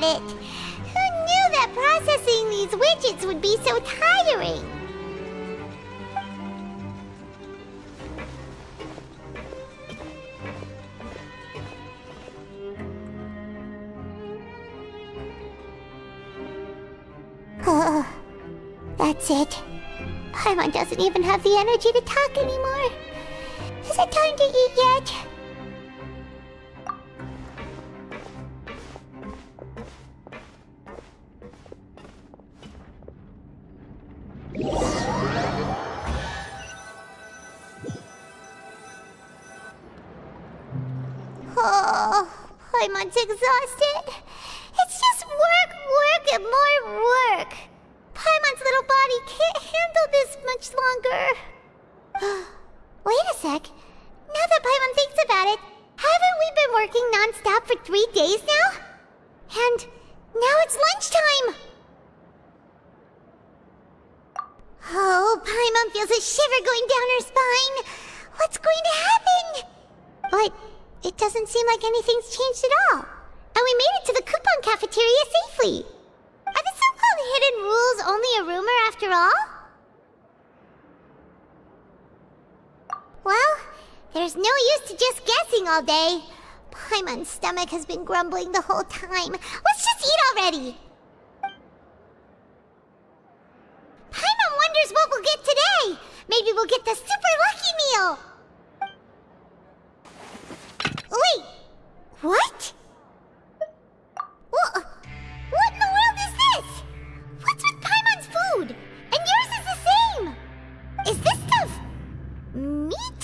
at it. Who knew that processing these widgets would be so tiring? That's it. Paimon doesn't even have the energy to talk anymore. Is it time to eat yet? Oh, Paimon's exhausted. It's just work, and more work. Paimon's little body can't handle this much longer. Wait a sec. Now that Paimon thinks about it, haven't we been working non-stop for 3 days now? And now it's lunchtime! Oh, Paimon feels a shiver going down her spine. What's going to happen? But it doesn't seem like anything's changed at all. And we made it to the coupon cafeteria safely. Are the so-called hidden rules only a rumor after all? Well, there's no use to just guessing all day. Paimon's stomach has been grumbling the whole time. Let's just eat already! Paimon wonders what we'll get today! Maybe we'll get the super lucky meal! Wait! What? What in the world is this? What's with Paimon's food? And yours is the same! Is this stuff meat?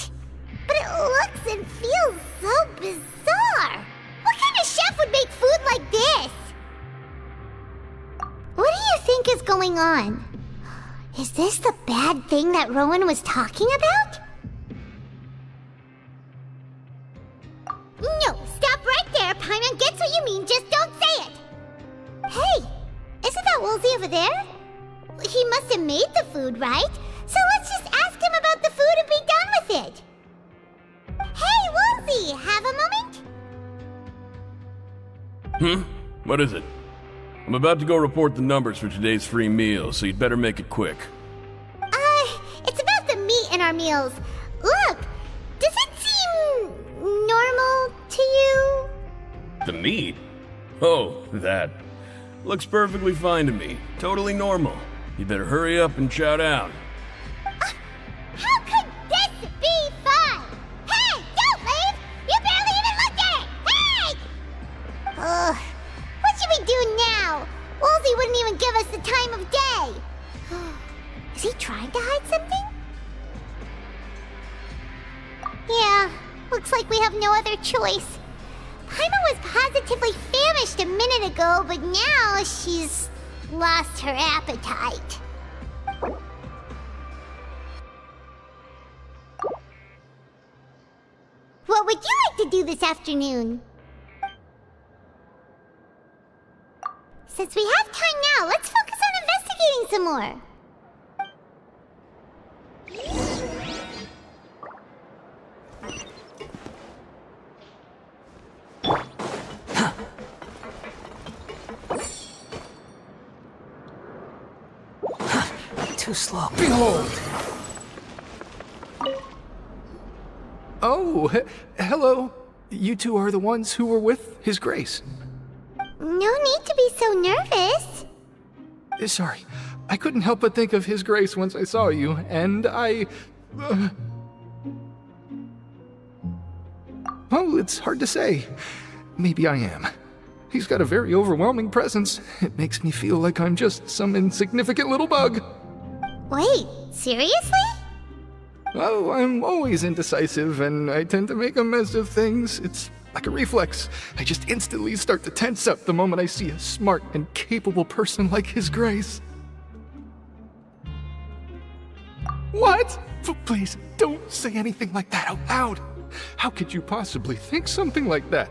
But it looks and feels so bizarre! What kind of chef would make food like this? What do you think is going on? Is this the bad thing that Rowan was talking about? No, stop right there. Paimon gets what you mean, just don't say it. Hey, isn't that Woolsey over there? He must have made the food, right? So let's just ask him about the food and be done with it. Hey, Woolsey, have a moment? What is it? I'm about to go report the numbers for today's free meal, so you'd better make it quick. It's about the meat in our meals. Look, does it seem normal to you? The meat? Oh, that. Looks perfectly fine to me. Totally normal. You better hurry up and chow down. How could this be fun? Hey, don't leave! You barely even looked at it! Hey! What should we do now? Woolsey wouldn't even give us the time of day. Is he trying to hide something? Yeah, looks like we have no other choice. Paimon was positively famished a minute ago, but now she's lost her appetite. What would you like to do this afternoon? Since we have time now, let's focus on investigating some more. Too slow. Behold! Oh, hello. You two are the ones who were with His Grace. No need to be so nervous. Sorry, I couldn't help but think of His Grace once I saw you, and Well, it's hard to say. Maybe I am. He's got a very overwhelming presence. It makes me feel like I'm just some insignificant little bug. Wait, seriously? Oh, I'm always indecisive, and I tend to make a mess of things. It's like a reflex. I just instantly start to tense up the moment I see a smart and capable person like His Grace. What? Please, don't say anything like that out loud. How could you possibly think something like that?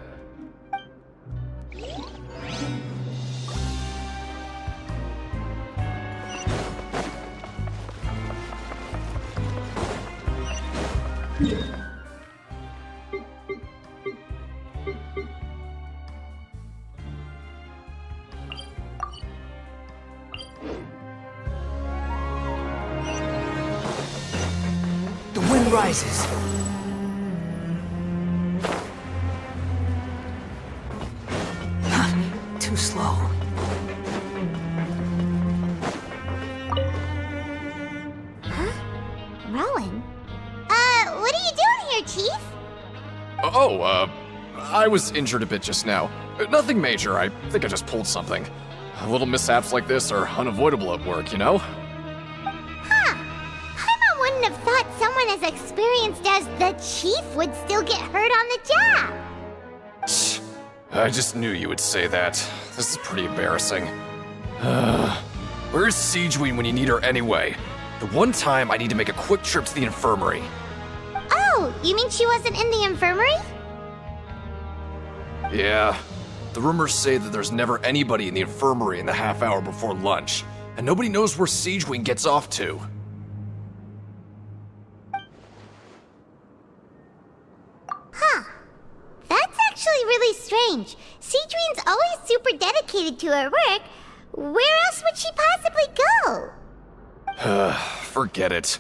rises. Too slow. Rowan? What are you doing here, Chief? I was injured a bit just now. Nothing major, I think I just pulled something. Little mishaps like this are unavoidable at work, you know? Paimon wouldn't have thought someone as experienced as the Chief would still get hurt on the job. Shh. I just knew you would say that. This is pretty embarrassing. Where's Siegeween when you need her anyway? The one time I need to make a quick trip to the infirmary. Oh, you mean she wasn't in the infirmary? Yeah. The rumors say that there's never anybody in the infirmary in the half hour before lunch, and nobody knows where Siegeween gets off to. That's actually really strange. Siegeween's always super dedicated to her work. Where else would she possibly go? Forget it.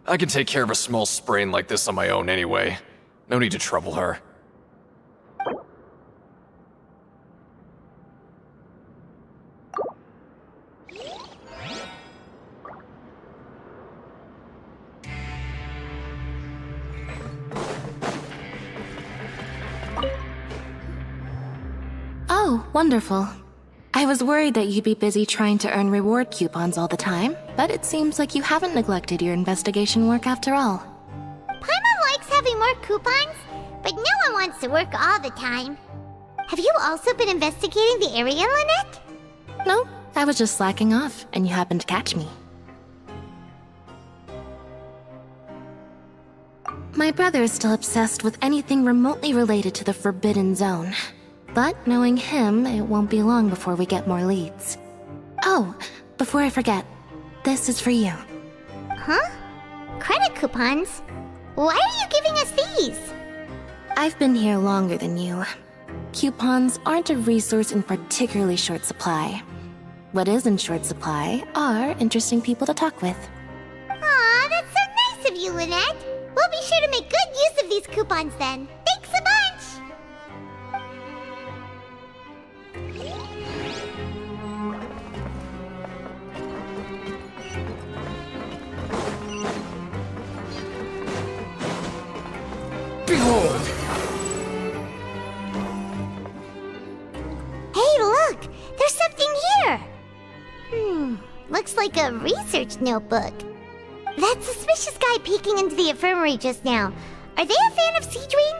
I can take care of a small sprain like this on my own anyway. No need to trouble her. Oh, wonderful. I was worried that you'd be busy trying to earn reward coupons all the time, but it seems like you haven't neglected your investigation work after all. Paimon likes having more coupons, but no one wants to work all the time. Have you also been investigating the area, Lynette? No, I was just slacking off, and you happened to catch me. My brother is still obsessed with anything remotely related to the Forbidden Zone. But knowing him, it won't be long before we get more leads. Oh, before I forget, this is for you. Huh? Credit coupons? Why are you giving us these? I've been here longer than you. Coupons aren't a resource in particularly short supply. What is in short supply are interesting people to talk with. Aw, that's so nice of you, Lynette. We'll be sure to make good use of these coupons then. Thanks a bunch! Behold! Hey, look! There's something here! Looks like a research notebook. That suspicious guy peeking into the infirmary just now. Are they a fan of Siegeween?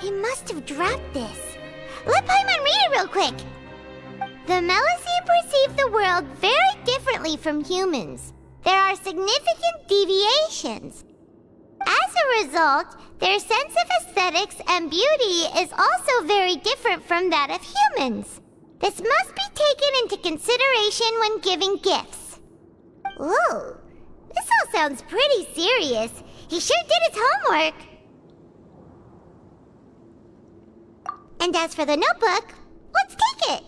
He must have dropped this. Let Paimon read it real quick! The Melusine perceive the world very differently from humans. There are significant deviations. As a result, their sense of aesthetics and beauty is also very different from that of humans. This must be taken into consideration when giving gifts. Ooh, this all sounds pretty serious. He sure did his homework. And as for the notebook, let's take it.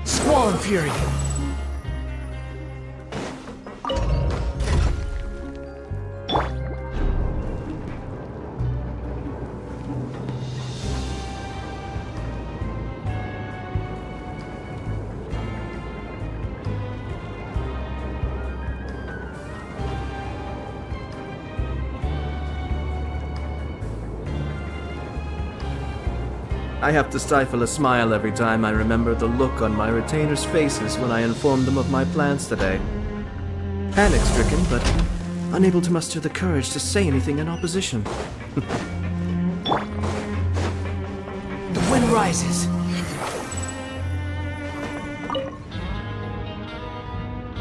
Squall Fury. I have to stifle a smile every time I remember the look on my retainers' faces when I informed them of my plans today. Panic-stricken, but unable to muster the courage to say anything in opposition. rises.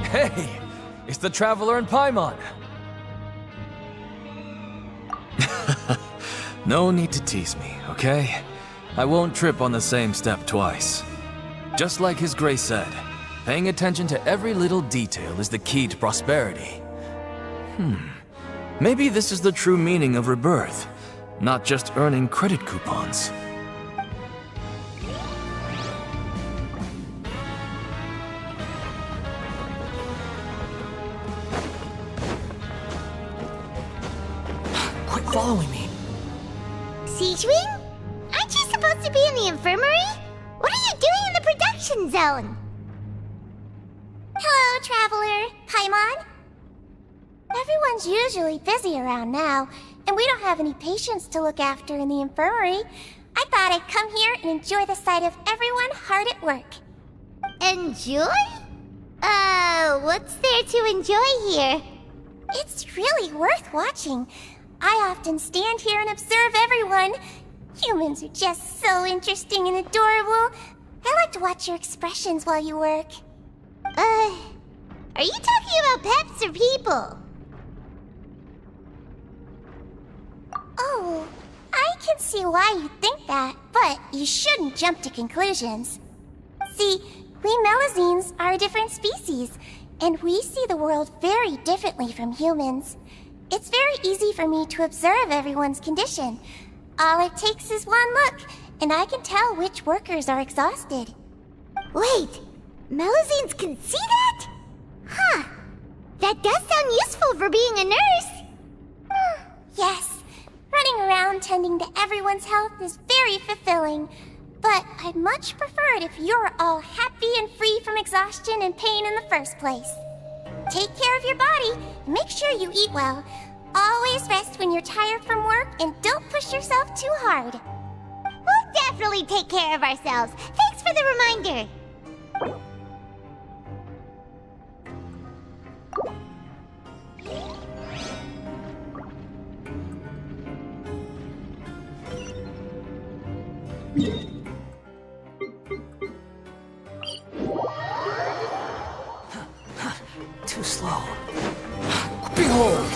Hey, it's the Traveler and Paimon. No need to tease me, okay? I won't trip on the same step twice. Just like His Grace said, paying attention to every little detail is the key to prosperity. Maybe this is the true meaning of rebirth, not just earning credit coupons. Quit following me. Siegewing? Aren't you supposed to be in the infirmary? What are you doing in the production zone? Hello, Traveler. Paimon? Everyone's usually busy around now, and we don't have any patients to look after in the infirmary. I thought I'd come here and enjoy the sight of everyone hard at work. Enjoy? What's there to enjoy here? It's really worth watching. I often stand here and observe everyone. Humans are just so interesting and adorable. I like to watch your expressions while you work. Are you talking about pets or people? Oh, I can see why you think that, but you shouldn't jump to conclusions. See, we Melazines are a different species, and we see the world very differently from humans. It's very easy for me to observe everyone's condition. All it takes is one look, and I can tell which workers are exhausted. Wait, Melazines can see that? Huh. That does sound useful for being a nurse. Yes. Running around tending to everyone's health is very fulfilling. But I'd much prefer it if you're all happy and free from exhaustion and pain in the first place. Take care of your body and make sure you eat well. Always rest when you're tired from work and don't push yourself too hard. We'll definitely take care of ourselves. Thanks for the reminder. Too slow. Behold!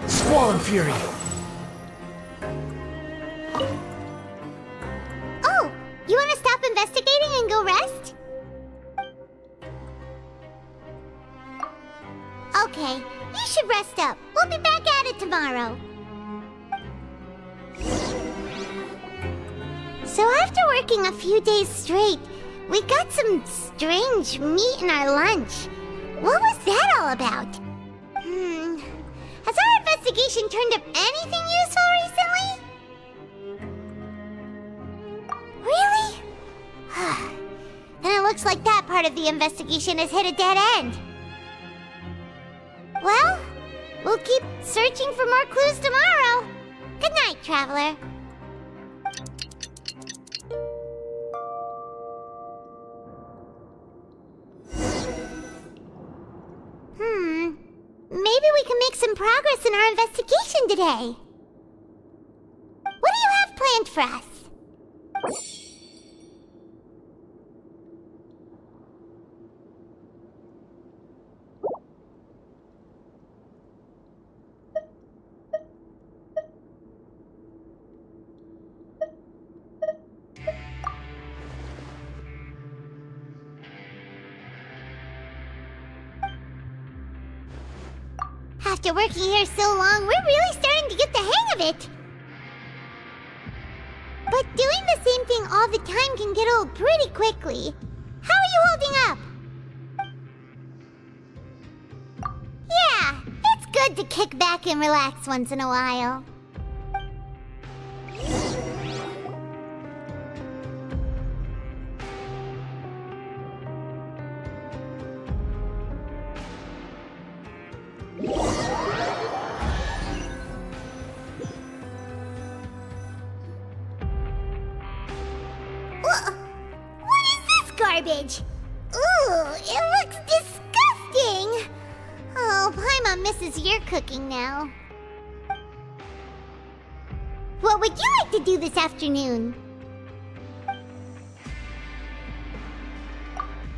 Squall Fury! Oh, you want to stop investigating and go rest? Okay, you should rest up. We'll be back at it tomorrow. So after working a few days straight, we got some strange meat in our lunch. What was that all about? Has our investigation turned up anything useful recently? Really? Then it looks like that part of the investigation has hit a dead end. Well, we'll keep searching for more clues tomorrow. Good night, Traveler. Maybe we can make some progress in our investigation today. What do you have planned for us? After working here so long, we're really starting to get the hang of it. But doing the same thing all the time can get old pretty quickly. How are you holding up? Yeah, it's good to kick back and relax once in a while. Garbage. Ooh, it looks disgusting. Oh, Paimon Mom misses your cooking now. What would you like to do this afternoon?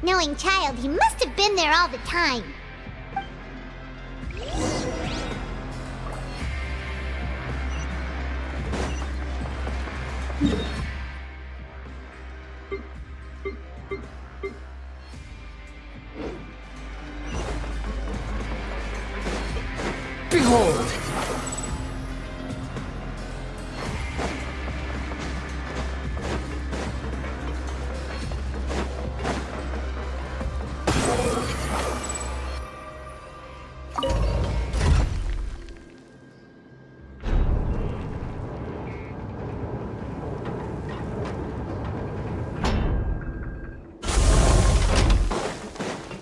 Knowing Child, he must have been there all the time. Behold!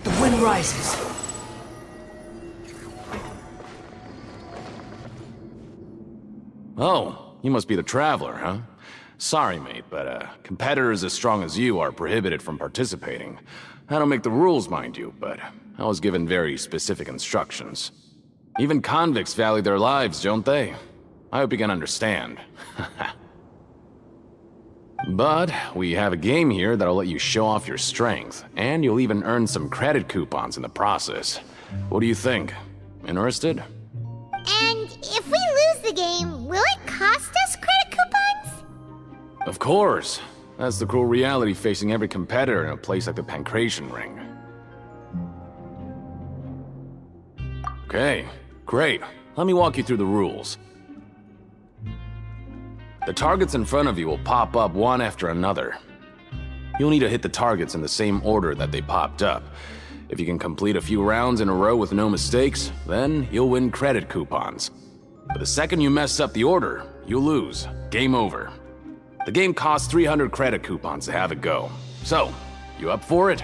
The wind rises. Oh, you must be the Traveler, huh? Sorry, mate, but competitors as strong as you are prohibited from participating. I don't make the rules, mind you, but I was given very specific instructions. Even convicts value their lives, don't they? I hope you can understand. But we have a game here that'll let you show off your strength, and you'll even earn some credit coupons in the process. What do you think? Interested? And if we lose the game, will it cost us credit coupons? Of course. That's the cruel reality facing every competitor in a place like the Pancration Ring. Okay, great. Let me walk you through the rules. The targets in front of you will pop up one after another. You'll need to hit the targets in the same order that they popped up. If you can complete a few rounds in a row with no mistakes, then you'll win credit coupons. But the second you mess up the order, you'll lose. Game over. The game costs 300 credit coupons to have it go. So, you up for it?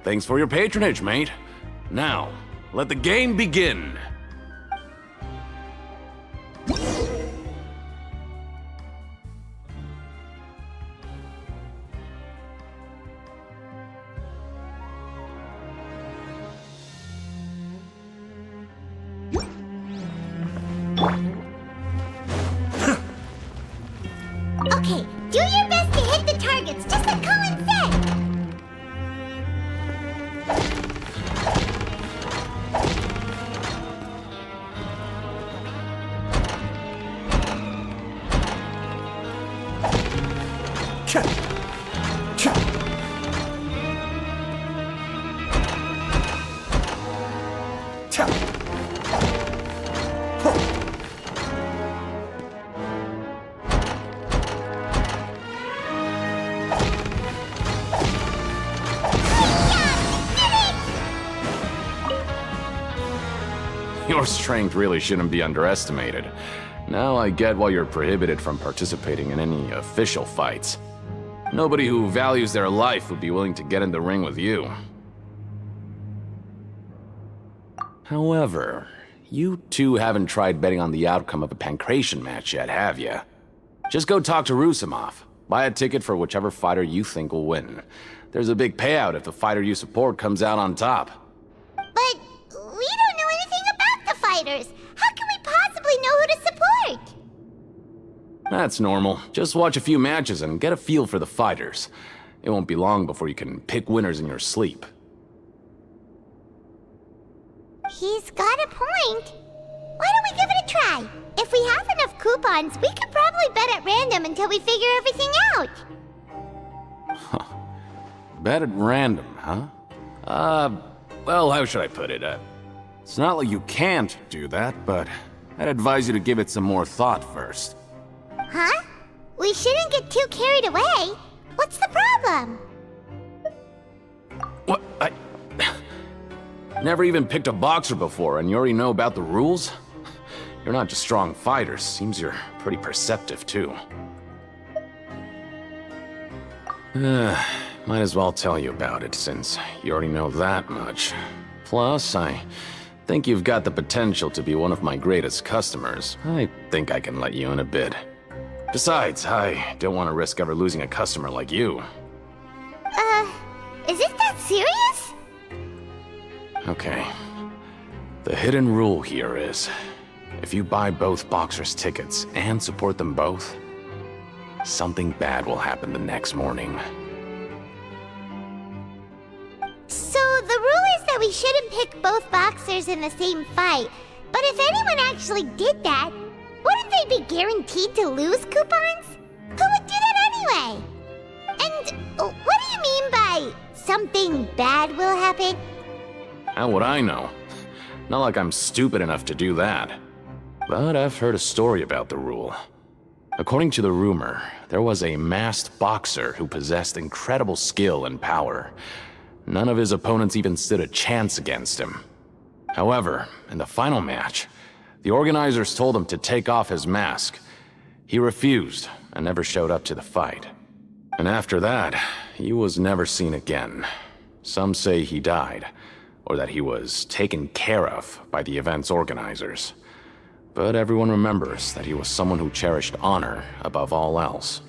Thanks for your patronage, mate. Now, let the game begin. Okay, do your best to hit the targets, just like Colin said! Your strength really shouldn't be underestimated. Now I get why you're prohibited from participating in any official fights. Nobody who values their life would be willing to get in the ring with you. However, you two haven't tried betting on the outcome of a Pancration match yet, have you? Just go talk to Rusimov. Buy a ticket for whichever fighter you think will win. There's a big payout if the fighter you support comes out on top. But we don't know anything about the fighters. How can we possibly know who to support? That's normal. Just watch a few matches and get a feel for the fighters. It won't be long before you can pick winners in your sleep. He's got a point. Why don't we give it a try? If we have enough coupons, we could probably bet at random until we figure everything out. Bet at random, huh? Well, how should I put it? It's not like you can't do that, but I'd advise you to give it some more thought first. Huh? We shouldn't get too carried away. What's the problem? What? Never even picked a boxer before, and you already know about the rules? You're not just strong fighters. Seems you're pretty perceptive, too. Might as well tell you about it, since you already know that much. Plus, I think you've got the potential to be one of my greatest customers. I think I can let you in a bid. Besides, I don't want to risk ever losing a customer like you. Is it that serious? Okay, The hidden rule here is, if you buy both boxers' tickets and support them both, something bad will happen the next morning. So the rule is that we shouldn't pick both boxers in the same fight. But if anyone actually did that, wouldn't they be guaranteed to lose coupons? Who would do that anyway? And what do you mean by something bad will happen? How would I know? Not like I'm stupid enough to do that. But I've heard a story about the rule. According to the rumor, there was a masked boxer who possessed incredible skill and power. None of his opponents even stood a chance against him. However, in the final match, the organizers told him to take off his mask. He refused and never showed up to the fight. And after that, he was never seen again. Some say he died, or that he was taken care of by the event's organizers. But everyone remembers that he was someone who cherished honor above all else.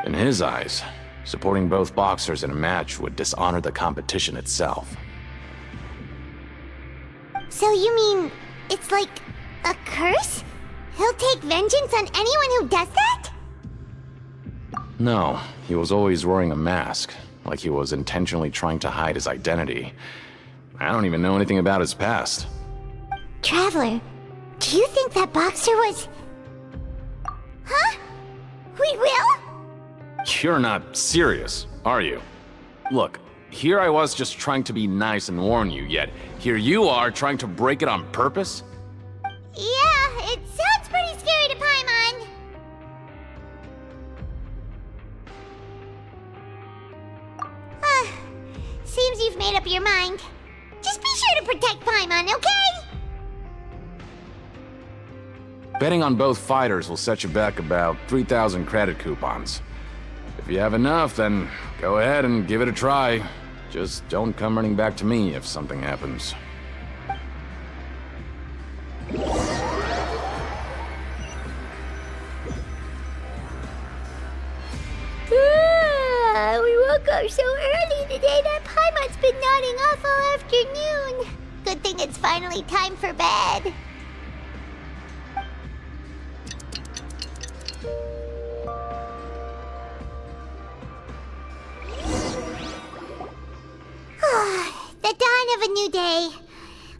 In his eyes, supporting both boxers in a match would dishonor the competition itself. So you mean it's like a curse? He'll take vengeance on anyone who does that? No, he was always wearing a mask, like he was intentionally trying to hide his identity. I don't even know anything about his past. Traveler, do you think that boxer was... Huh? We will? You're not serious, are you? Look, here I was just trying to be nice and warn you, yet here you are trying to break it on purpose? Yeah, it sounds pretty scary to Paimon. Seems you've made up your mind. Just be sure to protect Paimon, okay? Betting on both fighters will set you back about 3,000 credit coupons. If you have enough, then go ahead and give it a try. Just don't come running back to me if something happens. We woke up so early today that Paimon's been nodding off all afternoon. Good thing it's finally time for bed. The dawn of a new day.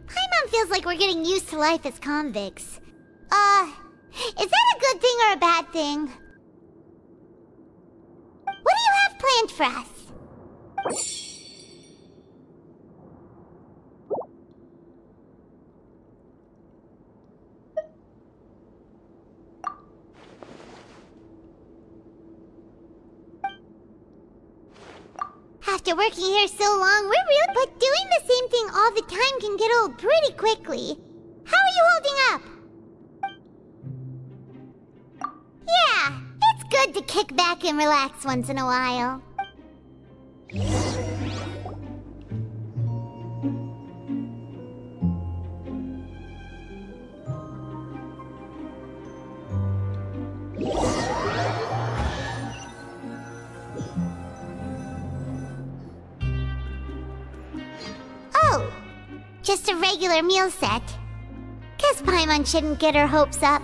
Paimon feels like we're getting used to life as convicts. Is that a good thing or a bad thing? What do you have planned for us? After working here so long, but doing the same thing all the time can get old pretty quickly. How are you holding up? Yeah, it's good to kick back and relax once in a while. Oh, just a regular meal set. Guess Paimon shouldn't get her hopes up.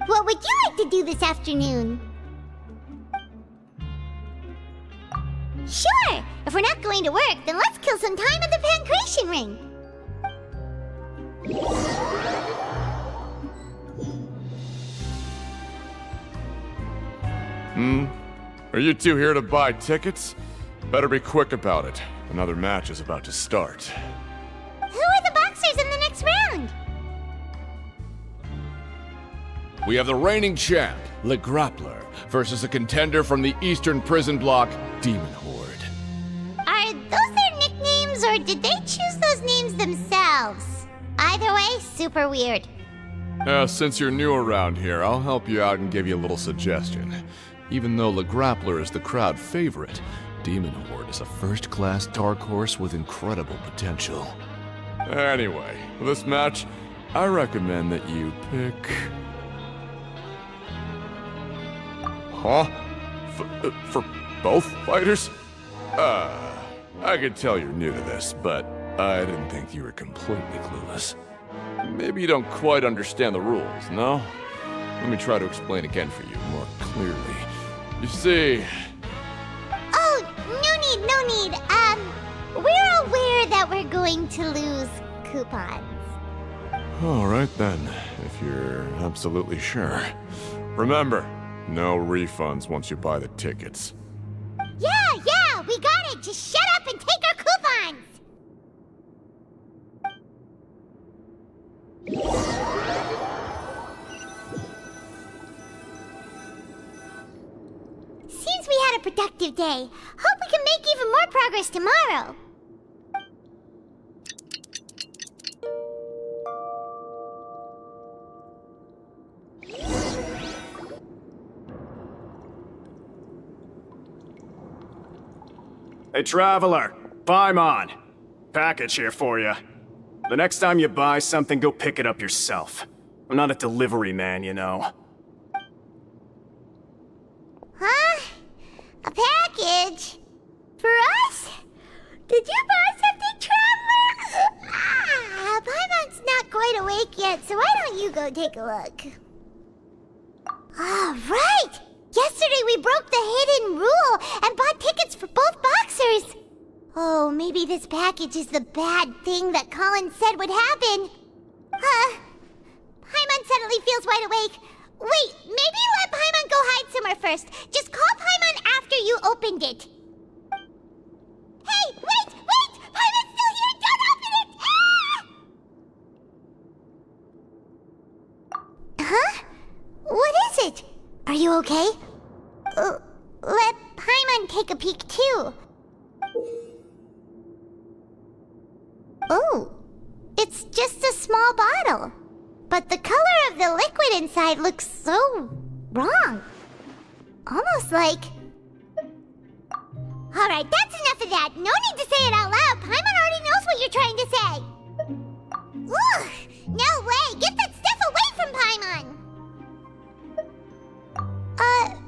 What would you like to do this afternoon? Sure! If we're not going to work, then let's kill some time at the Pancration Ring. Are you two here to buy tickets? Better be quick about it. Another match is about to start. Who are the boxers in the next round? We have the reigning champ, Le Grappler, versus a contender from the Eastern Prison Block, Demon Horde. Are those their nicknames, or did they choose those names themselves? Either way, super weird. Since you're new around here, I'll help you out and give you a little suggestion. Even though Le Grappler is the crowd favorite, Demon Horde is a first-class dark horse with incredible potential. Anyway, for this match, I recommend that you pick... Huh? For both fighters? I can tell you're new to this, but, I didn't think you were completely clueless. Maybe you don't quite understand the rules, no? Let me try to explain again for you more clearly. You see... Oh, no need. We're aware that we're going to lose coupons. Alright then, if you're absolutely sure. Remember, no refunds once you buy the tickets. Yeah, we got it! Just shut up and take our coupons! Seems we had a productive day. Hope we can make even more progress tomorrow. Hey, Traveler. Paimon. Package here for you. The next time you buy something, go pick it up yourself. I'm not a delivery man, you know. Huh? A package? For us? Did you buy something, Traveler? Paimon's not quite awake yet, so why don't you go take a look? Right! Yesterday we broke the hidden rule and bought tickets for both boxers. Oh, maybe this package is the bad thing that Colin said would happen. Paimon suddenly feels wide awake. Wait, maybe let Paimon go hide somewhere first. Just call Paimon after you opened it. Hey, wait! Paimon's still here! Don't open it! Ah! Huh? What is it? Are you okay? Let Paimon take a peek too. Oh, it's just a small bottle. But the color of the liquid inside looks so wrong. Almost like... Alright, that's enough of that. No need to say it out loud. Paimon already knows what you're trying to say. Ugh, no way. Get that stuff away from Paimon.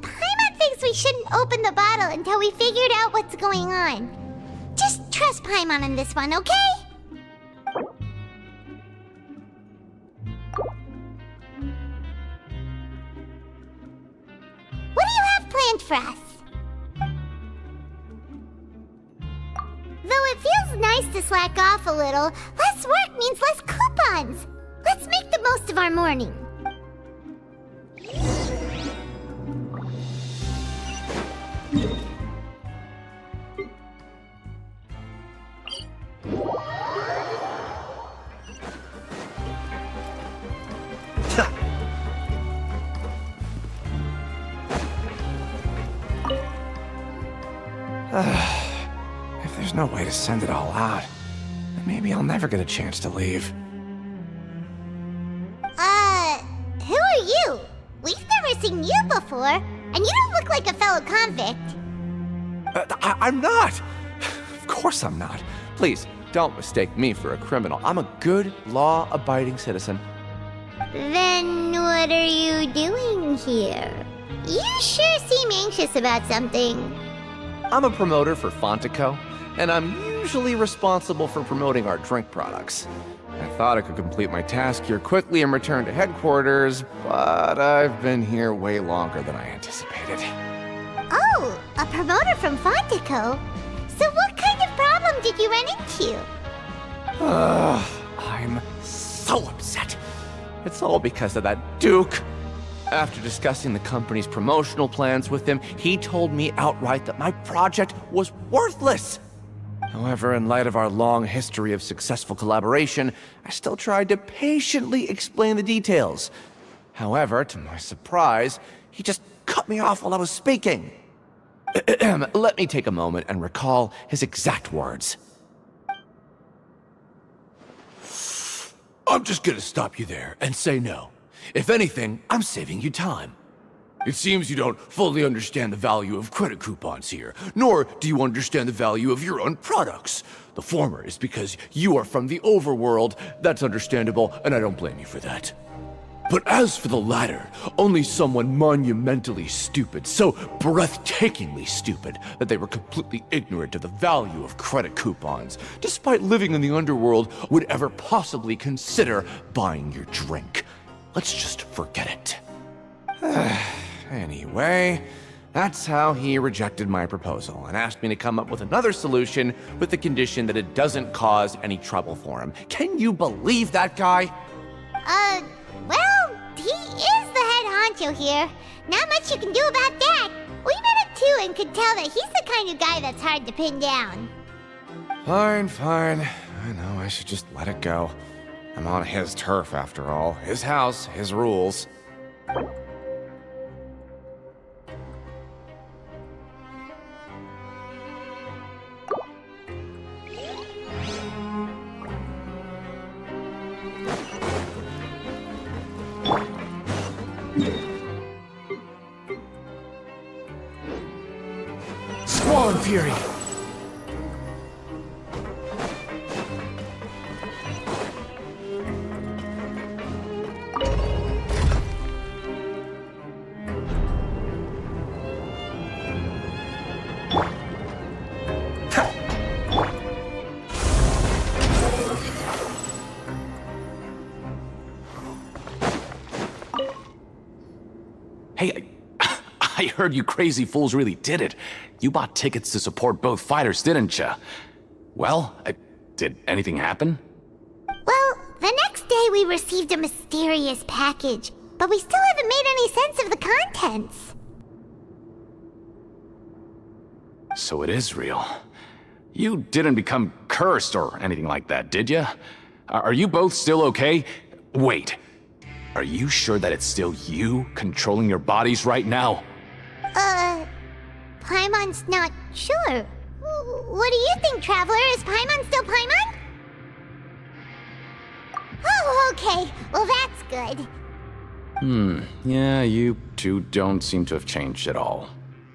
Paimon thinks we shouldn't open the bottle until we figured out what's going on. Just trust Paimon on this one, okay? What do you have planned for us? Though it feels nice to slack off a little, less work means less coupons. Let's make the most of our morning. If there's no way to send it all out, then maybe I'll never get a chance to leave. Who are you? We've never seen you before, and you don't look like a fellow convict. I'm not! Of course I'm not. Please, don't mistake me for a criminal. I'm a good, law-abiding citizen. Then what are you doing here? You sure seem anxious about something. I'm a promoter for Fontico, and I'm usually responsible for promoting our drink products. I thought I could complete my task here quickly and return to headquarters, but I've been here way longer than I anticipated. Oh, a promoter from Fontico? So what kind of problem did you run into? I'm so upset. It's all because of that Duke. After discussing the company's promotional plans with him, he told me outright that my project was worthless. However, in light of our long history of successful collaboration, I still tried to patiently explain the details. However, to my surprise, he just cut me off while I was speaking. Let me take a moment and recall his exact words. I'm just gonna stop you there and say no. If anything, I'm saving you time. It seems you don't fully understand the value of credit coupons here, nor do you understand the value of your own products. The former is because you are from the overworld. That's understandable, and I don't blame you for that. But as for the latter, only someone monumentally stupid, so breathtakingly stupid that they were completely ignorant of the value of credit coupons, despite living in the underworld, would ever possibly consider buying your drink. Let's just forget it. Anyway, that's how he rejected my proposal and asked me to come up with another solution with the condition that it doesn't cause any trouble for him. Can you believe that guy? Well, he is the head honcho here. Not much you can do about that. We met him too and could tell that he's the kind of guy that's hard to pin down. Fine. I know I should just let it go. I'm on his turf after all. His house, his rules. Swan Fury! Hey, I heard you crazy fools really did it. You bought tickets to support both fighters, didn't ya? Well, did anything happen? Well, the next day we received a mysterious package, but we still haven't made any sense of the contents. So it is real. You didn't become cursed or anything like that, did ya? Are you both still okay? Wait. Are you sure that it's still you controlling your bodies right now? Paimon's not sure. What do you think, Traveler? Is Paimon still Paimon? Oh, okay. Well, that's good. Yeah, you two don't seem to have changed at all.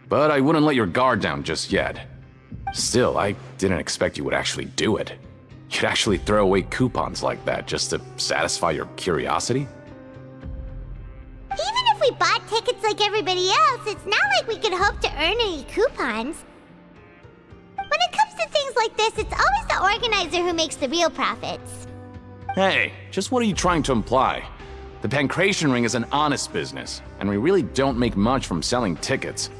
But I wouldn't let your guard down just yet. Still, I didn't expect you would actually do it. You'd actually throw away coupons like that just to satisfy your curiosity? Even if we bought tickets like everybody else, it's not like we could hope to earn any coupons. When it comes to things like this, it's always the organizer who makes the real profits. Hey, just what are you trying to imply? The Pancration Ring is an honest business, and we really don't make much from selling tickets.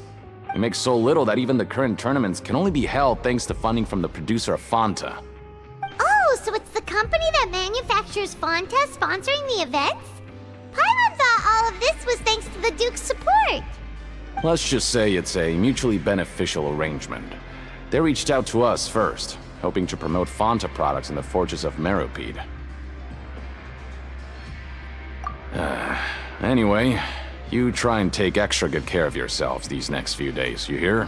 We make so little that even the current tournaments can only be held thanks to funding from the producer of Fanta. Oh, so it's the company that manufactures Fanta sponsoring the events? Paimon thought all of this was thanks to the Duke's support. Let's just say it's a mutually beneficial arrangement. They reached out to us first, hoping to promote Fanta products in the Fortress of Meropide. Anyway, you try and take extra good care of yourselves these next few days, you hear?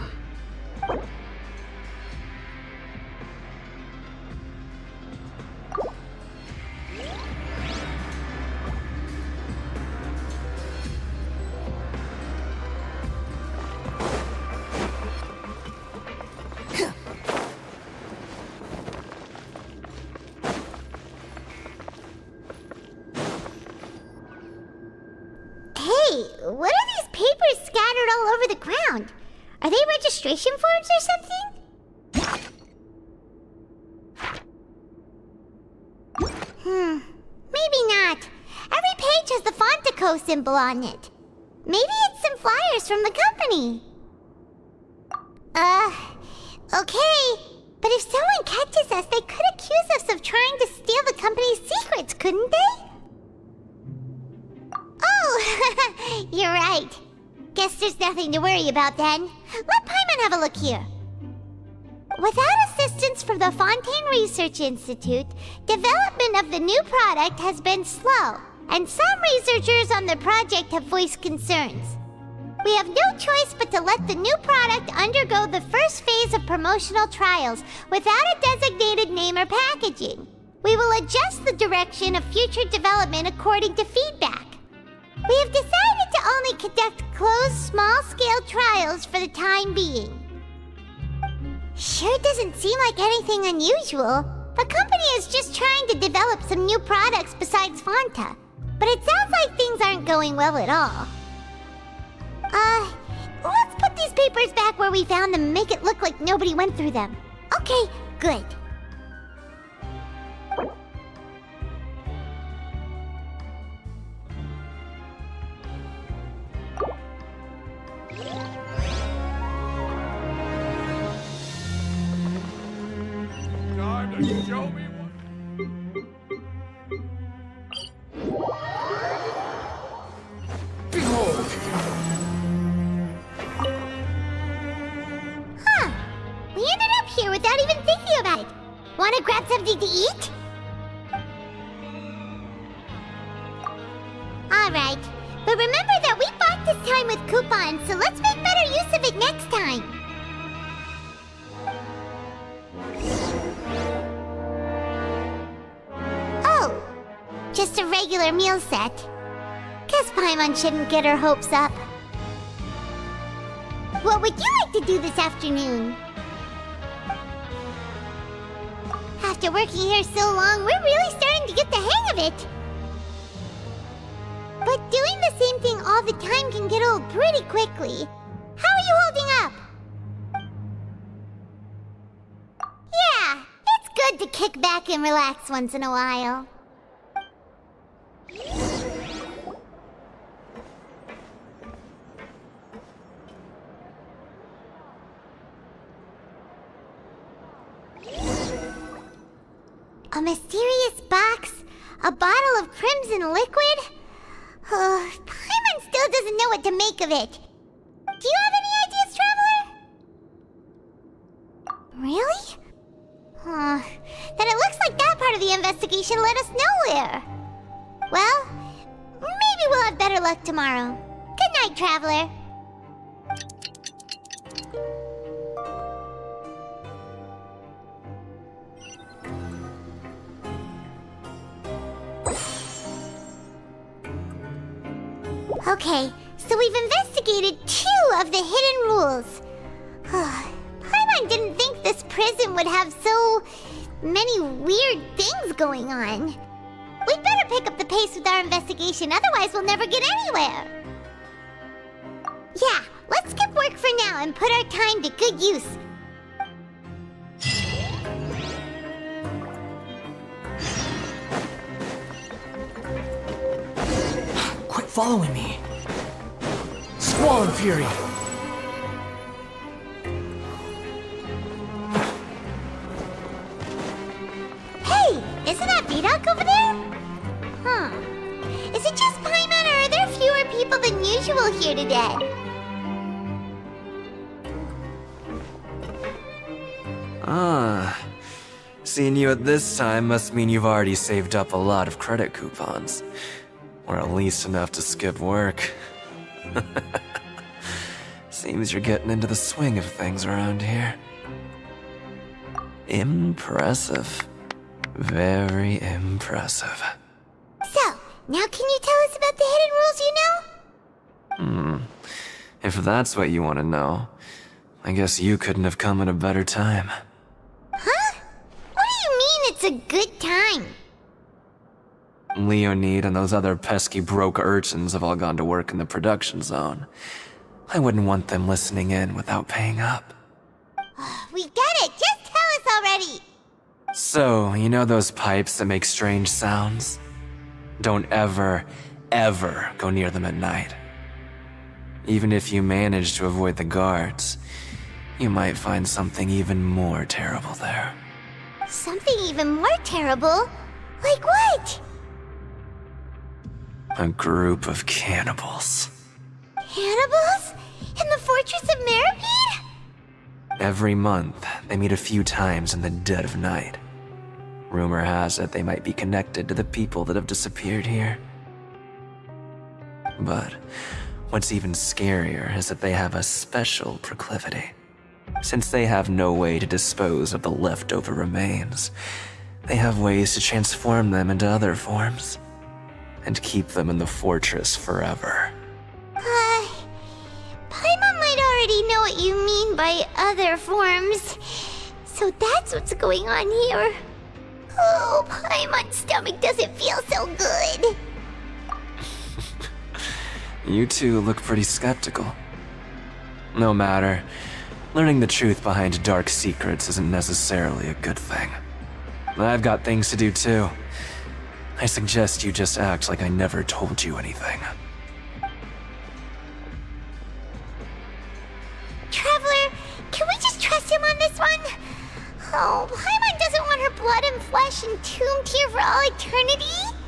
What are these papers scattered all over the ground? Are they registration forms or something? Maybe not. Every page has the Fontaco symbol on it. Maybe it's some flyers from the company. Okay. But if someone catches us, they could accuse us of trying to steal the company's secrets, couldn't they? Oh, you're right. Guess there's nothing to worry about then. Let Paimon have a look here. Without assistance from the Fontaine Research Institute, development of the new product has been slow, and some researchers on the project have voiced concerns. We have no choice but to let the new product undergo the first phase of promotional trials without a designated name or packaging. We will adjust the direction of future development according to feedback. We have decided to only conduct closed, small-scale trials for the time being. Sure doesn't seem like anything unusual. The company is just trying to develop some new products besides Fanta. But it sounds like things going well at all. Let's put these papers back where we found them and make it look like nobody went through them. Okay, good. Time to show me We ended up here without even thinking about it. Wanna grab something to eat? Alright, but remember that we bought this time with coupons, so let's make better use of it next time. Oh, just a regular meal set. Guess Paimon shouldn't get her hopes up. What would you like to do this afternoon? After working here so long, we're really starting to get the hang of it. But doing the same thing all the time can get old pretty quickly. How are you holding up? Yeah, it's good to kick back and relax once in a while. A mysterious box? A bottle of crimson liquid? Paimon still doesn't know what to make of it. Do you have any ideas, Traveler? Really? Then it looks like that part of the investigation led us nowhere. Well, maybe we'll have better luck tomorrow. Good night, Traveler. Okay, so we've investigated 2 of the hidden rules. Paimon didn't think this prison would have so many weird things going on. We'd better pick up the pace with our investigation, otherwise we'll never get anywhere. Yeah, let's skip work for now and put our time to good use. Quit following me. Squall and Fury. Hey, isn't that V-Duck over there? Is it just Paimon, or are there fewer people than usual here today? Seeing you at this time must mean you've already saved up a lot of credit coupons. Or at least enough to skip work. Seems you're getting into the swing of things around here. Impressive. Very impressive. So, now can you tell us about the hidden rules you know? If that's what you want to know, I guess you couldn't have come at a better time. Huh? What do you mean it's a good time? Leonid and those other pesky broke urchins have all gone to work in the production zone. I wouldn't want them listening in without paying up. We get it! Just tell us already! So, you know those pipes that make strange sounds? Don't ever, ever go near them at night. Even if you manage to avoid the guards, you might find something even more terrible there. Something even more terrible? Like what? A group of cannibals. Cannibals? In the Fortress of Meripede? Every month, they meet a few times in the dead of night. Rumor has it they might be connected to the people that have disappeared here. But what's even scarier is that they have a special proclivity. Since they have no way to dispose of the leftover remains, they have ways to transform them into other forms and keep them in the fortress forever. Paimon might already know what you mean by other forms. So that's what's going on here. Oh, Paimon's stomach doesn't feel so good. You two look pretty skeptical. No matter. Learning the truth behind dark secrets isn't necessarily a good thing. I've got things to do too. I suggest you just act like I never told you anything. Traveler, can we just trust him on this one? Oh, Paimon doesn't want her blood and flesh entombed here for all eternity?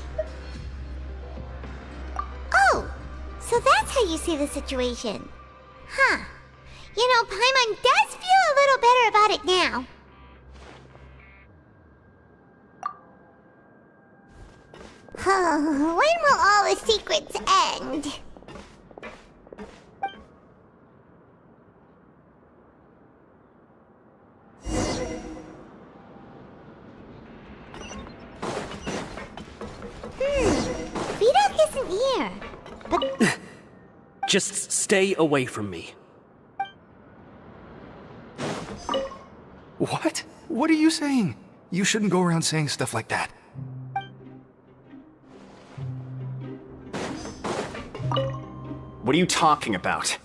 Oh, so that's how you see the situation. Huh. You know, Paimon does feel a little better about it now. When will all the secrets end? Vidok isn't here, but... Just stay away from me. What? What are you saying? You shouldn't go around saying stuff like that. What are you talking about?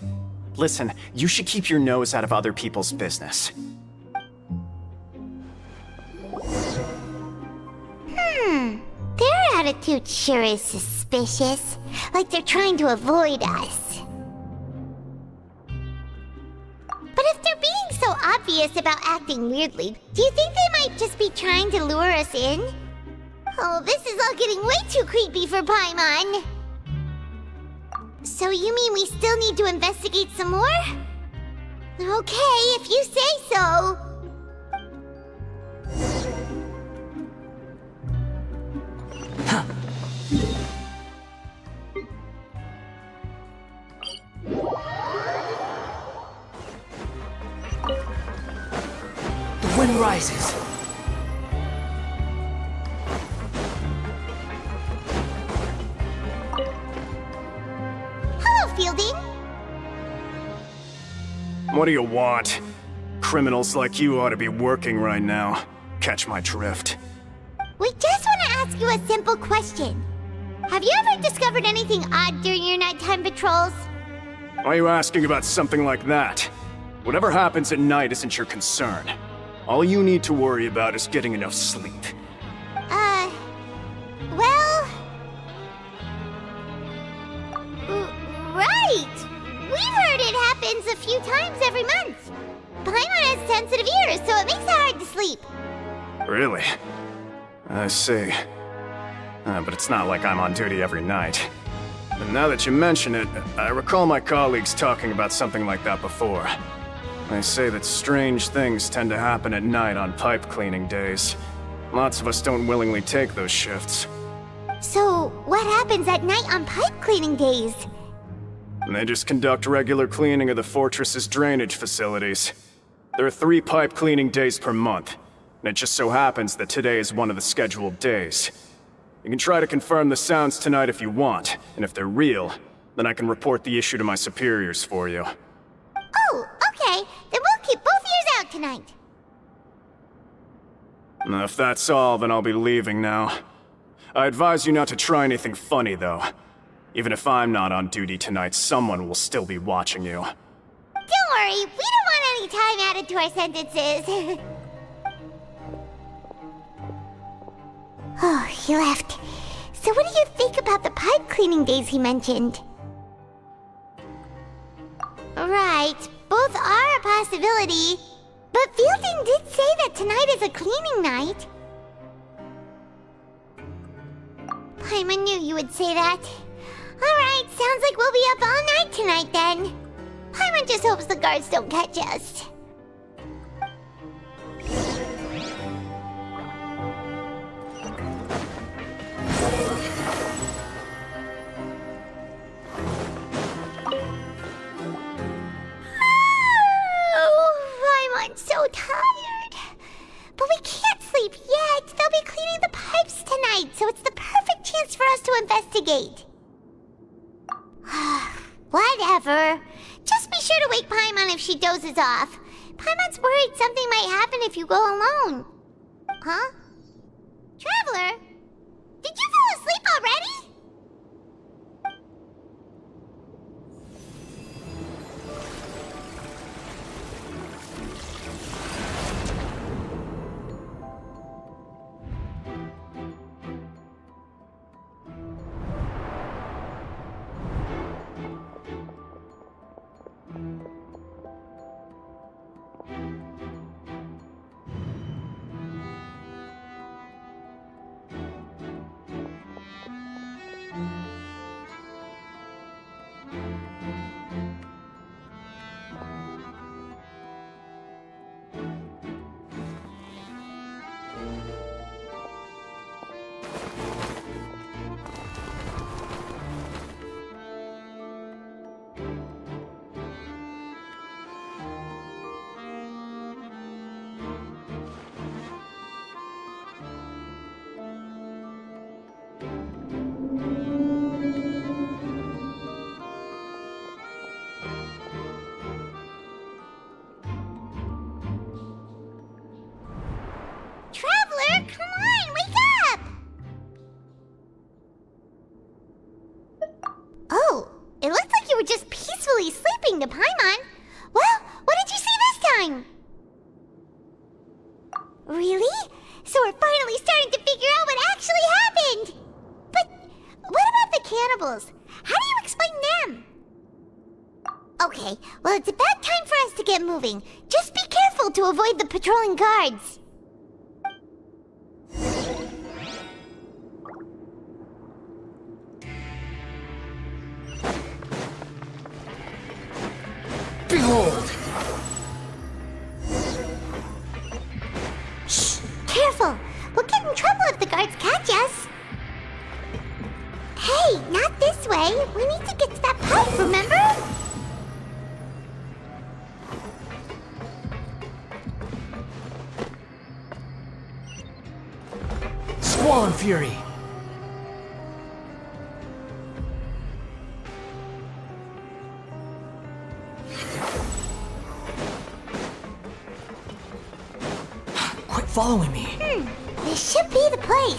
Listen, you should keep your nose out of other people's business. Their attitude sure is suspicious. Like they're trying to avoid us. But if they're being so obvious about acting weirdly, do you think they might just be trying to lure us in? Oh, this is all getting way too creepy for Paimon. So you mean we still need to investigate some more? Okay, if you say so. The wind rises. Hello, Fielding. What do you want? Criminals like you ought to be working right now. Catch my drift. We just want to ask you a simple question. Have you ever discovered anything odd during your nighttime patrols? Why are you asking about something like that? Whatever happens at night isn't your concern. All you need to worry about is getting enough sleep. Well... Right! We've heard it happens a few times every month. Paimon has sensitive ears, so it makes it hard to sleep. Really? I see. But it's not like I'm on duty every night. And now that you mention it, I recall my colleagues talking about something like that before. They say that strange things tend to happen at night on pipe cleaning days. Lots of us don't willingly take those shifts. So, what happens at night on pipe cleaning days? They just conduct regular cleaning of the fortress's drainage facilities. There are 3 pipe cleaning days per month, and it just so happens that today is one of the scheduled days. You can try to confirm the sounds tonight if you want, and if they're real, then I can report the issue to my superiors for you. Oh, okay. Then we'll keep both ears out tonight. If that's all, then I'll be leaving now. I advise you not to try anything funny, though. Even if I'm not on duty tonight, someone will still be watching you. Don't worry, we don't want any time added to our sentences. Oh, he left. So what do you think about the pipe cleaning days he mentioned? Right, both are a possibility. But Fielding did say that tonight is a cleaning night. Paimon knew you would say that. Alright, sounds like we'll be up all night tonight then. Paimon just hopes the guards don't catch us. I'm so tired. But we can't sleep yet. They'll be cleaning the pipes tonight, so it's the perfect chance for us to investigate. Whatever. Just be sure to wake Paimon if she dozes off. Paimon's worried something might happen if you go alone. Huh? Traveler? Did you fall asleep already? troubles. How do you explain them? Okay, well, it's about time for us to get moving. Just be careful to avoid the patrolling guards. Behold! Shh! Careful! We'll get in trouble if the guards catch us. Hey, not this way. We need to get to that pipe, remember? Swan Fury! Quit following me. This should be the place.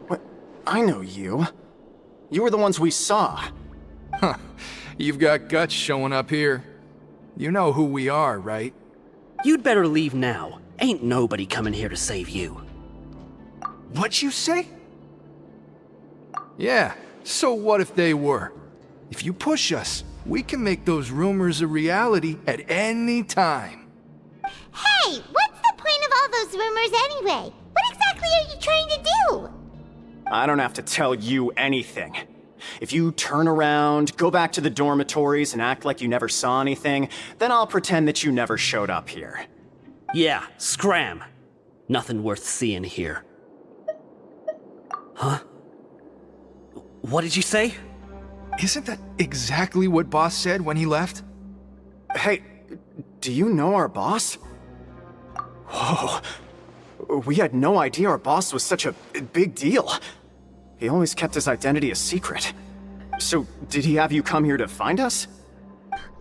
What? I know you. You were the ones we saw. Huh. You've got guts showing up here. You know who we are, right? You'd better leave now. Ain't nobody coming here to save you. What'd you say? Yeah, so what if they were? If you push us, we can make those rumors a reality at any time. Hey, what's the point of all those rumors anyway? What exactly are you trying to do? I don't have to tell you anything. If you turn around, go back to the dormitories and act like you never saw anything, then I'll pretend that you never showed up here. Yeah, scram. Nothing worth seeing here. Huh? What did you say? Isn't that exactly what Boss said when he left? Hey, do you know our boss? Whoa. We had no idea our boss was such a big deal. He always kept his identity a secret. So, did he have you come here to find us?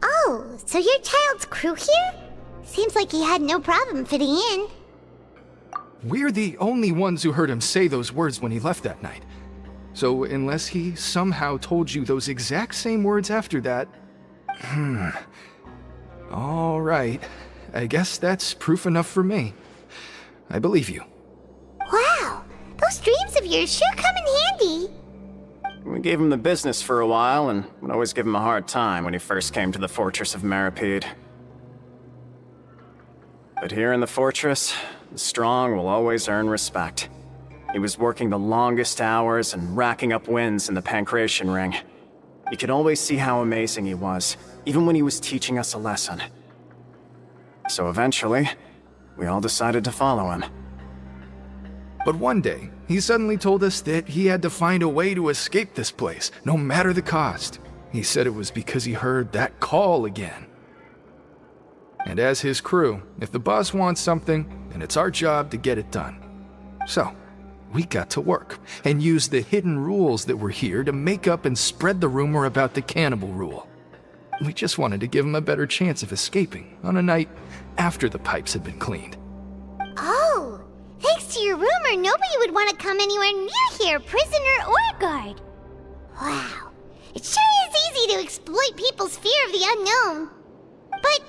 Oh, so your child's crew here? Seems like he had no problem fitting in. We're the only ones who heard him say those words when he left that night. So, unless he somehow told you those exact same words after that... All right. I guess that's proof enough for me. I believe you. Wow, those dreams of yours sure come in handy. We gave him the business for a while and would always give him a hard time when he first came to the fortress of Maripede. But here in the fortress, the strong will always earn respect. He was working the longest hours and racking up wins in the Pancration Ring. You could always see how amazing he was, even when he was teaching us a lesson. So eventually, we all decided to follow him. But one day, he suddenly told us that he had to find a way to escape this place, no matter the cost. He said it was because he heard that call again. And as his crew, if the boss wants something, then it's our job to get it done. So, we got to work, and used the hidden rules that were here to make up and spread the rumor about the cannibal rule. We just wanted to give him a better chance of escaping on a night after the pipes had been cleaned. Oh, thanks to your rumor, nobody would want to come anywhere near here, prisoner or guard. Wow, it sure is easy to exploit people's fear of the unknown. But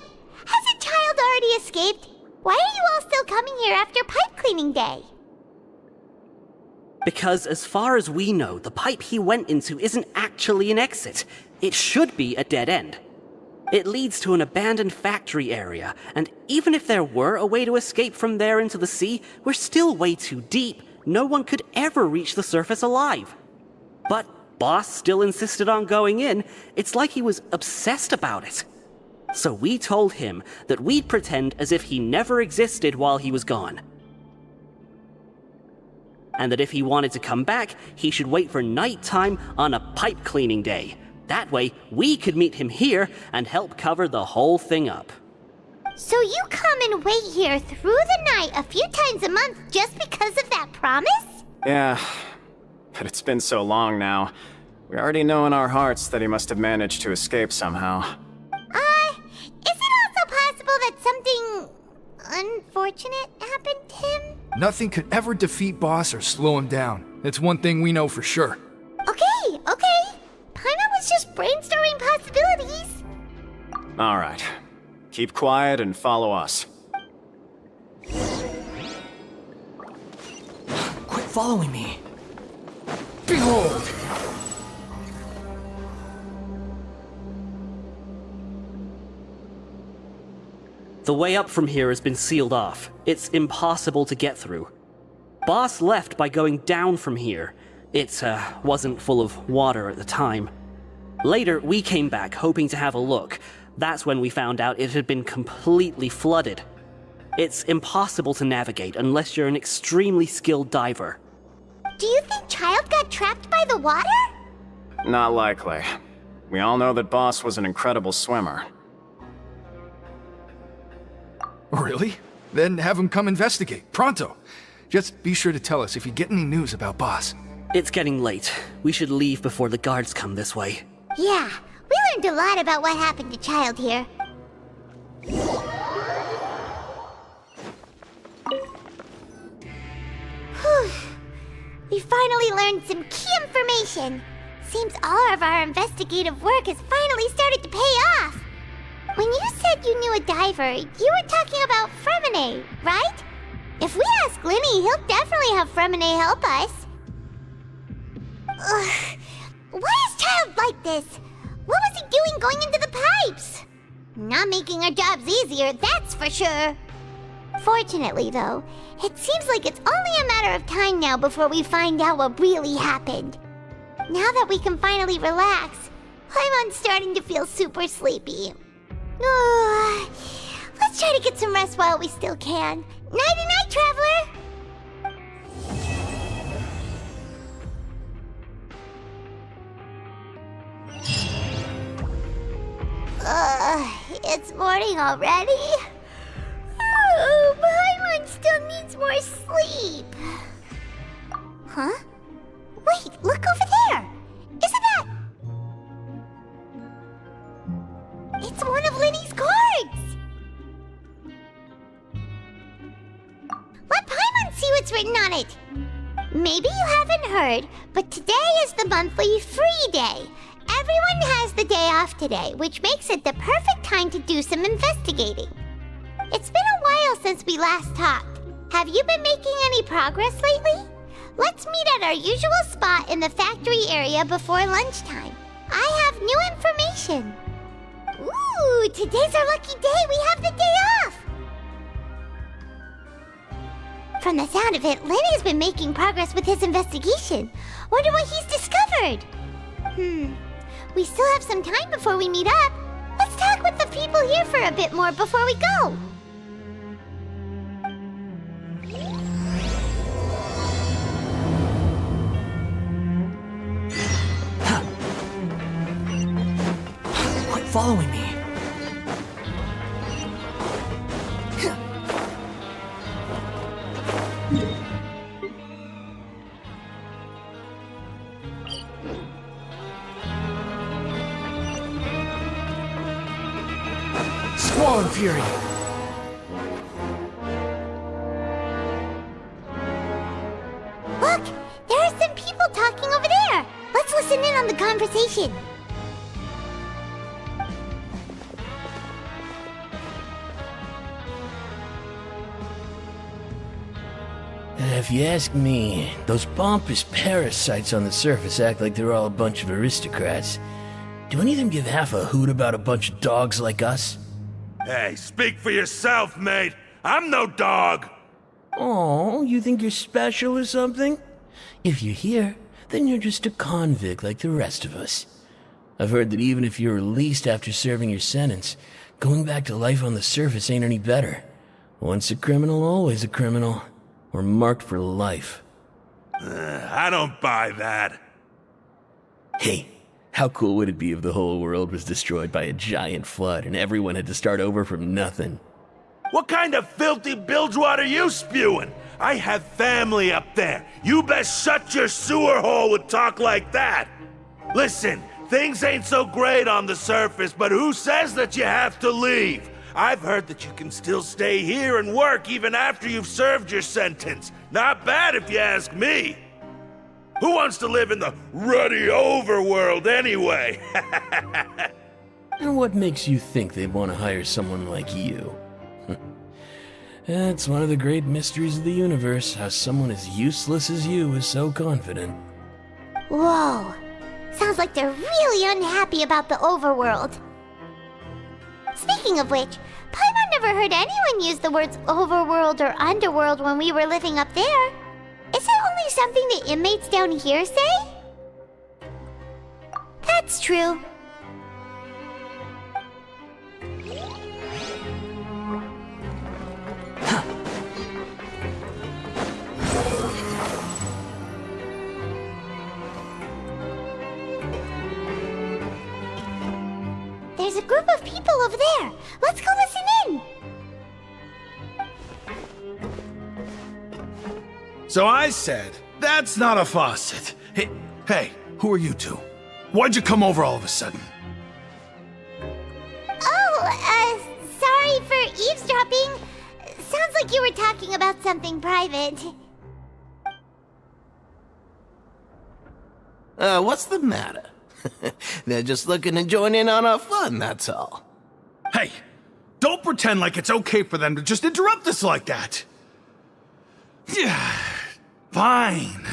has a child already escaped? Why are you all still coming here after pipe cleaning day? Because as far as we know, the pipe he went into isn't actually an exit. It should be a dead end. It leads to an abandoned factory area, and even if there were a way to escape from there into the sea, we're still way too deep. No one could ever reach the surface alive. But Boss still insisted on going in. It's like he was obsessed about it. So we told him that we'd pretend as if he never existed while he was gone. And that if he wanted to come back, he should wait for nighttime on a pipe cleaning day. That way, we could meet him here and help cover the whole thing up. So you come and wait here through the night a few times a month just because of that promise? Yeah, but it's been so long now. We already know in our hearts that he must have managed to escape somehow. Is it also possible that something unfortunate happened to him? Nothing could ever defeat Boss or slow him down. It's one thing we know for sure. Okay. Paimon was just brainstorming possibilities. All right. Keep quiet and follow us. following me. Behold! The way up from here has been sealed off. It's impossible to get through. Boss left by going down from here. It wasn't full of water at the time. Later, we came back hoping to have a look. That's when we found out it had been completely flooded. It's impossible to navigate unless you're an extremely skilled diver. Do you think Child got trapped by the water? Not likely. We all know that Boss was an incredible swimmer. Really? Then have him come investigate, pronto. Just be sure to tell us if you get any news about Boss. It's getting late. We should leave before the guards come this way. Yeah, we learned a lot about what happened to Child here. Whew. We finally learned some key information. Seems all of our investigative work has finally started to pay off. When you said you knew a diver, you were talking about Perannya, right? If we ask Linny, he'll definitely have Perannya help us. Ugh. Why is Child like this? What was he doing going into the pipes? Not making our jobs easier, that's for sure. Fortunately, though, it seems like it's only a matter of time now before we find out what really happened. Now that we can finally relax, I'm starting to feel super sleepy. Let's try to get some rest while we still can. Nighty-night, traveler! It's morning already? Oh, Paimon still needs more sleep. Huh? Wait, look over there! Isn't that... It's one of Linny's cards! Let Paimon see what's written on it! Maybe you haven't heard, but today is the monthly free day. Everyone has the day off today, which makes it the perfect time to do some investigating. It's been a while since we last talked. Have you been making any progress lately? Let's meet at our usual spot in the factory area before lunchtime. I have new information. Ooh, today's our lucky day. We have the day off. From the sound of it, Lenny's been making progress with his investigation. Wonder what he's discovered. We still have some time before we meet up. Let's talk with the people here for a bit more before we go. Quit following me. Squall and Fury! Look! There are some people talking over there! Let's listen in on the conversation. If you ask me, those pompous parasites on the surface act like they're all a bunch of aristocrats. Do any of them give half a hoot about a bunch of dogs like us? Hey, speak for yourself, mate. I'm no dog. Oh, you think you're special or something? If you're here, then you're just a convict like the rest of us. I've heard that even if you're released after serving your sentence, going back to life on the surface ain't any better. Once a criminal, always a criminal. We're marked for life. I don't buy that. Hey, how cool would it be if the whole world was destroyed by a giant flood and everyone had to start over from nothing? What kind of filthy bilgewater are you spewing? I have family up there. You best shut your sewer hole with talk like that. Listen, things ain't so great on the surface, but who says that you have to leave? I've heard that you can still stay here and work even after you've served your sentence. Not bad if you ask me. Who wants to live in the ruddy overworld anyway? And what makes you think they'd want to hire someone like you? It's one of the great mysteries of the universe, how someone as useless as you is so confident. Whoa. Sounds like they're really unhappy about the overworld. Speaking of which, Paimon never heard anyone use the words overworld or underworld when we were living up there. Is it only something the inmates down here say? That's true. There's a group of people over there. Let's go listen in. So I said, that's not a faucet. Hey, who are you two? Why'd you come over all of a sudden? Oh, sorry for eavesdropping. Sounds like you were talking about something private. What's the matter? They're just looking to join in on our fun, that's all. Hey, don't pretend like it's okay for them to just interrupt us like that. Yeah, fine.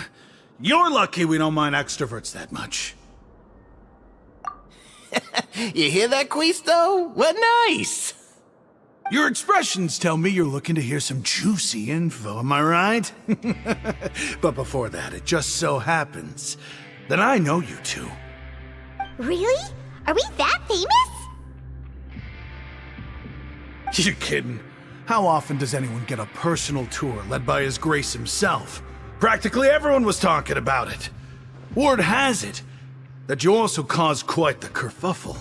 You're lucky we don't mind extroverts that much. You hear that, Quisto? What nice! Your expressions tell me you're looking to hear some juicy info, am I right? But before that, it just so happens that I know you two. Really? Are we that famous? You're kidding. How often does anyone get a personal tour led by His Grace himself? Practically everyone was talking about it. Word has it that you also caused quite the kerfuffle.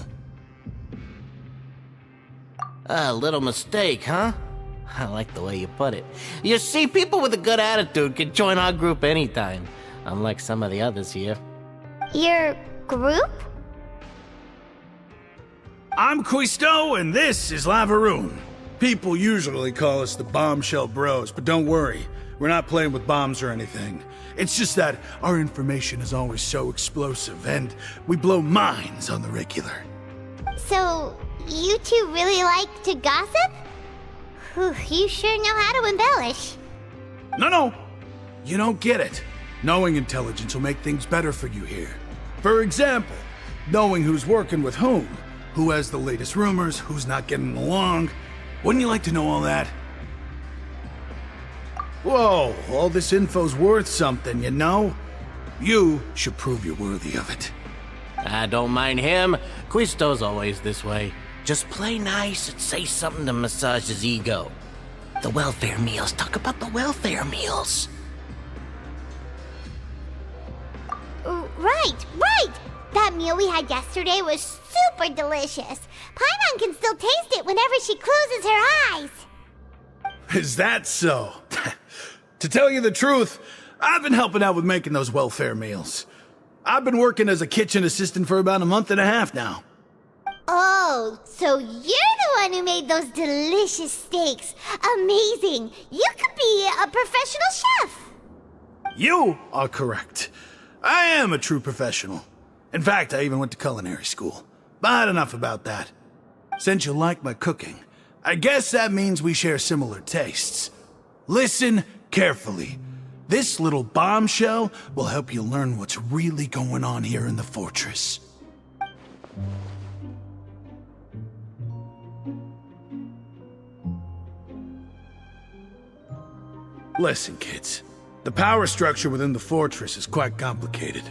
A little mistake, huh? I like the way you put it. You see, people with a good attitude can join our group anytime, unlike some of the others here. Your group? I'm Quisto, and this is Lavaroon. People usually call us the Bombshell Bros, but don't worry, we're not playing with bombs or anything. It's just that our information is always so explosive, and we blow minds on the regular. So, you two really like to gossip? Whew, you sure know how to embellish. No, you don't get it. Knowing intelligence will make things better for you here. For example, knowing who's working with whom, who has the latest rumors, who's not getting along. Wouldn't you like to know all that? Whoa, all this info's worth something, you know? You should prove you're worthy of it. I don't mind him. Quisto's always this way. Just play nice and say something to massage his ego. The welfare meals. Talk about the welfare meals. Right. That meal we had yesterday was super delicious. Paimon can still taste it whenever she closes her eyes. Is that so? To tell you the truth, I've been helping out with making those welfare meals. I've been working as a kitchen assistant for about a month and a half now. Oh, so you're the one who made those delicious steaks. Amazing. You could be a professional chef. You are correct. I am a true professional. In fact, I even went to culinary school. But enough about that. Since you like my cooking, I guess that means we share similar tastes. Listen carefully. This little bombshell will help you learn what's really going on here in the fortress. Listen, kids. The power structure within the fortress is quite complicated.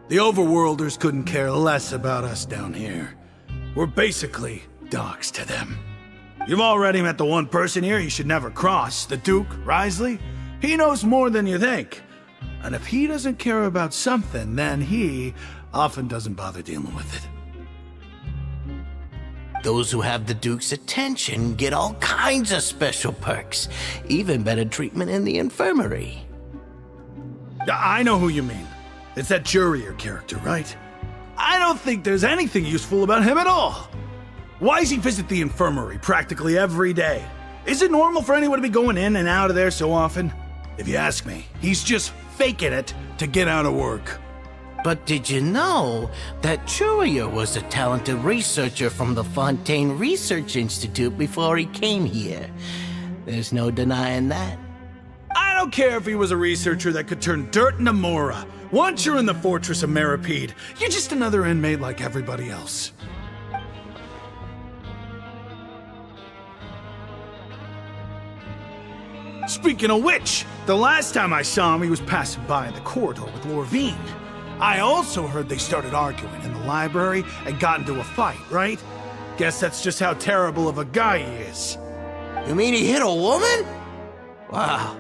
The overworlders couldn't care less about us down here. We're basically dogs to them. You've already met the one person here you should never cross, the Duke, Risley. He knows more than you think. And if he doesn't care about something, then he often doesn't bother dealing with it. Those who have the Duke's attention get all kinds of special perks, even better treatment in the infirmary. I know who you mean. It's that Jurier character, right? I don't think there's anything useful about him at all. Why does he visit the infirmary practically every day? Is it normal for anyone to be going in and out of there so often? If you ask me, he's just faking it to get out of work. But did you know that Jurier was a talented researcher from the Fontaine Research Institute before he came here? There's no denying that. I don't care if he was a researcher that could turn dirt into Mora. Once you're in the fortress of Meripede, you're just another inmate like everybody else. Speaking of which, the last time I saw him, he was passing by in the corridor with Lorvine. I also heard they started arguing in the library and got into a fight, right? Guess that's just how terrible of a guy he is. You mean he hit a woman? Wow,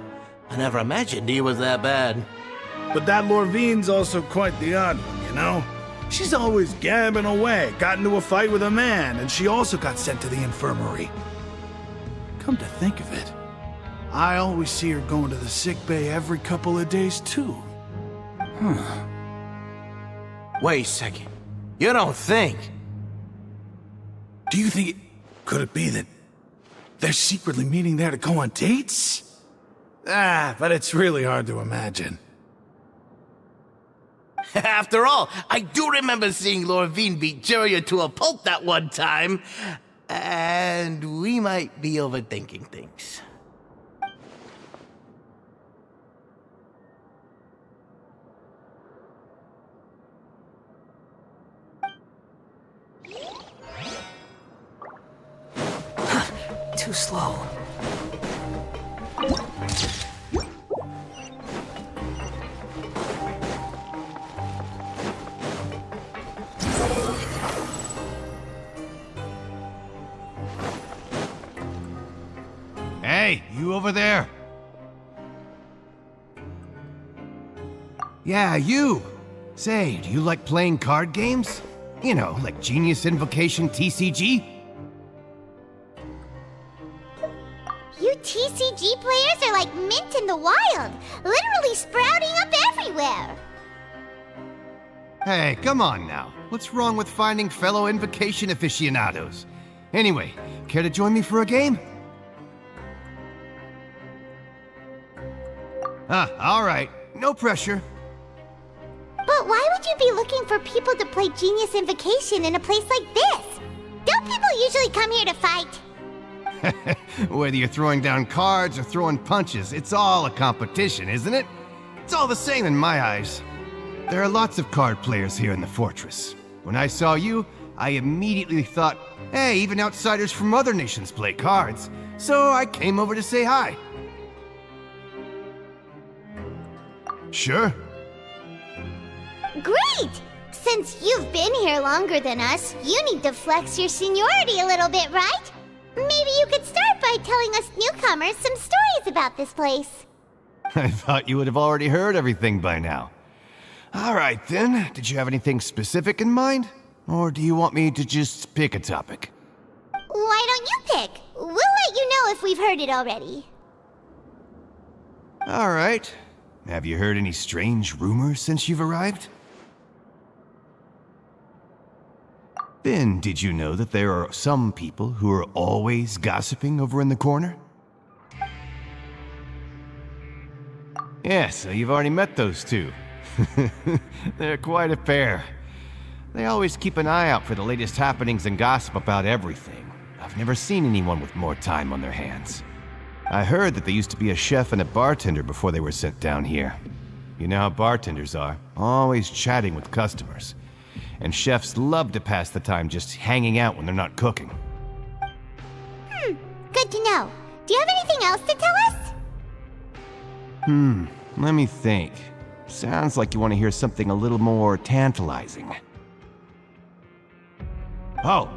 I never imagined he was that bad. But that Lorvine's also quite the odd one, you know? She's always gabbing away, got into a fight with a man, and she also got sent to the infirmary. Come to think of it, I always see her going to the sick bay every couple of days, too. Huh. Wait a second. You don't think? Do you think could it be that they're secretly meeting there to go on dates? But it's really hard to imagine. After all, I do remember seeing Lorvine beat Jiraiya to a pulp that one time. And we might be overthinking things. Too slow. Hey, you over there? Yeah, you. Say, do you like playing card games? You know, like Genius Invocation TCG? You TCG players are like mint in the wild, literally sprouting up everywhere. Hey, come on now. What's wrong with finding fellow Invocation aficionados? Anyway, care to join me for a game? All right. No pressure. But why would you be looking for people to play Genius Invocation in a place like this? Don't people usually come here to fight? Whether you're throwing down cards or throwing punches, it's all a competition, isn't it? It's all the same in my eyes. There are lots of card players here in the fortress. When I saw you, I immediately thought, hey, even outsiders from other nations play cards. So I came over to say hi. Sure. Great! Since you've been here longer than us, you need to flex your seniority a little bit, right? Maybe you could start by telling us newcomers some stories about this place. I thought you would have already heard everything by now. All right, then. Did you have anything specific in mind? Or do you want me to just pick a topic? Why don't you pick? We'll let you know if we've heard it already. All right. Have you heard any strange rumors since you've arrived? Ben, did you know that there are some people who are always gossiping over in the corner? Yeah, so you've already met those two. They're quite a pair. They always keep an eye out for the latest happenings and gossip about everything. I've never seen anyone with more time on their hands. I heard that they used to be a chef and a bartender before they were sent down here. You know how bartenders are, always chatting with customers. And chefs love to pass the time just hanging out when they're not cooking. Good to know. Do you have anything else to tell us? Let me think. Sounds like you want to hear something a little more tantalizing. Oh,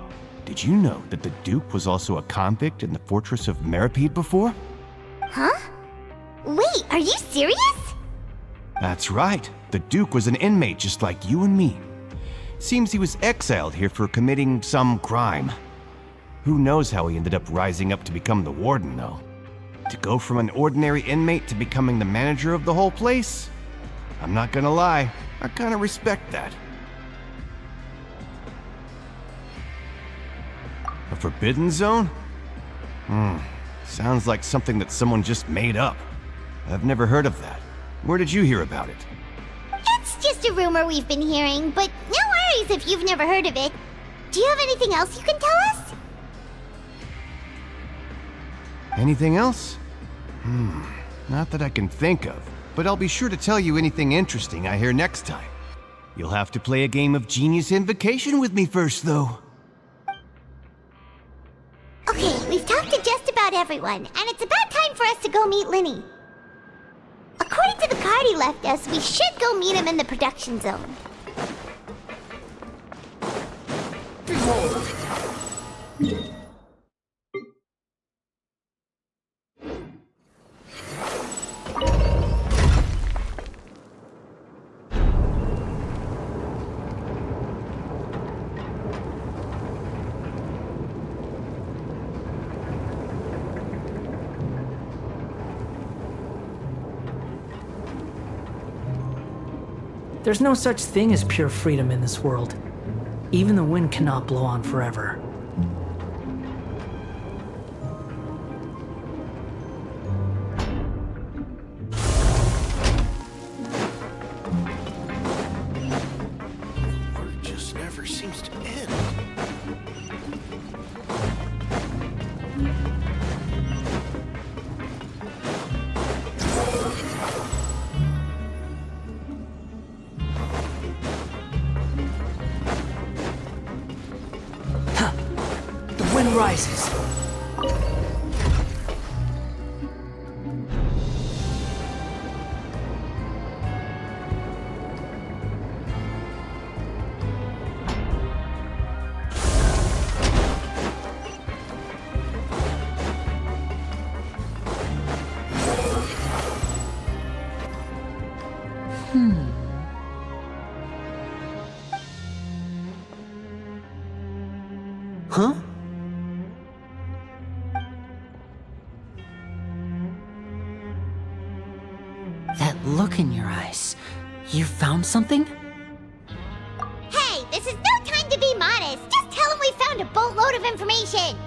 did you know that the Duke was also a convict in the fortress of Meripede before? Huh? Wait, are you serious? That's right. The Duke was an inmate just like you and me. Seems he was exiled here for committing some crime. Who knows how he ended up rising up to become the warden, though. To go from an ordinary inmate to becoming the manager of the whole place? I'm not gonna lie, I kinda respect that. A forbidden zone? Sounds like something that someone just made up. I've never heard of that. Where did you hear about it? It's just a rumor we've been hearing, but no worries if you've never heard of it. Do you have anything else you can tell us? Anything else? Not that I can think of, but I'll be sure to tell you anything interesting I hear next time. You'll have to play a game of Genius Invocation with me first, though. Okay, we've talked to just about everyone, and it's about time for us to go meet Linny. According to the card he left us, we should go meet him in the production zone. There's no such thing as pure freedom in this world. Even the wind cannot blow on forever. Work just never seems to end. Rises. Huh? That look in your eyes. You found something? Hey, this is no time to be modest. Just tell him we found a boatload of information.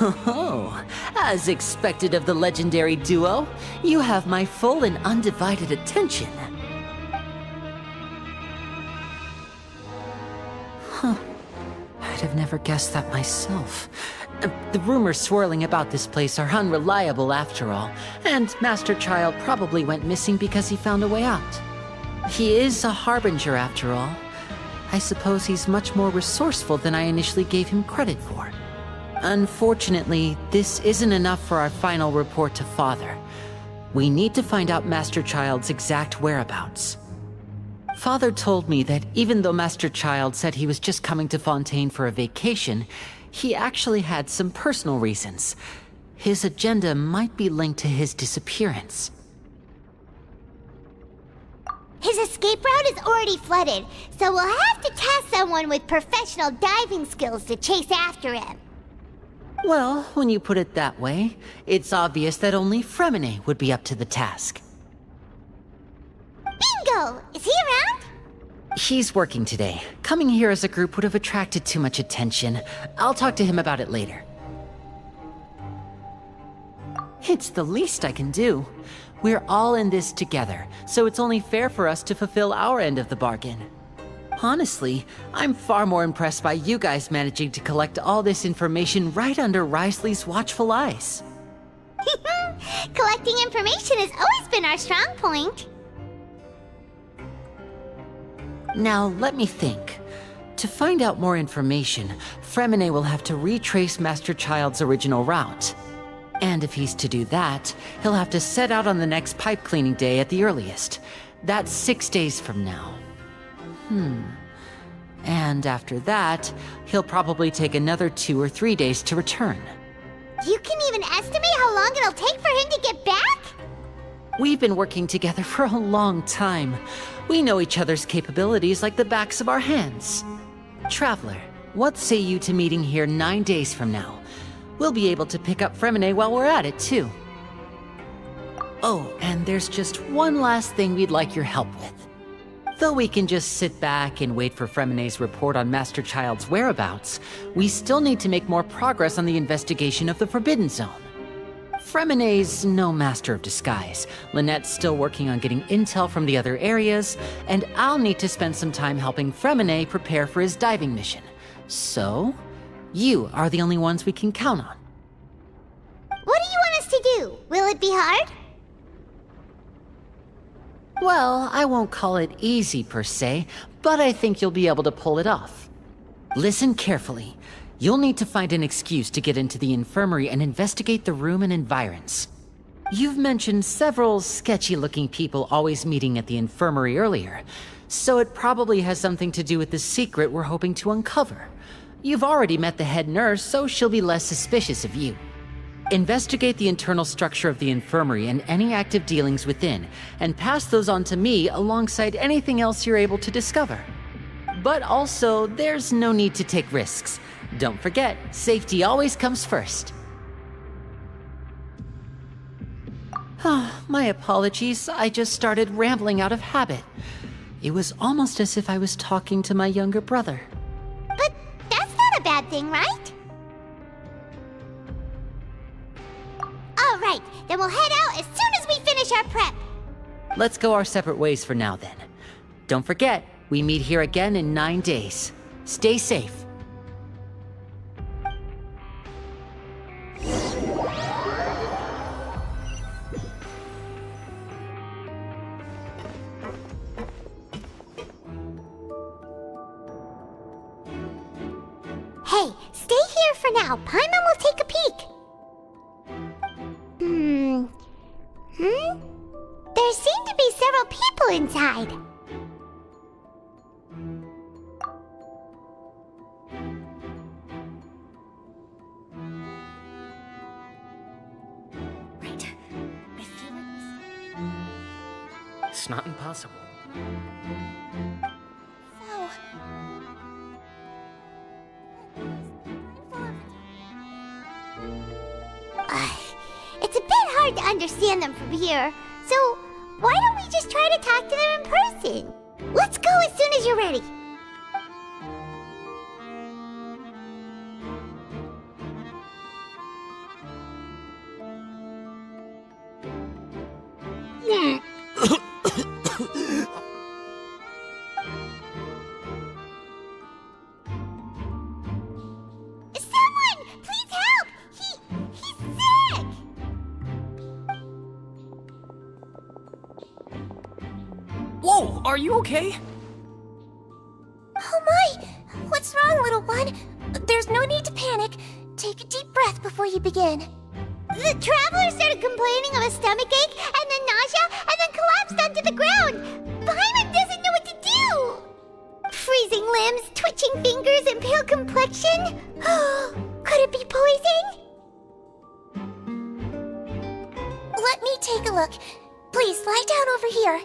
Oh, as expected of the legendary duo, you have my full and undivided attention. Huh. I'd have never guessed that myself. The rumors swirling about this place are unreliable after all, and Master Child probably went missing because he found a way out. He is a harbinger after all. I suppose he's much more resourceful than I initially gave him credit for. Unfortunately, this isn't enough for our final report to Father. We need to find out Master Child's exact whereabouts. Father told me that even though Master Child said he was just coming to Fontaine for a vacation, he actually had some personal reasons. His agenda might be linked to his disappearance. His escape route is already flooded, so we'll have to task someone with professional diving skills to chase after him. Well, when you put it that way, it's obvious that only Perannya would be up to the task. Bingo! Is he around? He's working today. Coming here as a group would have attracted too much attention. I'll talk to him about it later. It's the least I can do. We're all in this together, so it's only fair for us to fulfill our end of the bargain. Honestly, I'm far more impressed by you guys managing to collect all this information right under Risley's watchful eyes. Collecting information has always been our strong point. Now, let me think. To find out more information, Perannya will have to retrace Master Child's original route. And if he's to do that, he'll have to set out on the next pipe cleaning day at the earliest. That's 6 days from now. And after that, he'll probably take another 2 or 3 days to return. You can even estimate how long it'll take for him to get back? We've been working together for a long time. We know each other's capabilities like the backs of our hands. Traveler, what say you to meeting here 9 days from now? We'll be able to pick up Perannya while we're at it, too. Oh, and there's just one last thing we'd like your help with. Though we can just sit back and wait for Peranya's report on Master Child's whereabouts, we still need to make more progress on the investigation of the Forbidden Zone. Peranya's no master of disguise, Lynette's still working on getting intel from the other areas, and I'll need to spend some time helping Perannya prepare for his diving mission. So, you are the only ones we can count on. What do you Will it be hard? Well, I won't call it easy per se, but I think you'll be able to pull it off. Listen carefully. You'll need to find an excuse to get into the infirmary and investigate the room and environs. You've mentioned several sketchy-looking people always meeting at the infirmary earlier, so it probably has something to do with the secret we're hoping to uncover. You've already met the head nurse, so she'll be less suspicious of you. Investigate the internal structure of the infirmary and any active dealings within, and pass those on to me alongside anything else you're able to discover. But also, there's no need to take risks. Don't forget, safety always comes first. My apologies, I just started rambling out of habit. It was almost as if I was talking to my younger brother. But that's not a bad thing, right? All right, then we'll head out as soon as we finish our prep. Let's go our separate ways for now then. Don't forget, we meet here again in 9 days. Stay safe. Hey, stay here for now. Paimon will take a peek. There seem to be several people inside. Right. I feel like it's not impossible. It's a bit hard to understand them from here, so why don't we just try to talk to them in person? Let's go as soon as you're ready. Someone, please help! He's sick! Whoa, are you okay? Oh my! What's wrong, little one? There's no need to panic. Take a deep breath before you begin. The traveler started complaining of a stomachache, and then nausea, and then collapsed onto the ground. Paimon doesn't know what to do! Freezing limbs, twitching fingers, and pale complexion? Could it be poison? Let me take a look. Please, lie down over here.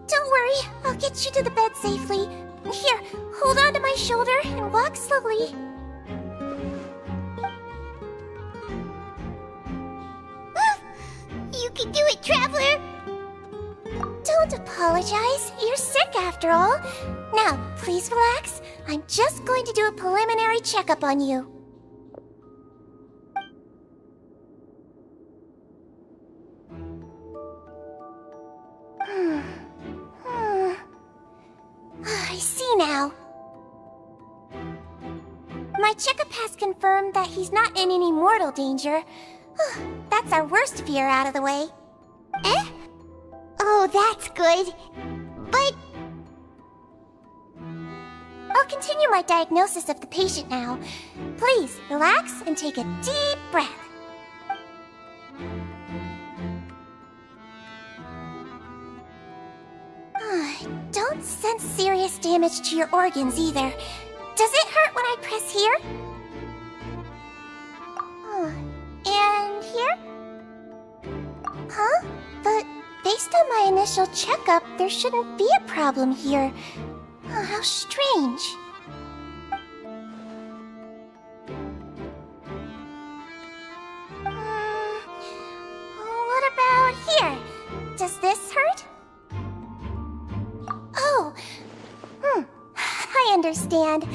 Don't worry, I'll get you to the bed safely. Here, hold on to my shoulder and walk slowly. You can do it, Traveler! Don't apologize. You're sick after all. Now, please relax. I'm just going to do a preliminary checkup on you. I see now. My checkup has confirmed that he's not in any mortal danger. That's our worst fear out of the way. Eh? Oh, that's good. But... I'll continue my diagnosis of the patient now. Please, relax and take a deep breath. Don't sense serious damage to your organs either. Does it hurt when I press here? And here? Huh? But based on my initial checkup, there shouldn't be a problem here. How strange. What about here? Does this hurt? Oh, I understand.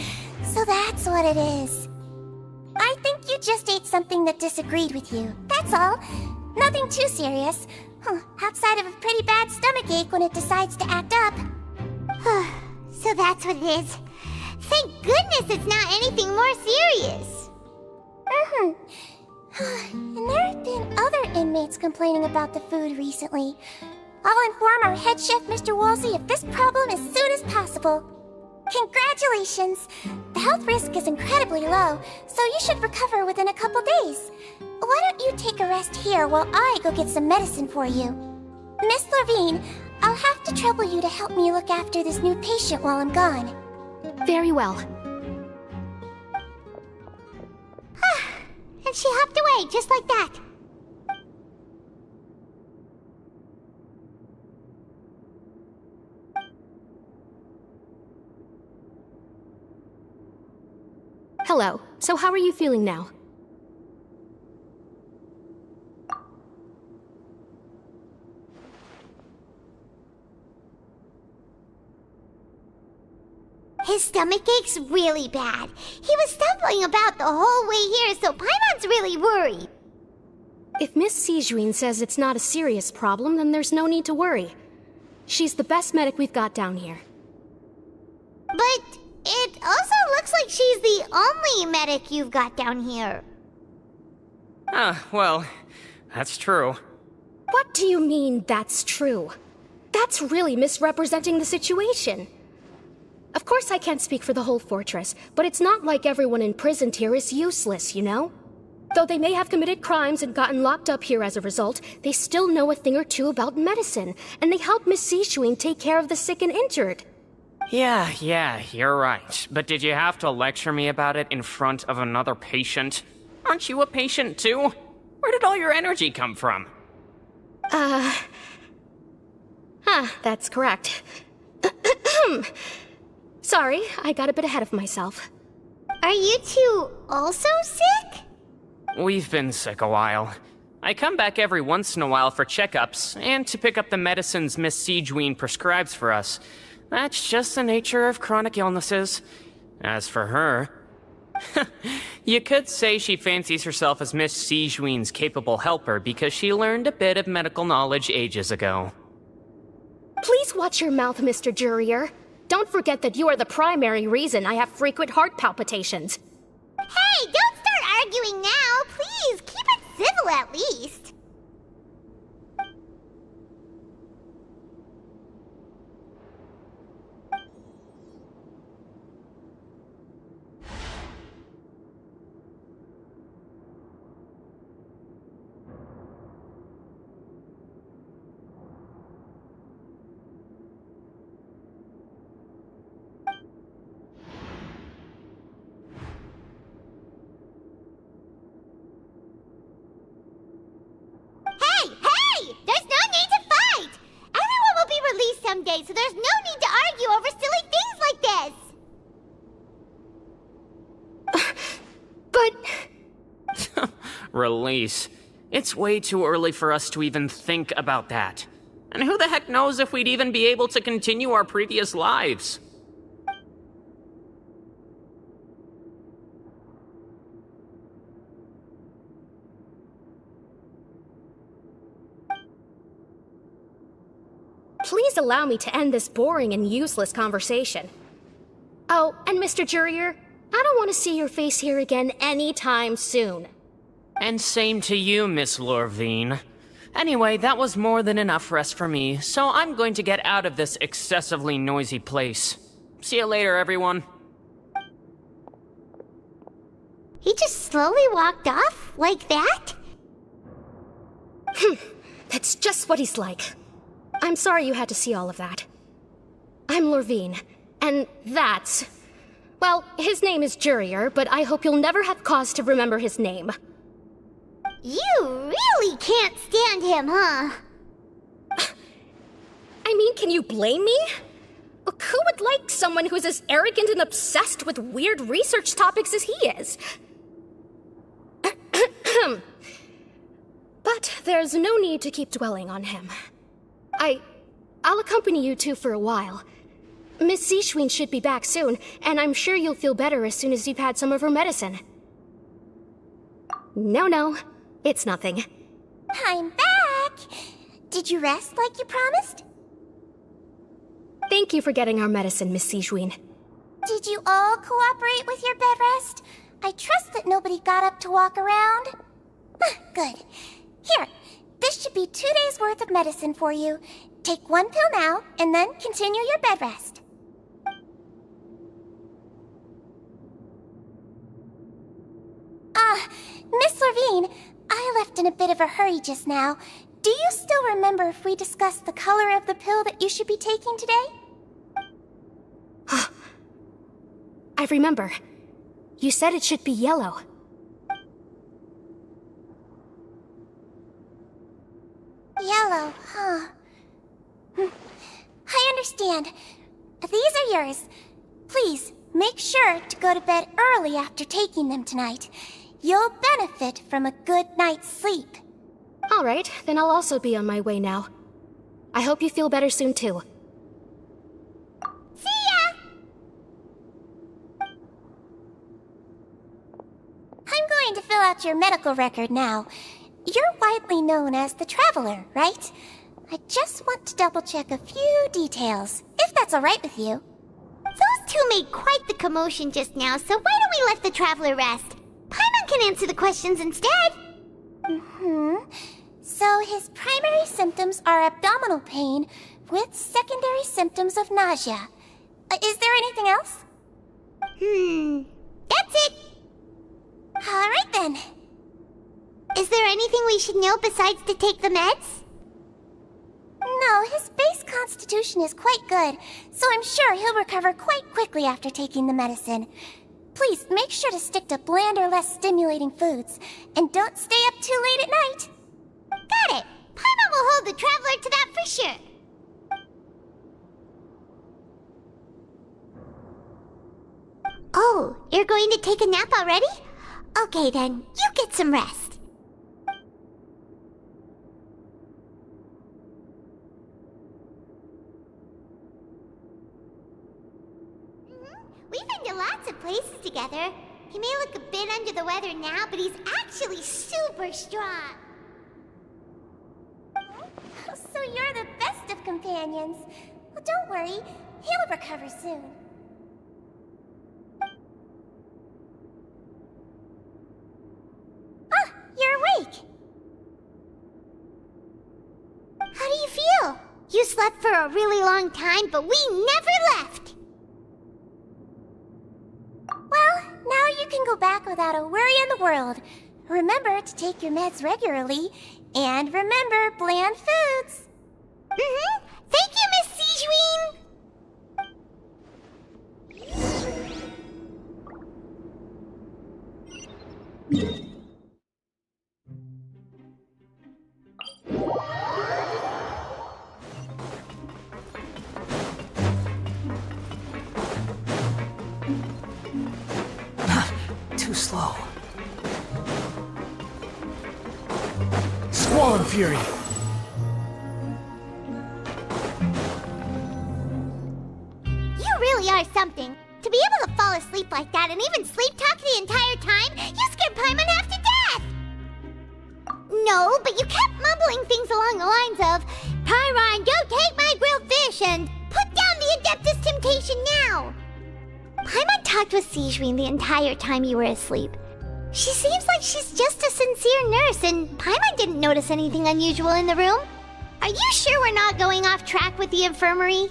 So that's what it is. I think you just ate something that disagreed with you. That's all. Nothing too serious. Outside of a pretty bad stomachache when it decides to act up. So that's what it is. Thank goodness it's not anything more serious. And there have been other inmates complaining about the food recently. I'll inform our head chef, Mr. Woolsey, of this problem as soon as possible. Congratulations! The health risk is incredibly low, so you should recover within a couple days. Why don't you take a rest here while I go get some medicine for you? Miss Levine, I'll have to trouble you to help me look after this new patient while I'm gone. Very well. And she hopped away, just like that. Hello. So how are you feeling now? His stomach ache's really bad. He was stumbling about the whole way here, so Paimon's really worried. If Miss Sijuin says it's not a serious problem, then there's no need to worry. She's the best medic we've got down here. But it also looks like she's the only medic you've got down here. Well, that's true. What do you mean, that's true? That's really misrepresenting the situation. Of course I can't speak for the whole fortress, but it's not like everyone imprisoned here is useless, you know? Though they may have committed crimes and gotten locked up here as a result, they still know a thing or two about medicine, and they help Miss Sijuin take care of the sick and injured. Yeah, you're right. But did you have to lecture me about it in front of another patient? Aren't you a patient too? Where did all your energy come from? That's correct. Sorry, I got a bit ahead of myself. Are you two also sick? We've been sick a while. I come back every once in a while for checkups, and to pick up the medicines Miss Sijuin prescribes for us. That's just the nature of chronic illnesses. As for her... you could say she fancies herself as Miss Sijuin's capable helper because she learned a bit of medical knowledge ages ago. Please watch your mouth, Mr. Jurier. Don't forget that you are the primary reason I have frequent heart palpitations. Hey, don't start arguing now! Please, keep it civil at least! Someday, so there's no need to argue over silly things like this! But... Release. It's way too early for us to even think about that. And who the heck knows if we'd even be able to continue our previous lives? Please allow me to end this boring and useless conversation. Oh, and Mr. Jurier, I don't want to see your face here again anytime soon. And same to you, Miss Lorvine. Anyway, that was more than enough rest for me, so I'm going to get out of this excessively noisy place. See you later, everyone. He just slowly walked off? Like that? That's just what he's like. I'm sorry you had to see all of that. I'm Lorvine, and that's... Well, his name is Jurier, but I hope you'll never have cause to remember his name. You really can't stand him, huh? I mean, can you blame me? Look, who would like someone who's as arrogant and obsessed with weird research topics as he is? But there's no need to keep dwelling on him. I'll accompany you two for a while. Miss Sijuin should be back soon, and I'm sure you'll feel better as soon as you've had some of her medicine. No, it's nothing. I'm back! Did you rest like you promised? Thank you for getting our medicine, Miss Sijuin. Did you all cooperate with your bed rest? I trust that nobody got up to walk around. Good. Here, this should be 2 days' worth of medicine for you. Take 1 pill now, and then continue your bed rest. Miss Levine, I left in a bit of a hurry just now. Do you still remember if we discussed the color of the pill that you should be taking today? I remember. You said it should be yellow. Yellow, huh? I understand. These are yours. Please, make sure to go to bed early after taking them tonight. You'll benefit from a good night's sleep. All right, then I'll also be on my way now. I hope you feel better soon, too. See ya! I'm going to fill out your medical record now. You're widely known as the Traveler, right? I just want to double-check a few details, if that's all right with you. Those two made quite the commotion just now, so why don't we let the Traveler rest? Paimon can answer the questions instead. So his primary symptoms are abdominal pain with secondary symptoms of nausea. Is there anything else? That's it. All right then. Is there anything we should know besides to take the meds? No, his base constitution is quite good, so I'm sure he'll recover quite quickly after taking the medicine. Please make sure to stick to bland or less stimulating foods, and don't stay up too late at night. Got it. Paimon will hold the Traveler to that for sure. Oh, you're going to take a nap already? Okay then, you get some rest. We've been to lots of places together. He may look a bit under the weather now, but he's actually super strong. So you're the best of companions. Well, don't worry, he'll recover soon. Ah, you're awake. How do you feel? You slept for a really long time, but we never left. Well, now you can go back without a worry in the world. Remember to take your meds regularly, and remember bland foods. Thank you, Miss Sigeween. Too slow. Squall and Fury! You really are something. To be able to fall asleep like that and even sleep talk the entire time, you scared Paimon half to death! No, but you kept mumbling things along the lines of, Pyron, go take my grilled fish and put down the Adeptus Temptation now! Paimon talked with Sigeween the entire time you were asleep. She seems like she's just a sincere nurse, and Paimon didn't notice anything unusual in the room. Are you sure we're not going off track with the infirmary?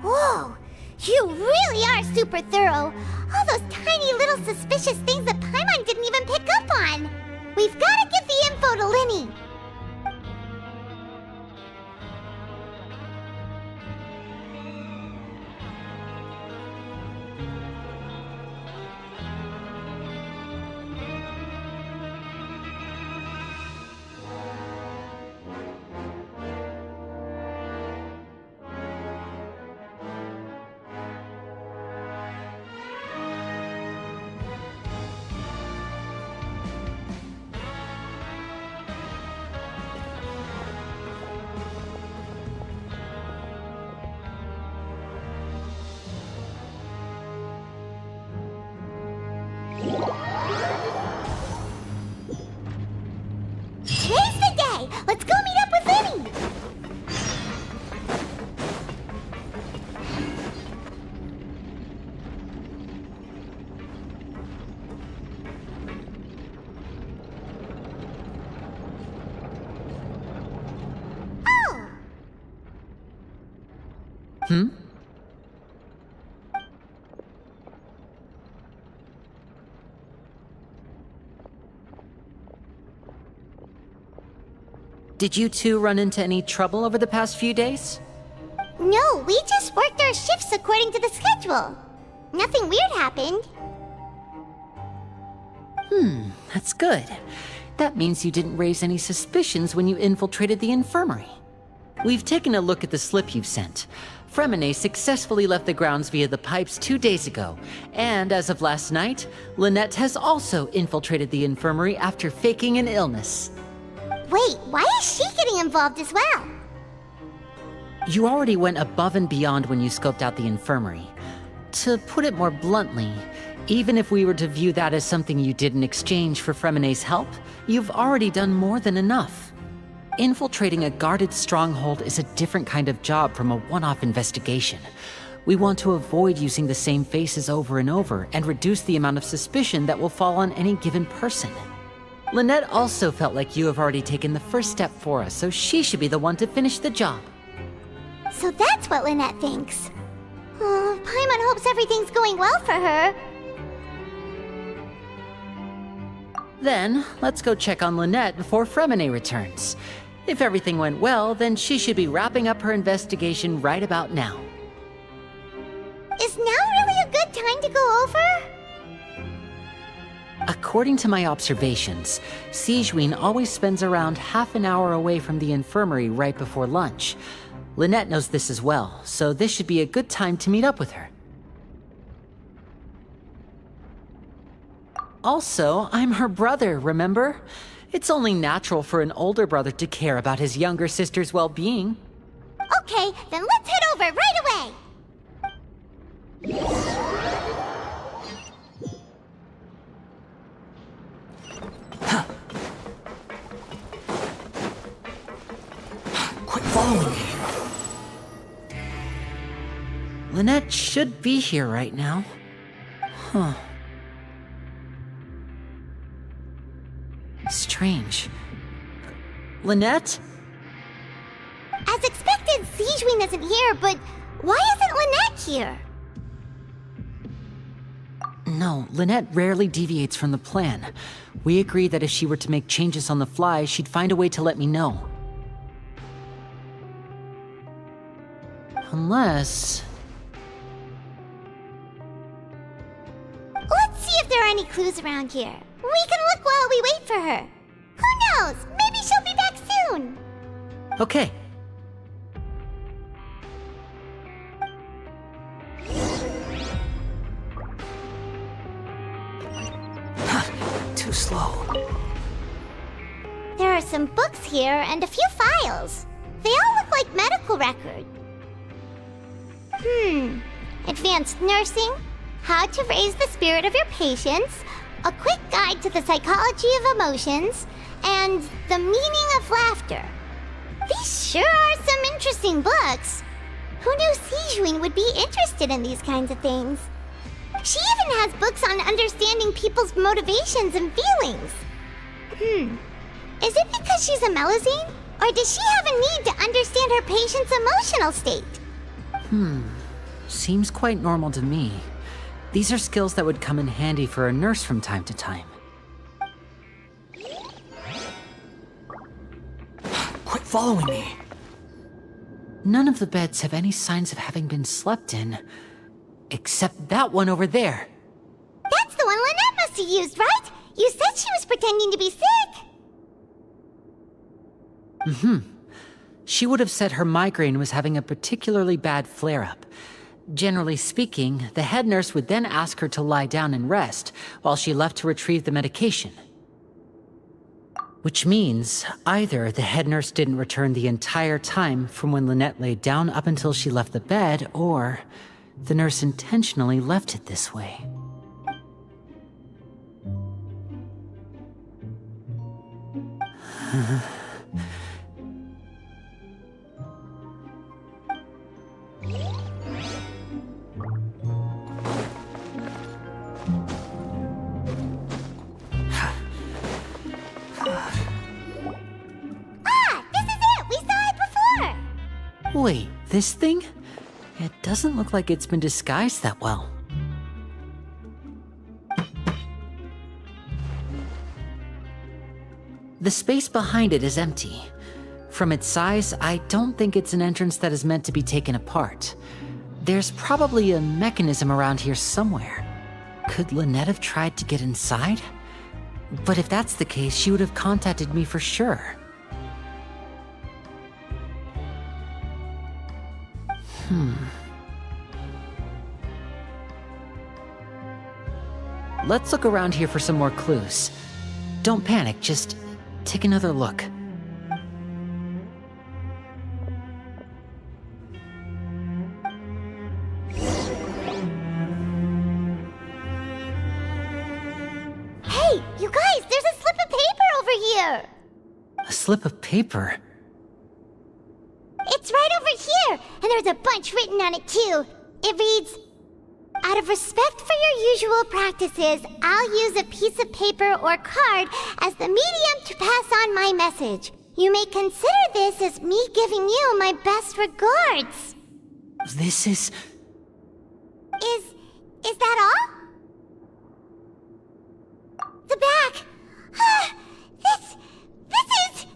Whoa! You really are super thorough! All those tiny little suspicious things that Paimon didn't even pick up on! We've gotta give the info to Linny! Did you two run into any trouble over the past few days? No, we just worked our shifts according to the schedule. Nothing weird happened. That's good. That means you didn't raise any suspicions when you infiltrated the infirmary. We've taken a look at the slip you've sent. Perannya successfully left the grounds via the pipes 2 days ago, and as of last night, Lynette has also infiltrated the infirmary after faking an illness. Wait, why is she getting involved as well? You already went above and beyond when you scoped out the infirmary. To put it more bluntly, even if we were to view that as something you did in exchange for Peranya's help, you've already done more than enough. Infiltrating a guarded stronghold is a different kind of job from a one-off investigation. We want to avoid using the same faces over and over and reduce the amount of suspicion that will fall on any given person. Lynette also felt like you have already taken the first step for us, so she should be the one to finish the job. So that's what Lynette thinks. Paimon hopes everything's going well for her. Then, let's go check on Lynette before Perannya returns. If everything went well, then she should be wrapping up her investigation right about now. Is now really a good time to go over? According to my observations, Sigewinne always spends around half an hour away from the infirmary right before lunch. Lynette knows this as well, so this should be a good time to meet up with her. Also, I'm her brother, remember? It's only natural for an older brother to care about his younger sister's well-being. Okay, then let's head over right away! Quit following me. Lynette should be here right now. Huh. Strange. Lynette? As expected, Sigewinne isn't here, but why isn't Lynette here? No, Lynette rarely deviates from the plan. We agreed that if she were to make changes on the fly, she'd find a way to let me know. Unless... Let's see if there are any clues around here. We can look while we wait for her. Who knows? Maybe she'll be back soon. Okay. Too slow. There are some books here and a few files. They all look like medical records. Advanced nursing, how to raise the spirit of your patients, a quick guide to the psychology of emotions, and the meaning of laughter. These sure are some interesting books. Who knew Sigewinne would be interested in these kinds of things? She even has books on understanding people's motivations and feelings. Is it because she's a Melusine? Or does she have a need to understand her patient's emotional state? Seems quite normal to me. These are skills that would come in handy for a nurse from time to time. Quit following me. None of the beds have any signs of having been slept in. Except that one over there. That's the one Lynette must have used, right? You said she was pretending to be sick. She would have said her migraine was having a particularly bad flare-up. Generally speaking, the head nurse would then ask her to lie down and rest, while she left to retrieve the medication. Which means, either the head nurse didn't return the entire time from when Lynette laid down up until she left the bed, or the nurse intentionally left it this way. This is it! We saw it before! Wait, this thing? It doesn't look like it's been disguised that well. The space behind it is empty. From its size, I don't think it's an entrance that is meant to be taken apart. There's probably a mechanism around here somewhere. Could Lynette have tried to get inside? But if that's the case, she would have contacted me for sure. Let's look around here for some more clues. Don't panic, just take another look. Hey, you guys, there's a slip of paper over here! A slip of paper? It's right over here, and there's a bunch written on it too. It reads, "Out of respect for your usual practices, I'll use a piece of paper or card as the medium to pass on my message. You may consider this as me giving you my best regards." This is... Is that all? The back. This is...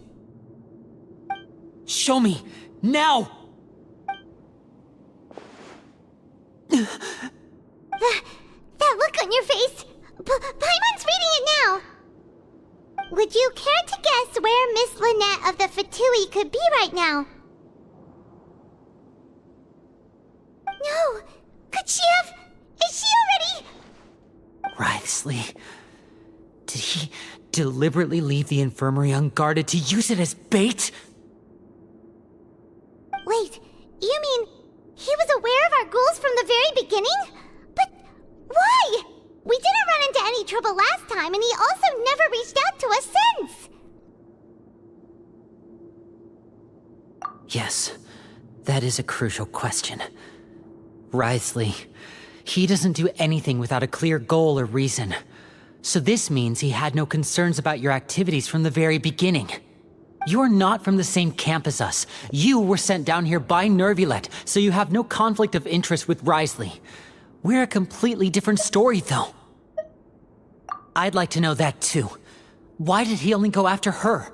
Show me! Now! That look on your face. Paimon's reading it now. Would you care to guess where Miss Lynette of the Fatui could be right now? No. Could she have... Is she already... Writhsley. Did he deliberately leave the infirmary unguarded to use it as bait? Wait, you mean he was aware of our goals from the very beginning? But why? We didn't run into any trouble last time, and he also never reached out to us since. Yes, that is a crucial question. Writhsley, he doesn't do anything without a clear goal or reason. So this means he had no concerns about your activities from the very beginning. You're not from the same camp as us. You were sent down here by Nervulet, so you have no conflict of interest with Writhsley. We're a completely different story, though. I'd like to know that, too. Why did he only go after her?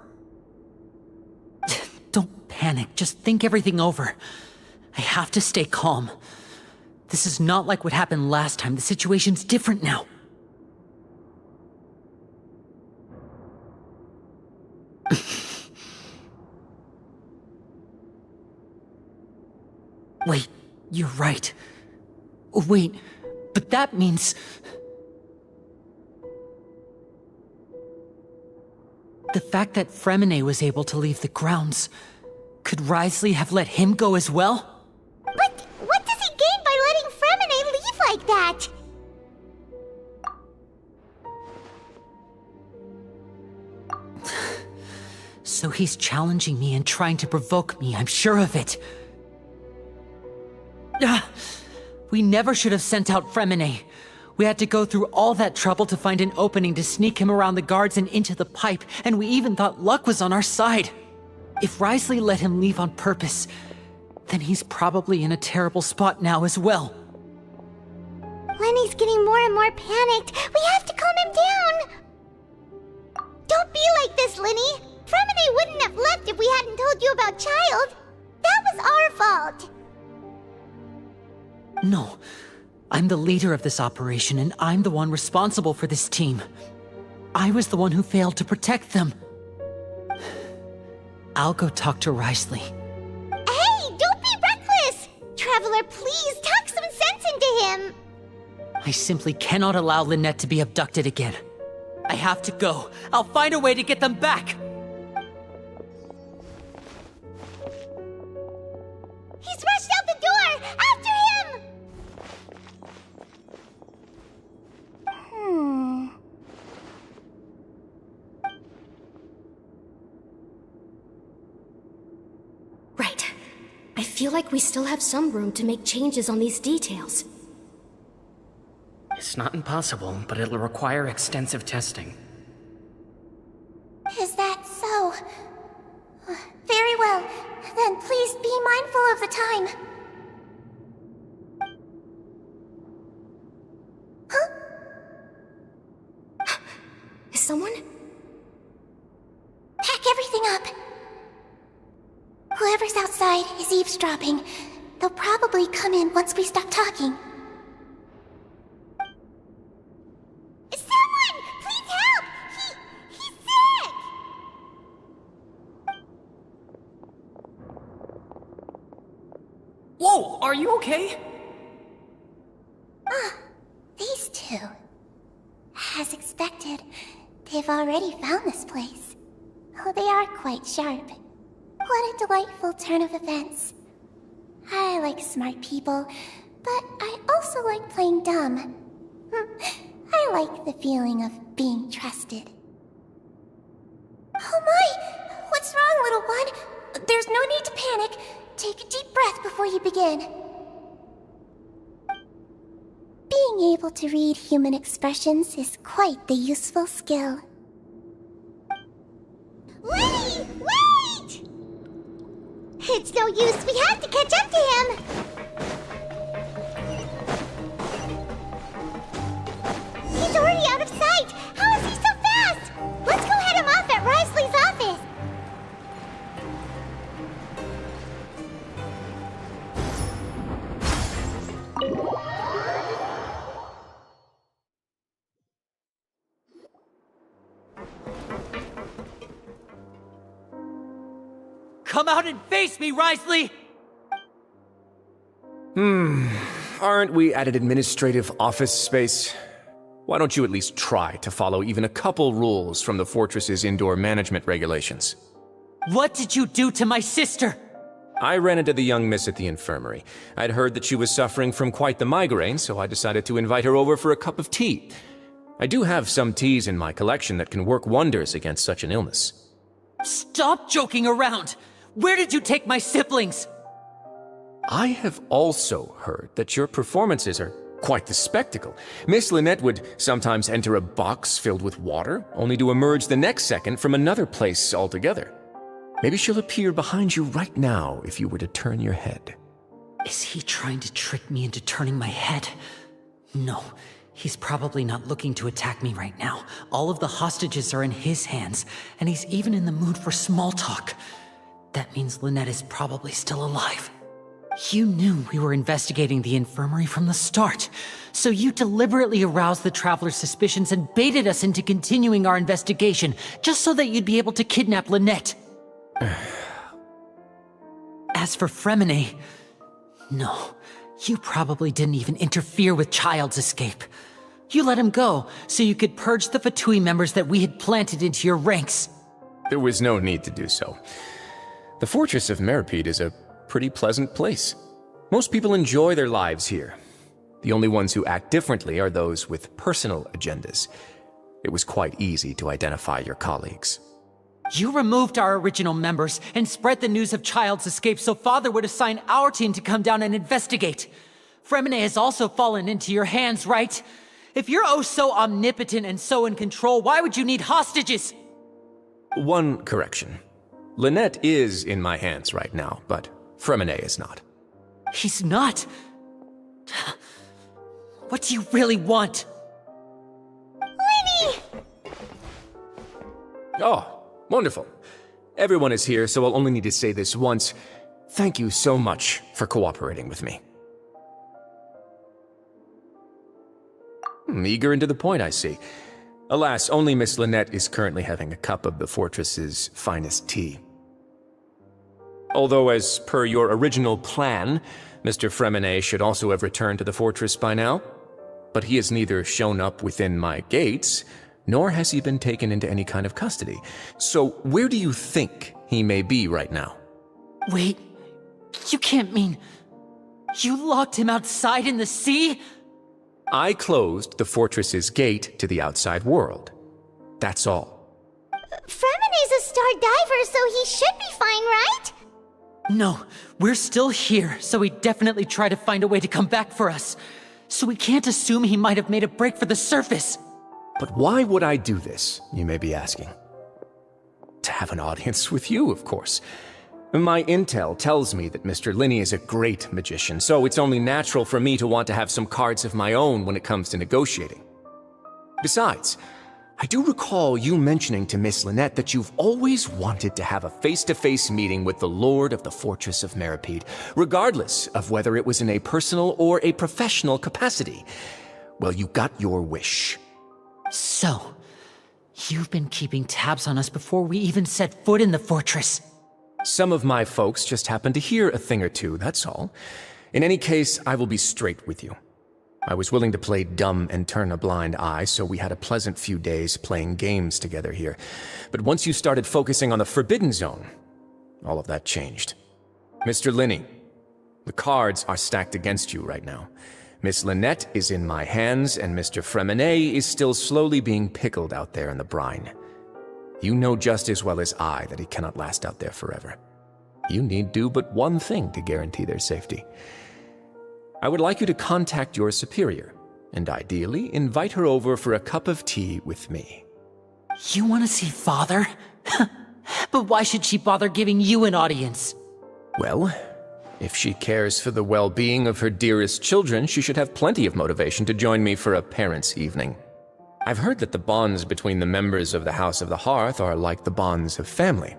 Don't panic, just think everything over. I have to stay calm. This is not like what happened last time. The situation's different now. Wait, you're right. Wait, but that means... The fact that Fremine was able to leave the grounds, could Writhsley have let him go as well? But what does he gain by letting Fremine leave like that? So he's challenging me and trying to provoke me, I'm sure of it. We never should have sent out Fremine. We had to go through all that trouble to find an opening to sneak him around the guards and into the pipe, and we even thought luck was on our side. If Writhsley let him leave on purpose, then he's probably in a terrible spot now as well. Lenny's getting more and more panicked. We have to calm him down. Don't be like this, Lenny. Fremine wouldn't have left if we hadn't told you about Child. That was our fault. No. I'm the leader of this operation, and I'm the one responsible for this team. I was the one who failed to protect them. I'll go talk to Writhsley. Hey, don't be reckless! Traveler, please, talk some sense into him! I simply cannot allow Lynette to be abducted again. I have to go. I'll find a way to get them back! He's rushed out the door! After him! Right. I feel like we still have some room to make changes on these details. It's not impossible, but it'll require extensive testing. Is that so? Very well. Then please be mindful of the time. someone? Pack everything up. Whoever's outside is eavesdropping. They'll probably come in once we stop talking. Someone! Please help! He's sick! Whoa, are you okay? These two. As expected, they've already found this place. Oh, they are quite sharp. What a delightful turn of events. I like smart people, but I also like playing dumb. I like the feeling of being trusted. Oh my! What's wrong, little one? There's no need to panic. Take a deep breath before you begin. Being able to read human expressions is quite the useful skill. Wait! Wait! It's no use. We have to catch up to him. He's already out of sight. How is he so fast? Let's go head him off at Risley's office. Come out and face me, Risley! Aren't we at an administrative office space? Why don't you at least try to follow even a couple rules from the fortress's indoor management regulations? What did you do to my sister? I ran into the young miss at the infirmary. I'd heard that she was suffering from quite the migraine, so I decided to invite her over for a cup of tea. I do have some teas in my collection that can work wonders against such an illness. Stop joking around! Where did you take my siblings? I have also heard that your performances are quite the spectacle. Miss Lynette would sometimes enter a box filled with water, only to emerge the next second from another place altogether. Maybe she'll appear behind you right now if you were to turn your head. Is he trying to trick me into turning my head? No, he's probably not looking to attack me right now. All of the hostages are in his hands, and he's even in the mood for small talk. That means Lynette is probably still alive. You knew we were investigating the infirmary from the start, so you deliberately aroused the Traveler's suspicions and baited us into continuing our investigation, just so that you'd be able to kidnap Lynette. As for Fremeneh, no, you probably didn't even interfere with Child's escape. You let him go, so you could purge the Fatui members that we had planted into your ranks. There was no need to do so. The Fortress of Meripede is a pretty pleasant place. Most people enjoy their lives here. The only ones who act differently are those with personal agendas. It was quite easy to identify your colleagues. You removed our original members and spread the news of Child's escape so Father would assign our team to come down and investigate. Fremeneh has also fallen into your hands, right? If you're oh so omnipotent and so in control, why would you need hostages? One correction. Lynette is in my hands right now, but Fremeneh is not. He's not? What do you really want? Lenny! Oh, wonderful. Everyone is here, so I'll only need to say this once. Thank you so much for cooperating with me. Eager and to the point, I see. Alas, only Miss Lynette is currently having a cup of the fortress's finest tea. Although, as per your original plan, Mr. Fremeneh should also have returned to the fortress by now. But he has neither shown up within my gates, nor has he been taken into any kind of custody. So where do you think he may be right now? Wait, you can't mean... You locked him outside in the sea? I closed the fortress's gate to the outside world. That's all. Fremeneh's a star diver, so he should be fine, right? No, we're still here, so he'd definitely try to find a way to come back for us. So we can't assume he might have made a break for the surface. But why would I do this, you may be asking? To have an audience with you, of course. My intel tells me that Mr. Linney is a great magician, so it's only natural for me to want to have some cards of my own when it comes to negotiating. Besides, I do recall you mentioning to Miss Lynette that you've always wanted to have a face-to-face meeting with the Lord of the Fortress of Meripede, regardless of whether it was in a personal or a professional capacity. Well, you got your wish. So, you've been keeping tabs on us before we even set foot in the fortress. Some of my folks just happened to hear a thing or two, that's all. In any case, I will be straight with you. I was willing to play dumb and turn a blind eye, so we had a pleasant few days playing games together here. But once you started focusing on the Forbidden Zone, all of that changed. Mr. Linney, the cards are stacked against you right now. Miss Lynette is in my hands, and Mr. Fremenet is still slowly being pickled out there in the brine. You know just as well as I that he cannot last out there forever. You need do but one thing to guarantee their safety. I would like you to contact your superior, and ideally invite her over for a cup of tea with me. You want to see Father? But why should she bother giving you an audience? Well, if she cares for the well-being of her dearest children, she should have plenty of motivation to join me for a parents' evening. I've heard that the bonds between the members of the House of the Hearth are like the bonds of family.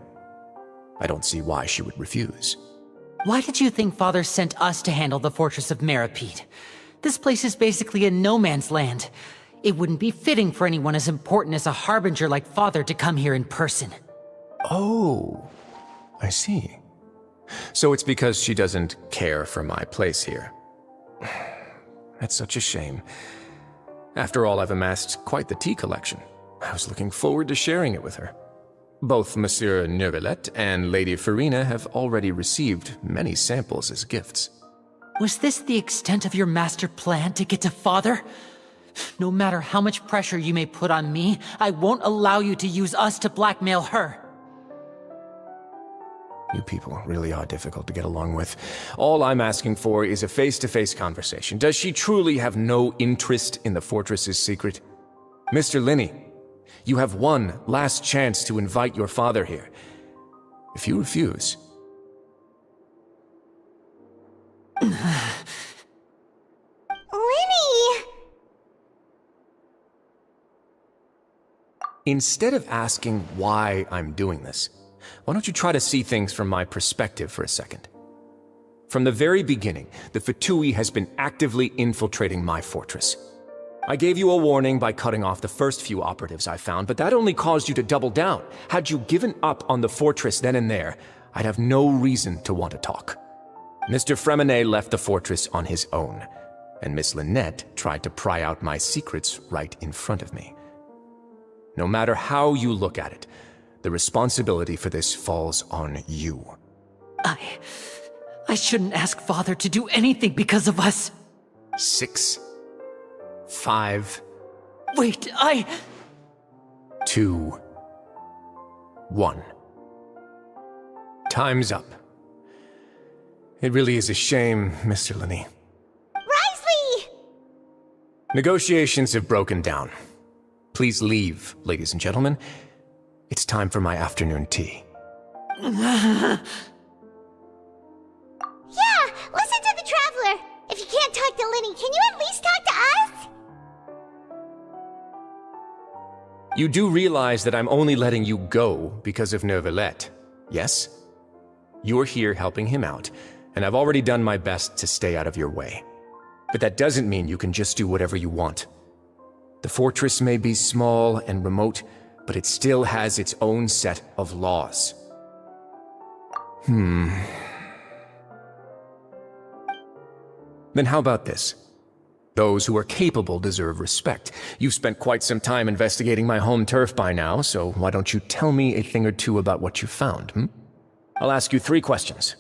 I don't see why she would refuse. Why did you think Father sent us to handle the Fortress of Meripede? This place is basically a no-man's land. It wouldn't be fitting for anyone as important as a harbinger like Father to come here in person. Oh, I see. So it's because she doesn't care for my place here. That's such a shame. After all, I've amassed quite the tea collection. I was looking forward to sharing it with her. Both Monsieur Neuvillette and Lady Farina have already received many samples as gifts. Was this the extent of your master plan to get to Father? No matter how much pressure you may put on me, I won't allow you to use us to blackmail her. You people really are difficult to get along with. All I'm asking for is a face-to-face conversation. Does she truly have no interest in the fortress's secret? Mr. Linney, you have one last chance to invite your father here. If you refuse... Linny! Instead of asking why I'm doing this, why don't you try to see things from my perspective for a second? From the very beginning, the Fatui has been actively infiltrating my fortress. I gave you a warning by cutting off the first few operatives I found, but that only caused you to double down. Had you given up on the fortress then and there, I'd have no reason to want to talk. Mr. Fremenet left the fortress on his own, and Miss Lynette tried to pry out my secrets right in front of me. No matter how you look at it, the responsibility for this falls on you. I shouldn't ask Father to do anything because of us. 6, 5... Wait, 2, 1. Time's up. It really is a shame, Mr. Linney. Risley! Negotiations have broken down. Please leave, ladies and gentlemen. It's time for my afternoon tea. Yeah, listen to the Traveler. If you can't talk to Linny, can you at least talk to us? You do realize that I'm only letting you go because of Neuvillette, yes? You're here helping him out, and I've already done my best to stay out of your way. But that doesn't mean you can just do whatever you want. The fortress may be small and remote, but it still has its own set of laws. Then how about this? Those who are capable deserve respect. You've spent quite some time investigating my home turf by now, so why don't you tell me a thing or two about what you found, I'll ask you 3 questions.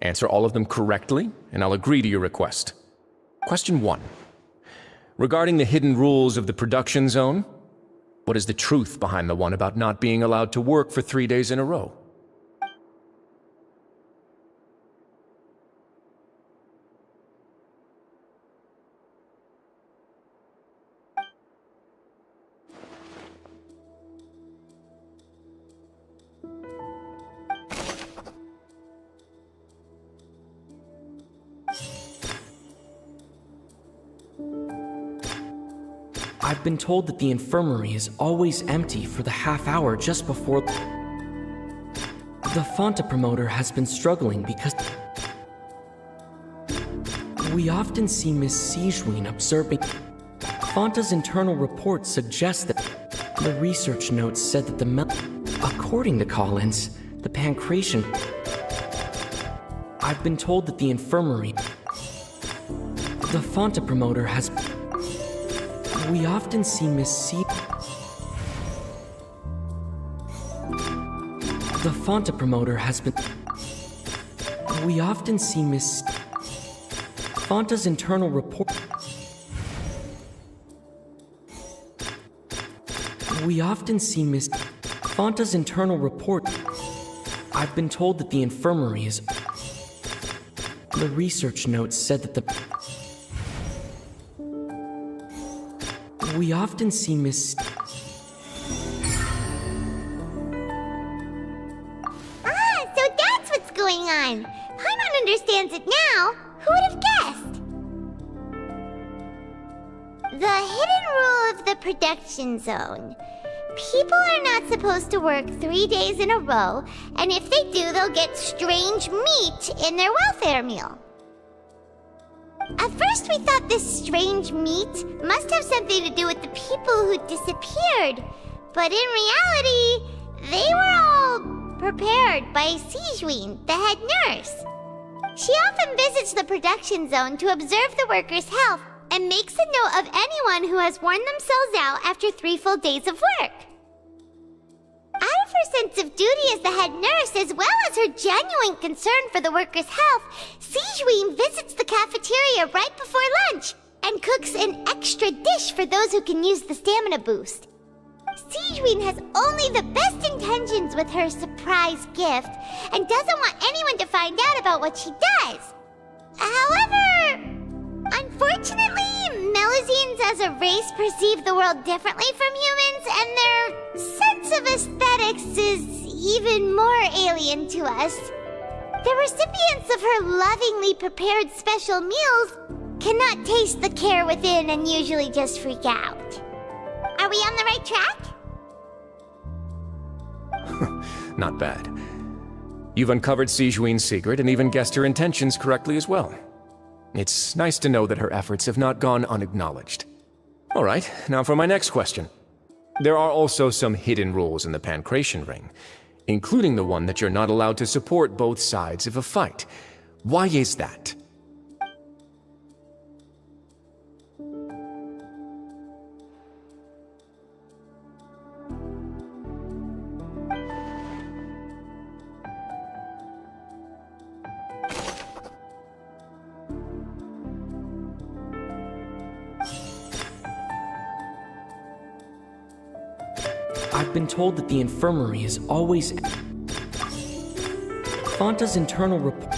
Answer all of them correctly, and I'll agree to your request. Question 1. Regarding the hidden rules of the production zone, what is the truth behind the one about not being allowed to work for 3 days in a row? I've been told that the infirmary is always empty for the half hour just before... The Fonta promoter has been struggling because... We often see Miss Sijween observing... Fonta's internal report suggests that... The research notes said that According to Collins, the pancreation... I've been told that the infirmary... The Fonta promoter has... We often see Miss C... The Fonta promoter has been... We often see Miss... Fonta's internal report... We often see Miss... Fonta's internal report... I've been told that the infirmary is... The research notes said that the... We often see Miss... Ah, so that's what's going on. Paimon understands it now. Who would have guessed? The hidden rule of the production zone. People are not supposed to work 3 days in a row, and if they do, they'll get strange meat in their welfare meal. At first we thought this strange meat must have something to do with the people who disappeared, but in reality, they were all prepared by Sijween, the head nurse. She often visits the production zone to observe the workers' health and makes a note of anyone who has worn themselves out after 3 full days of work. Out of her sense of duty as the head nurse, as well as her genuine concern for the workers' health, Sijween visits the cafeteria right before lunch and cooks an extra dish for those who can use the stamina boost. Sijween has only the best intentions with her surprise gift and doesn't want anyone to find out about what she does. However, unfortunately, Melusines as a race perceive the world differently from humans, and their sense of aesthetics is even more alien to us. The recipients of her lovingly prepared special meals cannot taste the care within and usually just freak out. Are we on the right track? Not bad. You've uncovered Sijween's secret and even guessed her intentions correctly as well. It's nice to know that her efforts have not gone unacknowledged. All right, now for my next question. There are also some hidden rules in the Pancration Ring, including the one that you're not allowed to support both sides of a fight. Why is that? I've been told that the infirmary is always... Fonta's internal report...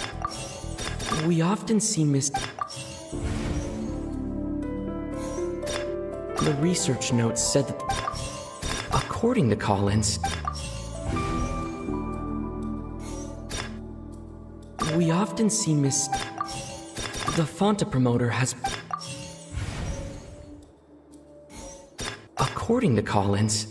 We often see Miss... The research notes said that... According to Collins... We often see Miss... The Fonta promoter has... According to Collins...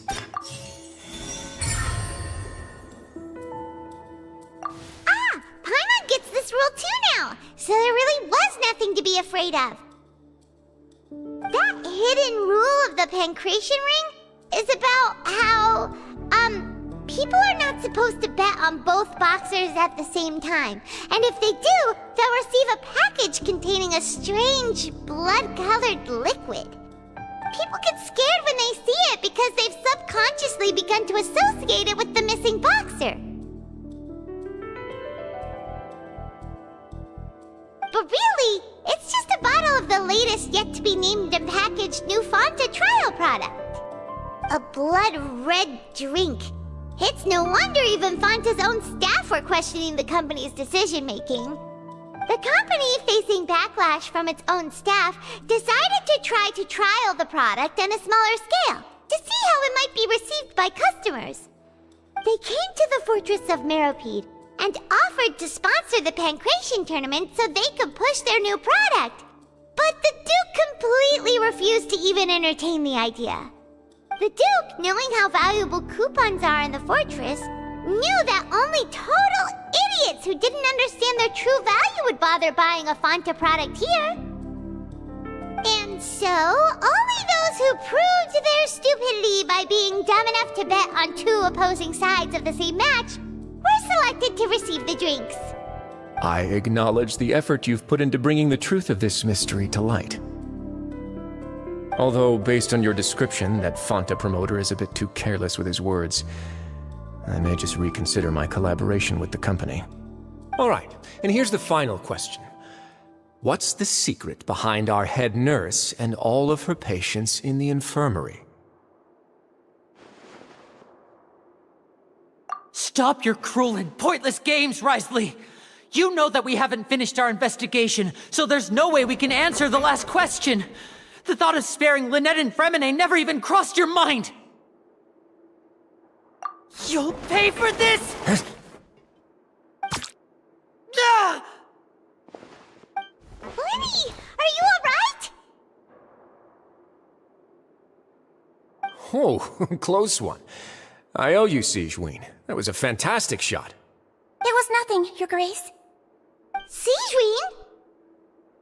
So there really was nothing to be afraid of. That hidden rule of the Pancration Ring is about how, people are not supposed to bet on both boxers at the same time. And if they do, they'll receive a package containing a strange, blood-colored liquid. People get scared when they see it because they've subconsciously begun to associate it with the missing boxer. But really, it's just a bottle of the latest yet-to-be-named and packaged new Fonta trial product. A blood-red drink. It's no wonder even Fonta's own staff were questioning the company's decision-making. The company, facing backlash from its own staff, decided to try to trial the product on a smaller scale, to see how it might be received by customers. They came to the fortress of Meropide, and offered to sponsor the Pancration tournament so they could push their new product. But the Duke completely refused to even entertain the idea. The Duke, knowing how valuable coupons are in the fortress, knew that only total idiots who didn't understand their true value would bother buying a Fanta product here. And so, only those who proved their stupidity by being dumb enough to bet on two opposing sides of the same match were selected to receive the drinks. I acknowledge the effort you've put into bringing the truth of this mystery to light. Although, based on your description, that Fanta promoter is a bit too careless with his words, I may just reconsider my collaboration with the company. All right, and here's the final question. What's the secret behind our head nurse and all of her patients in the infirmary? Stop your cruel and pointless games, Risley! You know that we haven't finished our investigation, so there's no way we can answer the last question. The thought of sparing Lynette and Fremine never even crossed your mind! You'll pay for this! Ah! Lenny, are you alright? Oh, close one. I owe you, Sigewinne. That was a fantastic shot. It was nothing, Your Grace. Sigewinne?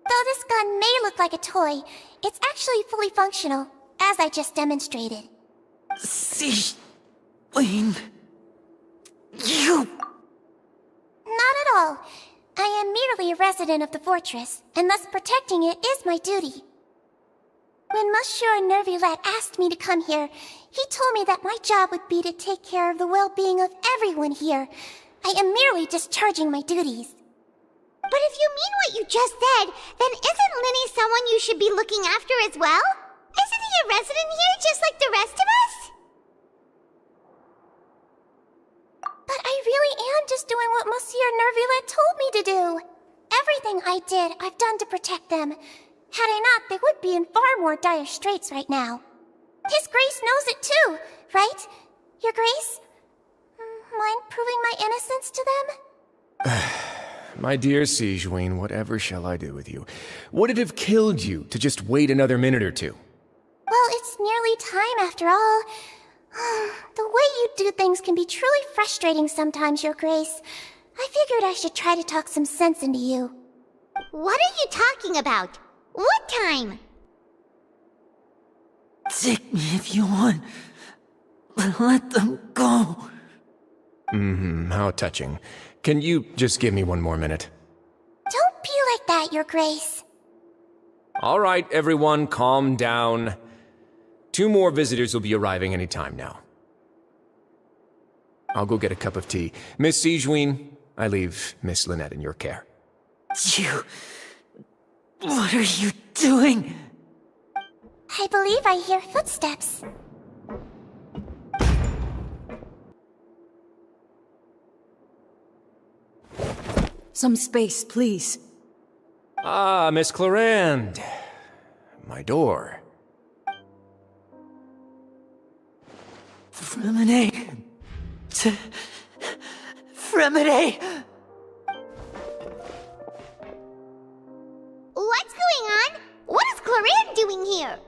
Though this gun may look like a toy, it's actually fully functional, as I just demonstrated. Sigewinne... You... Not at all. I am merely a resident of the fortress, and thus protecting it is my duty. When Monsieur Nervillette asked me to come here, he told me that my job would be to take care of the well-being of everyone here. I am merely discharging my duties. But if you mean what you just said, then isn't Linny someone you should be looking after as well? Isn't he a resident here just like the rest of us? But I really am just doing what Monsieur Nervillette told me to do. Everything I did, I've done to protect them. Had I not, they would be in far more dire straits right now. His Grace knows it too, right? Your Grace? Mind proving my innocence to them? My dear Sigewinne, whatever shall I do with you? Would it have killed you to just wait another minute or two? Well, it's nearly time after all. The way you do things can be truly frustrating sometimes, Your Grace. I figured I should try to talk some sense into you. What are you talking about? What time? Take me if you want. But let them go. How touching. Can you just give me one more minute? Don't be like that, Your Grace. All right, everyone, calm down. 2 more visitors will be arriving any time now. I'll go get a cup of tea. Miss Sigewinne, I leave Miss Lynette in your care. You... What are you doing? I believe I hear footsteps. Some space, please. Ah, Miss Clarande. My door. Fremine. Fremine! What's going on? What is Clarande doing here?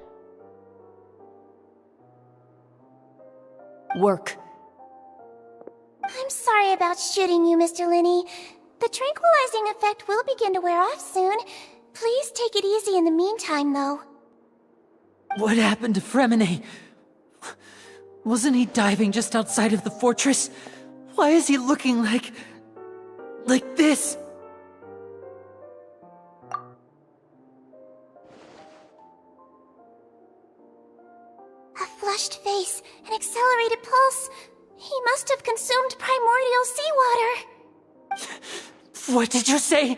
Work. I'm sorry about shooting you, Mr. Linney. The tranquilizing effect will begin to wear off soon. Please take it easy in the meantime, though. What happened to Fremine? Wasn't he diving just outside of the fortress? Why is he looking like this? A flushed face, an accelerated pulse. He must have consumed primordial seawater. What did you say?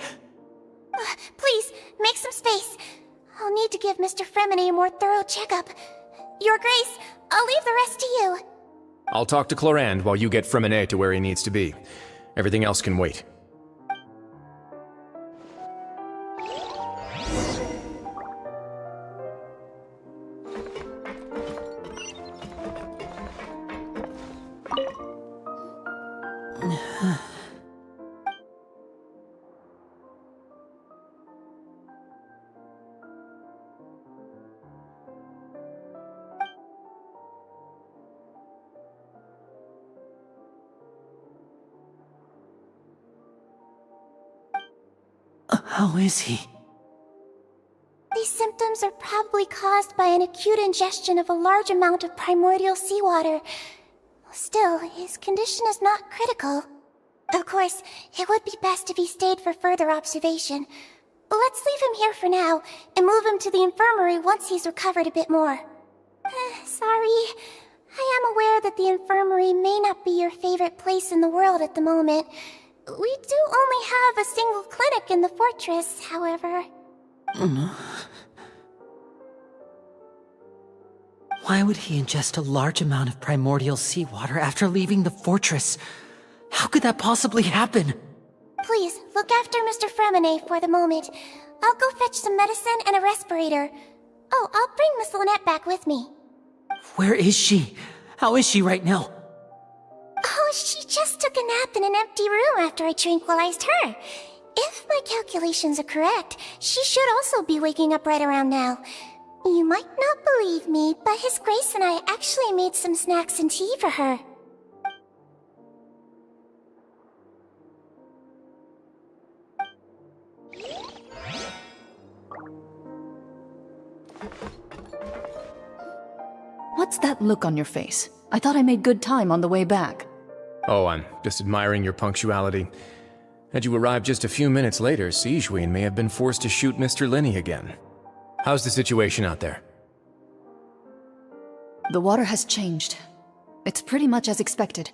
Please, make some space. I'll need to give Mr. Fremine a more thorough checkup. Your Grace, I'll leave the rest to you. I'll talk to Clarande while you get Fremine to where he needs to be. Everything else can wait. How is he? These symptoms are probably caused by an acute ingestion of a large amount of primordial seawater. Still, his condition is not critical. Of course, it would be best if he stayed for further observation. Let's leave him here for now, and move him to the infirmary once he's recovered a bit more. Sorry. I am aware that the infirmary may not be your favorite place in the world at the moment. We do only have a single clinic in the fortress, however. Why would he ingest a large amount of primordial seawater after leaving the fortress? How could that possibly happen? Please, look after Mr. Fremine for the moment. I'll go fetch some medicine and a respirator. Oh, I'll bring Miss Lynette back with me. Where is she? How is she right now? Oh, she just took a nap in an empty room after I tranquilized her. If my calculations are correct, she should also be waking up right around now. You might not believe me, but His Grace and I actually made some snacks and tea for her. What's that look on your face? I thought I made good time on the way back. Oh, I'm just admiring your punctuality. Had you arrived just a few minutes later, Sigewinne may have been forced to shoot Mr. Lenny again. How's the situation out there? The water has changed. It's pretty much as expected.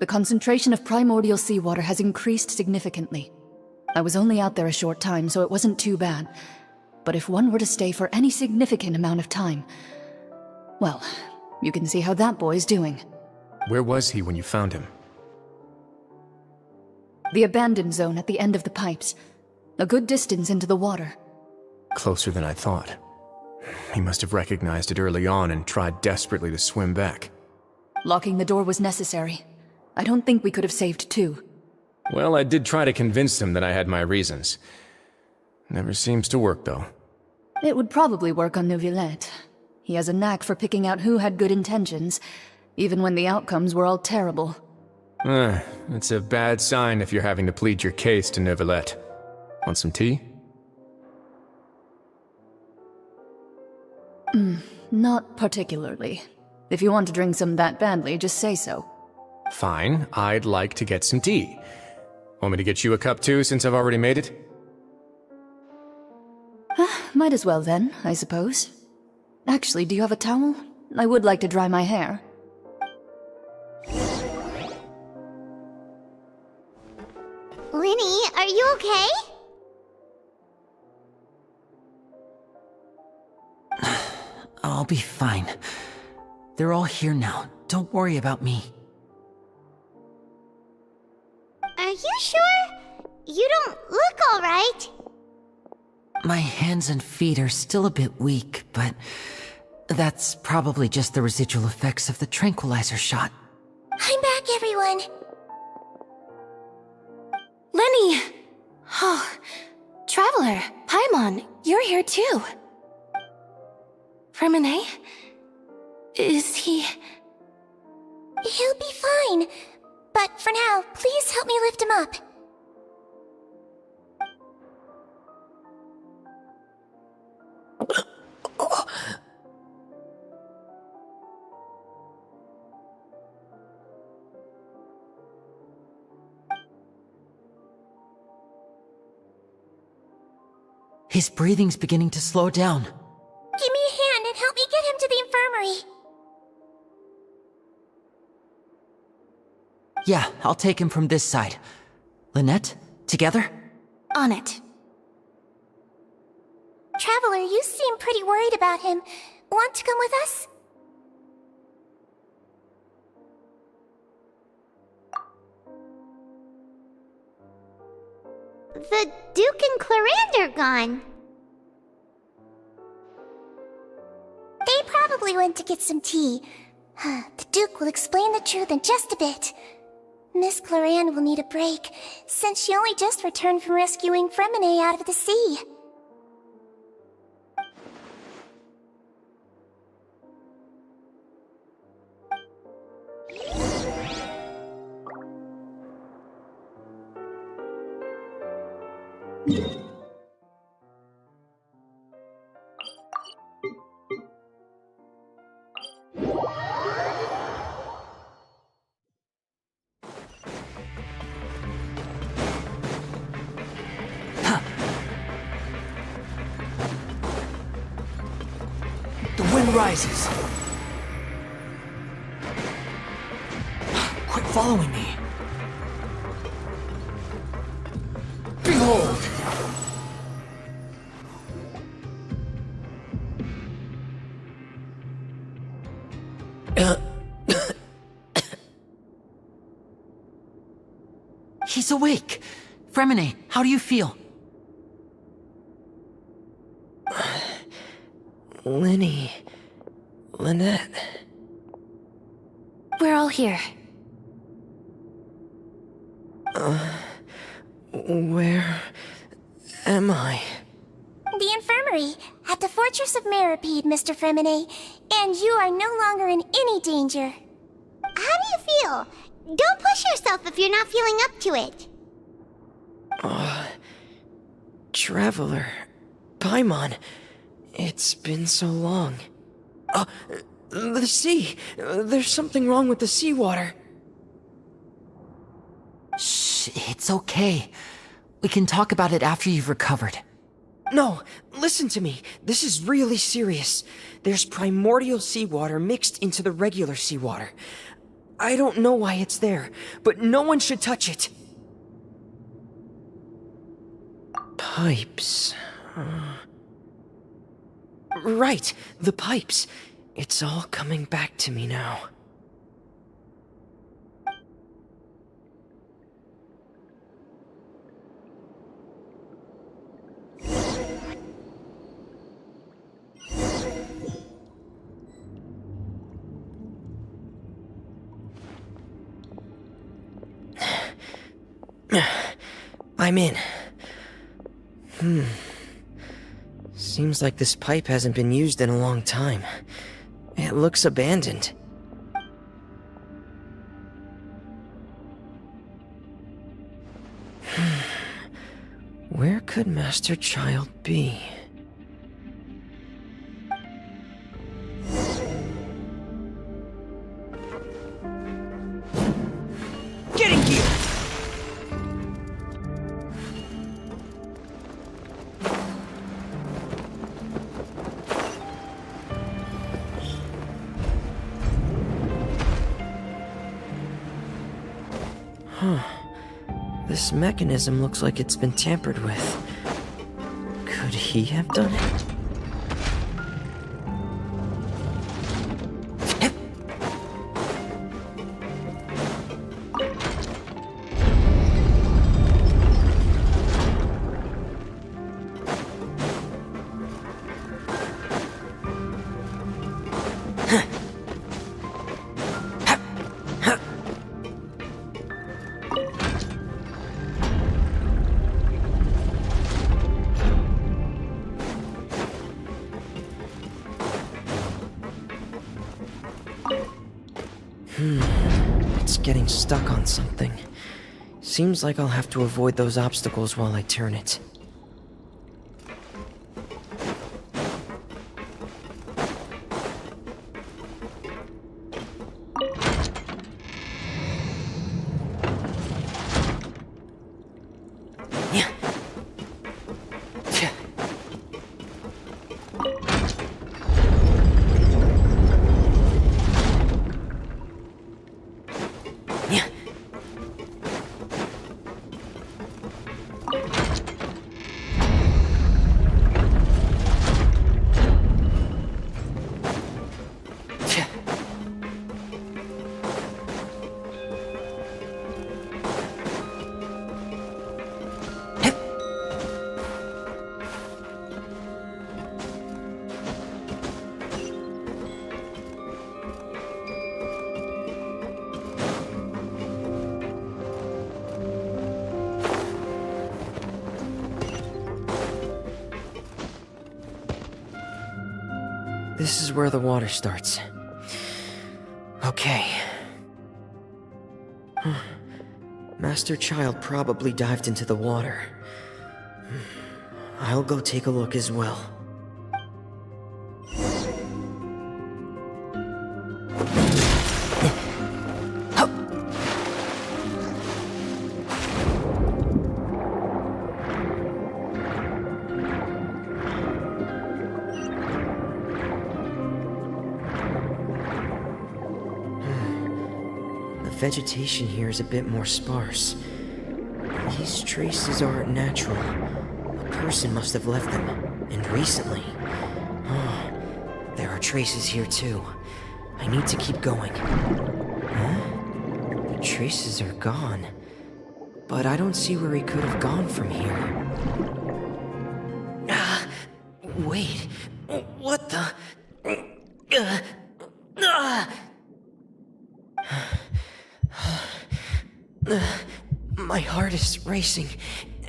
The concentration of primordial seawater has increased significantly. I was only out there a short time, so it wasn't too bad. But if one were to stay for any significant amount of time, well, you can see how that boy's doing. Where was he when you found him? The abandoned zone at the end of the pipes. A good distance into the water. Closer than I thought. He must have recognized it early on and tried desperately to swim back. Locking the door was necessary. I don't think we could have saved two. Well, I did try to convince him that I had my reasons. Never seems to work, though. It would probably work on Neuvillette. He has a knack for picking out who had good intentions, even when the outcomes were all terrible. It's a bad sign if you're having to plead your case to Neuvillette. Want some tea? Not particularly. If you want to drink some that badly, just say so. Fine, I'd like to get some tea. Want me to get you a cup too, since I've already made it? Might as well then, I suppose. Actually, do you have a towel? I would like to dry my hair. Linny, are you okay? I'll be fine. They're all here now. Don't worry about me. Are you sure? You don't look alright. My hands and feet are still a bit weak, but that's probably just the residual effects of the tranquilizer shot. I'm back, everyone. Lenny! Oh, Traveler, Paimon, you're here too. Fremine? Is he... He'll be fine. But for now, please help me lift him up. His breathing's beginning to slow down. Give me a hand and help me get him to the infirmary. Yeah, I'll take him from this side. Lynette, together? On it. Traveler, you seem pretty worried about him. Want to come with us? The Duke and Clarande are gone. They probably went to get some tea. The Duke will explain the truth in just a bit. Miss Clarande will need a break, since she only just returned from rescuing Fremine out of the sea. sun rises. Quit following me. Behold! He's awake. Fremine, how do you feel? Linny. Lynette. We're all here. Where am I? The infirmary, at the Fortress of Meripede, Mr. Fremine, and you are no longer in any danger. How do you feel? Don't push yourself if you're not feeling up to it. Traveler. Paimon. It's been so long. The sea. There's something wrong with the seawater. Shh, it's okay. We can talk about it after you've recovered. No, listen to me. This is really serious. There's primordial seawater mixed into the regular seawater. I don't know why it's there, but no one should touch it. Pipes. Right, the pipes. It's all coming back to me now. I'm in. Seems like this pipe hasn't been used in a long time. It looks abandoned. Where could Master Child be? Getting gear! This mechanism looks like it's been tampered with. Could he have done it? It's getting stuck on something. Seems like I'll have to avoid those obstacles while I turn it. This is where the water starts. Okay. Master Child probably dived into the water. I'll go take a look as well. vegetation here is a bit more sparse. These traces aren't natural. A person must have left them, and recently. Oh, there are traces here too. I need to keep going. Huh? The traces are gone. But I don't see where he could have gone from here. Wait. What the? My heart is racing,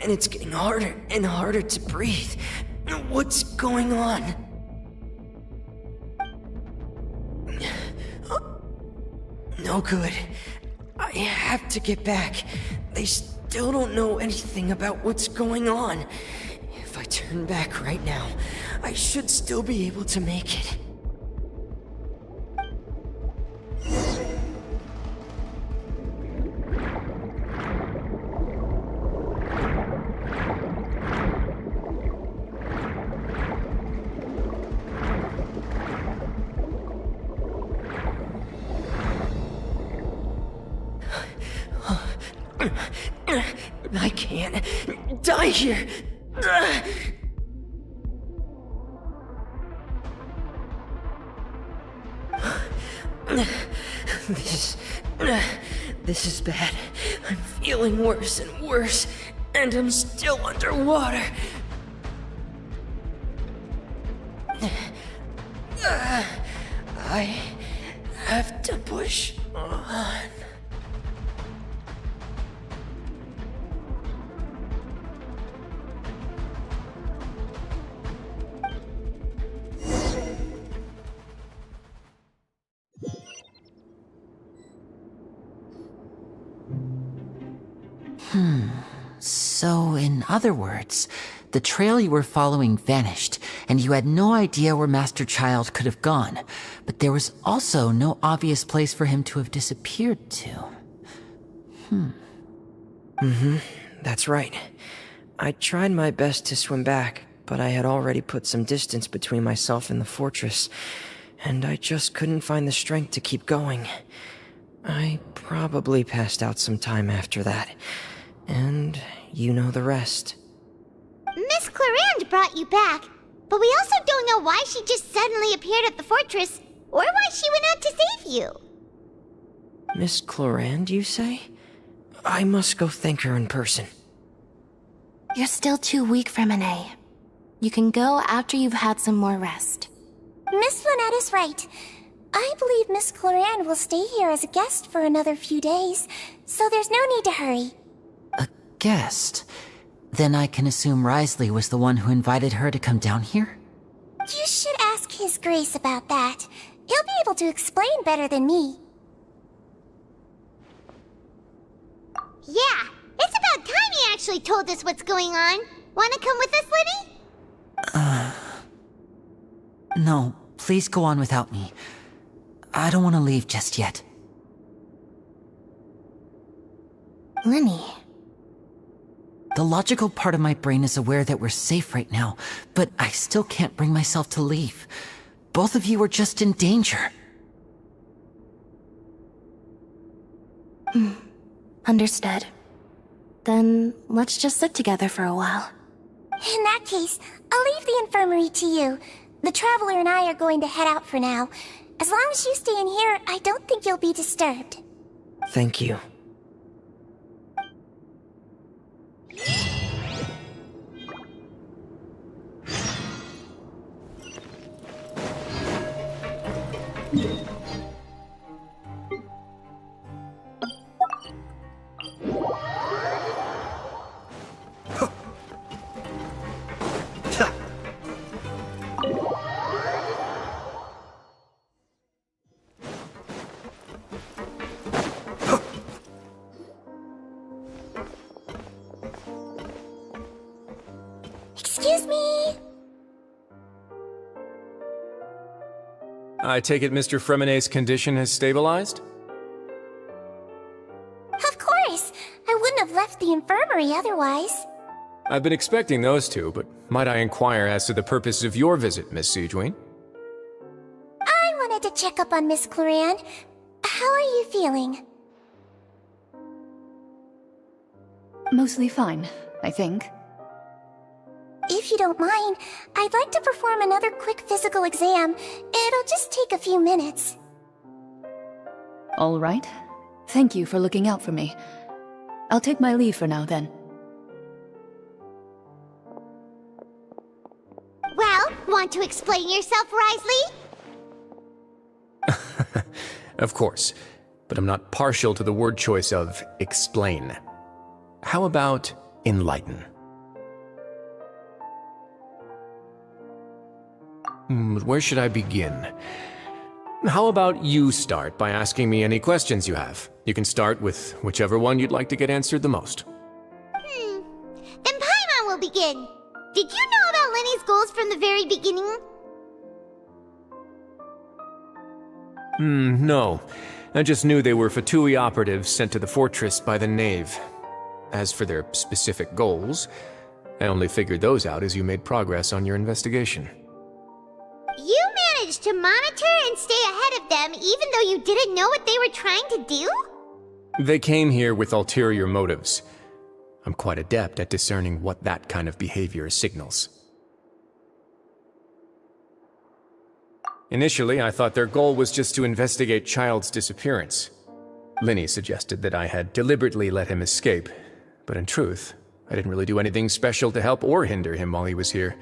and it's getting harder and harder to breathe. What's going on? No good. I have to get back. They still don't know anything about what's going on. If I turn back right now, I should still be able to make it. I can't die here. This is bad. I'm feeling worse and worse, and I'm still underwater. I have to push on. So, in other words, the trail you were following vanished, and you had no idea where Master Child could have gone, but there was also no obvious place for him to have disappeared to. That's right. I tried my best to swim back, but I had already put some distance between myself and the fortress, and I just couldn't find the strength to keep going. I probably passed out some time after that, and you know the rest. Miss Clarand brought you back, but we also don't know why she just suddenly appeared at the fortress, or why she went out to save you. Miss Clarand, you say? I must go thank her in person. You're still too weak for Monet. You can go after you've had some more rest. Miss Lynette is right. I believe Miss Clarand will stay here as a guest for another few days, so there's no need to hurry. Guest? Then I can assume Risley was the one who invited her to come down here? You should ask His Grace about that. He'll be able to explain better than me. Yeah, it's about time he actually told us what's going on. Wanna come with us, Lenny? No, please go on without me. I don't want to leave just yet. Lenny. The logical part of my brain is aware that we're safe right now, but I still can't bring myself to leave. Both of you are just in danger. Understood. Then let's just sit together for a while. In that case, I'll leave the infirmary to you. The Traveler and I are going to head out for now. As long as you stay in here, I don't think you'll be disturbed. Thank you. Excuse me. I take it Mr. Fremonet's condition has stabilized? Of course. I wouldn't have left the infirmary otherwise. I've been expecting those two, but might I inquire as to the purpose of your visit, Miss Siegewien? I wanted to check up on Miss Clarand. How are you feeling? Mostly fine, I think. If you don't mind, I'd like to perform another quick physical exam. It'll just take a few minutes. All right. Thank you for looking out for me. I'll take my leave for now, then. Well, want to explain yourself, Risley? Of course, but I'm not partial to the word choice of explain. How about enlighten? Where should I begin? How about you start by asking me any questions you have? You can start with whichever one you'd like to get answered the most. Then Paimon will begin. Did you know about Lenny's goals from the very beginning? No. I just knew they were Fatui operatives sent to the fortress by the Knave. As for their specific goals, I only figured those out as you made progress on your investigation. You managed to monitor and stay ahead of them even though you didn't know what they were trying to do? They came here with ulterior motives. I'm quite adept at discerning what that kind of behavior signals. Initially, I thought their goal was just to investigate Child's disappearance. Lenny suggested that I had deliberately let him escape, but in truth, I didn't really do anything special to help or hinder him while he was here.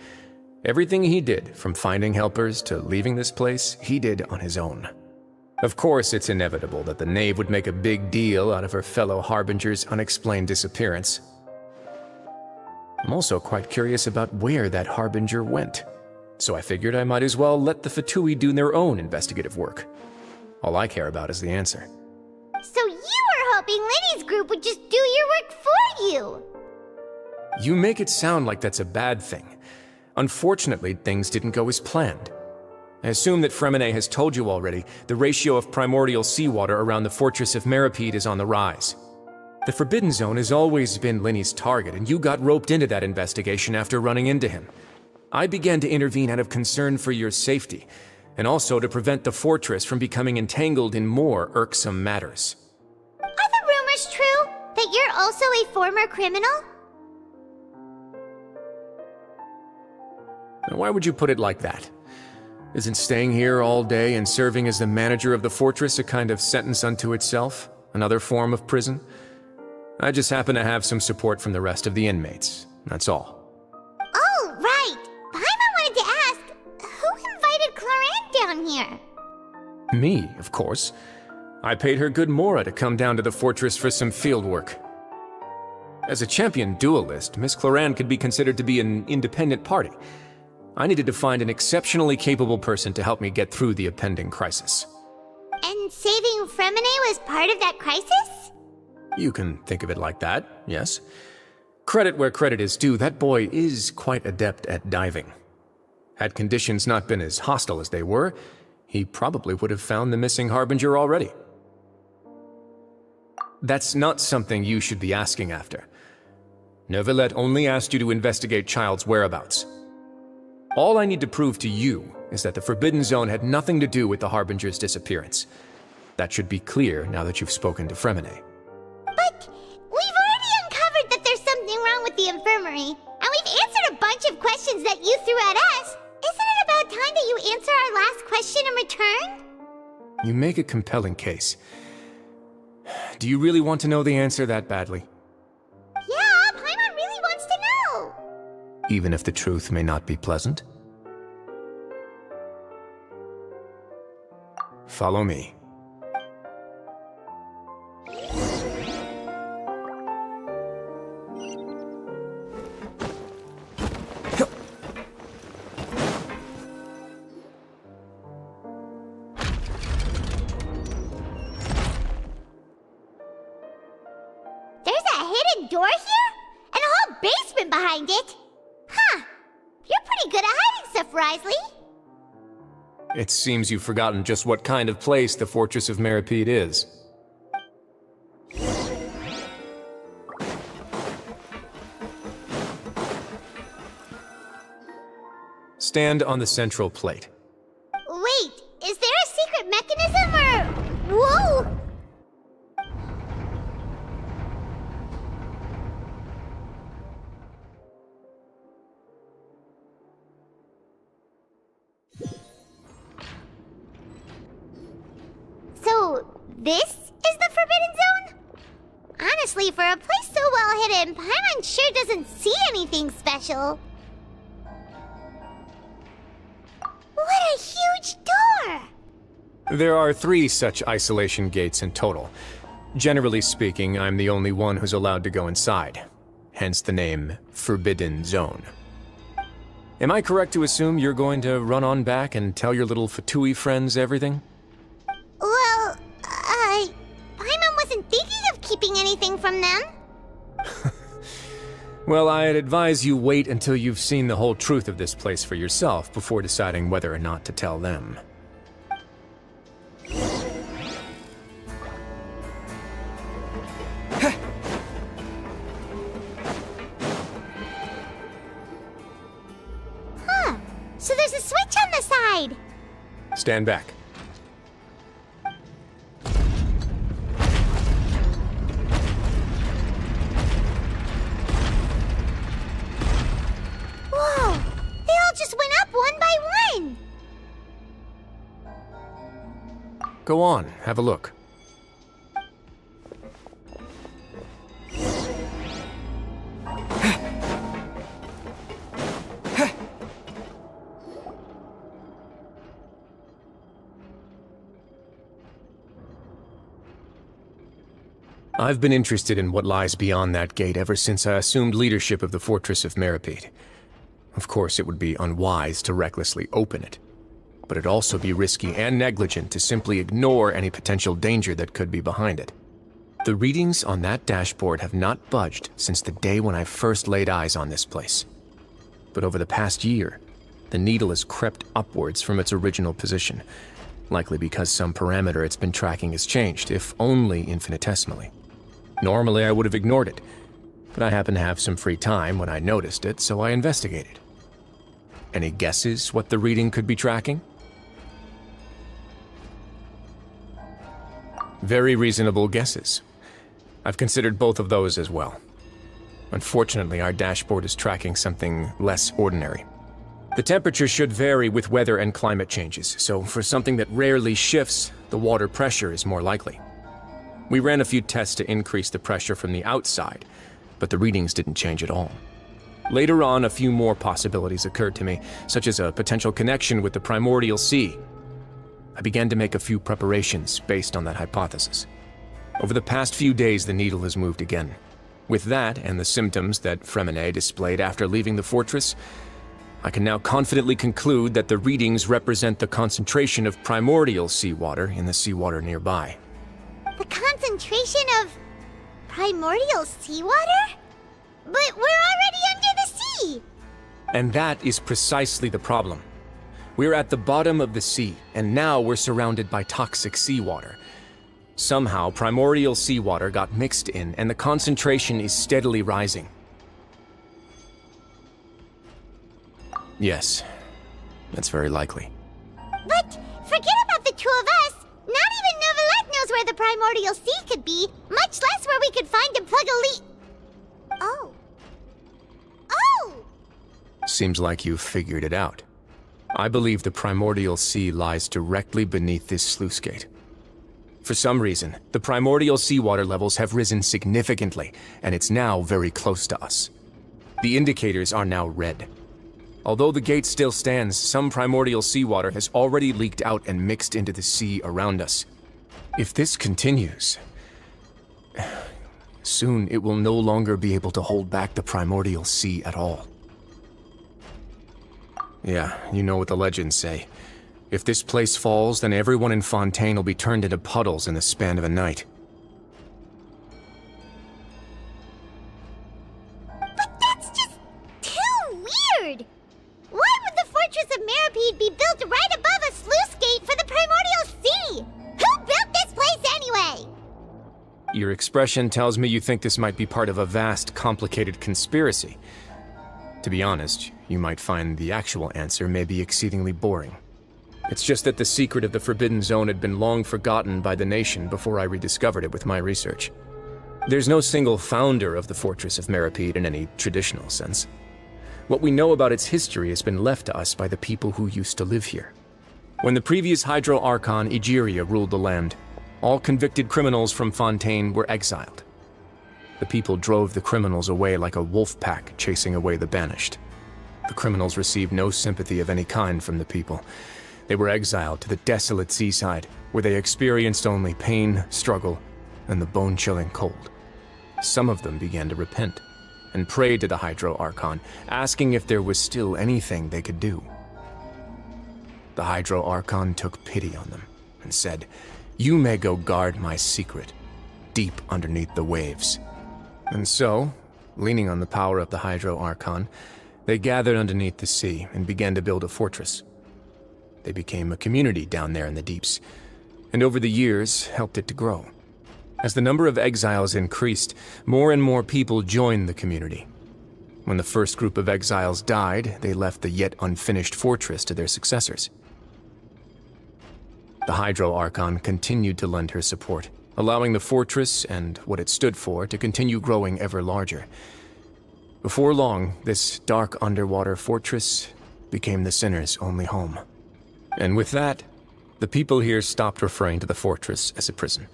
Everything he did, from finding helpers to leaving this place, he did on his own. Of course, it's inevitable that the Knave would make a big deal out of her fellow Harbinger's unexplained disappearance. I'm also quite curious about where that Harbinger went, so I figured I might as well let the Fatui do their own investigative work. All I care about is the answer. So you were hoping Lenny's group would just do your work for you! You make it sound like that's a bad thing. Unfortunately, things didn't go as planned. I assume that Perannya has told you already, the ratio of primordial seawater around the fortress of Meripede is on the rise. The Forbidden Zone has always been Lenny's target, and you got roped into that investigation after running into him. I began to intervene out of concern for your safety, and also to prevent the fortress from becoming entangled in more irksome matters. Are the rumors true? That you're also a former criminal? Why would you put it like that? Isn't staying here all day and serving as the manager of the fortress a kind of sentence unto itself? Another form of prison? I just happen to have some support from the rest of the inmates, that's all. Oh, right! Paimon wanted to ask, who invited Cloran down here? Me, of course. I paid her good mora to come down to the fortress for some field work. As a champion duelist, Miss Cloran could be considered to be an independent party. I needed to find an exceptionally capable person to help me get through the impending crisis. And saving Perannya was part of that crisis? You can think of it like that, yes. Credit where credit is due, that boy is quite adept at diving. Had conditions not been as hostile as they were, he probably would have found the missing Harbinger already. That's not something you should be asking after. Neuvillette only asked you to investigate Child's whereabouts. All I need to prove to you is that the Forbidden Zone had nothing to do with the Harbinger's disappearance. That should be clear now that you've spoken to Perannya. But we've already uncovered that there's something wrong with the infirmary, and we've answered a bunch of questions that you threw at us. Isn't it about time that you answer our last question in return? You make a compelling case. Do you really want to know the answer that badly? Yeah, Paimon really wants to know. Even if the truth may not be pleasant? Follow me. There's a hidden door here? And a whole basement behind it? Huh. You're pretty good at hiding stuff, Risley. It seems you've forgotten just what kind of place the Fortress of Meripede is. Stand on the central plate. Wait, is there a secret mechanism or... Whoa! This is the Forbidden Zone? Honestly, for a place so well hidden, Paimon sure doesn't see anything special. What a huge door! There are 3 such isolation gates in total. Generally speaking, I'm the only one who's allowed to go inside. Hence the name Forbidden Zone. Am I correct to assume you're going to run on back and tell your little Fatui friends everything? Well, Paimon wasn't thinking of keeping anything from them. Well, I'd advise you wait until you've seen the whole truth of this place for yourself before deciding whether or not to tell them. Huh. So there's a switch on the side. Stand back. Whoa! They all just went up one by one! Go on, have a look. I've been interested in what lies beyond that gate ever since I assumed leadership of the Fortress of Meripede. Of course, it would be unwise to recklessly open it, but it'd also be risky and negligent to simply ignore any potential danger that could be behind it. The readings on that dashboard have not budged since the day when I first laid eyes on this place. But over the past year, the needle has crept upwards from its original position, likely because some parameter it's been tracking has changed, if only infinitesimally. Normally, I would have ignored it, but I happened to have some free time when I noticed it, so I investigated. Any guesses what the reading could be tracking? Very reasonable guesses. I've considered both of those as well. Unfortunately, our dashboard is tracking something less ordinary. The temperature should vary with weather and climate changes, so for something that rarely shifts, the water pressure is more likely. We ran a few tests to increase the pressure from the outside, but the readings didn't change at all. Later on, a few more possibilities occurred to me, such as a potential connection with the primordial sea. I began to make a few preparations based on that hypothesis. Over the past few days, the needle has moved again. With that, and the symptoms that Perannya displayed after leaving the fortress, I can now confidently conclude that the readings represent the concentration of primordial seawater in the seawater nearby. The concentration of primordial seawater? But we're already under the sea! And that is precisely the problem. We're at the bottom of the sea, and now we're surrounded by toxic seawater. Somehow, primordial seawater got mixed in, and the concentration is steadily rising. Yes, that's very likely. But forget about the two of us! Not even Novelette knows where the primordial sea could be, much less where we could find and plug a leak. Oh. Oh! Seems like you've figured it out. I believe the primordial sea lies directly beneath this sluice gate. For some reason, the primordial seawater levels have risen significantly, and it's now very close to us. The indicators are now red. Although the gate still stands, some primordial seawater has already leaked out and mixed into the sea around us. If this continues, soon it will no longer be able to hold back the primordial sea at all. Yeah, you know what the legends say. If this place falls, then everyone in Fontaine will be turned into puddles in the span of a night. But that's just too weird! Why would the Fortress of Meripede be built right above a sluice gate for the primordial sea? Who built this place anyway? Your expression tells me you think this might be part of a vast, complicated conspiracy. To be honest, you might find the actual answer may be exceedingly boring. It's just that the secret of the Forbidden Zone had been long forgotten by the nation before I rediscovered it with my research. There's no single founder of the Fortress of Meripede in any traditional sense. What we know about its history has been left to us by the people who used to live here. When the previous Hydro Archon Egeria ruled the land, All convicted criminals from Fontaine were exiled. The people drove the criminals away like a wolf pack chasing away the banished. The criminals received no sympathy of any kind from the people. They were exiled to the desolate seaside, where they experienced only pain, struggle, and the bone-chilling cold. Some of them began to repent and prayed to the Hydro Archon, asking if there was still anything they could do. The Hydro Archon took pity on them and said, "You may go guard my secret, deep underneath the waves." And so, leaning on the power of the Hydro Archon, they gathered underneath the sea and began to build a fortress. They became a community down there in the deeps, and over the years helped it to grow. As the number of exiles increased, more and more people joined the community. When the first group of exiles died, they left the yet unfinished fortress to their successors. The Hydro Archon continued to lend her support, allowing the fortress and what it stood for to continue growing ever larger. Before long, this dark underwater fortress became the sinner's only home. And with that, the people here stopped referring to the fortress as a prison.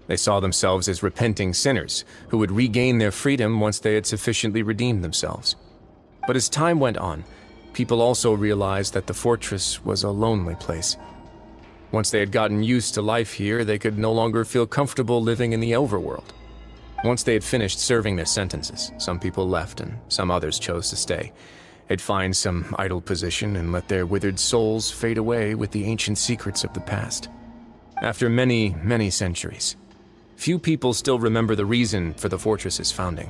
They saw themselves as repenting sinners who would regain their freedom once they had sufficiently redeemed themselves. But as time went on, people also realized that the fortress was a lonely place. Once they had gotten used to life here, they could no longer feel comfortable living in the overworld. Once they had finished serving their sentences, some people left and some others chose to stay. They'd find some idle position and let their withered souls fade away with the ancient secrets of the past. After many, many centuries, few people still remember the reason for the fortress's founding.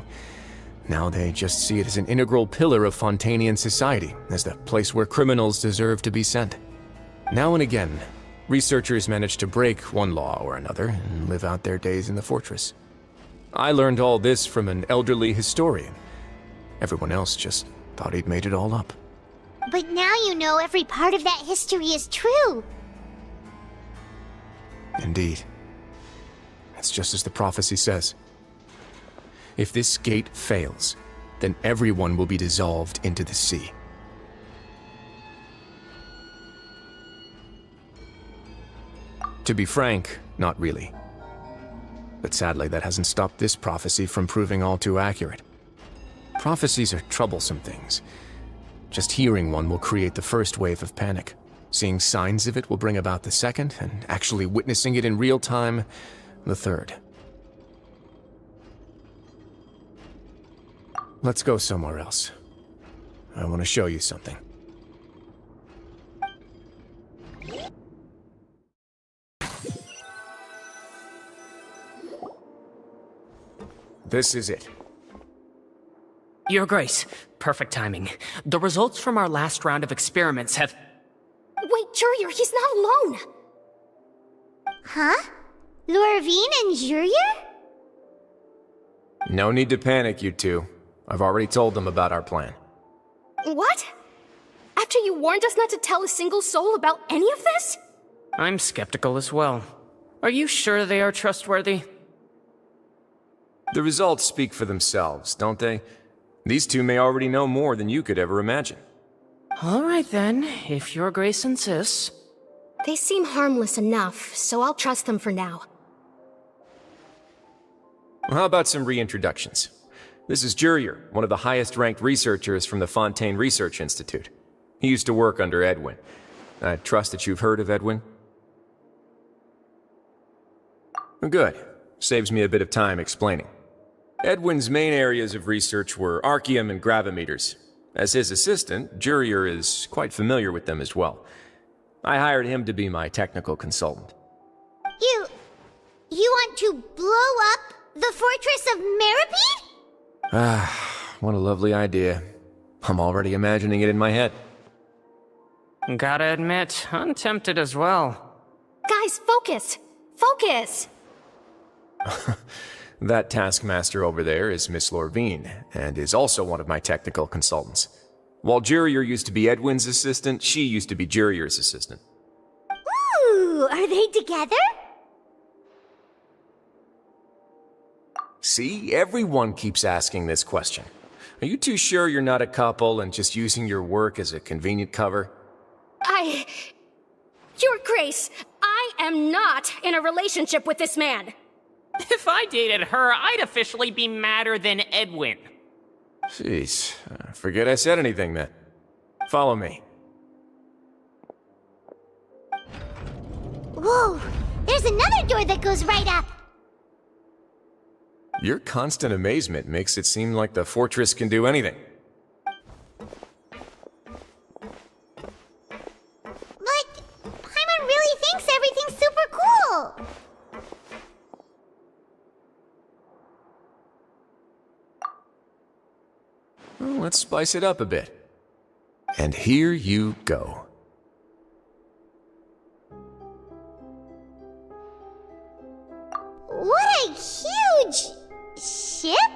Now they just see it as an integral pillar of Fontainian society, as the place where criminals deserve to be sent. Now and again, researchers manage to break one law or another and live out their days in the fortress. I learned all this from an elderly historian. Everyone else just thought he'd made it all up. But now you know every part of that history is true. Indeed. It's just as the prophecy says. If this gate fails, then everyone will be dissolved into the sea. To be frank, not really. But sadly, that hasn't stopped this prophecy from proving all too accurate. Prophecies are troublesome things. Just hearing one will create the first wave of panic. Seeing signs of it will bring about the second, and actually witnessing it in real time, the third. Let's go somewhere else. I want to show you something. This is it. Your Grace, perfect timing. The results from our last round of experiments have... Wait, Jurier, he's not alone! Huh? Lorvine and Jurier? No need to panic, you two. I've already told them about our plan. What? After you warned us not to tell a single soul about any of this? I'm skeptical as well. Are you sure they are trustworthy? The results speak for themselves, don't they? These two may already know more than you could ever imagine. All right then, if Your Grace insists. They seem harmless enough, so I'll trust them for now. How about some reintroductions? This is Jurier, one of the highest-ranked researchers from the Fontaine Research Institute. He used to work under Edwin. I trust that you've heard of Edwin? Good. Saves me a bit of time explaining. Edwin's main areas of research were archaeum and gravimeters. As his assistant, Jurier is quite familiar with them as well. I hired him to be my technical consultant. You want to blow up the fortress of Meripede? Ah, what a lovely idea. I'm already imagining it in my head. Gotta admit, I'm tempted as well. Guys, focus! Focus! That taskmaster over there is Miss Lorvine, and is also one of my technical consultants. While Jurier used to be Edwin's assistant, she used to be Jurier's assistant. Ooh, are they together? See, everyone keeps asking this question. Are you too sure you're not a couple and just using your work as a convenient cover? Your Grace, I am not in a relationship with this man. If I dated her, I'd officially be madder than Edwin. Jeez, forget I said anything then. Follow me. Whoa, there's another door that goes right up. Your constant amazement makes it seem like the fortress can do anything. But Paimon really thinks everything's super cool. Well, let's spice it up a bit. And here you go. What a huge ship?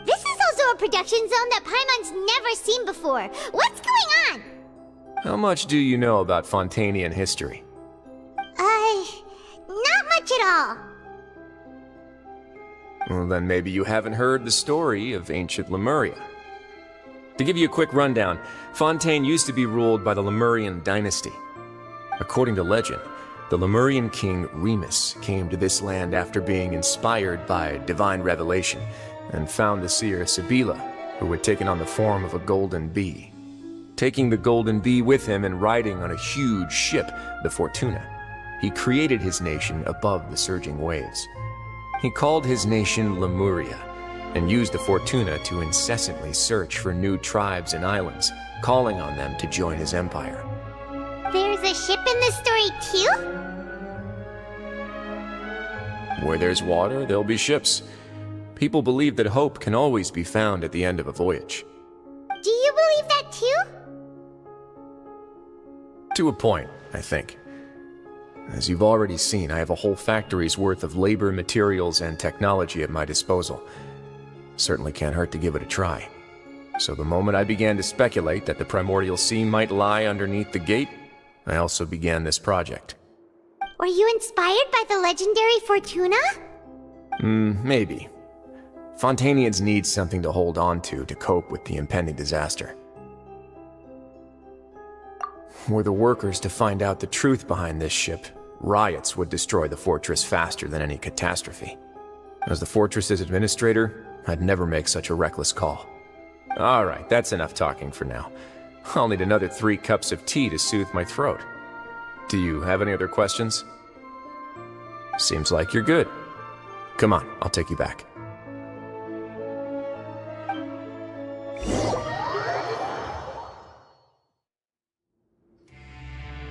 This is also a production zone that Paimon's never seen before. What's going on? How much do you know about Fontainian history? Not much at all. Well, then maybe you haven't heard the story of ancient Lemuria. To give you a quick rundown, Fontaine used to be ruled by the Lemurian dynasty. According to legend, the Lemurian king Remus came to this land after being inspired by divine revelation and found the seer Sibila, who had taken on the form of a golden bee. Taking the golden bee with him and riding on a huge ship, the Fortuna, he created his nation above the surging waves. He called his nation Lemuria and used the Fortuna to incessantly search for new tribes and islands, calling on them to join his empire. There's a ship in this story too? Where there's water, there'll be ships. People believe that hope can always be found at the end of a voyage. Do you believe that too? To a point, I think. As you've already seen, I have a whole factory's worth of labor, materials, and technology at my disposal. Certainly can't hurt to give it a try. So the moment I began to speculate that the primordial sea might lie underneath the gate, I also began this project. Were you inspired by the legendary Fortuna? Maybe. Fontainians need something to hold on to cope with the impending disaster. Were the workers to find out the truth behind this ship, riots would destroy the fortress faster than any catastrophe. As the fortress's administrator, I'd never make such a reckless call. Alright, that's enough talking for now. I'll need another 3 cups of tea to soothe my throat. Do you have any other questions? Seems like you're good. Come on, I'll take you back.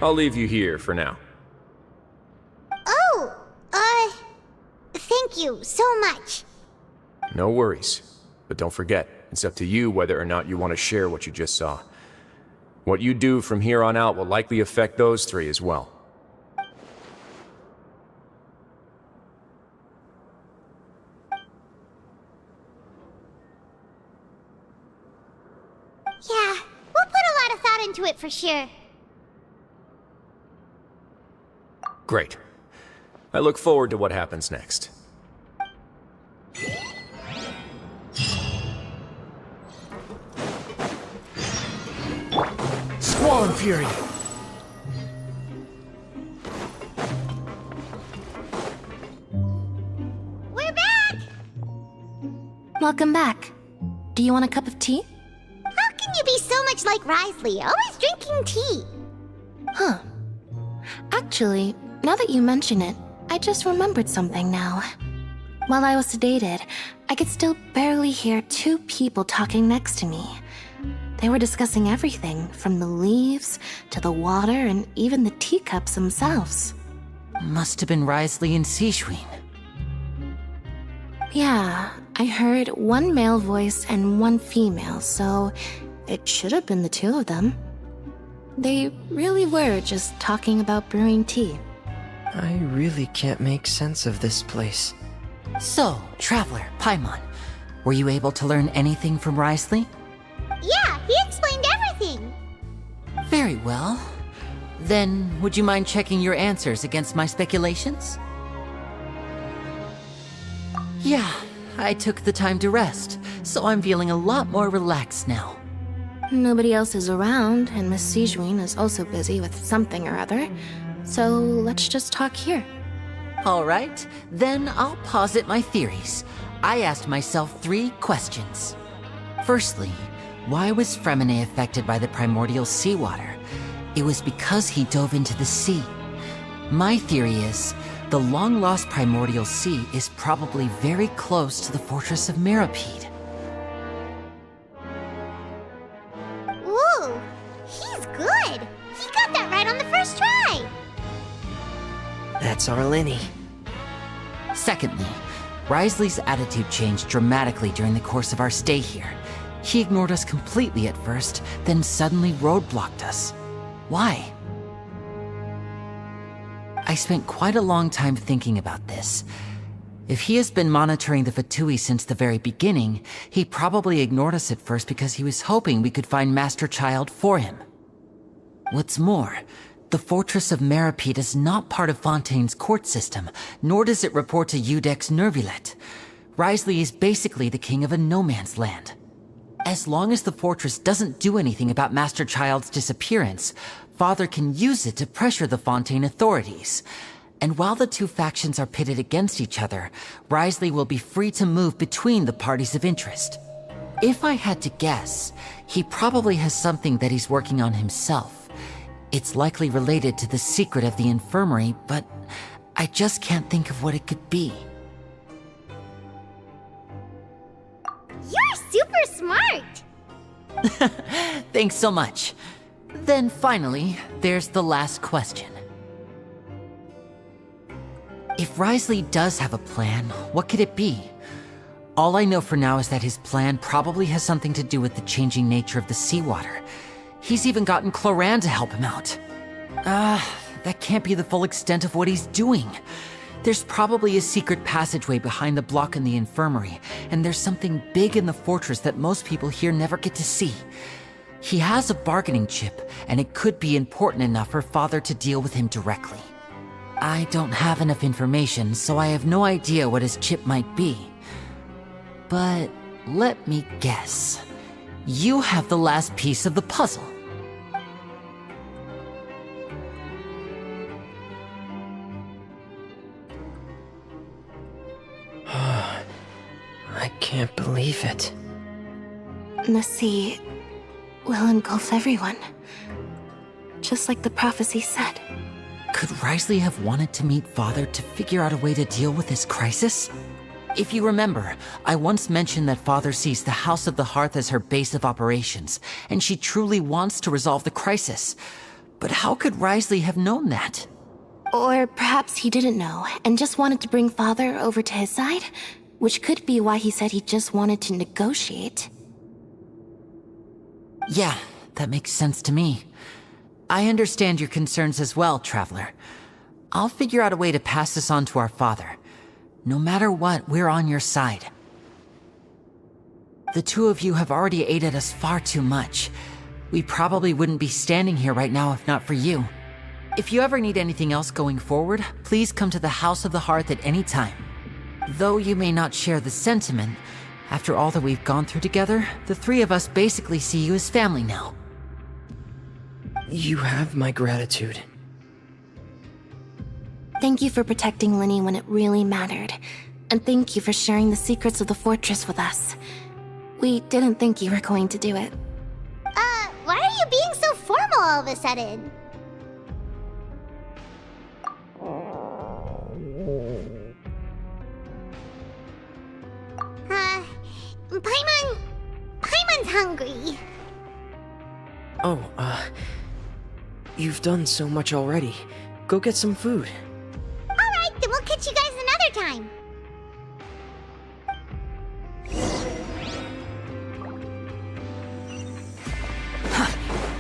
I'll leave you here for now. Oh, thank you so much. No worries. But don't forget, it's up to you whether or not you want to share what you just saw. What you do from here on out will likely affect those 3 as well. Yeah, we'll put a lot of thought into it for sure. Great. I look forward to what happens next. Squall and Fury! We're back! Welcome back. Do you want a cup of tea? How can you be so much like Risley, always drinking tea? Huh. Actually, now that you mention it, I just remembered something now. While I was sedated, I could still barely hear 2 people talking next to me. They were discussing everything, from the leaves to the water and even the teacups themselves. Must have been Risley and Seishween. Yeah, I heard 1 male voice and 1 female, so it should have been the 2 of them. They really were just talking about brewing tea. I really can't make sense of this place. So, Traveler, Paimon, were you able to learn anything from Risley? Yeah, he explained everything. Very well. Then, would you mind checking your answers against my speculations? Yeah, I took the time to rest, so I'm feeling a lot more relaxed now. Nobody else is around, and Miss Seishween is also busy with something or other. So let's just talk here. Alright, then I'll posit my theories. I asked myself 3 questions. Firstly, why was Perannya affected by the primordial seawater? It was because he dove into the sea. My theory is, the long-lost primordial sea is probably very close to the fortress of Meripede. Ooh, he's good. He got that right on the first try. That's our Lenny. Secondly, Wriothesley's attitude changed dramatically during the course of our stay here. He ignored us completely at first, then suddenly roadblocked us. Why? I spent quite a long time thinking about this. If he has been monitoring the Fatui since the very beginning, he probably ignored us at first because he was hoping we could find Master Child for him. What's more, the Fortress of Meripede is not part of Fontaine's court system, nor does it report to Iudex Nervulet. Wriothesley is basically the king of a no-man's land. As long as the fortress doesn't do anything about Master Child's disappearance, Father can use it to pressure the Fontaine authorities. And while the 2 factions are pitted against each other, Wriothesley will be free to move between the parties of interest. If I had to guess, he probably has something that he's working on himself. It's likely related to the secret of the infirmary, but I just can't think of what it could be. You're super smart. Thanks so much. Then finally, there's the last question. If Wriothesley does have a plan, what could it be? All I know for now is that his plan probably has something to do with the changing nature of the seawater. He's even gotten Cloran to help him out. That can't be the full extent of what he's doing. There's probably a secret passageway behind the block in the infirmary, and there's something big in the fortress that most people here never get to see. He has a bargaining chip, and it could be important enough for Father to deal with him directly. I don't have enough information, so I have no idea what his chip might be. But let me guess. You have the last piece of the puzzle. I can't believe it. The sea will engulf everyone. Just like the prophecy said. Could Wriothesley have wanted to meet Father to figure out a way to deal with this crisis? If you remember, I once mentioned that Father sees the House of the Hearth as her base of operations, and she truly wants to resolve the crisis. But how could Wriothesley have known that? Or perhaps he didn't know, and just wanted to bring Father over to his side? Which could be why he said he just wanted to negotiate. Yeah, that makes sense to me. I understand your concerns as well, Traveler. I'll figure out a way to pass this on to our father. No matter what, we're on your side. The 2 of you have already aided us far too much. We probably wouldn't be standing here right now if not for you. If you ever need anything else going forward, please come to the House of the Hearth at any time. Though you may not share the sentiment, after all that we've gone through together, the 3 of us basically see you as family now. You have my gratitude. Thank you for protecting Lenny when it really mattered. And thank you for sharing the secrets of the fortress with us. We didn't think you were going to do it. Why are you being so formal all of a sudden? Paimon's hungry. Oh, you've done so much already. Go get some food. Alright, then we'll catch you guys another time.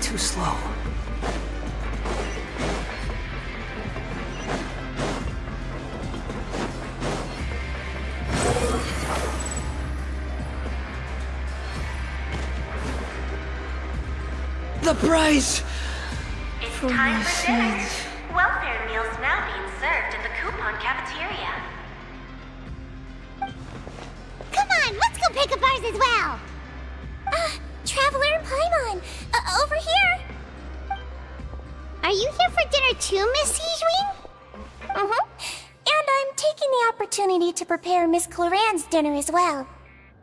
Too slow. The price! It's time for dinner. Welfare meals now being served in the coupon cafeteria. Come on, let's go pick up ours as well. Traveler and Paimon, over here. Are you here for dinner too, Miss Sijween? Mm-hmm. And I'm taking the opportunity to prepare Miss Cloran's dinner as well.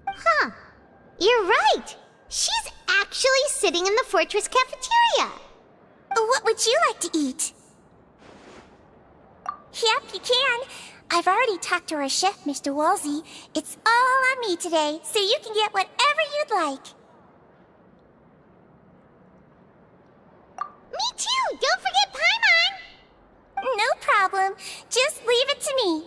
Huh. You're right. She's actually sitting in the fortress cafeteria. What would you like to eat? Yep, you can. I've already talked to our chef, Mr. Wolsey. It's all on me today, so you can get whatever you'd like. Me too! Don't forget Paimon! No problem. Just leave it to me.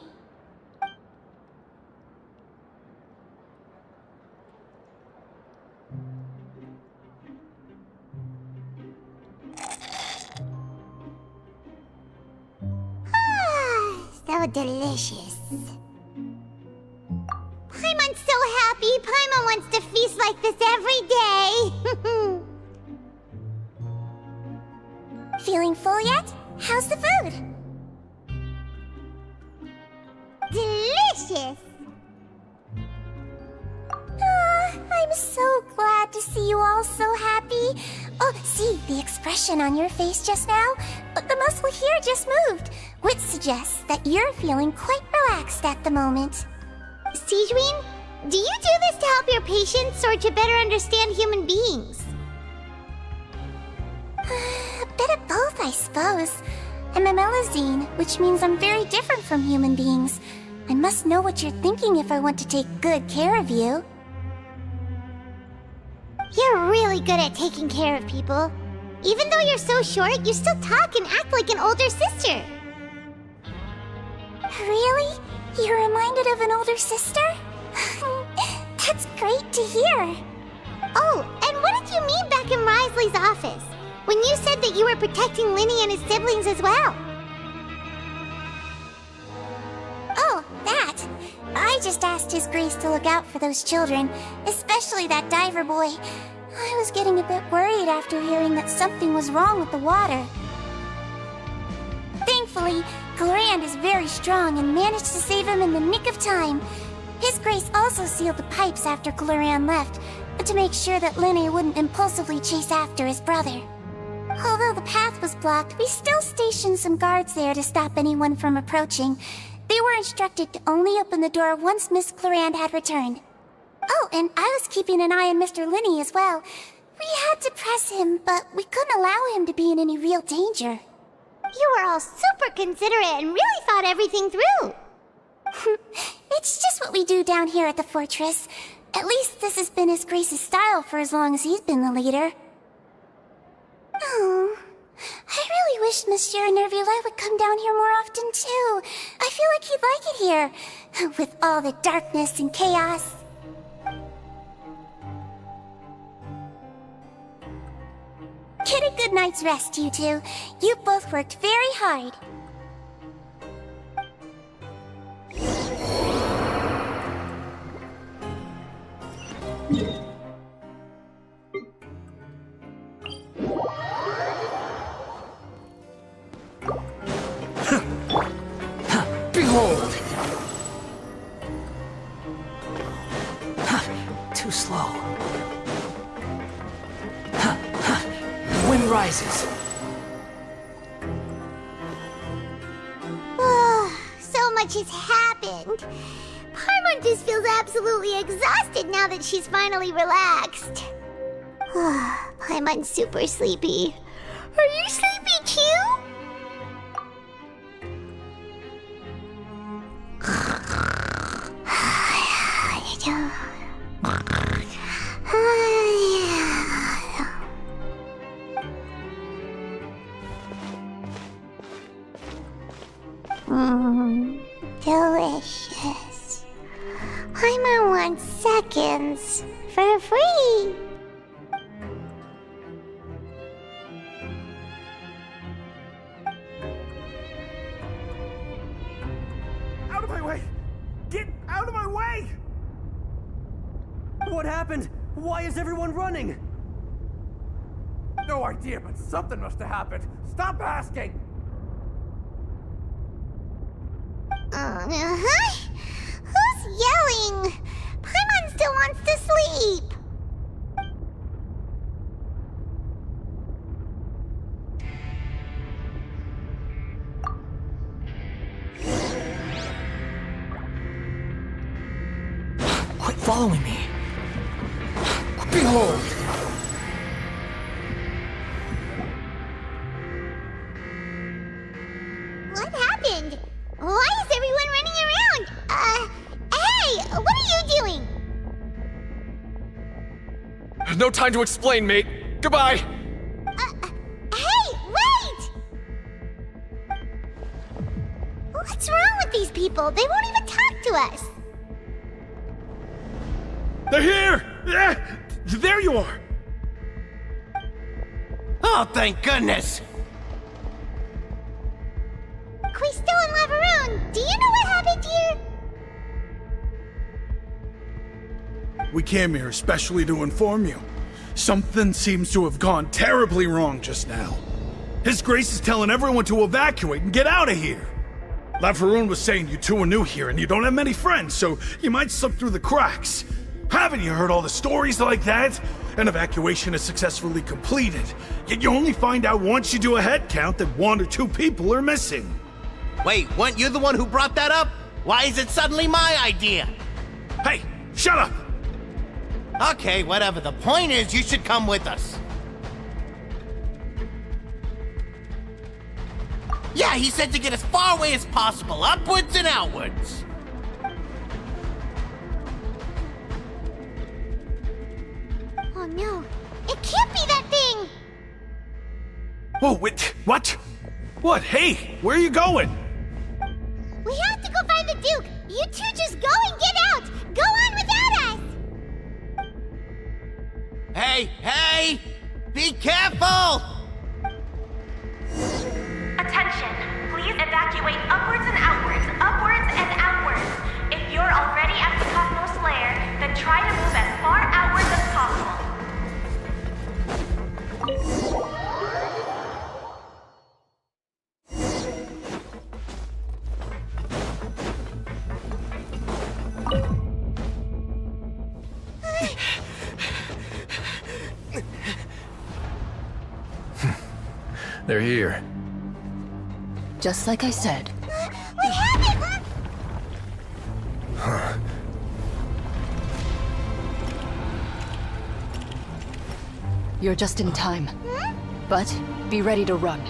So delicious. Paimon's so happy. Paimon wants to feast like this every day. Feeling full yet? How's the food? Delicious. I'm so glad to see you all so happy. Oh, see the expression on your face just now? The muscle here just moved, which suggests that you're feeling quite relaxed at the moment. Sijween, do you do this to help your patients or to better understand human beings? A bit of both, I suppose. I'm a melazine, which means I'm very different from human beings. I must know what you're thinking if I want to take good care of you. You're really good at taking care of people. Even though you're so short, you still talk and act like an older sister. Really? You're reminded of an older sister? That's great to hear. Oh, and what did you mean back in Risley's office? When you said that you were protecting Linny and his siblings as well? Oh, that. I just asked His Grace to look out for those children, especially that diver boy. I was getting a bit worried after hearing that something was wrong with the water. Thankfully, Clorand is very strong and managed to save him in the nick of time. His Grace also sealed the pipes after Clorand left, to make sure that Linny wouldn't impulsively chase after his brother. Although the path was blocked, we still stationed some guards there to stop anyone from approaching. They were instructed to only open the door once Miss Clorand had returned. Oh, and I was keeping an eye on Mr. Linny as well. We had to press him, but we couldn't allow him to be in any real danger. You were all super considerate and really thought everything through. It's just what we do down here at the fortress. At least this has been His Grace's style for as long as he's been the leader. Oh, I really wish Monsieur Nervula would come down here more often too. I feel like he'd like it here, with all the darkness and chaos. Get a good night's rest, you two. You both worked very hard. Behold! Too slow. The wind rises. So much has happened. Paimon just feels absolutely exhausted now that she's finally relaxed. Paimon's super sleepy. Are you sleepy too? Delicious. Paimon wants seconds for free. Out of my way! Get out of my way! What happened? Why is everyone running? No idea, but something must have happened. Stop asking! Who's yelling? Paimon still wants to sleep. following me. Behold! What happened? Why is everyone running around? Hey! What are you doing? No time to explain, mate. Goodbye! Hey! Wait! What's wrong with these people? They won't even talk to us. They're here! There you are! Oh, thank goodness! Cristo and Lavaroon, do you know what happened here? We came here especially to inform you. Something seems to have gone terribly wrong just now. His Grace is telling everyone to evacuate and get out of here. Lavaroon was saying you two are new here and you don't have many friends, so you might slip through the cracks. Haven't you heard all the stories like that? An evacuation is successfully completed, yet you only find out once you do a head count that 1 or 2 people are missing. Wait, weren't you the one who brought that up? Why is it suddenly my idea? Hey, shut up! Okay, whatever. The point is, you should come with us. Yeah, he said to get as far away as possible, upwards and outwards. Oh no, it can't be that thing! Whoa, wait, what? What? Hey, where are you going? We have to go find the Duke! You two just go and get out! Go on without us! Hey! Be careful! Attention! Please evacuate upwards and outwards, upwards and outwards. If you're already at the topmost layer, then try to move as far outwards as possible. They're here. Just like I said. What happened? Huh. You're just in time. But be ready to run.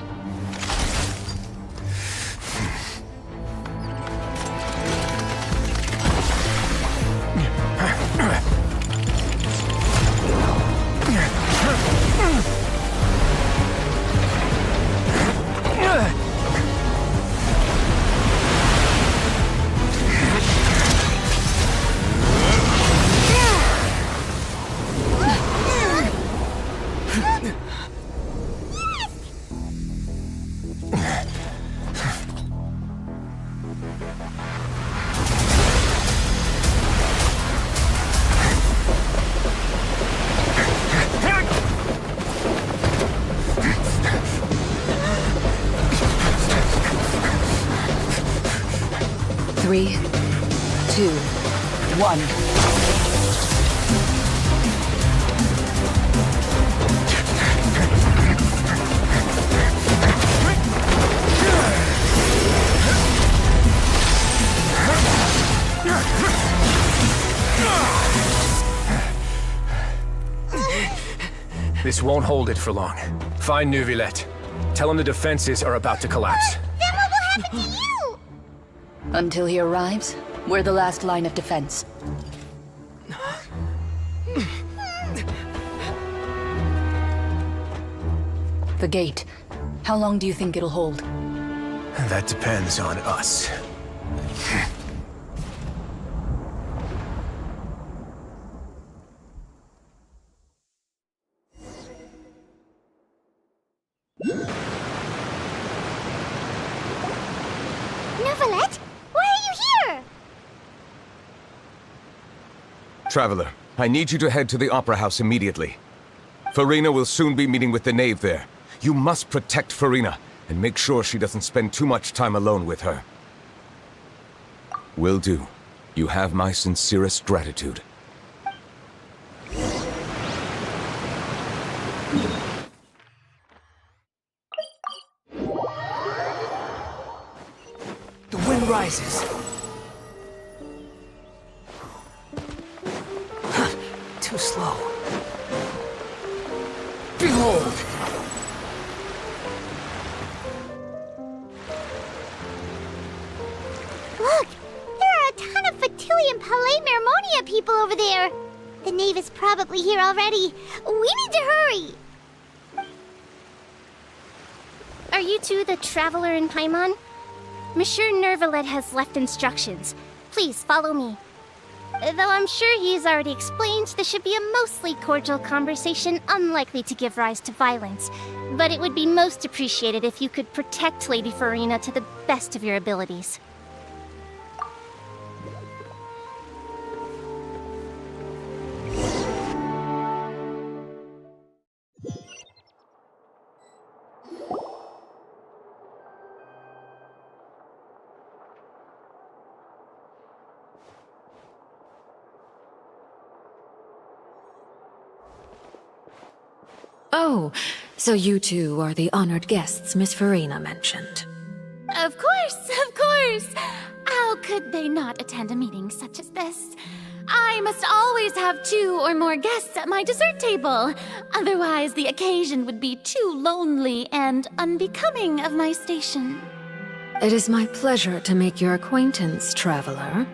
Three, 2, 1. This won't hold it for long. Find Neuvillette. Tell him the defenses are about to collapse. Then what will happen to you? Until he arrives, we're the last line of defense. The gate. How long do you think it'll hold? That depends on us. Neuvillette? Why are you here? Traveler, I need you to head to the Opera House immediately. Farina will soon be meeting with the knave there. You must protect Farina, and make sure she doesn't spend too much time alone with her. Will do. You have my sincerest gratitude. The wind rises. slow. Behold! Look! There are a ton of Fatilian Palais Mermonia people over there! The knave is probably here already. We need to hurry! Are you two the traveler in Paimon? Monsieur Nervalet has left instructions. Please follow me. Though I'm sure he's already explained, this should be a mostly cordial conversation, unlikely to give rise to violence. But it would be most appreciated if you could protect Lady Farina to the best of your abilities. Oh, so you two are the honored guests Miss Farina mentioned. Of course! How could they not attend a meeting such as this? I must always have 2 or more guests at my dessert table. Otherwise, the occasion would be too lonely and unbecoming of my station. It is my pleasure to make your acquaintance, traveler.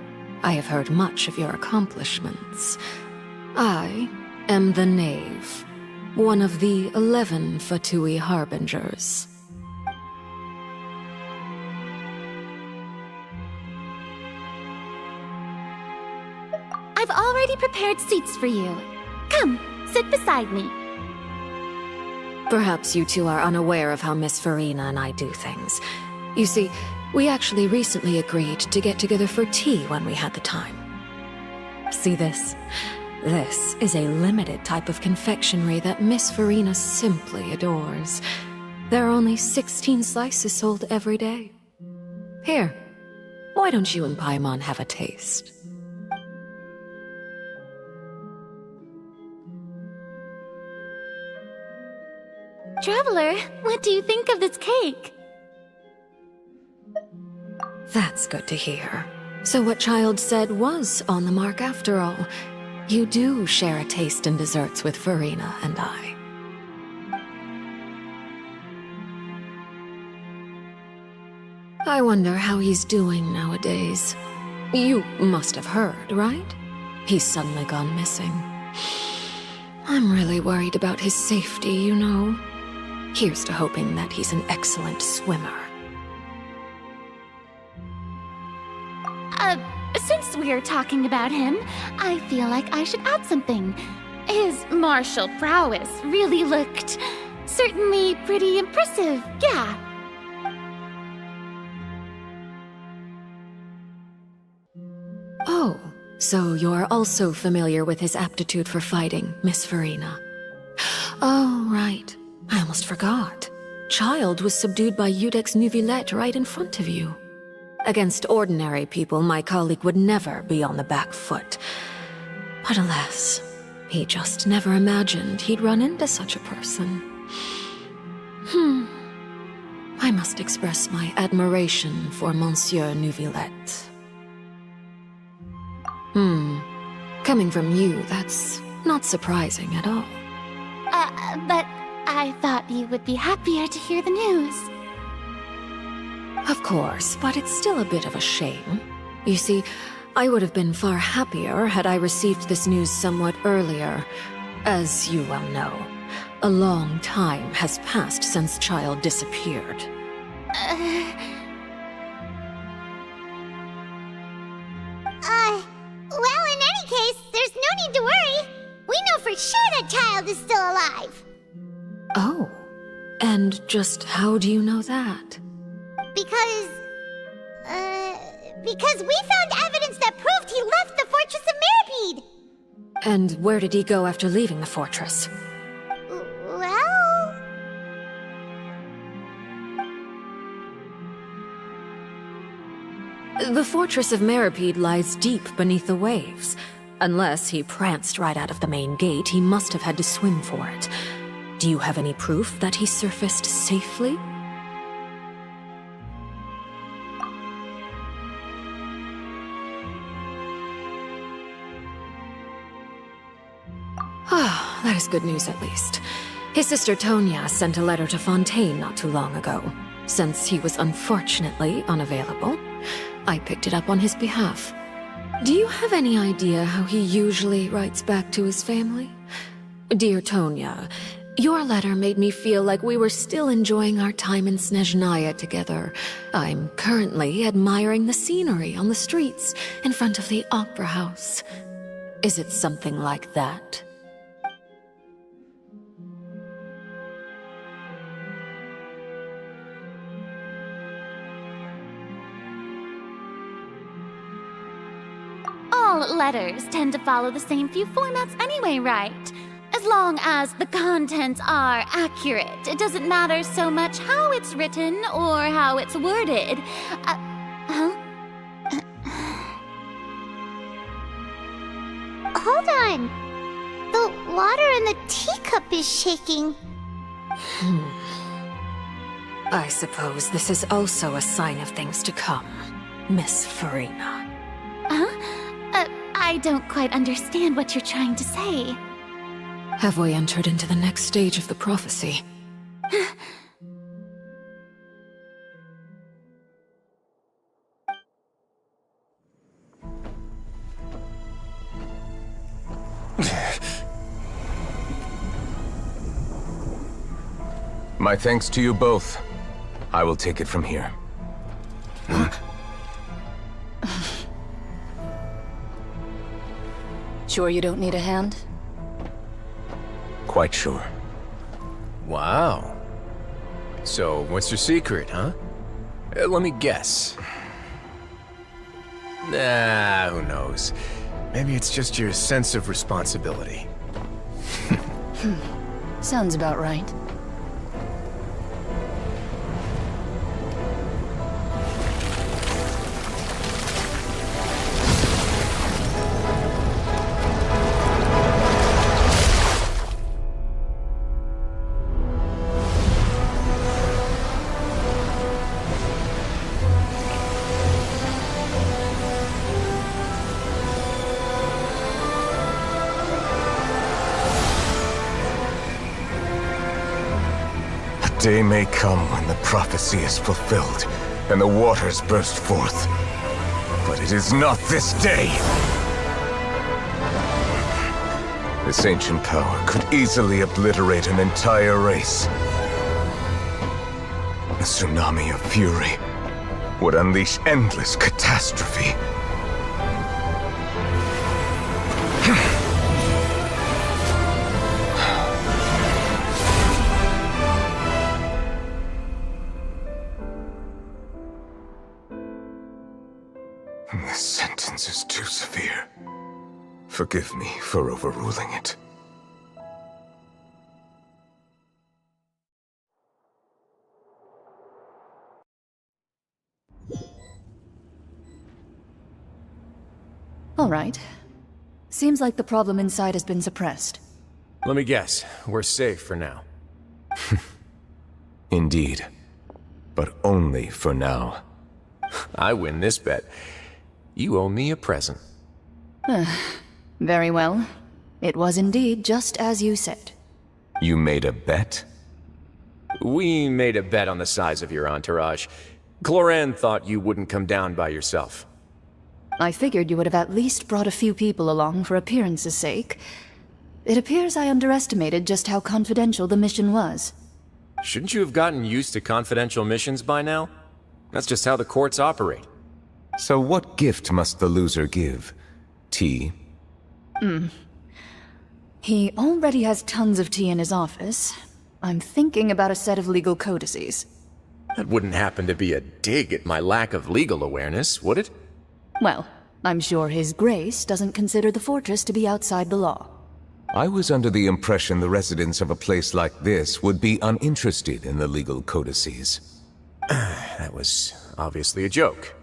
I have heard much of your accomplishments. I am the Knave, one of the 11 Fatui Harbingers. I've already prepared seats for you. Come, sit beside me. Perhaps you two are unaware of how Miss Farina and I do things. You see, we actually recently agreed to get together for tea when we had the time. See this? This is a limited type of confectionery that Miss Farina simply adores. There are only 16 slices sold every day. Here, why don't you and Paimon have a taste? Traveler, what do you think of this cake? That's good to hear. So what Child said was on the mark after all. You do share a taste in desserts with Farina and I. I wonder how he's doing nowadays. You must have heard, right? He's suddenly gone missing. I'm really worried about his safety, you know. Here's to hoping that he's an excellent swimmer. Since we're talking about him, I feel like I should add something. His martial prowess really looked certainly pretty impressive, yeah. Oh, so you're also familiar with his aptitude for fighting, Miss Farina. Oh, right. I almost forgot. Child was subdued by Udex Neuvillette right in front of you. Against ordinary people, my colleague would never be on the back foot. But alas, he just never imagined he'd run into such a person. I must express my admiration for Monsieur Neuvillette. Coming from you, that's not surprising at all. But I thought you would be happier to hear the news. Of course, but it's still a bit of a shame. You see, I would have been far happier had I received this news somewhat earlier. As you well know, a long time has passed since Child disappeared. Well, in any case, there's no need to worry. We know for sure that Child is still alive. Oh, and just how do you know that? Because we found evidence that proved he left the Fortress of Meripede. And where did he go after leaving the fortress? Well... The Fortress of Meripede lies deep beneath the waves. Unless he pranced right out of the main gate, he must have had to swim for it. Do you have any proof that he surfaced safely? That is good news, at least. His sister Tonya sent a letter to Fontaine not too long ago. Since he was unfortunately unavailable, I picked it up on his behalf. Do you have any idea how he usually writes back to his family? Dear Tonya, your letter made me feel like we were still enjoying our time in Snezhnaya together. I'm currently admiring the scenery on the streets in front of the opera house. Is it something like that? All letters tend to follow the same few formats anyway, right? As long as the contents are accurate, it doesn't matter so much how it's written or how it's worded. Hold on. The water in the teacup is shaking. I suppose this is also a sign of things to come, Miss Farina. I don't quite understand what you're trying to say. Have we entered into the next stage of the prophecy? My thanks to you both. I will take it from here. Sure you don't need a hand? Quite sure. Wow. So, what's your secret, huh? Let me guess. Nah, who knows? Maybe it's just your sense of responsibility. Sounds about right. Day may come when the prophecy is fulfilled, and the waters burst forth. But it is not this day! This ancient power could easily obliterate an entire race. A tsunami of fury would unleash endless catastrophe. This sentence is too severe. Forgive me for overruling it. All right. Seems like the problem inside has been suppressed. Let me guess. We're safe for now. Indeed. But only for now. I win this bet. You owe me a present. Very well. It was indeed just as you said. You made a bet? We made a bet on the size of your entourage. Cloran thought you wouldn't come down by yourself. I figured you would have at least brought a few people along for appearance's sake. It appears I underestimated just how confidential the mission was. Shouldn't you have gotten used to confidential missions by now? That's just how the courts operate. So what gift must the loser give? Tea? He already has tons of tea in his office. I'm thinking about a set of legal codices. That wouldn't happen to be a dig at my lack of legal awareness, would it? Well, I'm sure His Grace doesn't consider the fortress to be outside the law. I was under the impression the residents of a place like this would be uninterested in the legal codices. That was obviously a joke.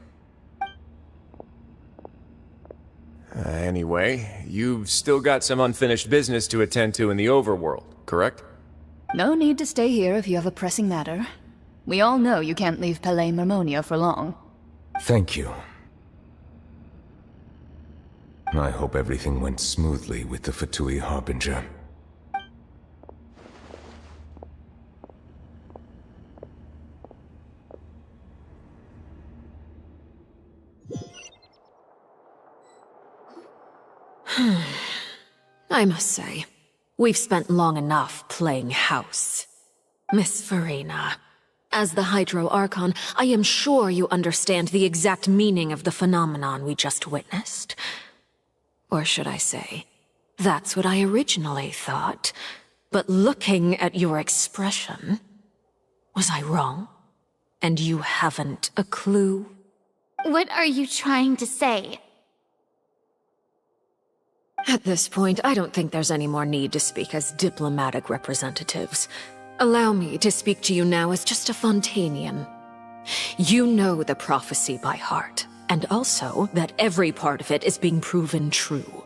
Anyway, you've still got some unfinished business to attend to in the overworld, correct? No need to stay here if you have a pressing matter. We all know you can't leave Palais Mermonia for long. Thank you. I hope everything went smoothly with the Fatui Harbinger. I must say, we've spent long enough playing house. Miss Farina, as the Hydro Archon, I am sure you understand the exact meaning of the phenomenon we just witnessed. Or should I say, that's what I originally thought. But looking at your expression, was I wrong? And you haven't a clue? What are you trying to say? At this point, I don't think there's any more need to speak as diplomatic representatives. Allow me to speak to you now as just a Fontainian. You know the prophecy by heart, and also that every part of it is being proven true.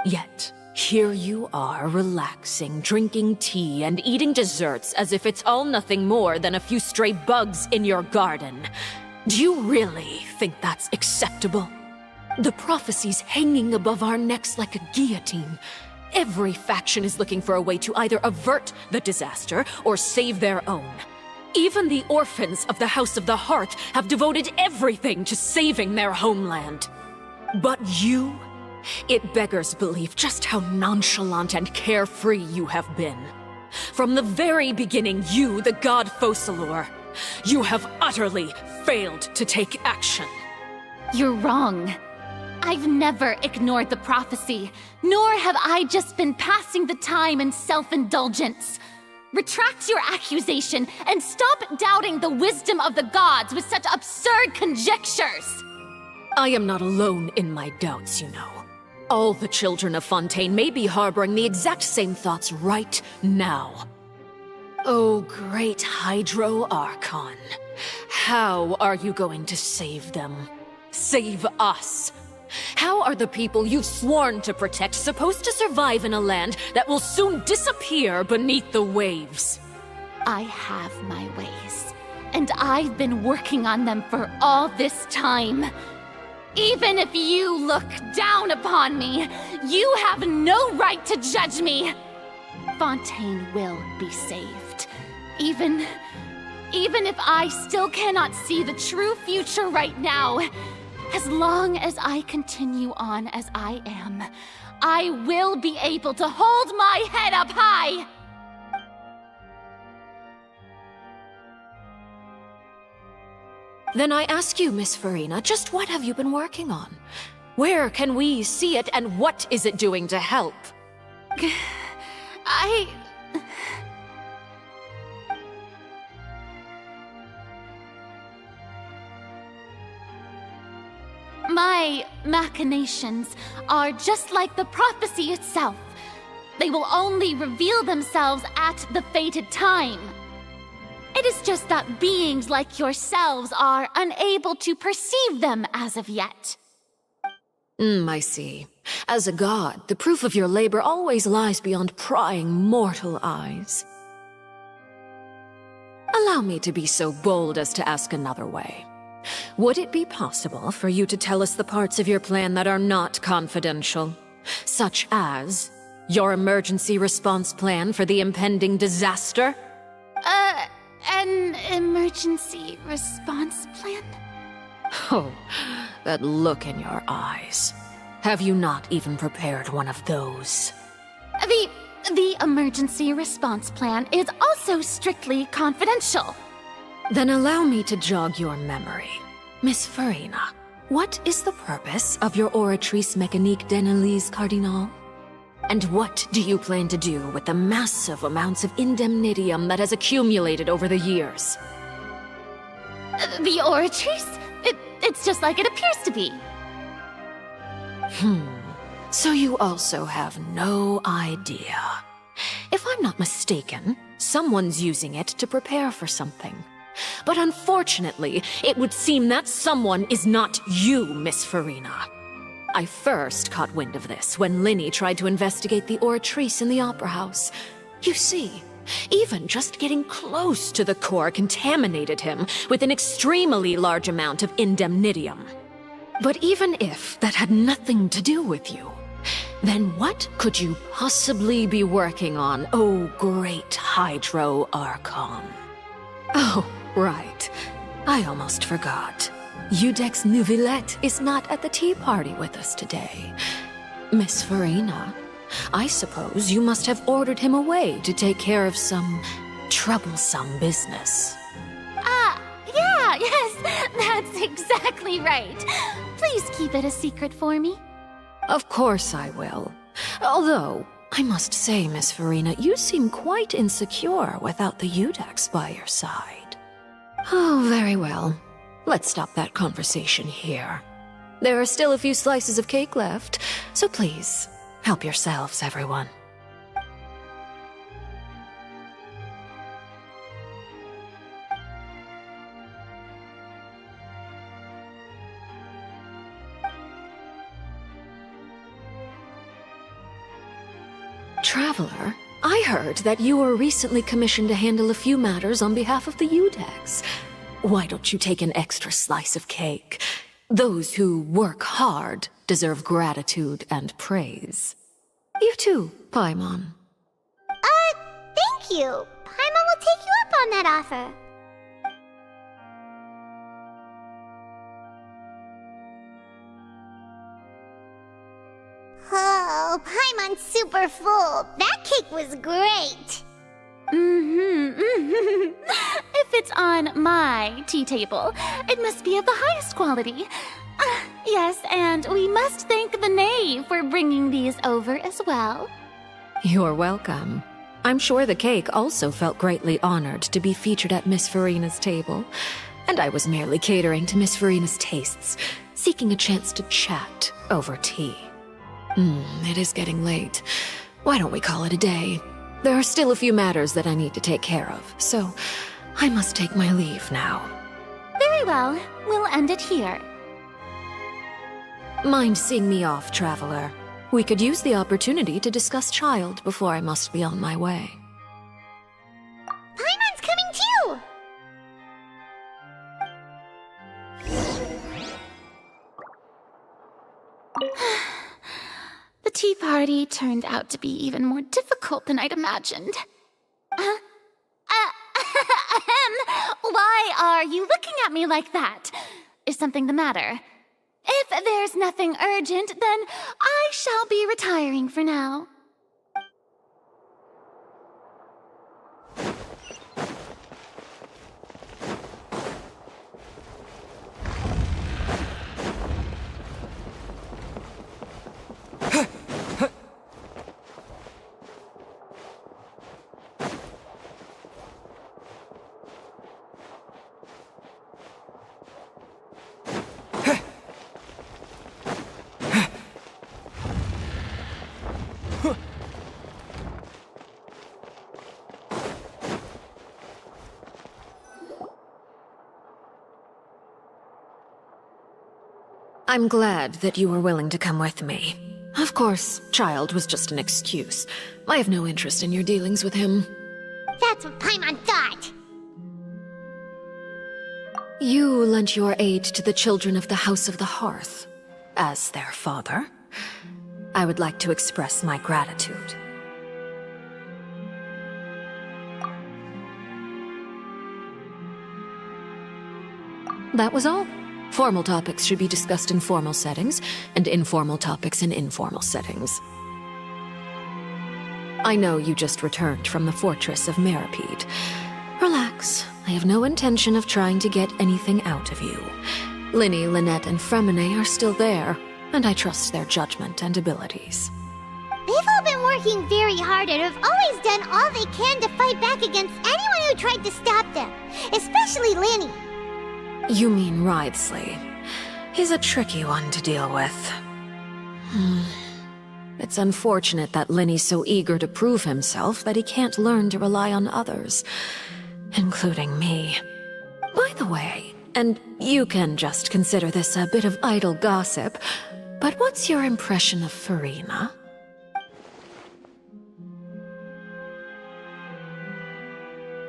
Yet, here you are, relaxing, drinking tea, and eating desserts as if it's all nothing more than a few stray bugs in your garden. Do you really think that's acceptable? The prophecy's hanging above our necks like a guillotine. Every faction is looking for a way to either avert the disaster or save their own. Even the orphans of the House of the Hearth have devoted everything to saving their homeland. But you? It beggars belief just how nonchalant and carefree you have been. From the very beginning, you, the god Focalor, you have utterly failed to take action. You're wrong. I've never ignored the prophecy, nor have I just been passing the time in self-indulgence. Retract your accusation and stop doubting the wisdom of the gods with such absurd conjectures! I am not alone in my doubts, you know. All the children of Fontaine may be harboring the exact same thoughts right now. Oh, great Hydro Archon. How are you going to save them? Save us? How are the people you've sworn to protect supposed to survive in a land that will soon disappear beneath the waves? I have my ways, and I've been working on them for all this time. Even if you look down upon me, you have no right to judge me. Fontaine will be saved. Even if I still cannot see the true future right now, as long as I continue on as I am, I will be able to hold my head up high! Then I ask you, Miss Farina, just what have you been working on? Where can we see it, and what is it doing to help? My machinations are just like the prophecy itself. They will only reveal themselves at the fated time. It is just that beings like yourselves are unable to perceive them as of yet. I see. As a god, the proof of your labor always lies beyond prying mortal eyes. Allow me to be so bold as to ask another way. Would it be possible for you to tell us the parts of your plan that are not confidential? Such as your emergency response plan for the impending disaster? An emergency response plan? Oh, that look in your eyes. Have you not even prepared one of those? The emergency response plan is also strictly confidential. Then allow me to jog your memory. Miss Farina, what is the purpose of your Oratrice Mekanik d'Annelise Cardinal? And what do you plan to do with the massive amounts of indemnitium that has accumulated over the years? The Oratrice? It's just like it appears to be. So you also have no idea. If I'm not mistaken, someone's using it to prepare for something. But unfortunately, it would seem that someone is not you, Miss Farina. I first caught wind of this when Linny tried to investigate the Oratrice in the Opera House. You see, even just getting close to the core contaminated him with an extremely large amount of indemnitium. But even if that had nothing to do with you, then what could you possibly be working on, oh great Hydro Archon? Oh, right. I almost forgot. Udex Nouvillette is not at the tea party with us today. Miss Farina, I suppose you must have ordered him away to take care of some troublesome business. Yeah, yes, that's exactly right. Please keep it a secret for me. Of course I will. Although, I must say, Miss Farina, you seem quite insecure without the Udex by your side. Oh, very well. Let's stop that conversation here. There are still a few slices of cake left, so please, help yourselves, everyone. Traveler, I heard that you were recently commissioned to handle a few matters on behalf of the Udex. Why don't you take an extra slice of cake? Those who work hard deserve gratitude and praise. You too, Paimon. Thank you. Paimon will take you up on that offer. Oh, Paimon's super full. That cake was great. If it's on my tea table, it must be of the highest quality. Yes, and we must thank the knave for bringing these over as well. You're welcome. I'm sure the cake also felt greatly honored to be featured at Miss Farina's table, and I was merely catering to Miss Farina's tastes, seeking a chance to chat over tea. It is getting late. Why don't we call it a day? There are still a few matters that I need to take care of, so I must take my leave now. Very well. We'll end it here. Mind seeing me off, Traveler? We could use the opportunity to discuss Child before I must be on my way. Paimon's coming too! The tea party turned out to be even more difficult than I'd imagined. Why are you looking at me like that? Is something the matter? If there's nothing urgent, then I shall be retiring for now. I'm glad that you were willing to come with me. Of course, Child was just an excuse. I have no interest in your dealings with him. That's what Paimon thought. You lent your aid to the children of the House of the Hearth. As their father, I would like to express my gratitude. That was all. Formal topics should be discussed in formal settings, and informal topics in informal settings. I know you just returned from the fortress of Meripede. Relax. I have no intention of trying to get anything out of you. Linny, Lynette, and Fremine are still there, and I trust their judgment and abilities. They've all been working very hard and have always done all they can to fight back against anyone who tried to stop them, especially Linny. You mean Wriothesley. He's a tricky one to deal with. It's unfortunate that Linny's so eager to prove himself that he can't learn to rely on others, including me. By the way, and you can just consider this a bit of idle gossip, but what's your impression of Farina?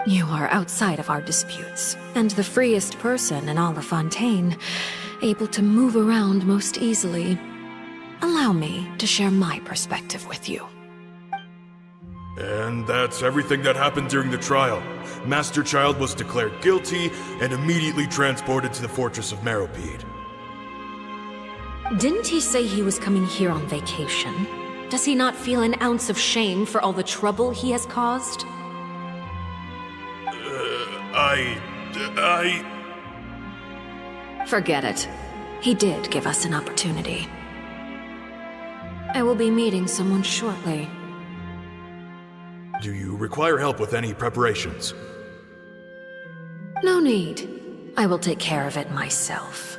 You are outside of our disputes, and the freest person in all of Fontaine, able to move around most easily. Allow me to share my perspective with you. And that's everything that happened during the trial. Master Child was declared guilty and immediately transported to the Fortress of Meripede. Didn't he say he was coming here on vacation? Does he not feel an ounce of shame for all the trouble he has caused? Forget it. He did give us an opportunity. I will be meeting someone shortly. Do you require help with any preparations? No need. I will take care of it myself.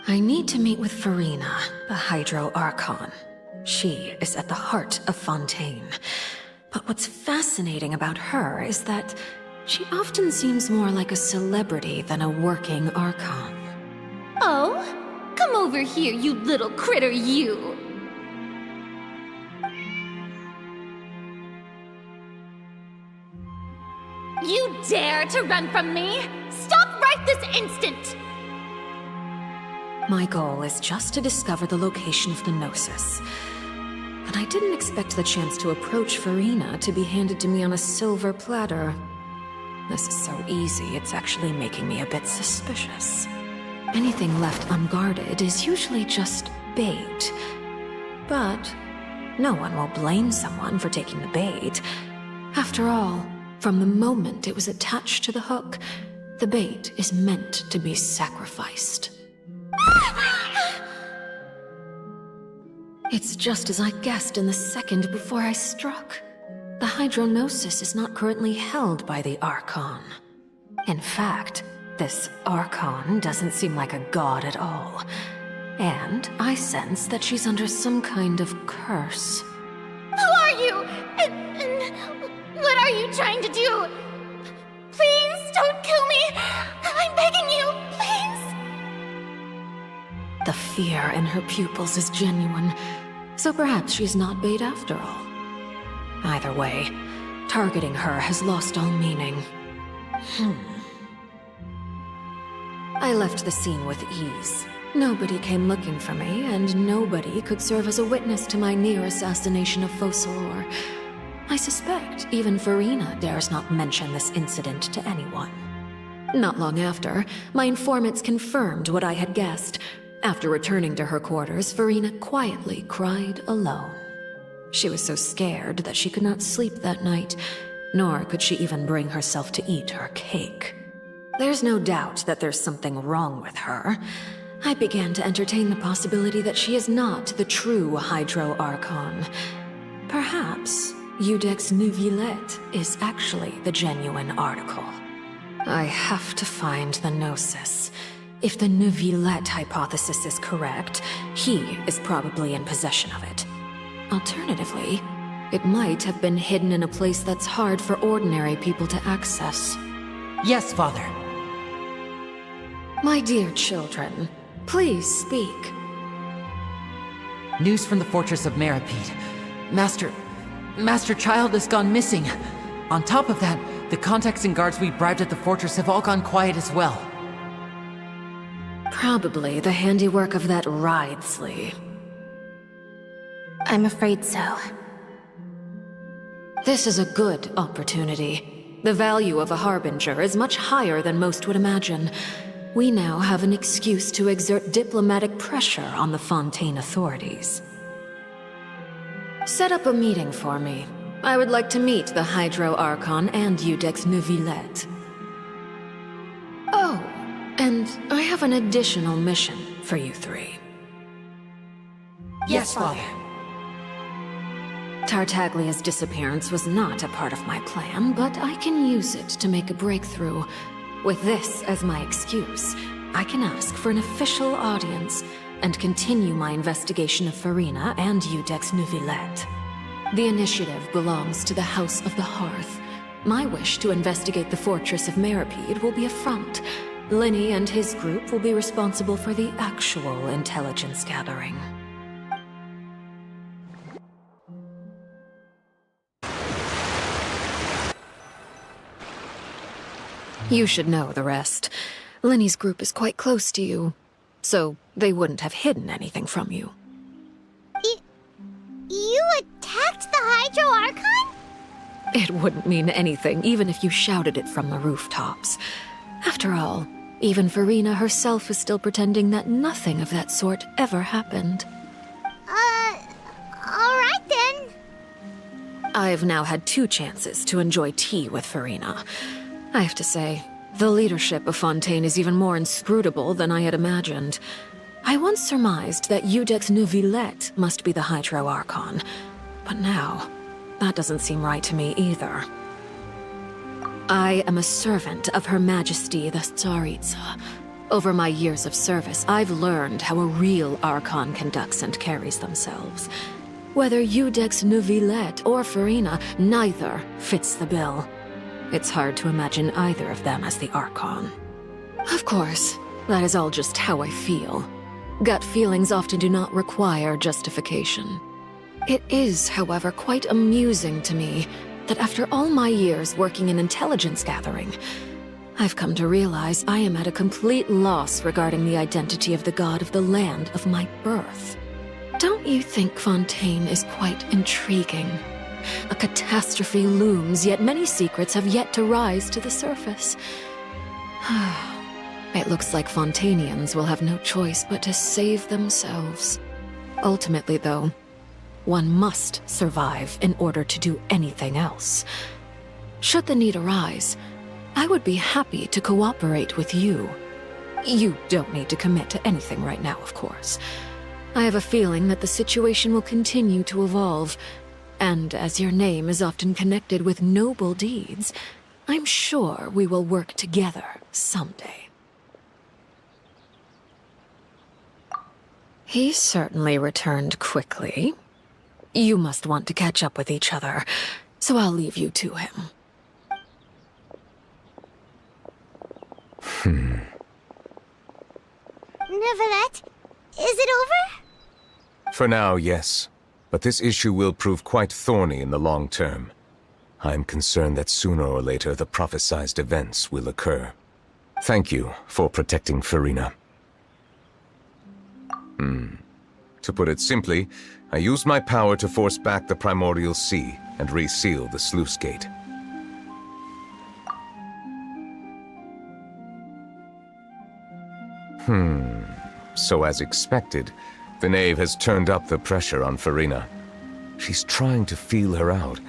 I need to meet with Farina, the Hydro Archon. She is at the heart of Fontaine. But what's fascinating about her is that she often seems more like a celebrity than a working Archon. Oh? Come over here, you little critter, you! You dare to run from me? Stop right this instant! My goal is just to discover the location of the Gnosis. But I didn't expect the chance to approach Farina to be handed to me on a silver platter. This is so easy, it's actually making me a bit suspicious. Anything left unguarded is usually just bait. But no one will blame someone for taking the bait. After all, from the moment it was attached to the hook, the bait is meant to be sacrificed. It's just as I guessed in the second before I struck. The Hydronosis is not currently held by the Archon. In fact, this Archon doesn't seem like a god at all. And I sense that she's under some kind of curse. Who are you? And what are you trying to do? Please don't kill me! I'm begging you, please! The fear in her pupils is genuine, so perhaps she's not bait after all. Either way, targeting her has lost all meaning. I left the scene with ease. Nobody came looking for me, and nobody could serve as a witness to my near assassination of Focalor. I suspect even Farina dares not mention this incident to anyone. Not long after, my informants confirmed what I had guessed. After returning to her quarters, Farina quietly cried alone. She was so scared that she could not sleep that night, nor could she even bring herself to eat her cake. There's no doubt that there's something wrong with her. I began to entertain the possibility that she is not the true Hydro Archon. Perhaps Iudex Neuvillette is actually the genuine article. I have to find the Gnosis. If the Neuvillette hypothesis is correct, he is probably in possession of it. Alternatively, it might have been hidden in a place that's hard for ordinary people to access. Yes, Father. My dear children, please speak. News from the fortress of Meripede. Master Child has gone missing. On top of that, the contacts and guards we bribed at the fortress have all gone quiet as well. Probably the handiwork of that Ridesley. I'm afraid so. This is a good opportunity. The value of a Harbinger is much higher than most would imagine. We now have an excuse to exert diplomatic pressure on the Fontaine authorities. Set up a meeting for me. I would like to meet the Hydro Archon and Iudex Neuvillette. Oh, and I have an additional mission for you three. Yes, Father. Tartaglia's disappearance was not a part of my plan, but I can use it to make a breakthrough. With this as my excuse, I can ask for an official audience and continue my investigation of Farina and Iudex Neuvillette. The initiative belongs to the House of the Hearth. My wish to investigate the fortress of Meripede will be a front. Linny and his group will be responsible for the actual intelligence gathering. You should know the rest. Linny's group is quite close to you, so they wouldn't have hidden anything from you. You attacked the Hydro Archon? It wouldn't mean anything, even if you shouted it from the rooftops. After all, Even Farina herself is still pretending that nothing of that sort ever happened. Alright then. I've now had 2 chances to enjoy tea with Farina. I have to say, the leadership of Fontaine is even more inscrutable than I had imagined. I once surmised that Iudex Neuvillette must be the Hydro Archon, but now, that doesn't seem right to me either. I am a servant of Her Majesty the Tsaritsa. Over my years of service, I've learned how a real Archon conducts and carries themselves. Whether Iudex Neuvillette or Farina, neither fits the bill. It's hard to imagine either of them as the Archon. Of course, that is all just how I feel. Gut feelings often do not require justification. It is, however, quite amusing to me that after all my years working in intelligence gathering, I've come to realize I am at a complete loss regarding the identity of the god of the land of my birth. Don't you think Fontaine is quite intriguing? A catastrophe looms, yet many secrets have yet to rise to the surface. It looks like Fontainians will have no choice but to save themselves. Ultimately, though, one must survive in order to do anything else. Should the need arise, I would be happy to cooperate with you. You don't need to commit to anything right now, of course. I have a feeling that the situation will continue to evolve, and as your name is often connected with noble deeds, I'm sure we will work together someday. He certainly returned quickly. You must want to catch up with each other, so I'll leave you to him. Neuvillette, is it over? For now, yes. But this issue will prove quite thorny in the long term. I'm concerned that sooner or later the prophesized events will occur. Thank you for protecting Farina. To put it simply, I used my power to force back the primordial sea and reseal the sluice gate. So as expected, the knave has turned up the pressure on Farina. She's trying to feel her out,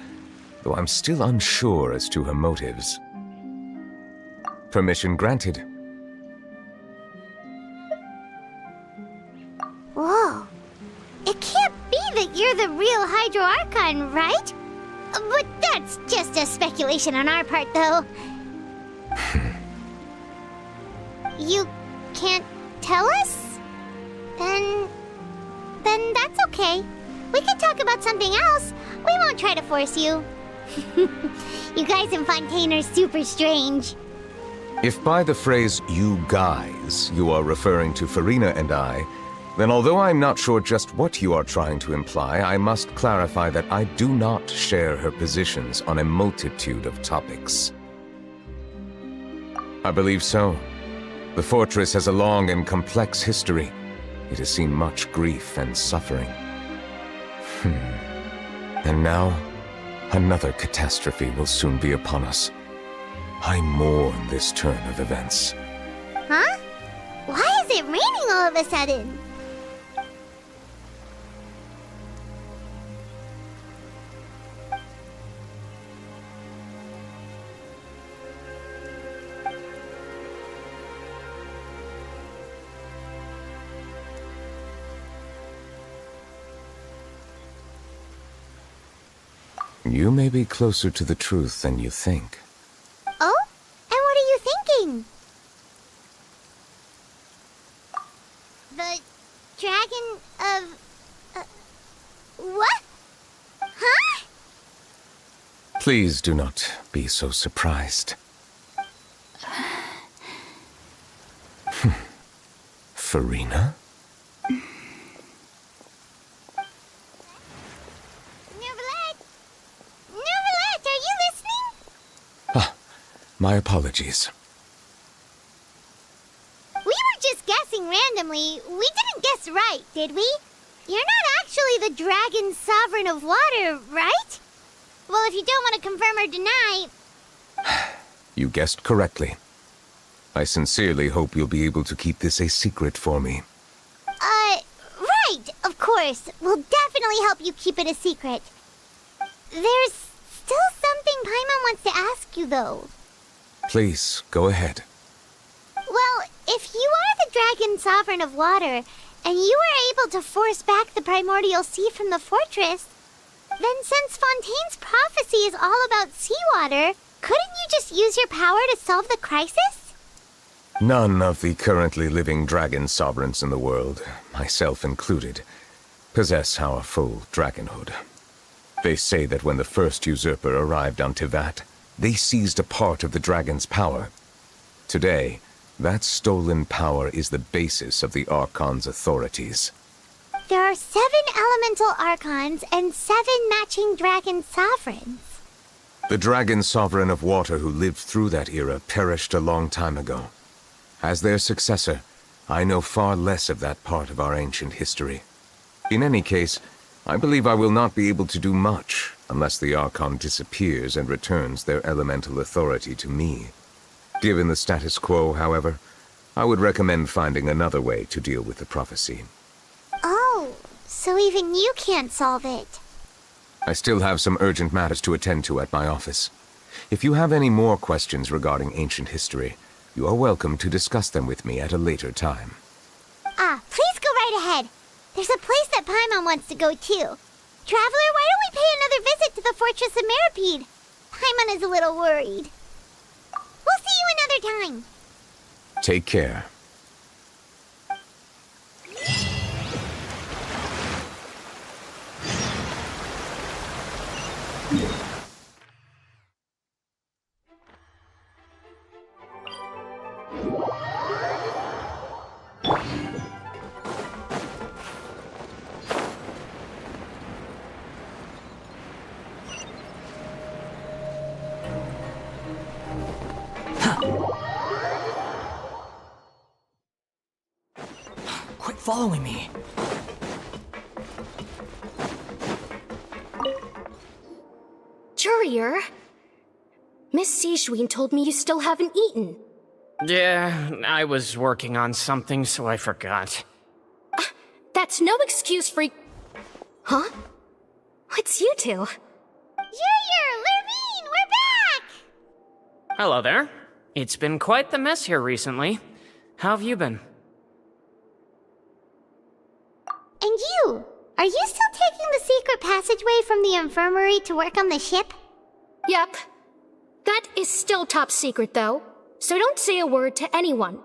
though I'm still unsure as to her motives. Permission granted. Whoa. It can't be that you're the real Hydro Archon, right? But that's just a speculation on our part, though. You can't tell us? Then that's okay. We can talk about something else. We won't try to force you. You guys in Fontaine are super strange. If by the phrase, you guys, you are referring to Farina and I, then although I'm not sure just what you are trying to imply, I must clarify that I do not share her positions on a multitude of topics. I believe so. The fortress has a long and complex history. It has seen much grief and suffering. And now, another catastrophe will soon be upon us. I mourn this turn of events. Huh? Why is it raining all of a sudden? You may be closer to the truth than you think. Oh? And what are you thinking? The dragon of... what? Huh? Please do not be so surprised. Farina? My apologies. We were just guessing randomly. We didn't guess right, did we? You're not actually the dragon sovereign of water, right? Well, if you don't want to confirm or deny... You guessed correctly. I sincerely hope you'll be able to keep this a secret for me. Right, of course. We'll definitely help you keep it a secret. There's still something Paimon wants to ask you, though. Please, go ahead. Well, if you are the Dragon Sovereign of Water, and you were able to force back the primordial sea from the fortress, then since Fontaine's prophecy is all about seawater, couldn't you just use your power to solve the crisis? None of the currently living dragon sovereigns in the world, myself included, possess our full dragonhood. They say that when the first usurper arrived on Tivat, they seized a part of the dragon's power. Today, that stolen power is the basis of the Archon's authorities. There are 7 elemental Archons and 7 matching dragon sovereigns. The dragon sovereign of water who lived through that era perished a long time ago. As their successor, I know far less of that part of our ancient history. In any case, I believe I will not be able to do much unless the Archon disappears and returns their elemental authority to me. Given the status quo, however, I would recommend finding another way to deal with the prophecy. Oh, so even you can't solve it. I still have some urgent matters to attend to at my office. If you have any more questions regarding ancient history, you are welcome to discuss them with me at a later time. Please go right ahead. There's a place that Paimon wants to go too. Traveler, why don't we pay another visit to the Fortress of Meripede? Paimon is a little worried. We'll see you another time. Take care. Quit following me. Courier? Miss Sijwin told me you still haven't eaten. Yeah, I was working on something, so I forgot. That's no excuse for... Huh? What's you two? Courier, Lurvine, we're back! Hello there. It's been quite the mess here recently. How have you been? And you? Are you still taking the secret passageway from the infirmary to work on the ship? Yep. That is still top secret, though, so don't say a word to anyone.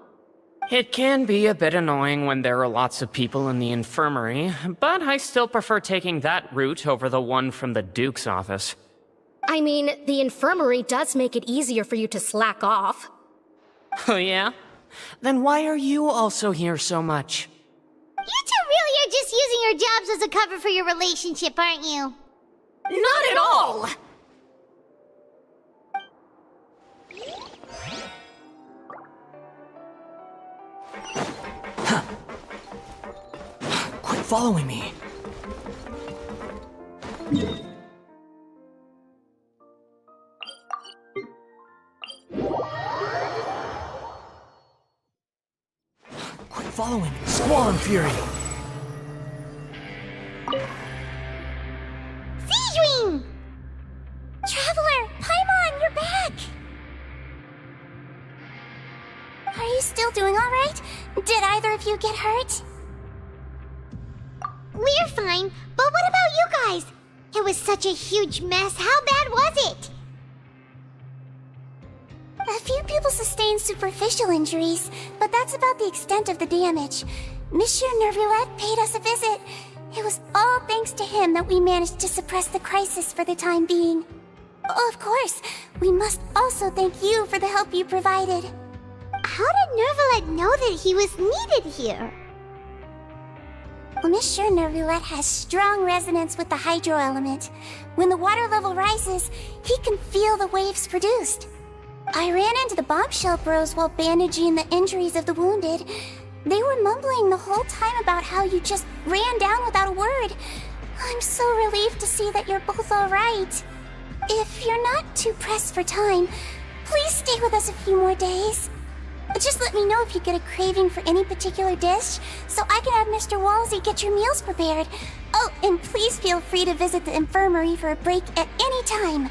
It can be a bit annoying when there are lots of people in the infirmary, but I still prefer taking that route over the one from the Duke's office. I mean, the infirmary does make it easier for you to slack off. Oh yeah? Then why are you also here so much? You two really are just using your jobs as a cover for your relationship, aren't you? Not at all! Quit following me. Quit following me. Squall Fury! Sijwin! Traveler, Paimon, you're back! Are you still doing alright? Did either of you get hurt? We're fine, but what about you guys? It was such a huge mess. How bad was it? A few people sustained superficial injuries, but that's about the extent of the damage. Monsieur Nervulette paid us a visit. It was all thanks to him that we managed to suppress the crisis for the time being. Of course, we must also thank you for the help you provided. How did Nervulette know that he was needed here? Well, Monsieur Nervulette has strong resonance with the hydro element. When the water level rises, he can feel the waves produced. I ran into the bombshell bros while bandaging the injuries of the wounded. They were mumbling the whole time about how you just ran down without a word. I'm so relieved to see that you're both alright. If you're not too pressed for time, please stay with us a few more days. Just let me know if you get a craving for any particular dish, so I can have Mr. Walsey get your meals prepared. Oh, and please feel free to visit the infirmary for a break at any time.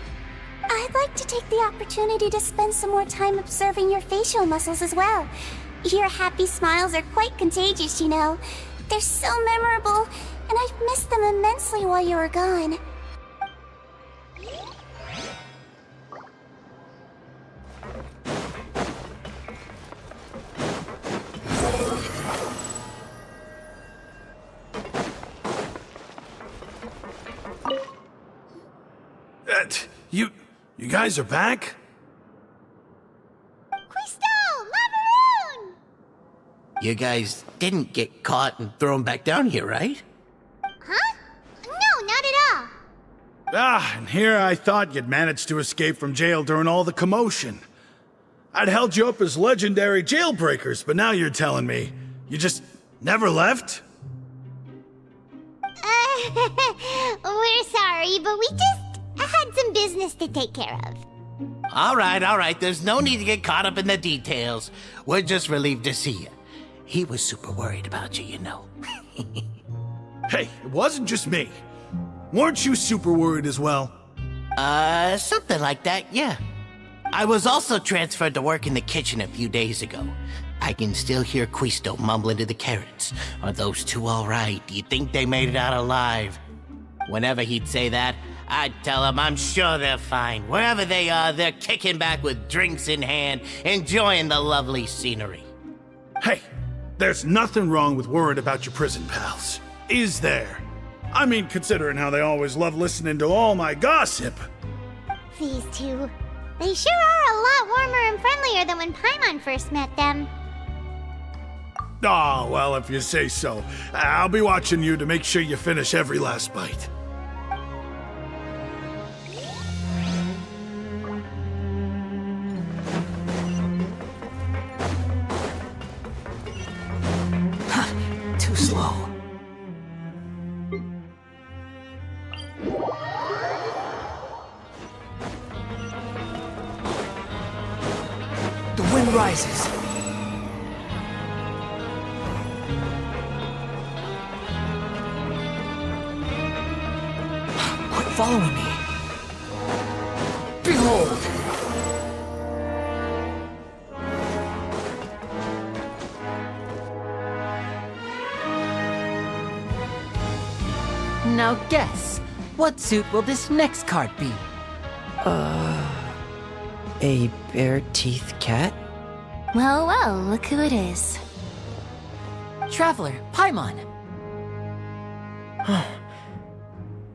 I'd like to take the opportunity to spend some more time observing your facial muscles as well. Your happy smiles are quite contagious, you know. They're so memorable, and I've missed them immensely while you were gone. You guys are back? You guys didn't get caught and thrown back down here, right? Huh? No, not at all. And here I thought you'd managed to escape from jail during all the commotion. I'd held you up as legendary jailbreakers, but now you're telling me you just never left? We're sorry, but we just had some business to take care of. All right. There's no need to get caught up in the details. We're just relieved to see you. He was super worried about you, you know. Hey, it wasn't just me. Weren't you super worried as well? Something like that, yeah. I was also transferred to work in the kitchen a few days ago. I can still hear Quisto mumbling to the carrots. Are those two all right? Do you think they made it out alive? Whenever he'd say that, I'd tell him I'm sure they're fine. Wherever they are, they're kicking back with drinks in hand, enjoying the lovely scenery. Hey, there's nothing wrong with worrying about your prison pals. Is there? I mean, considering how they always love listening to all my gossip. These two. They sure are a lot warmer and friendlier than when Paimon first met them. Oh, well, if you say so. I'll be watching you to make sure you finish every last bite. Too slow. The wind rises. Quit following me. Behold! Now guess, what suit will this next card be? A bare-teeth cat? Well, look who it is. Traveler, Paimon.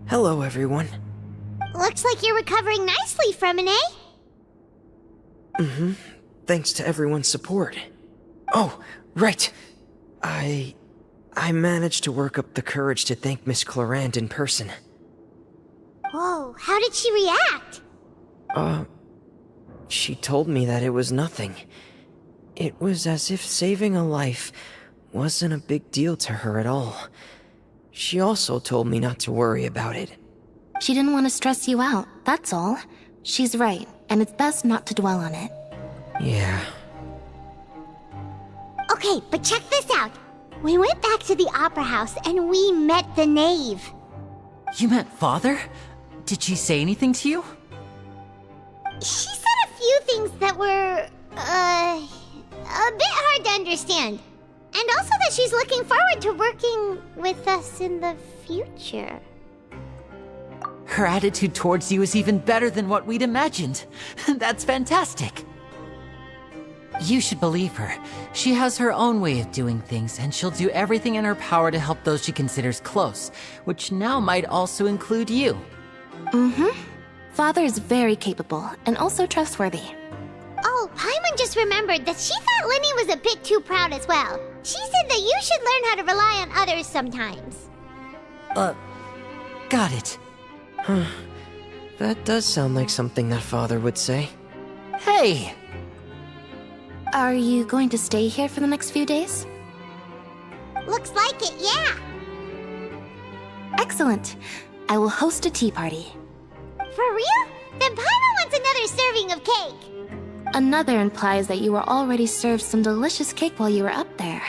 Hello, everyone. Looks like you're recovering nicely from it, eh? Thanks to everyone's support. Oh, right. I managed to work up the courage to thank Miss Clarant in person. Whoa, how did she react? She told me that it was nothing. It was as if saving a life wasn't a big deal to her at all. She also told me not to worry about it. She didn't want to stress you out, that's all. She's right, and it's best not to dwell on it. Yeah. Okay, but check this out. We went back to the opera house and we met the knave. You met Father? Did she say anything to you? She said a few things that were, a bit hard to understand. And also that she's looking forward to working with us in the future. Her attitude towards you is even better than what we'd imagined. That's fantastic. You should believe her. She has her own way of doing things, and she'll do everything in her power to help those she considers close, which now might also include you. Father is very capable, and also trustworthy. Oh, Paimon just remembered that she thought Linny was a bit too proud as well. She said that you should learn how to rely on others sometimes. Got it. That does sound like something that Father would say. Hey! Are you going to stay here for the next few days? Looks like it, yeah. Excellent. I will host a tea party. For real? Then Paimon wants another serving of cake. Another implies that you were already served some delicious cake while you were up there.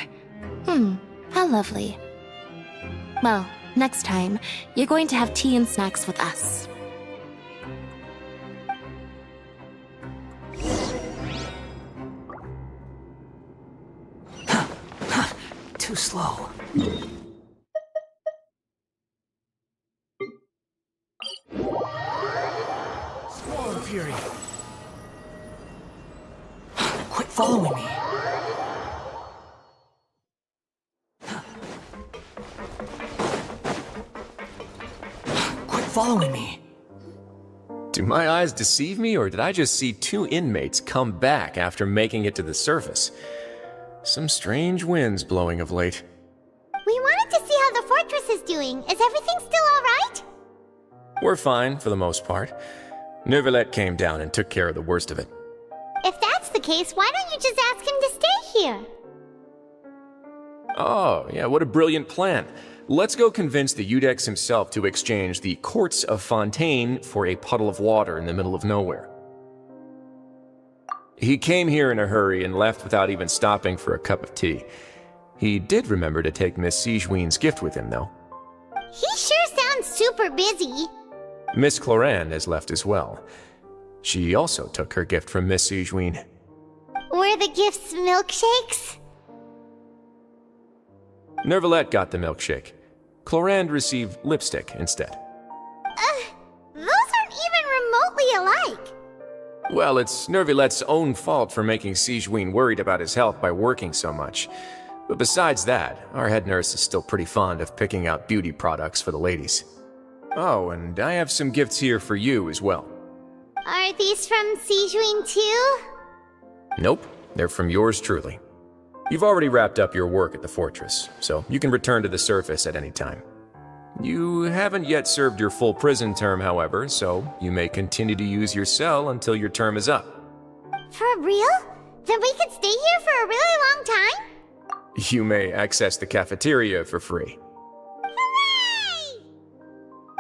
How lovely. Well, next time, you're going to have tea and snacks with us. Too slow. Squall of Fury. Quit following me. Quit following me. Do my eyes deceive me, or did I just see two inmates come back after making it to the surface? Some strange winds blowing of late. We wanted to see how the fortress is doing. Is everything still alright? We're fine, for the most part. Neuvillette came down and took care of the worst of it. If that's the case, why don't you just ask him to stay here? Oh, yeah, what a brilliant plan. Let's go convince the Udex himself to exchange the Courts of Fontaine for a puddle of water in the middle of nowhere. He came here in a hurry and left without even stopping for a cup of tea. He did remember to take Miss Sigewinne's gift with him, though. He sure sounds super busy. Miss Cloran has left as well. She also took her gift from Miss Sigewinne. Were the gifts milkshakes? Neuvillette got the milkshake. Cloran received lipstick instead. Those aren't even remotely alike. Well, it's Neuvillette's own fault for making Sigewinne worried about his health by working so much. But besides that, our head nurse is still pretty fond of picking out beauty products for the ladies. Oh, and I have some gifts here for you as well. Are these from Sigewinne too? Nope, they're from yours truly. You've already wrapped up your work at the fortress, so you can return to the surface at any time. You haven't yet served your full prison term, however, so you may continue to use your cell until your term is up. For real? Then we could stay here for a really long time? You may access the cafeteria for free. Hooray!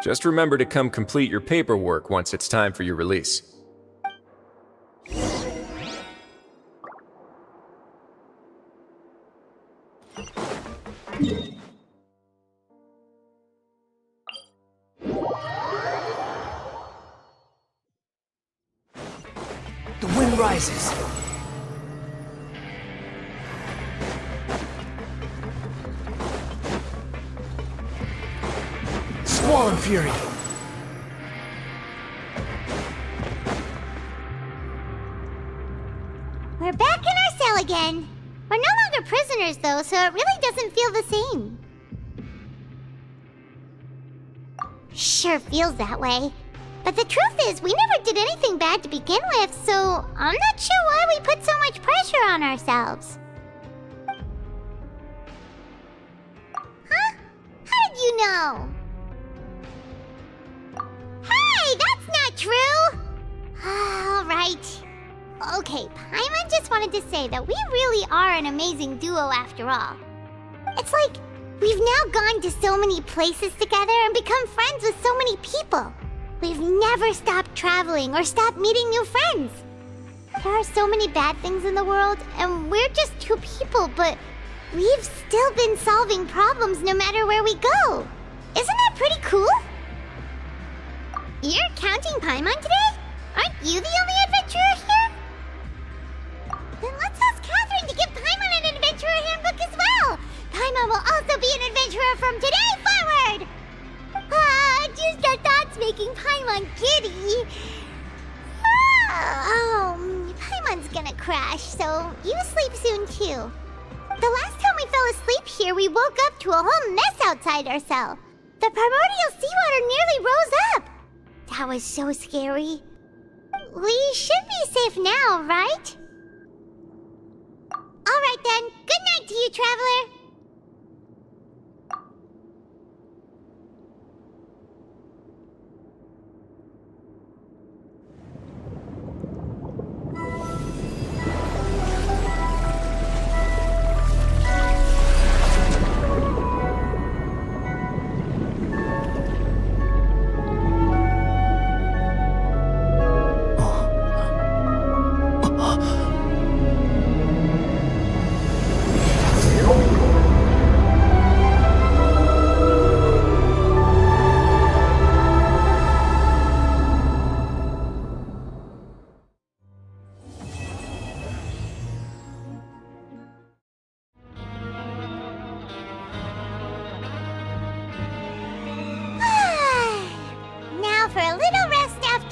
Just remember to come complete your paperwork once it's time for your release. The wind rises. Squall and Fury. We're back in our cell again. We're no longer prisoners though, so it really doesn't feel the same. Sure feels that way. But the truth is, we never did anything bad to begin with, so I'm not sure why we put so much pressure on ourselves. Huh? How did you know? Hey, that's not true! Alright. Okay, Paimon just wanted to say that we really are an amazing duo after all. It's like, we've now gone to so many places together and become friends with so many people. We've never stopped traveling or stopped meeting new friends. There are so many bad things in the world, and we're just two people, but we've still been solving problems no matter where we go. Isn't that pretty cool? You're counting Paimon today? Aren't you the only adventurer here? Then let's ask Catherine to give Paimon an adventurer handbook as well. Paimon will also be an adventurer from today forward. Just the thoughts making Paimon giddy. Paimon's gonna crash, so you sleep soon too. The last time we fell asleep here, we woke up to a whole mess outside our cell. The primordial seawater nearly rose up. That was so scary. We should be safe now, right? Alright then, good night to you, Traveler.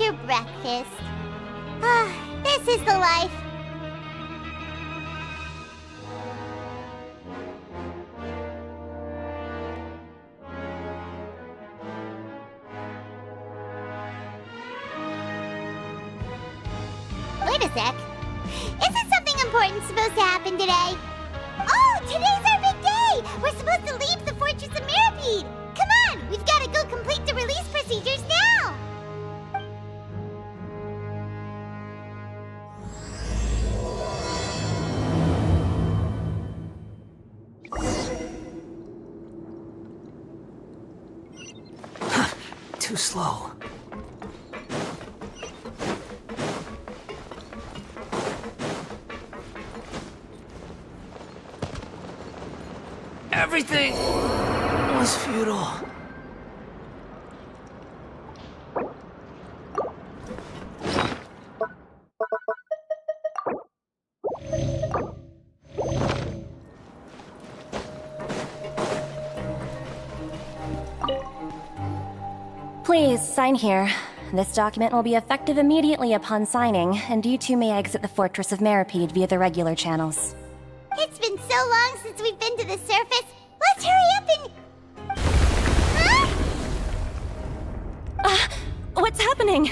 after breakfast. Ah, this is the life. Wait a sec. Isn't something important supposed to happen today? Oh, today's our big day! We're supposed to leave the Fortress of Mirapede! Come on, we've got to go complete the release procedures now! Too slow. Everything was futile. Please, sign here. This document will be effective immediately upon signing, and you two may exit the Fortress of Mirapede via the regular channels. It's been so long since we've been to the surface. Let's hurry up and... Huh? What's happening?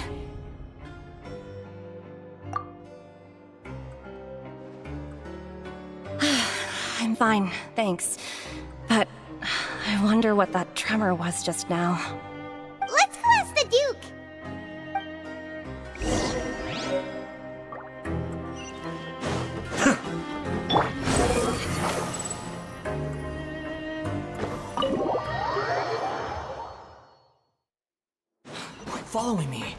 I'm fine, thanks. But I wonder what that tremor was just now. Let's go ask the Duke. Following me.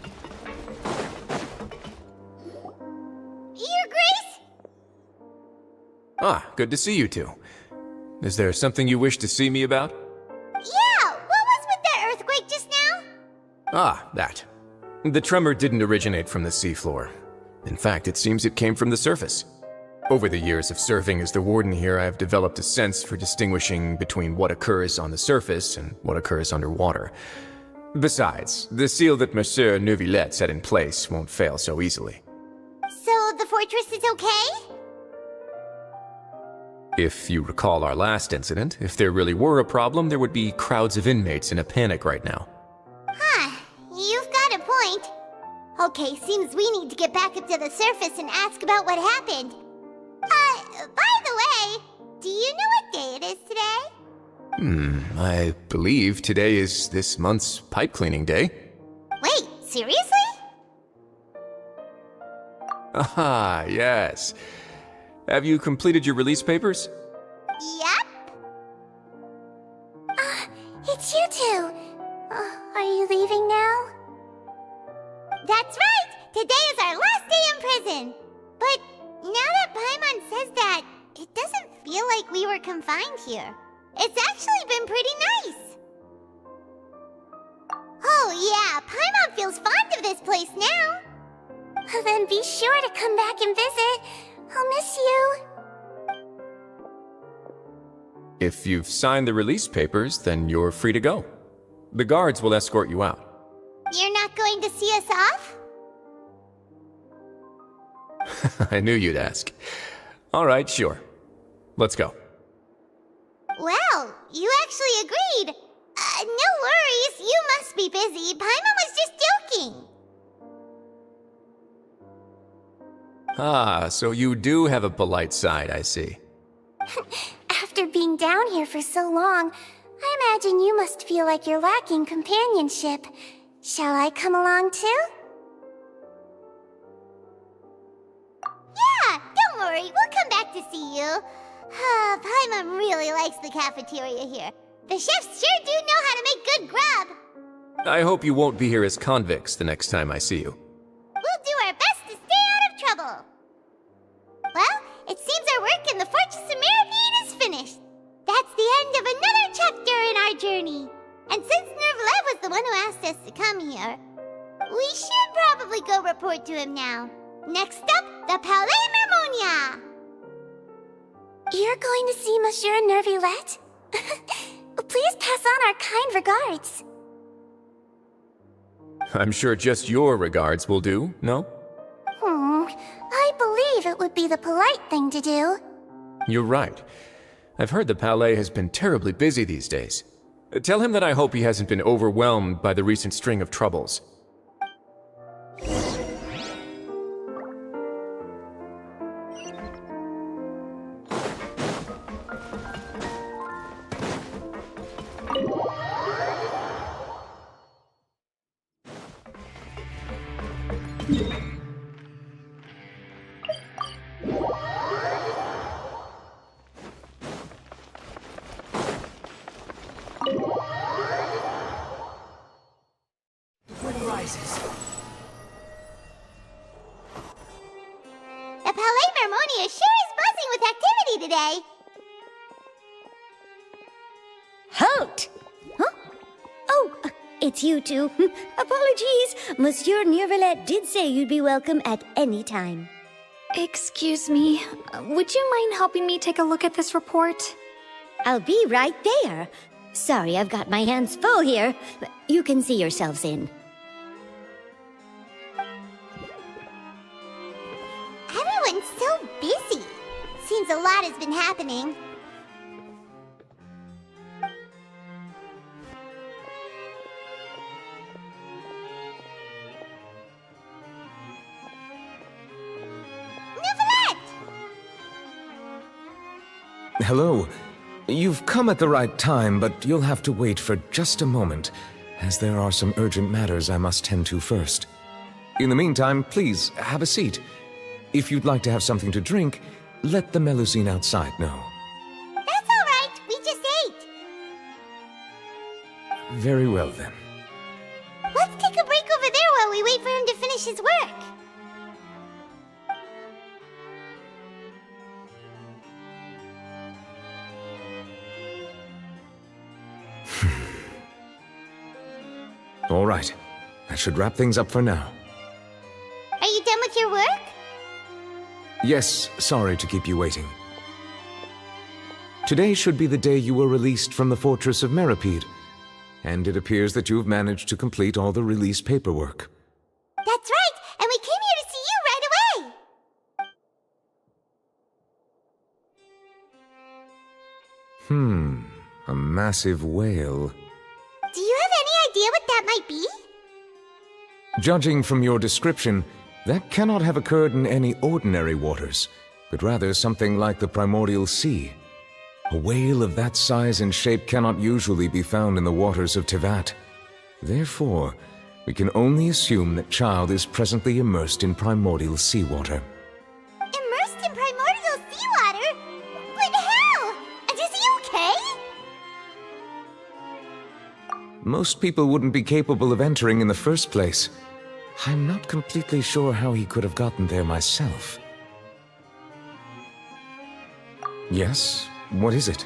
Your Grace? Ah, good to see you two. Is there something you wish to see me about? Yeah, what was with that earthquake just now? Ah, that. The tremor didn't originate from the seafloor. In fact, it seems it came from the surface. Over the years of serving as the warden here, I have developed a sense for distinguishing between what occurs on the surface and what occurs underwater. Besides, the seal that Monsieur Neuvillette set in place won't fail so easily. So the fortress is okay? If you recall our last incident, if there really were a problem, there would be crowds of inmates in a panic right now. Huh, you've got a point. Okay, seems we need to get back up to the surface and ask about what happened. By the way, do you know what day it is today? I believe today is this month's pipe cleaning day. Wait, seriously? Ah, yes. Have you completed your release papers? Yep. It's you two. Are you leaving now? That's right! Today is our last day in prison! But now that Paimon says that, it doesn't feel like we were confined here. It's actually been pretty nice. Oh yeah, Paimon feels fond of this place now. Then be sure to come back and visit. I'll miss you. If you've signed the release papers, then you're free to go. The guards will escort you out. You're not going to see us off? I knew you'd ask. All right, sure. Let's go. Well, you actually agreed. No worries, you must be busy. Paimon was just joking. Ah, so you do have a polite side, I see. After being down here for so long, I imagine you must feel like you're lacking companionship. Shall I come along too? Yeah, don't worry, we'll come back to see you. Paimon really likes the cafeteria here. The chefs sure do know how to make good grub. I hope you won't be here as convicts the next time I see you. We'll do our best to stay out of trouble. Well, it seems our work in the Fortress of Mirapede is finished. That's the end of another chapter in our journey. And since Neuvillette was the one who asked us to come here, we should probably go report to him now. Next up, the Palais Mermonia. You're going to see Monsieur Neuvillette? Please pass on our kind regards. I'm sure just your regards will do, no? I believe it would be the polite thing to do. You're right. I've heard the Palais has been terribly busy these days. Tell him that I hope he hasn't been overwhelmed by the recent string of troubles. The Palais Mermonia sure is buzzing with activity today. Halt! Huh? Oh, it's you two. Apologies. Monsieur Nervalet did say you'd be welcome at any time. Excuse me, would you mind helping me take a look at this report? I'll be right there. Sorry, I've got my hands full here. You can see yourselves in. Everyone's so busy. Seems a lot has been happening. Hello. You've come at the right time, but you'll have to wait for just a moment, as there are some urgent matters I must tend to first. In the meantime, please, have a seat. If you'd like to have something to drink, let the Melusine outside know. That's all right. We just ate. Very well, then. Let's take a break over there while we wait for him to finish his work. All right. That should wrap things up for now. Are you done with your work? Yes, sorry to keep you waiting. Today should be the day you were released from the Fortress of Meripede, and it appears that you've managed to complete all the release paperwork. That's right, and we came here to see you right away! A massive whale. Do you have any idea what that might be? Judging from your description, that cannot have occurred in any ordinary waters, but rather something like the primordial sea. A whale of that size and shape cannot usually be found in the waters of Tevat. Therefore, we can only assume that Child is presently immersed in primordial seawater. Immersed in primordial seawater? But how? And is he okay? Most people wouldn't be capable of entering in the first place. I'm not completely sure how he could have gotten there myself. Yes? What is it?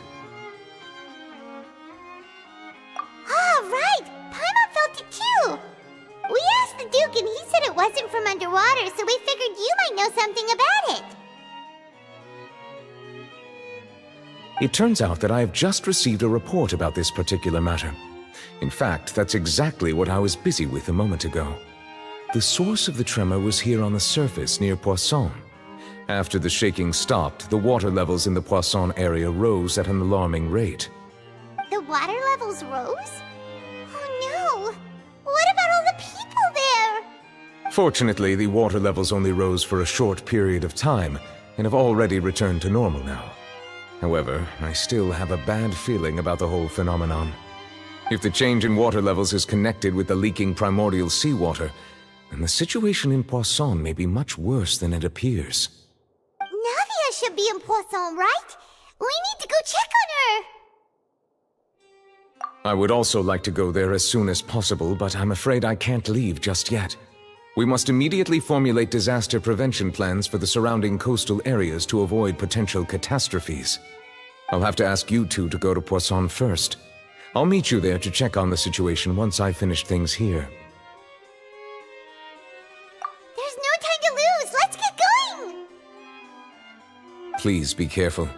Ah, right! Paimon felt it too! We asked the Duke and he said it wasn't from underwater, so we figured you might know something about it. It turns out that I have just received a report about this particular matter. In fact, that's exactly what I was busy with a moment ago. The source of the tremor was here on the surface near Poisson. After the shaking stopped, the water levels in the Poisson area rose at an alarming rate. The water levels rose? Oh no! What about all the people there? Fortunately, the water levels only rose for a short period of time and have already returned to normal now. However, I still have a bad feeling about the whole phenomenon. If the change in water levels is connected with the leaking primordial seawater, then the situation in Poisson may be much worse than it appears. Navia should be in Poisson, right? We need to go check on her! I would also like to go there as soon as possible, but I'm afraid I can't leave just yet. We must immediately formulate disaster prevention plans for the surrounding coastal areas to avoid potential catastrophes. I'll have to ask you two to go to Poisson first. I'll meet you there to check on the situation once I've finished things here. There's no time to lose! Let's get going! Please be careful.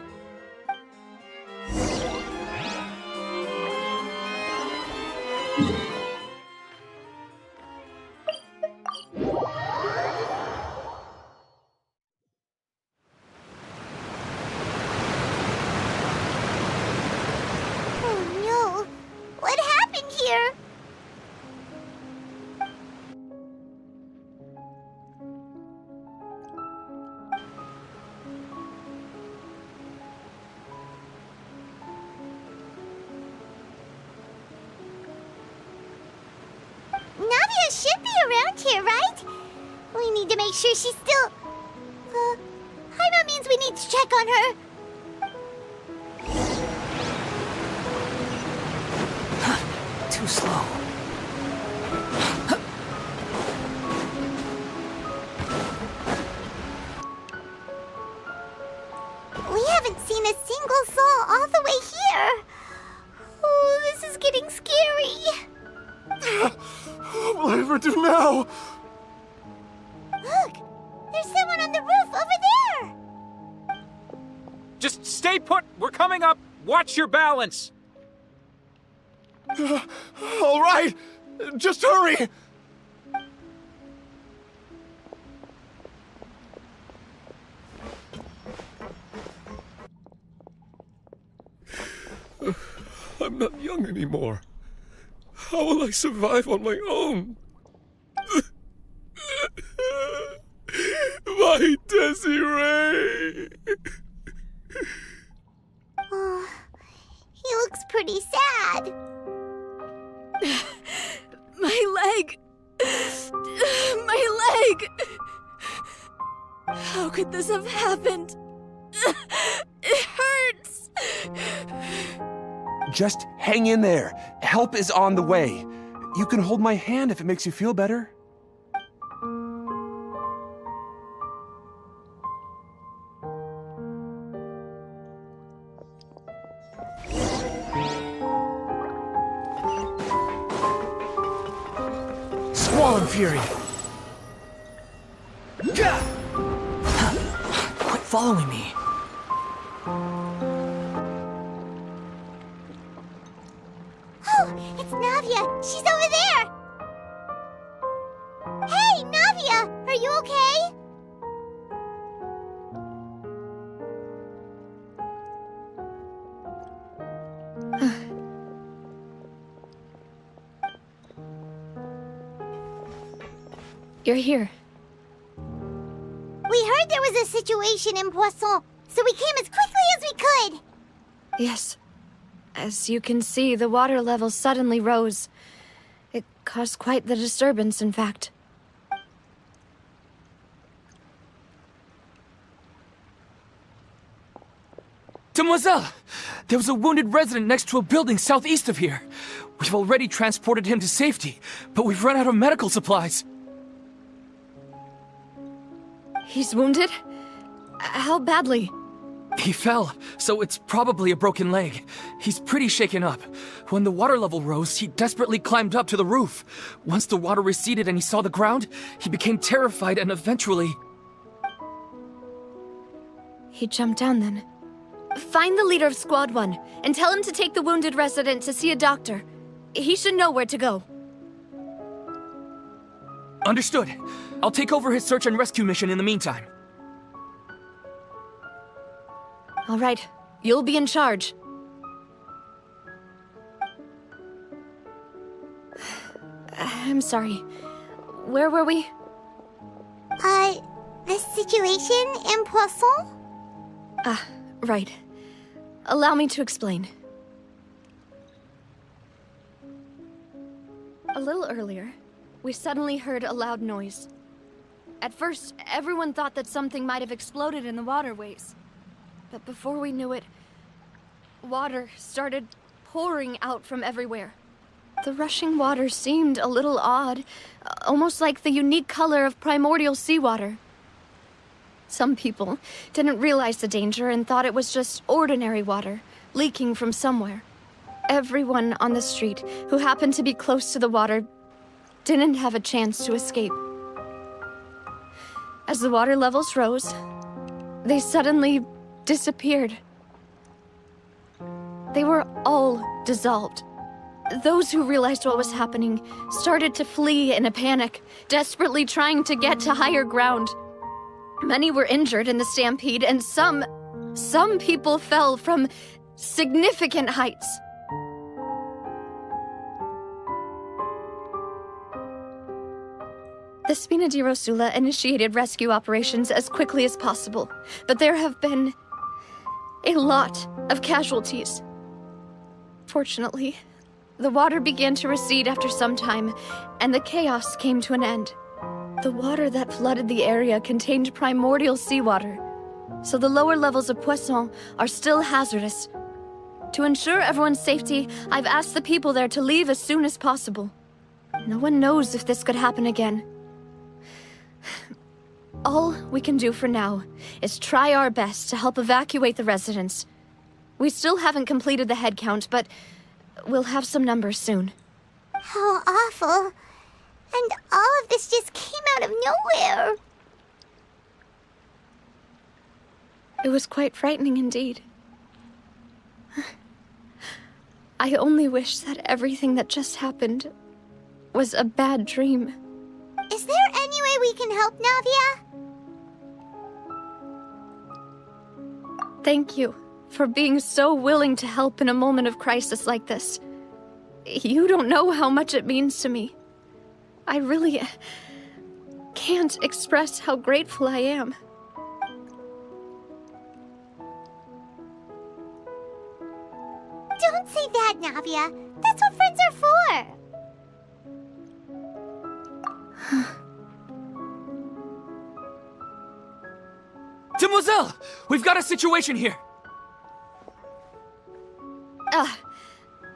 around here, right? We need to make sure she's still... Paimon means we need to check on her. Too slow. We haven't seen a single soul all the way here. Oh, this is getting scary. What will I ever do now? Look, there's someone on the roof over there. Just stay put. We're coming up. Watch your balance. All right, just hurry. I'm not young anymore. How will I survive on my own? My Desiree! Oh, he looks pretty sad. My leg! My leg! How could this have happened? It hurts! Just hang in there. Help is on the way. You can hold my hand if it makes you feel better. Squall Fury! Quit following me. Oh, it's Navia. She's over there. Hey, Navia, are you okay? You're here. We heard there was a situation in Poisson, so we came as quickly as we could. Yes. As you can see, the water level suddenly rose. It caused quite the disturbance, in fact. Demoiselle! There was a wounded resident next to a building southeast of here. We've already transported him to safety, but we've run out of medical supplies. He's wounded? How badly? He fell, so it's probably a broken leg. He's pretty shaken up. When the water level rose, he desperately climbed up to the roof. Once the water receded and he saw the ground, he became terrified and eventually... He jumped down then. Find the leader of Squad 1 and tell him to take the wounded resident to see a doctor. He should know where to go. Understood. I'll take over his search and rescue mission in the meantime. All right, you'll be in charge. I'm sorry. Where were we? The situation in Poisson? Ah, right. Allow me to explain. A little earlier, we suddenly heard a loud noise. At first, everyone thought that something might have exploded in the waterways. But before we knew it, water started pouring out from everywhere. The rushing water seemed a little odd, almost like the unique color of primordial seawater. Some people didn't realize the danger and thought it was just ordinary water, leaking from somewhere. Everyone on the street who happened to be close to the water didn't have a chance to escape. As the water levels rose, they suddenly disappeared. They were all dissolved. Those who realized what was happening started to flee in a panic, desperately trying to get to higher ground. Many were injured in the stampede, and some people fell from significant heights. The Spina di Rosula initiated rescue operations as quickly as possible, but there have been a lot of casualties. Fortunately, the water began to recede after some time, and the chaos came to an end. The water that flooded the area contained primordial seawater, so the lower levels of Poisson are still hazardous. To ensure everyone's safety, I've asked the people there to leave as soon as possible. No one knows if this could happen again. All we can do for now is try our best to help evacuate the residents. We still haven't completed the head count, but we'll have some numbers soon. How awful. And all of this just came out of nowhere. It was quite frightening indeed. I only wish that everything that just happened was a bad dream. Is there any way we can help, Navia? Thank you for being so willing to help in a moment of crisis like this. You don't know how much it means to me. I really can't express how grateful I am. Don't say that, Navia. That's what friends are for. Demoiselle! We've got a situation here!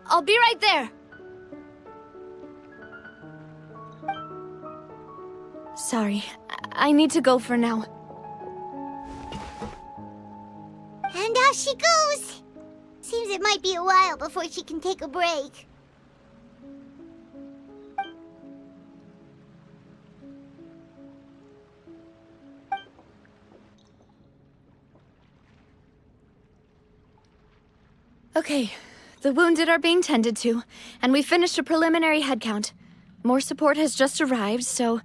I'll be right there. Sorry, I need to go for now. And out she goes. Seems it might be a while before she can take a break. Okay, the wounded are being tended to, and we finished a preliminary head count. More support has just arrived, so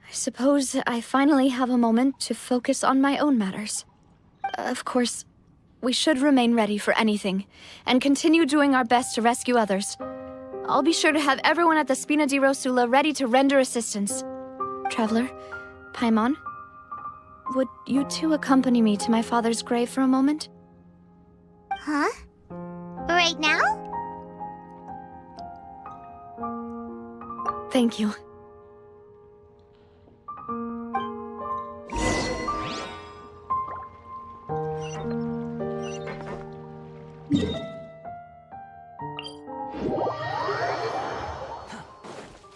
I suppose I finally have a moment to focus on my own matters. Of course, we should remain ready for anything, and continue doing our best to rescue others. I'll be sure to have everyone at the Spina di Rosula ready to render assistance. Traveler, Paimon, would you two accompany me to my father's grave for a moment? Huh? Right now? Thank you.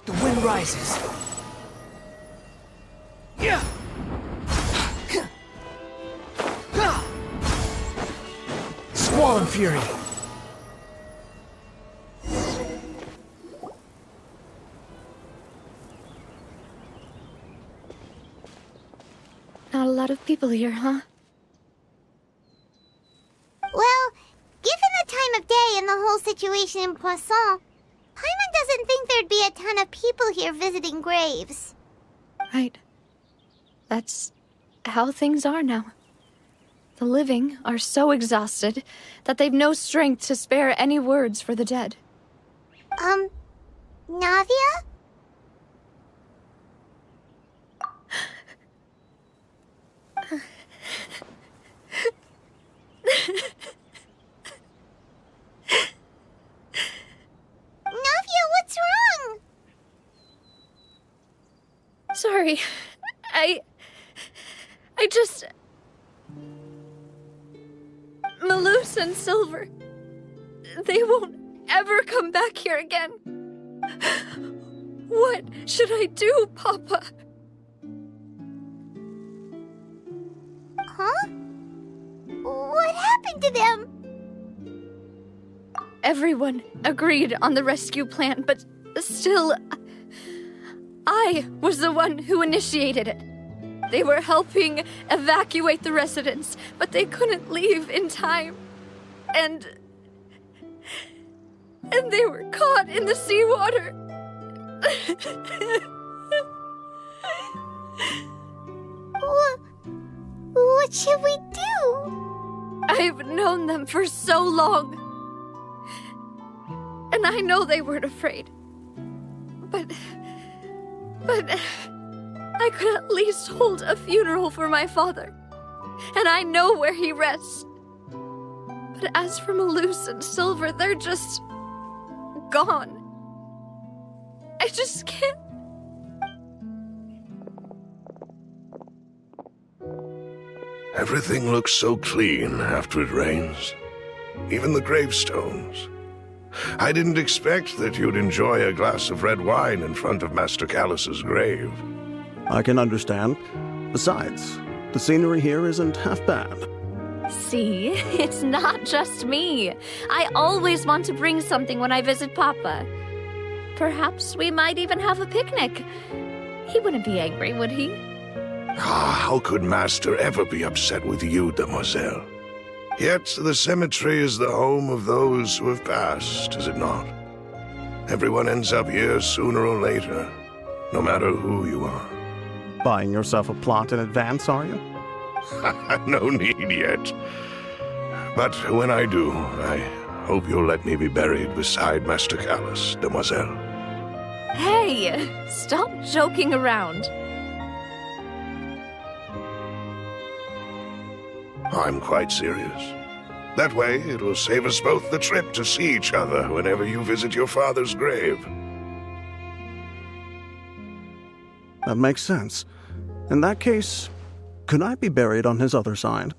The wind rises. Yeah. Squall and fury. Not a lot of people here, huh? Well, given the time of day and the whole situation in Poisson, Paimon doesn't think there'd be a ton of people here visiting graves. Right. That's how things are now. The living are so exhausted that they've no strength to spare any words for the dead. Navia? Navia, what's wrong? Sorry. I just... Malus and Silver. They won't ever come back here again. What should I do, Papa? Huh? What happened to them? Everyone agreed on the rescue plan, but still... I was the one who initiated it. They were helping evacuate the residents, but they couldn't leave in time. And they were caught in the seawater. What should we do? I've known them for so long. And I know they weren't afraid. But I could at least hold a funeral for my father. And I know where he rests. But as for Malus and Silver, they're just... gone. I just can't... Everything looks so clean after it rains. Even the gravestones. I didn't expect that you'd enjoy a glass of red wine in front of Master Callus's grave. I can understand. Besides, the scenery here isn't half bad. See, it's not just me. I always want to bring something when I visit Papa. Perhaps we might even have a picnic. He wouldn't be angry, would he? How could Master ever be upset with you, demoiselle? Yet the cemetery is the home of those who have passed, is it not? Everyone ends up here sooner or later, no matter who you are. Buying yourself a plot in advance, are you? No need yet. But when I do, I hope you'll let me be buried beside Master Callus, demoiselle. Hey, stop joking around. I'm quite serious. That way, it'll save us both the trip to see each other whenever you visit your father's grave. That makes sense. In that case, could I be buried on his other side?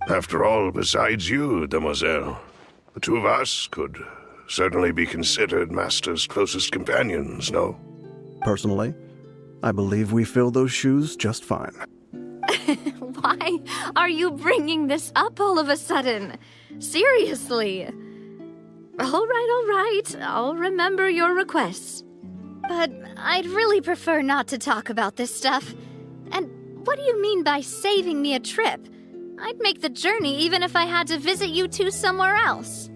After all, besides you, demoiselle, the two of us could certainly be considered Master's closest companions, no? Personally, I believe we fill those shoes just fine. Why are you bringing this up all of a sudden? Seriously. All right. I'll remember your requests. But I'd really prefer not to talk about this stuff. And what do you mean by saving me a trip? I'd make the journey even if I had to visit you two somewhere else.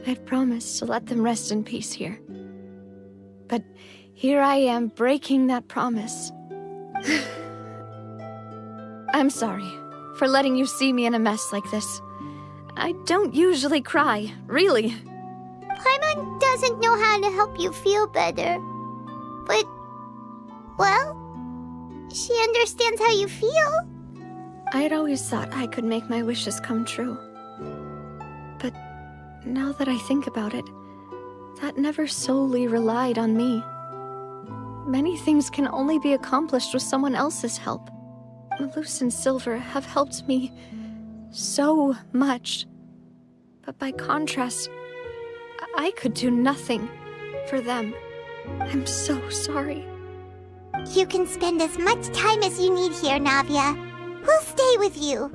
I'd promised to let them rest in peace here. But here I am breaking that promise. I'm sorry for letting you see me in a mess like this. I don't usually cry, really. Paimon doesn't know how to help you feel better. But, well, she understands how you feel. I'd always thought I could make my wishes come true. But now that I think about it, that never solely relied on me. Many things can only be accomplished with someone else's help. Musuh and Silver have helped me so much. But by contrast, I could do nothing for them. I'm so sorry. You can spend as much time as you need here, Navia. We'll stay with you.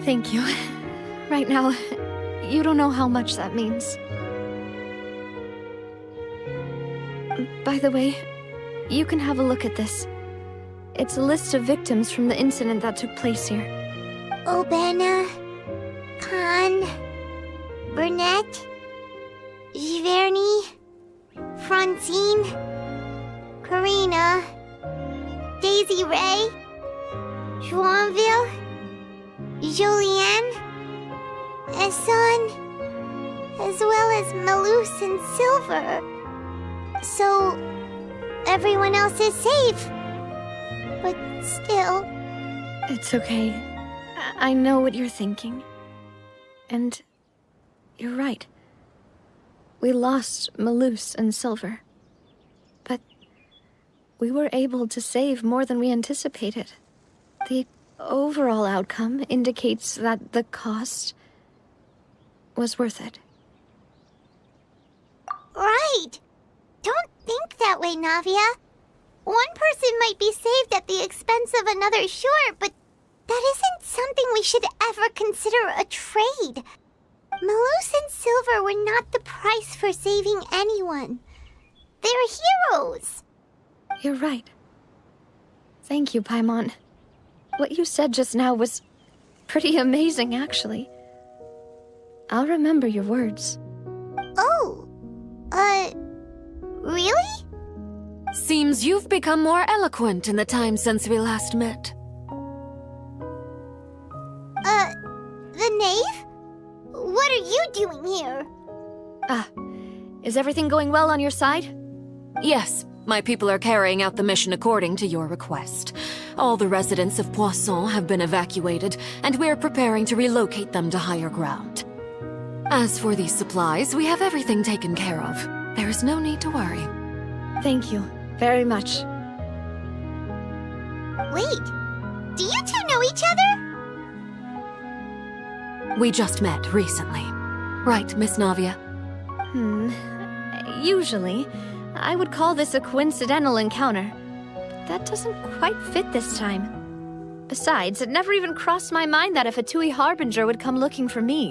Thank you. Right now, you don't know how much that means. By the way, you can have a look at this. It's a list of victims from the incident that took place here. Obana, Khan, Burnett, Giverny, Francine, Karina, Daisy Ray, Joinville, Julianne, Esson, as well as Musuh and Silver. So, everyone else is safe. But still... It's okay. I know what you're thinking. And you're right. We lost Musuh and Silver. But we were able to save more than we anticipated. The overall outcome indicates that the cost was worth it. Right! Don't think that way, Navia. One person might be saved at the expense of another, sure, but that isn't something we should ever consider a trade. Musuh and Silver were not the price for saving anyone. They're heroes. You're right. Thank you, Paimon. What you said just now was pretty amazing, actually. I'll remember your words. Oh, really? Seems you've become more eloquent in the time since we last met. The knave? What are you doing here? Is everything going well on your side? Yes, my people are carrying out the mission according to your request. All the residents of Poisson have been evacuated, and we're preparing to relocate them to higher ground. As for these supplies, we have everything taken care of. There is no need to worry. Thank you very much. Wait, do you two know each other? We just met recently. Right, Miss Navia? Usually, I would call this a coincidental encounter. But that doesn't quite fit this time. Besides, it never even crossed my mind that a Fatui Harbinger would come looking for me.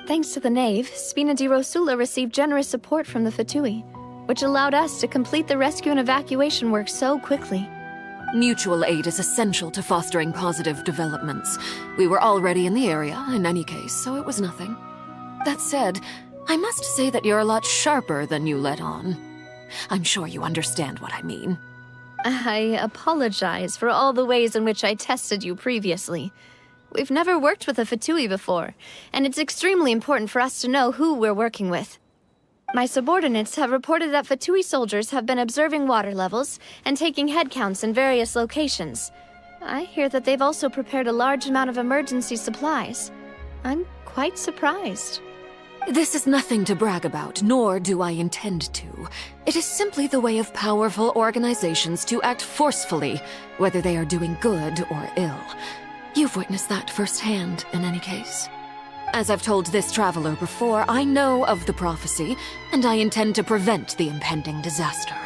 Thanks to the Knave, Spina di Rosula received generous support from the Fatui, which allowed us to complete the rescue and evacuation work so quickly. Mutual aid is essential to fostering positive developments. We were already in the area, in any case, so it was nothing. That said, I must say that you're a lot sharper than you let on. I'm sure you understand what I mean. I apologize for all the ways in which I tested you previously. We've never worked with a Fatui before, and it's extremely important for us to know who we're working with. My subordinates have reported that Fatui soldiers have been observing water levels and taking head counts in various locations. I hear that they've also prepared a large amount of emergency supplies. I'm quite surprised. This is nothing to brag about, nor do I intend to. It is simply the way of powerful organizations to act forcefully, whether they are doing good or ill. You've witnessed that firsthand, in any case. As I've told this traveler before, I know of the prophecy, and I intend to prevent the impending disaster.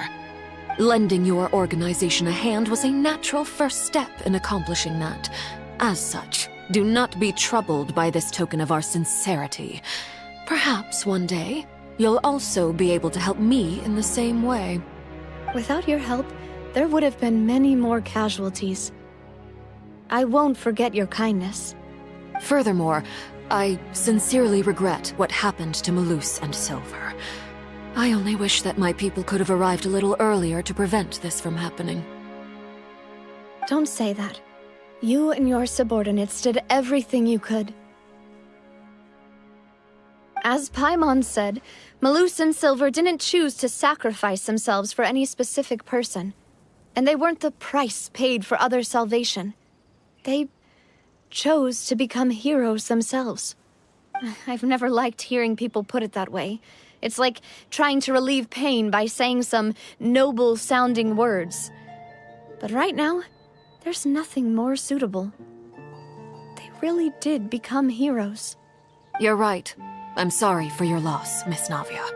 Lending your organization a hand was a natural first step in accomplishing that. As such, do not be troubled by this token of our sincerity. Perhaps one day, you'll also be able to help me in the same way. Without your help, there would have been many more casualties. I won't forget your kindness. Furthermore, I sincerely regret what happened to Malus and Silver. I only wish that my people could have arrived a little earlier to prevent this from happening. Don't say that. You and your subordinates did everything you could. As Paimon said, Malus and Silver didn't choose to sacrifice themselves for any specific person. And they weren't the price paid for other salvation. They chose to become heroes themselves. I've never liked hearing people put it that way. It's like trying to relieve pain by saying some noble-sounding words. But right now, there's nothing more suitable. They really did become heroes. You're right. I'm sorry for your loss, Miss Navia.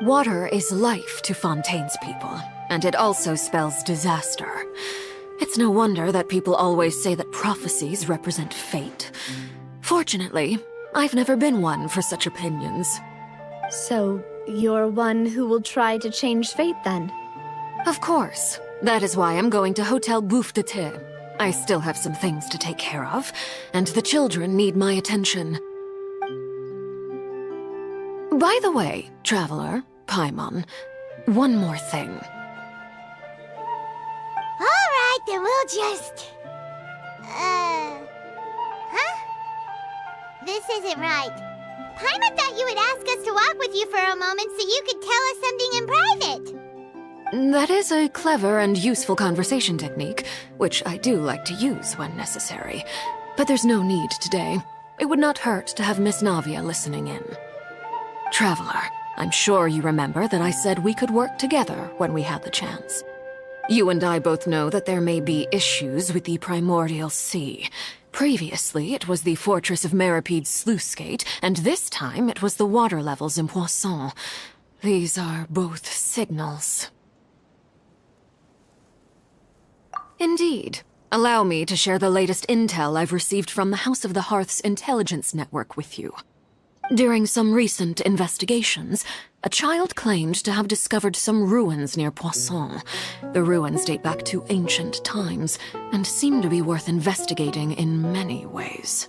Water is life to Fontaine's people, and it also spells disaster. It's no wonder that people always say that prophecies represent fate. Fortunately, I've never been one for such opinions. So, you're one who will try to change fate, then? Of course. That is why I'm going to Hotel Bouffe de Thé. I still have some things to take care of, and the children need my attention. By the way, Traveler, Paimon, one more thing. Alright, then we'll just... Huh? This isn't right. Paimon thought you would ask us to walk with you for a moment so you could tell us something in private. That is a clever and useful conversation technique, which I do like to use when necessary. But there's no need today. It would not hurt to have Miss Navia listening in. Traveler, I'm sure you remember that I said we could work together when we had the chance. You and I both know that there may be issues with the Primordial Sea. Previously, it was the Fortress of Meripede's sluice gate, and this time it was the water levels in Poisson. These are both signals. Indeed. Allow me to share the latest intel I've received from the House of the Hearth's intelligence network with you. During some recent investigations, a child claimed to have discovered some ruins near Poisson. The ruins date back to ancient times, and seem to be worth investigating in many ways.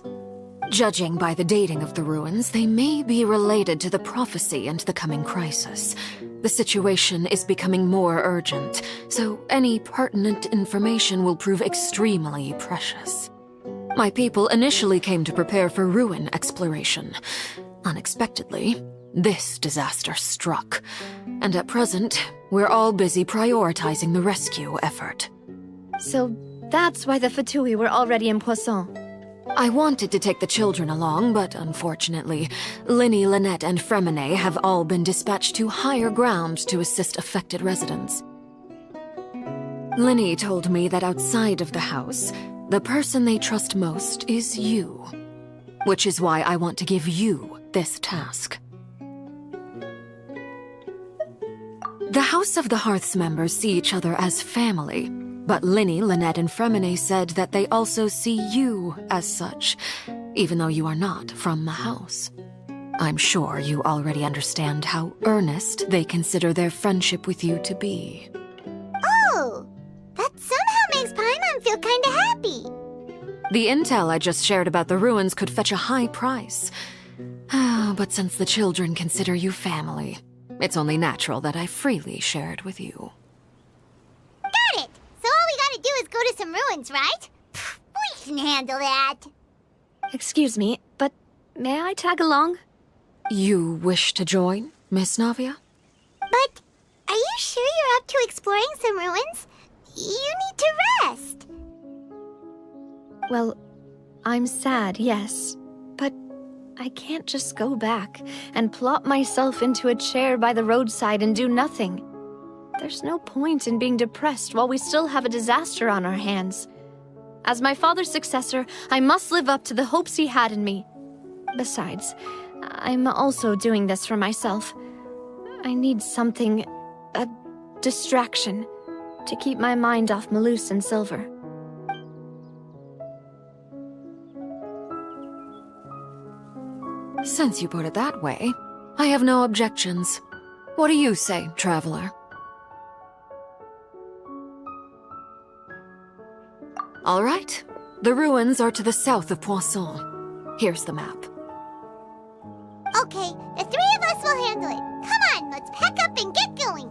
Judging by the dating of the ruins, they may be related to the prophecy and the coming crisis. The situation is becoming more urgent, so any pertinent information will prove extremely precious. My people initially came to prepare for ruin exploration. Unexpectedly, this disaster struck, and at present, we're all busy prioritizing the rescue effort. So that's why the Fatui were already in Poisson. I wanted to take the children along, but unfortunately, Linny, Lynette, and Fremine have all been dispatched to higher ground to assist affected residents. Linny told me that outside of the house, the person they trust most is you. Which is why I want to give you this task. The House of the Hearth's members see each other as family, but Linny, Lynette, and Fremine said that they also see you as such, even though you are not from the house. I'm sure you already understand how earnest they consider their friendship with you to be. Oh, that somehow makes Paimon feel kinda happy. The intel I just shared about the ruins could fetch a high price. But since the children consider you family, it's only natural that I freely share it with you. Got it! So all we gotta do is go to some ruins, right? We can handle that. Excuse me, but may I tag along? You wish to join, Miss Navia? But are you sure you're up to exploring some ruins? You need to rest. Well, I'm sad, yes, but I can't just go back and plop myself into a chair by the roadside and do nothing. There's no point in being depressed while we still have a disaster on our hands. As my father's successor, I must live up to the hopes he had in me. Besides, I'm also doing this for myself. I need something, a distraction, to keep my mind off Malus and Silver. Since you put it that way, I have no objections. What do you say, traveler? All right. The ruins are to the south of Poisson. Here's the map. Okay, the three of us will handle it. Come on, let's pack up and get going.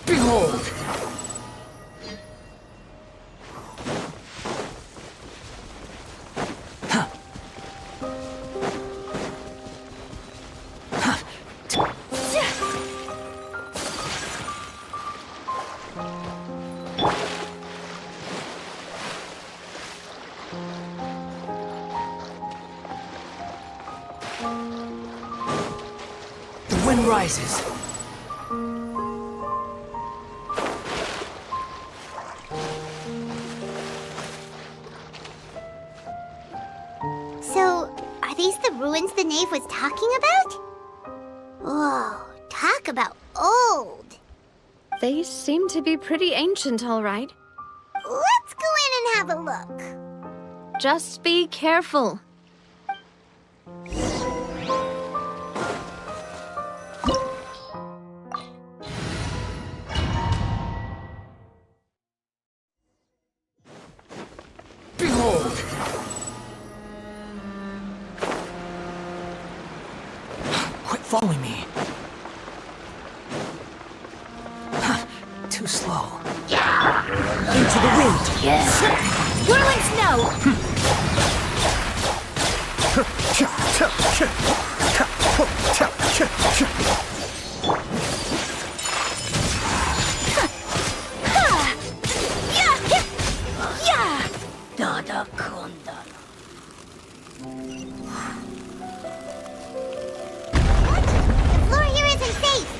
Behold! The wind rises. So, are these the ruins the knave was talking about? Whoa, talk about old. They seem to be pretty ancient, all right. Let's go in and have a look. Just be careful. Behold! Quit following me. Too slow. Into the wind! Whirling snow! What? The floor here isn't safe!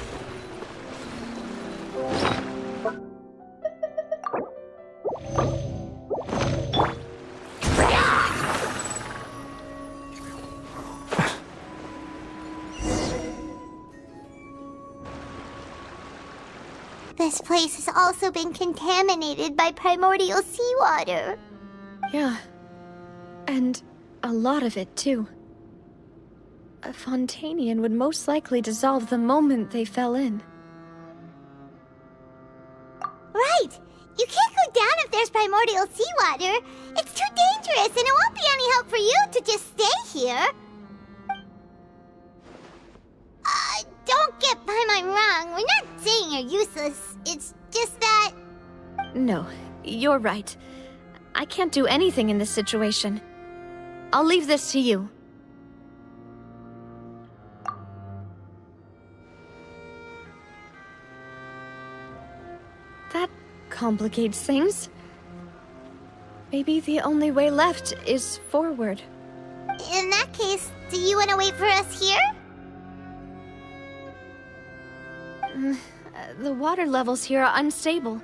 This place has also been contaminated by primordial seawater. Yeah. And a lot of it, too. A Fontainian would most likely dissolve the moment they fell in. Right! You can't go down if there's primordial seawater. It's too dangerous, and it won't be any help for you to just stay here. Don't get Paimon wrong. We're not saying you're useless. It's just that... No, you're right. I can't do anything in this situation. I'll leave this to you. That complicates things. Maybe the only way left is forward. In that case, do you want to wait for us here? The water levels here are unstable,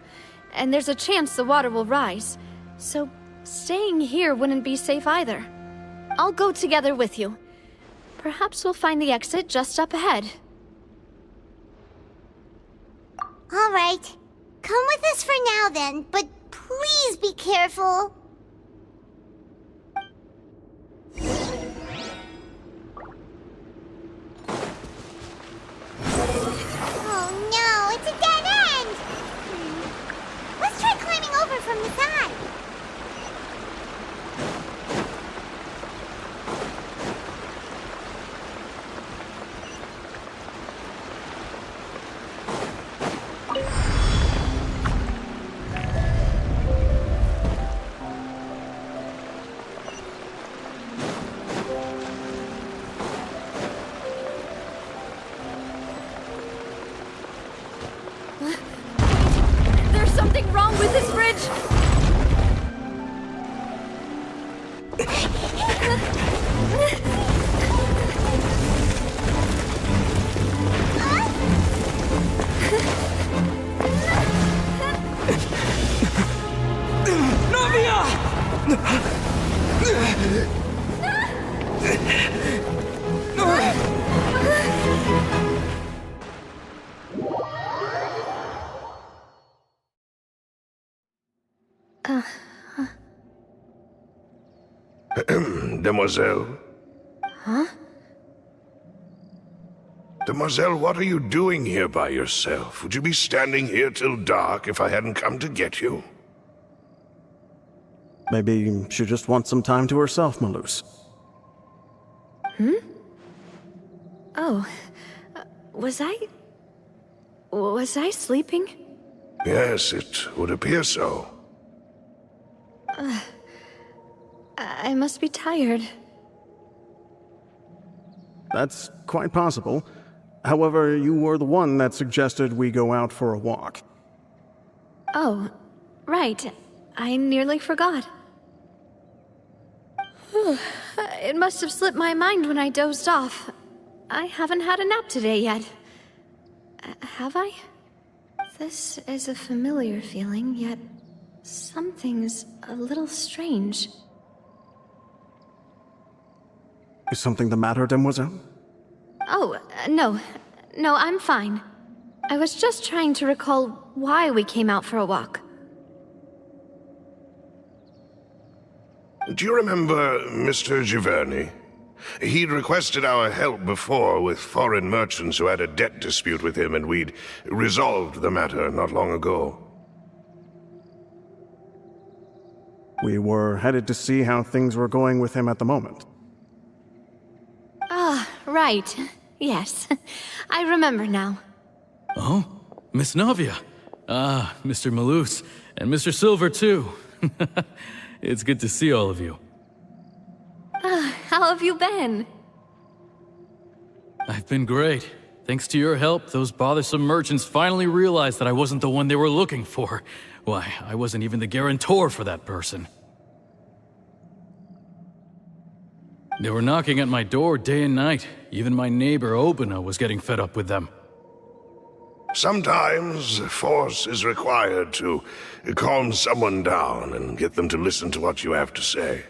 and there's a chance the water will rise. So, staying here wouldn't be safe either. I'll go together with you. Perhaps we'll find the exit just up ahead. All right. Come with us for now then, but please be careful. Oh no, it's a dead end! Let's try climbing over from the side. There's something wrong with this bridge! Demoiselle? Huh? Demoiselle, what are you doing here by yourself? Would you be standing here till dark if I hadn't come to get you? Maybe she just wants some time to herself, Musuh. Oh, was I sleeping? Yes, it would appear so. I must be tired. That's quite possible. However, you were the one that suggested we go out for a walk. Oh, right. I nearly forgot. It must have slipped my mind when I dozed off. I haven't had a nap today yet. Have I? This is a familiar feeling, yet something's a little strange. Is something the matter, Demoiselle? Oh, no. No, I'm fine. I was just trying to recall why we came out for a walk. Do you remember Mr. Giverny? He'd requested our help before with foreign merchants who had a debt dispute with him, and we'd resolved the matter not long ago. We were headed to see how things were going with him at the moment. Ah, right. Yes. I remember now. Oh? Miss Navia. Ah, Mr. Malus. And Mr. Silver, too. It's good to see all of you. How have you been? I've been great. Thanks to your help, those bothersome merchants finally realized that I wasn't the one they were looking for. Why, I wasn't even the guarantor for that person. They were knocking at my door day and night. Even my neighbor, Obina, was getting fed up with them. Sometimes force is required to calm someone down and get them to listen to what you have to say.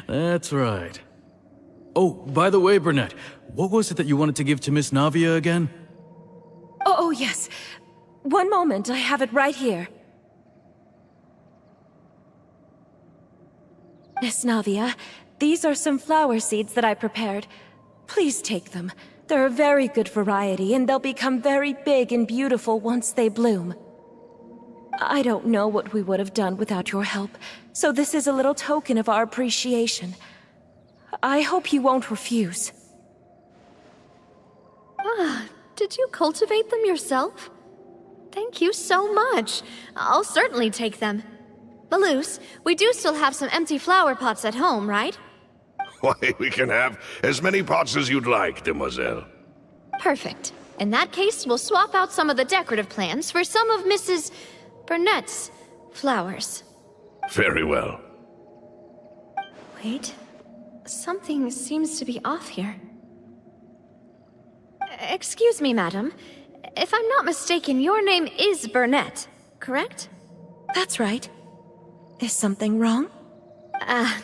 That's right. Oh, by the way, Burnett, what was it that you wanted to give to Miss Navia again? Oh, yes. One moment, I have it right here. Miss Navia, these are some flower seeds that I prepared. Please take them. They're a very good variety, and they'll become very big and beautiful once they bloom. I don't know what we would have done without your help, so this is a little token of our appreciation. I hope you won't refuse. Ah, did you cultivate them yourself? Thank you so much. I'll certainly take them. Malus, we do still have some empty flower pots at home, right? Why, we can have as many pots as you'd like, demoiselle. Perfect. In that case, we'll swap out some of the decorative plants for some of Mrs. Burnett's flowers. Very well. Wait. Something seems to be off here. Excuse me, madam. If I'm not mistaken, your name is Burnett, correct? That's right. Is something wrong?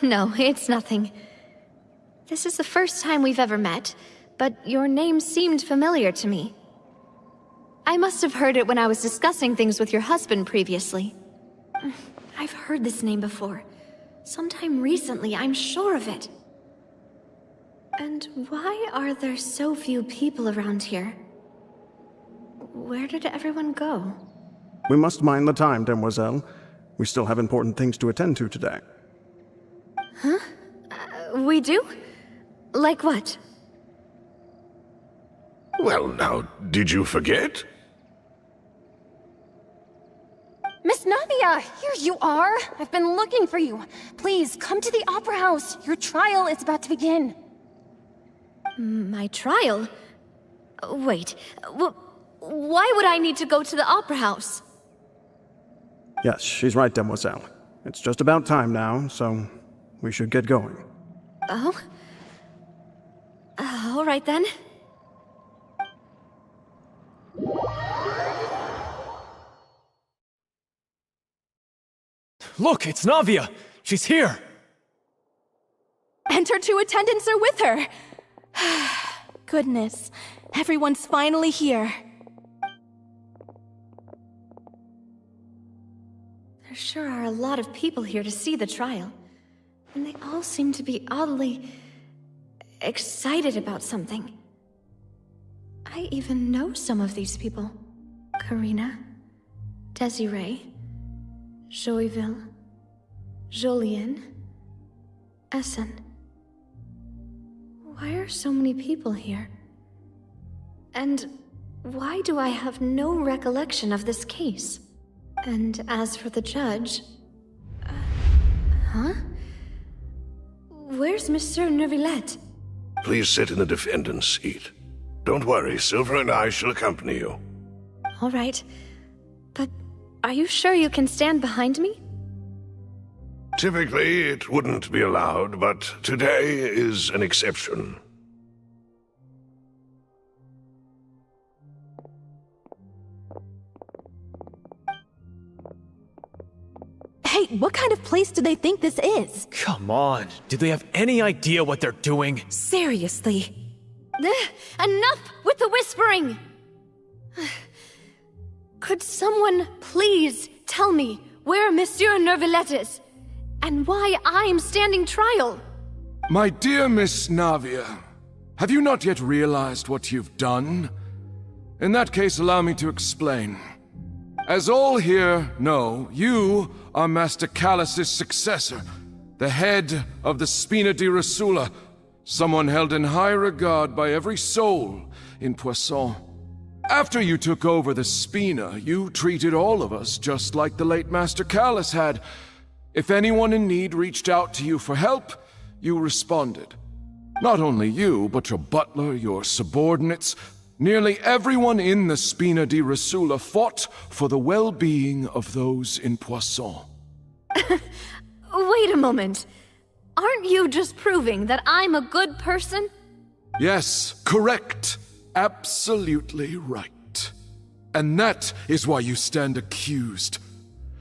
No, it's nothing. This is the first time we've ever met, but your name seemed familiar to me. I must have heard it when I was discussing things with your husband previously. I've heard this name before. Sometime recently, I'm sure of it. And why are there so few people around here? Where did everyone go? We must mind the time, demoiselle. We still have important things to attend to today. Huh? We do? Like what? Well, now, did you forget? Miss Navia, here you are. I've been looking for you. Please, come to the Opera House. Your trial is about to begin. My trial? Wait, why would I need to go to the Opera House? Yes, she's right, demoiselle. It's just about time now, so we should get going. Oh? All right then. Look, it's Navia! She's here! And her two attendants are with her! Goodness, everyone's finally here. There sure are a lot of people here to see the trial. And they all seem to be oddly excited about something. I even know some of these people. Karina, Desiree, Joyville, Jolien, Essen. Why are so many people here? And why do I have no recollection of this case? And as for the judge... huh? Where's Monsieur Neuvillette? Please sit in the defendant's seat. Don't worry, Silver and I shall accompany you. All right. But are you sure you can stand behind me? Typically, it wouldn't be allowed, but today is an exception. Hey, what kind of place do they think this is? Come on, do they have any idea what they're doing? Seriously. Enough with the whispering! Could someone please tell me where Monsieur Neuvillette is? And why I'm standing trial? My dear Miss Navia, have you not yet realized what you've done? In that case, allow me to explain. As all here know, you are Master Callus's successor, the head of the Spina di Rosula, someone held in high regard by every soul in Poisson. After you took over the Spina, you treated all of us just like the late Master Callus had. If anyone in need reached out to you for help, you responded. Not only you, but your butler, your subordinates, nearly everyone in the Spina di Rosula fought for the well-being of those in Poisson. Wait a moment. Aren't you just proving that I'm a good person? Yes, correct. Absolutely right. And that is why you stand accused.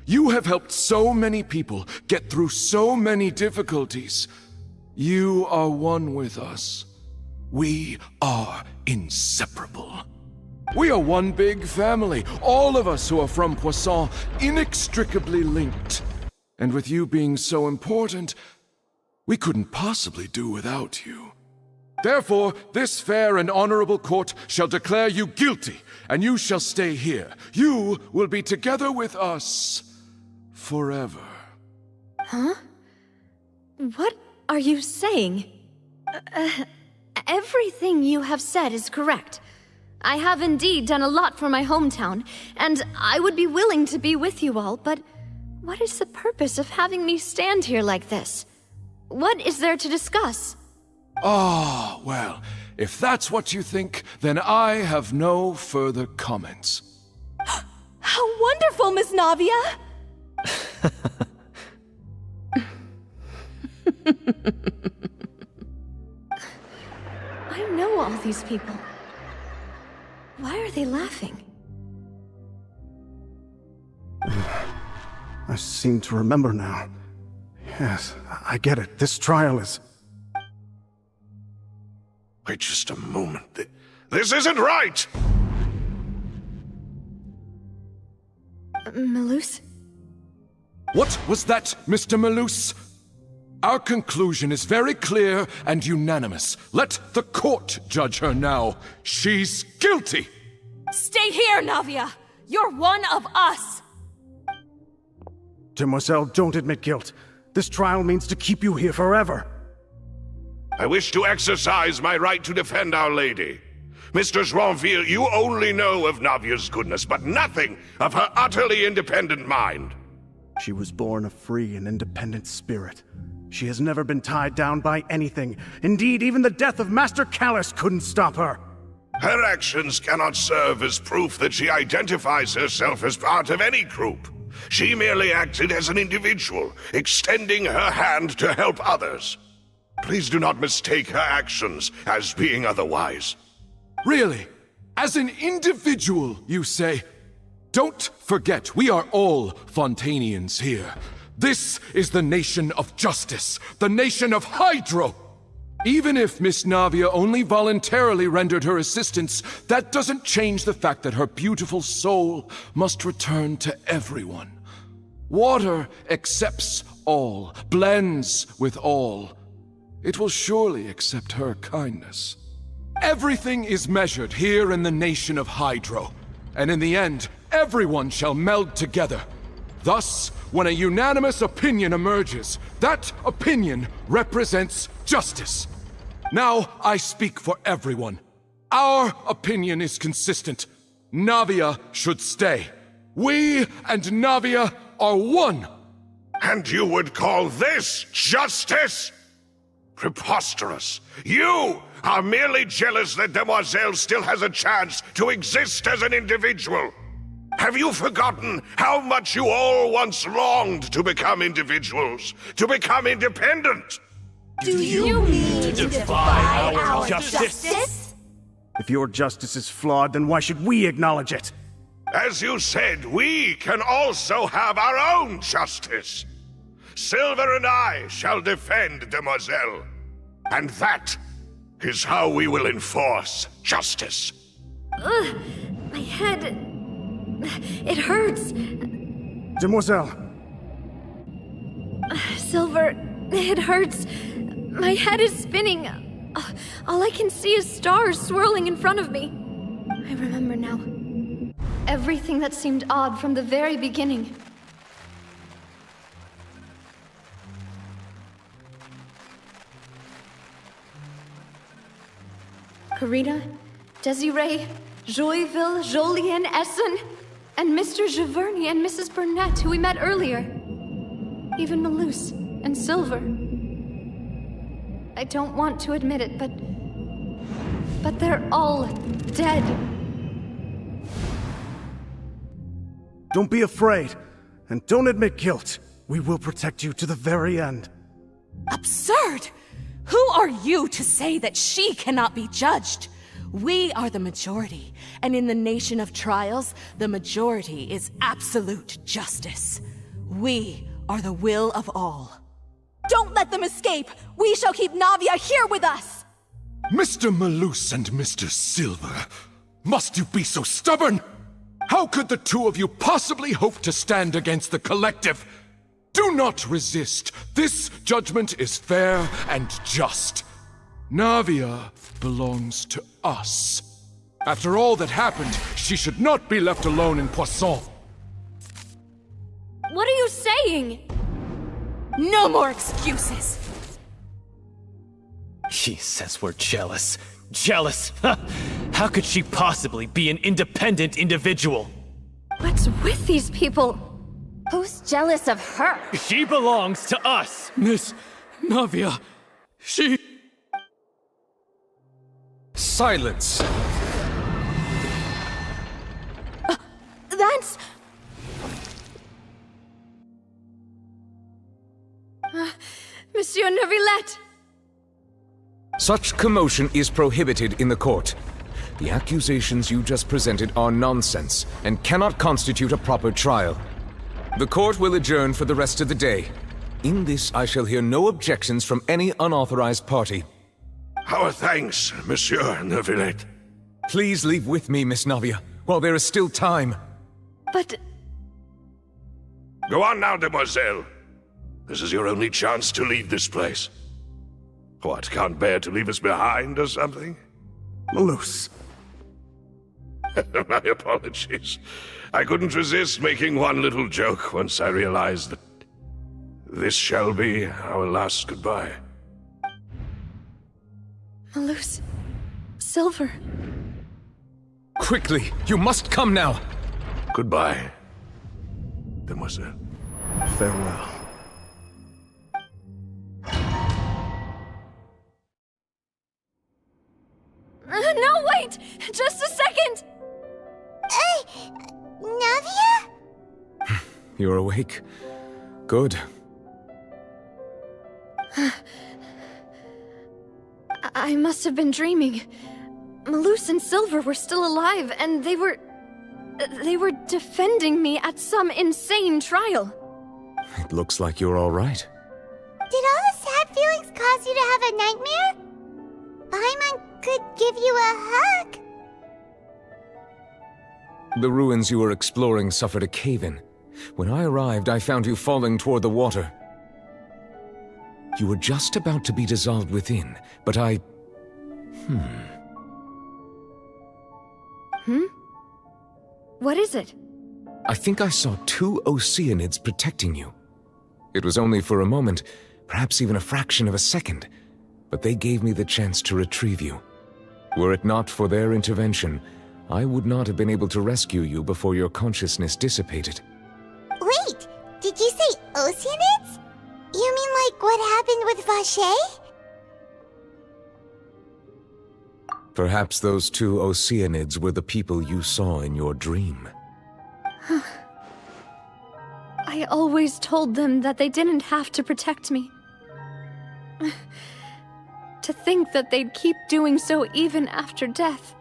You have helped so many people get through so many difficulties. You are one with us. We are inseparable. We are one big family, all of us who are from Poisson, inextricably linked. And with you being so important, we couldn't possibly do without you. Therefore, this fair and honorable court shall declare you guilty, and you shall stay here. You will be together with us forever. Huh? What are you saying? Everything you have said is correct. I have indeed done a lot for my hometown, and I would be willing to be with you all, but What is the purpose of having me stand here like this? What is there to discuss? Ah, well, if that's what you think, then I have no further comments. How wonderful, Miss Navia! I know all these people. Why are they laughing? I seem to remember now. Yes, I get it. This trial is... Wait just a moment. This isn't right! Malus? What was that, Mr. Malus? Our conclusion is very clear and unanimous. Let the court judge her now. She's guilty! Stay here, Navia! You're one of us! Demoiselle, don't admit guilt. This trial means to keep you here forever. I wish to exercise my right to defend Our Lady. Mr. Joinville, you only know of Navia's goodness, but nothing of her utterly independent mind. She was born a free and independent spirit. She has never been tied down by anything. Indeed, even the death of Master Callus couldn't stop her. Her actions cannot serve as proof that she identifies herself as part of any group. She merely acted as an individual, extending her hand to help others. Please do not mistake her actions as being otherwise. Really? As an individual, you say? Don't forget, we are all Fontainians here. This is the nation of justice, the nation of Hydro. Even if Miss Navia only voluntarily rendered her assistance, that doesn't change the fact that her beautiful soul must return to everyone. Water accepts all, blends with all. It will surely accept her kindness. Everything is measured here in the nation of Hydro, and in the end, everyone shall meld together. Thus, when a unanimous opinion emerges, that opinion represents justice. Now I speak for everyone. Our opinion is consistent. Navia should stay. We and Navia are one. And you would call this justice? Preposterous. You are merely jealous that Demoiselle still has a chance to exist as an individual. Have you forgotten how much you all once longed to become individuals, to become independent? Do you mean to defy our justice? If your justice is flawed, then why should we acknowledge it? As you said, we can also have our own justice. Silver and I shall defend Demoiselle. And that is how we will enforce justice. Ugh, my head... It hurts. Demoiselle. Silver, it hurts. My head is spinning. All I can see is stars swirling in front of me. I remember now. Everything that seemed odd from the very beginning. Karina, Desiree, Joyville, Jolien, Essen, and Mr. Giverny and Mrs. Burnett, who we met earlier. Even Malus and Silver. I don't want to admit it, but they're all dead. Don't be afraid, and don't admit guilt. We will protect you to the very end. Absurd! Who are you to say that she cannot be judged? We are the majority, and in the nation of trials, the majority is absolute justice. We are the will of all. Don't let them escape! We shall keep Navia here with us! Mr. Malus and Mr. Silver, must you be so stubborn? How could the two of you possibly hope to stand against the collective? Do not resist. This judgment is fair and just. Navia belongs to us. After all that happened, she should not be left alone in Poisson. What are you saying? No more excuses! She says we're jealous. Jealous? How could she possibly be an independent individual? What's with these people? Who's jealous of her? She belongs to us! Miss Navia, she... Silence! That's... Monsieur Neuvillette! Such commotion is prohibited in the court. The accusations you just presented are nonsense and cannot constitute a proper trial. The court will adjourn for the rest of the day. In this, I shall hear no objections from any unauthorized party. Our thanks, Monsieur Neuvillette. Please leave with me, Miss Navia, while there is still time. But... Go on now, demoiselle. This is your only chance to leave this place. What, can't bear to leave us behind or something? Musuh. My apologies. I couldn't resist making one little joke once I realized that this shall be our last goodbye. Musuh... Silver... Quickly, you must come now! Goodbye, demoiselle. Farewell. No, wait! Just a second! Navia? You're awake. Good. I must have been dreaming. Musuh and Silver were still alive, and they were defending me at some insane trial. It looks like you're all right. Did all the sad feelings cause you to have a nightmare? Paimon could give you a hug. The ruins you were exploring suffered a cave-in. When I arrived, I found you falling toward the water. You were just about to be dissolved within, but I... What is it? I think I saw 2 Oceanids protecting you. It was only for a moment, perhaps even a fraction of a second, but they gave me the chance to retrieve you. Were it not for their intervention, I would not have been able to rescue you before your consciousness dissipated. Wait, did you say Oceanids? You mean like what happened with Vache? Perhaps those 2 Oceanids were the people you saw in your dream. I always told them that they didn't have to protect me. To think that they'd keep doing so even after death.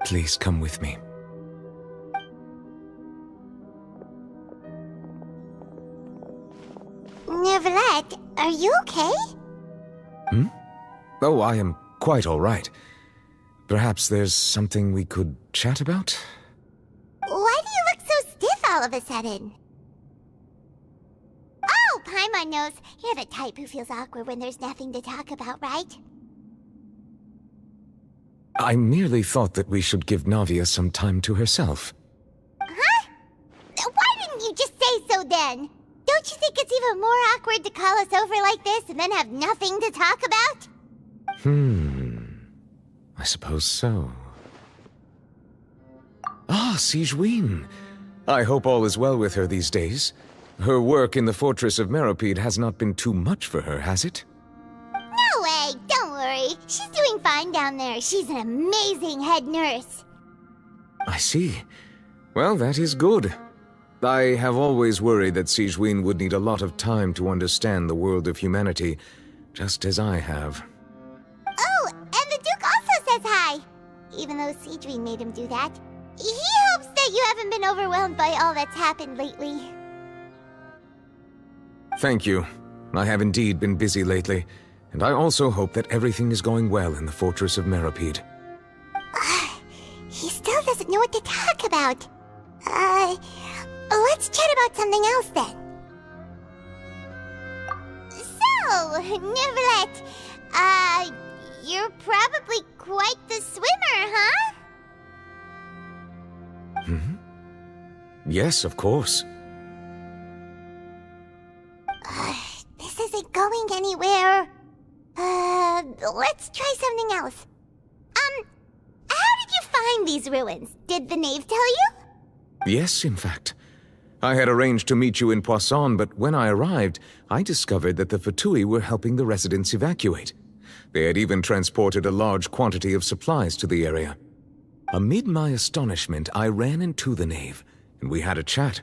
Please come with me. Neuvillette, are you okay? Oh, I am quite all right. Perhaps there's something we could chat about? Why do you look so stiff all of a sudden? Oh, Paimon knows. You're the type who feels awkward when there's nothing to talk about, right? I merely thought that we should give Navia some time to herself. Huh? Why didn't you just say so then? Don't you think it's even more awkward to call us over like this and then have nothing to talk about? I suppose so. Ah, Sigewinne. I hope all is well with her these days. Her work in the Fortress of Meropide has not been too much for her, has it? No way, don't worry. She's doing fine down there. She's an amazing head nurse. I see. Well, that is good. I have always worried that Sigewinne would need a lot of time to understand the world of humanity, just as I have. Oh, and the Duke also says hi. Even though Sigewinne made him do that. He hopes that you haven't been overwhelmed by all that's happened lately. Thank you. I have indeed been busy lately, and I also hope that everything is going well in the Fortress of Meropide. He still doesn't know what to talk about. Let's chat about something else then. So, Neuvillette, you're probably quite the swimmer, huh? Yes, of course. This isn't going anywhere. Let's try something else. How did you find these ruins? Did the knave tell you? Yes, in fact. I had arranged to meet you in Poisson, but when I arrived, I discovered that the Fatui were helping the residents evacuate. They had even transported a large quantity of supplies to the area. Amid my astonishment, I ran into the knave, and we had a chat.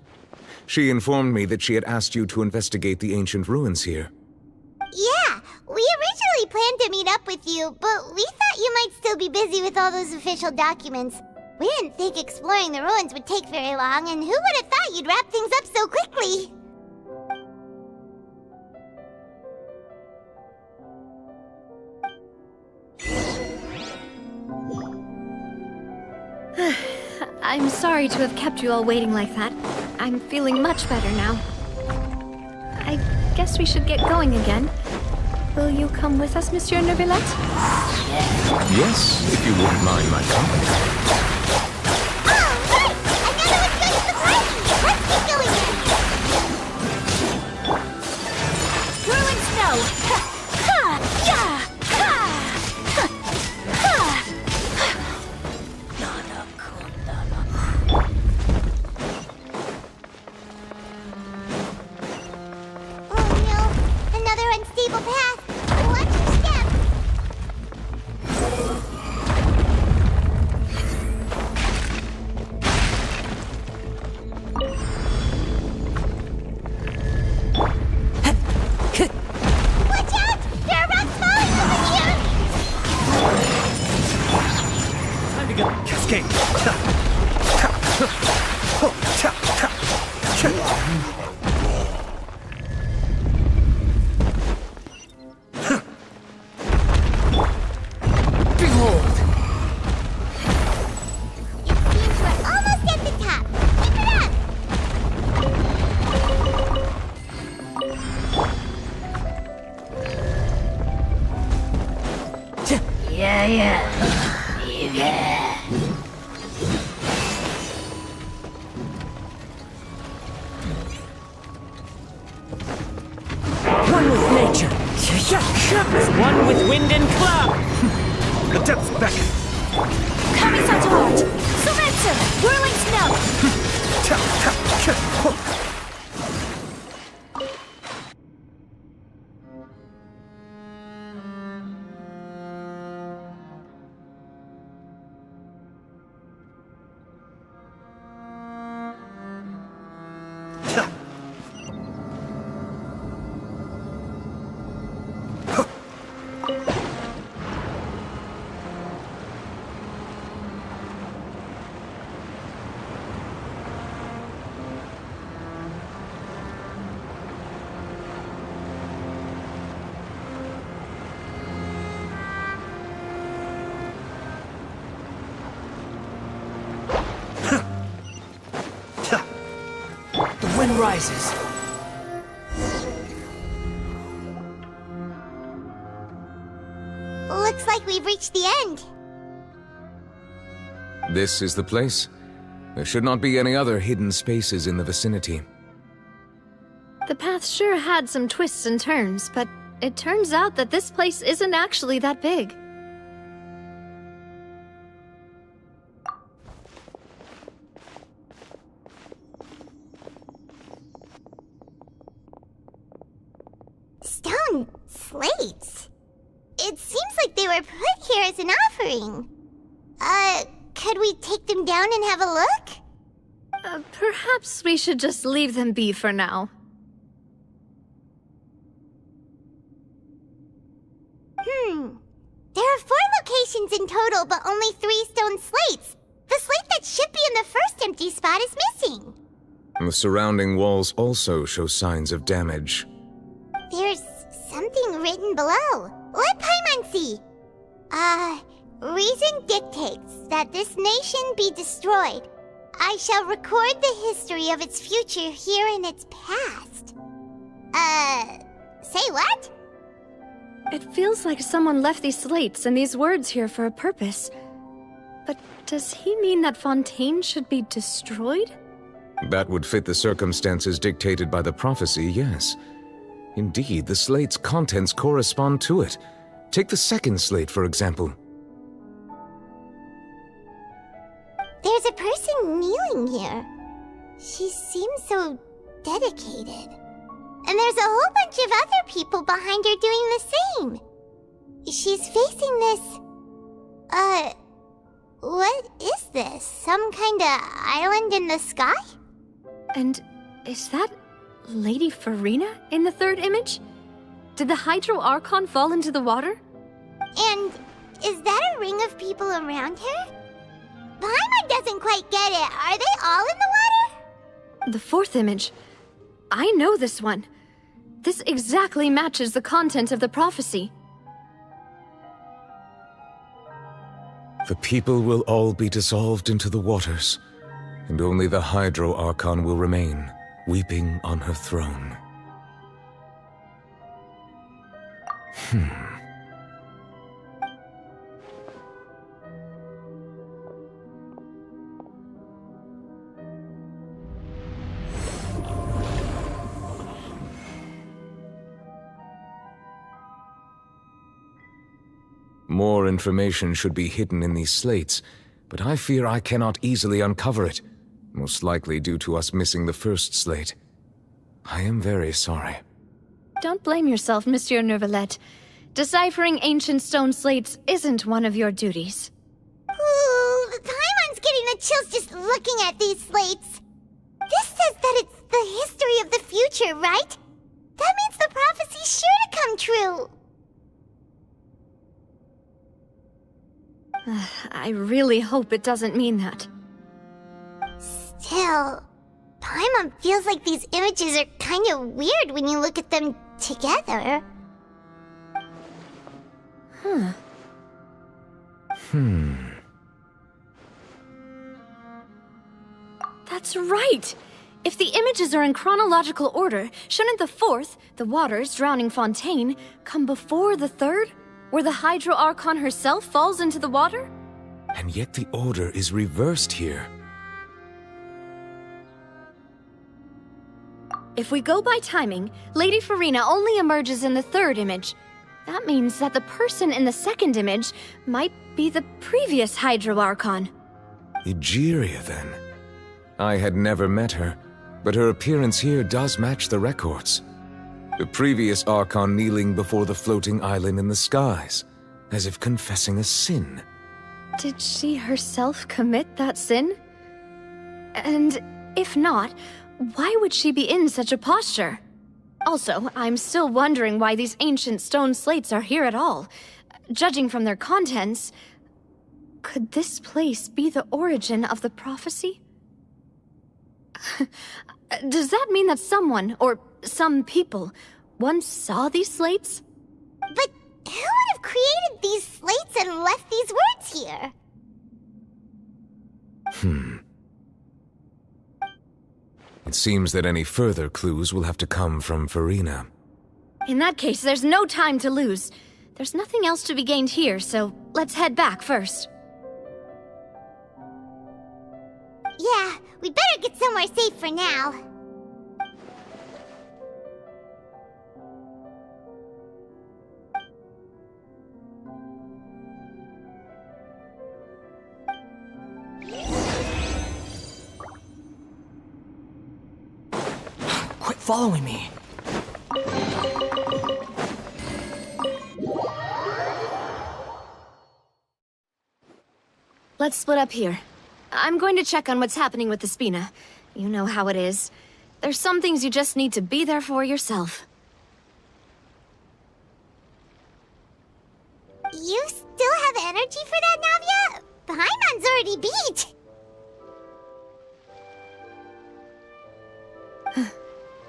She informed me that she had asked you to investigate the ancient ruins here. Yeah, we originally planned to meet up with you, but we thought you might still be busy with all those official documents. We didn't think exploring the ruins would take very long, and who would have thought you'd wrap things up so quickly? I'm sorry to have kept you all waiting like that. I'm feeling much better now. I guess we should get going again. Will you come with us, Monsieur Neuvillette? Yes, if you wouldn't mind my company. One with nature. One with wind and cloud. The depths beckon. Kamisato art. Sumetsu. Whirling snow. Rises. Looks like we've reached the end. This is the place. There should not be any other hidden spaces in the vicinity. The path sure had some twists and turns, but it turns out that this place isn't actually that big. Stone slates. It seems like they were put here as an offering. Could we take them down and have a look? Perhaps we should just leave them be for now. There are 4 locations in total, but only 3 stone slates. The slate that should be in the first empty spot is missing. The surrounding walls also show signs of damage. There's something written below. Let Paimon see. Reason dictates that this nation be destroyed. I shall record the history of its future here in its past. Say what? It feels like someone left these slates and these words here for a purpose. But does he mean that Fontaine should be destroyed? That would fit the circumstances dictated by the prophecy, yes. Indeed, the slate's contents correspond to it. Take the second slate, for example. a person kneeling here. She seems so dedicated. And there's a whole bunch of other people behind her doing the same. She's facing this... what is this? Some kind of island in the sky? And is that Lady Farina in the third image? Did the Hydro Archon fall into the water? And is that a ring of people around her? Paimon doesn't quite get it. Are they all in the water? The fourth image. I know this one. This exactly matches the content of the prophecy. The people will all be dissolved into the waters, and only the Hydro Archon will remain, weeping on her throne. More information should be hidden in these slates, but I fear I cannot easily uncover it, most likely due to us missing the first slate. I am very sorry. Don't blame yourself, Monsieur Neuvillette. Deciphering ancient stone slates isn't one of your duties. Ooh, Paimon's getting the chills just looking at these slates. This says that it's the history of the future, right? That means the prophecy's sure to come true. I really hope it doesn't mean that. Still, Paimon feels like these images are kind of weird when you look at them together. That's right! If the images are in chronological order, shouldn't the fourth, the waters drowning Fontaine, come before the third? Where the Hydro Archon herself falls into the water? And yet the order is reversed here. If we go by timing, Lady Farina only emerges in the third image. That means that the person in the second image might be the previous Hydro Archon. Egeria, then. I had never met her, but her appearance here does match the records. The previous Archon kneeling before the floating island in the skies, as if confessing a sin. Did she herself commit that sin? And if not, why would she be in such a posture? Also, I'm still wondering why these ancient stone slates are here at all. Judging from their contents, could this place be the origin of the prophecy? Does that mean that someone, or some people, once saw these slates? But who would have created these slates and left these words here? It seems that any further clues will have to come from Farina. In that case, there's no time to lose. There's nothing else to be gained here, so let's head back first. Yeah, we'd better get somewhere safe for now. Quit following me. Let's split up here. I'm going to check on what's happening with the Spina. You know how it is. There's some things you just need to be there for yourself. You still have energy for that, Navia? Paimon's already beat!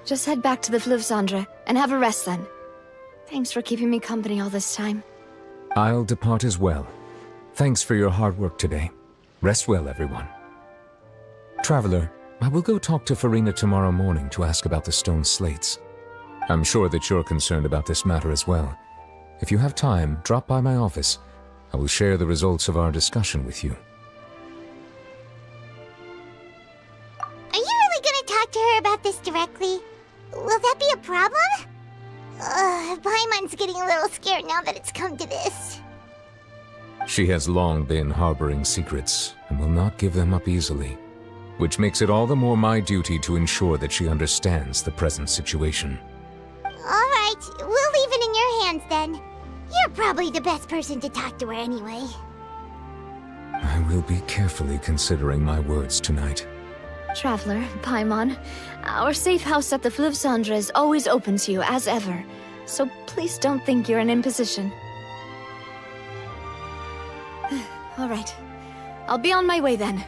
Just head back to the Fleuve Cendre and have a rest then. Thanks for keeping me company all this time. I'll depart as well. Thanks for your hard work today. Rest well, everyone. Traveler, I will go talk to Farina tomorrow morning to ask about the stone slates. I'm sure that you're concerned about this matter as well. If you have time, drop by my office. I will share the results of our discussion with you. Are you really gonna talk to her about this directly? Will that be a problem? Paimon's getting a little scared now that it's come to this. She has long been harboring secrets and will not give them up easily, which makes it all the more my duty to ensure that she understands the present situation. Alright, we'll leave it in your hands then. You're probably the best person to talk to her anyway. I will be carefully considering my words tonight. Traveler, Paimon, our safe house at the Fleuve Cendre is always open to you, as ever. So please don't think you're an imposition. Alright. I'll be on my way then.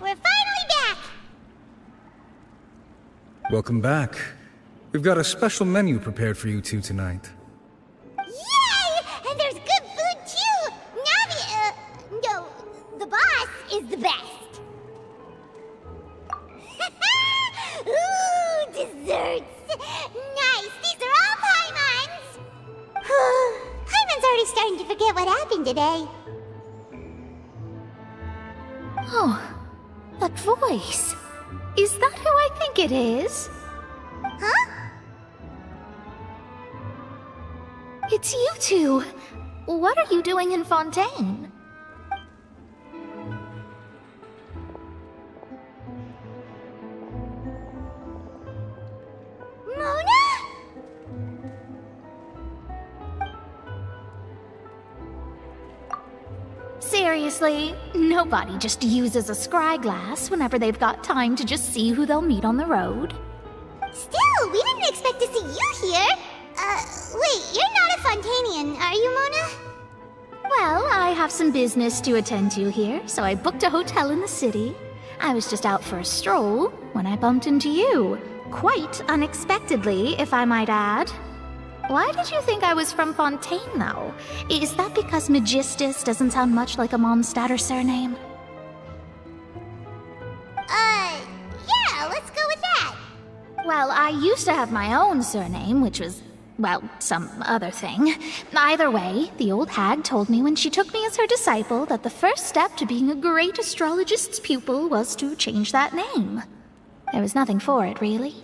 We're finally back! Welcome back. We've got a special menu prepared for you two tonight. Yay! And there's good food too! No, the boss is the best. Ooh, desserts! Nice! These are all Paimon's! Paimon's already starting to forget what happened today. Oh, that voice. Is that who I think it is? Huh? It's you two. What are you doing in Fontaine? Mona? Seriously, nobody just uses a scry glass whenever they've got time to just see who they'll meet on the road. Still, we didn't expect to see you here. Wait, you're not a Fontainian, are you, Mona? Well, I have some business to attend to here, so I booked a hotel in the city. I was just out for a stroll when I bumped into you. Quite unexpectedly, if I might add. Why did you think I was from Fontaine, though? Is that because Magistus doesn't sound much like a Mondstadter surname? Yeah, let's go with that. Well, I used to have my own surname, which was, well, some other thing. Either way, the old hag told me when she took me as her disciple that the first step to being a great astrologist's pupil was to change that name. There was nothing for it, really.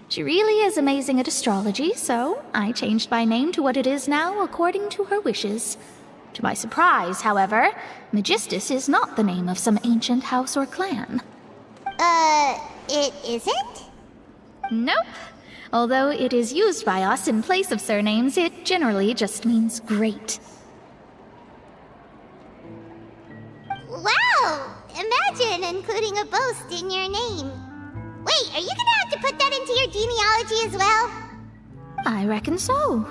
She really is amazing at astrology, so I changed my name to what it is now according to her wishes. To my surprise, however, Magistus is not the name of some ancient house or clan. It isn't? Nope. Although it is used by us in place of surnames, it generally just means great. Wow! Imagine including a boast in your name. Wait, are you gonna have to put that into your genealogy as well? I reckon so.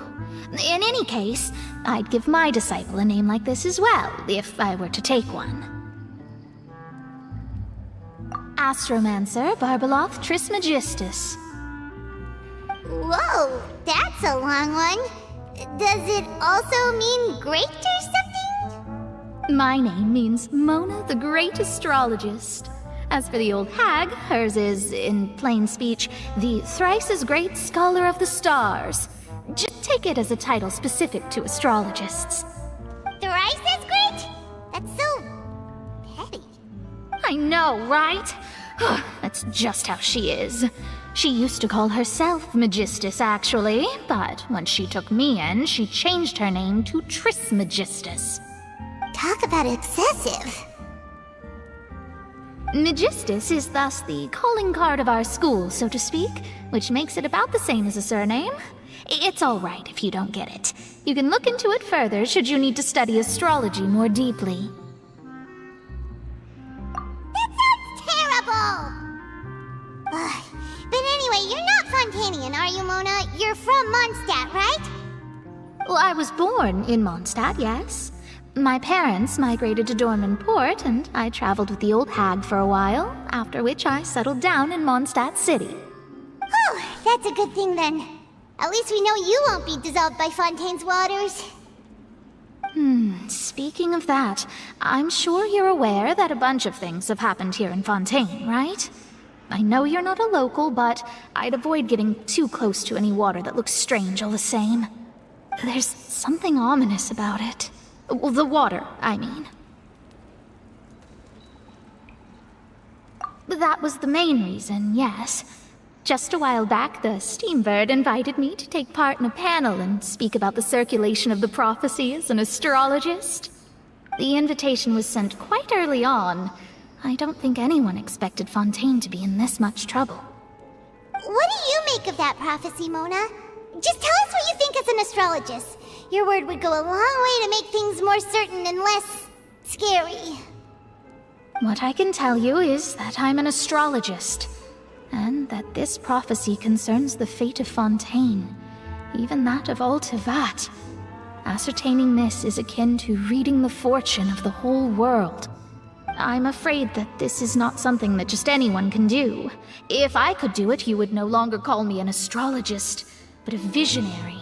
In any case, I'd give my disciple a name like this as well, if I were to take one. Astromancer Barbeloth Trismegistus. Whoa, that's a long one. Does it also mean great or something? My name means Mona the Great Astrologist. As for the old hag, hers is, in plain speech, the thrice-as-great Scholar of the Stars. Just take it as a title specific to astrologists. Thrice as great? That's so petty. I know, right? That's just how she is. She used to call herself Magistus, actually, but when she took me in, she changed her name to Trismegistus. Talk about excessive. Magistus is thus the calling card of our school, so to speak, which makes it about the same as a surname. It's all right if you don't get it. You can look into it further should you need to study astrology more deeply. That sounds terrible! But anyway, you're not Fontainian, are you, Mona? You're from Mondstadt, right? Well, I was born in Mondstadt, yes. My parents migrated to Dorman Port, and I traveled with the old hag for a while, after which I settled down in Mondstadt City. Oh, that's a good thing then. At least we know you won't be dissolved by Fontaine's waters. Speaking of that, I'm sure you're aware that a bunch of things have happened here in Fontaine, right? I know you're not a local, but I'd avoid getting too close to any water that looks strange all the same. There's something ominous about it. Well, the water, I mean. That was the main reason, yes. Just a while back, the Steambird invited me to take part in a panel and speak about the circulation of the prophecy as an astrologist. The invitation was sent quite early on. I don't think anyone expected Fontaine to be in this much trouble. What do you make of that prophecy, Mona? Just tell us what you think as an astrologist. Your word would go a long way to make things more certain and less scary. What I can tell you is that I'm an astrologist, and that this prophecy concerns the fate of Fontaine, even that of Ultivat. Ascertaining this is akin to reading the fortune of the whole world. I'm afraid that this is not something that just anyone can do. If I could do it, you would no longer call me an astrologist, but a visionary.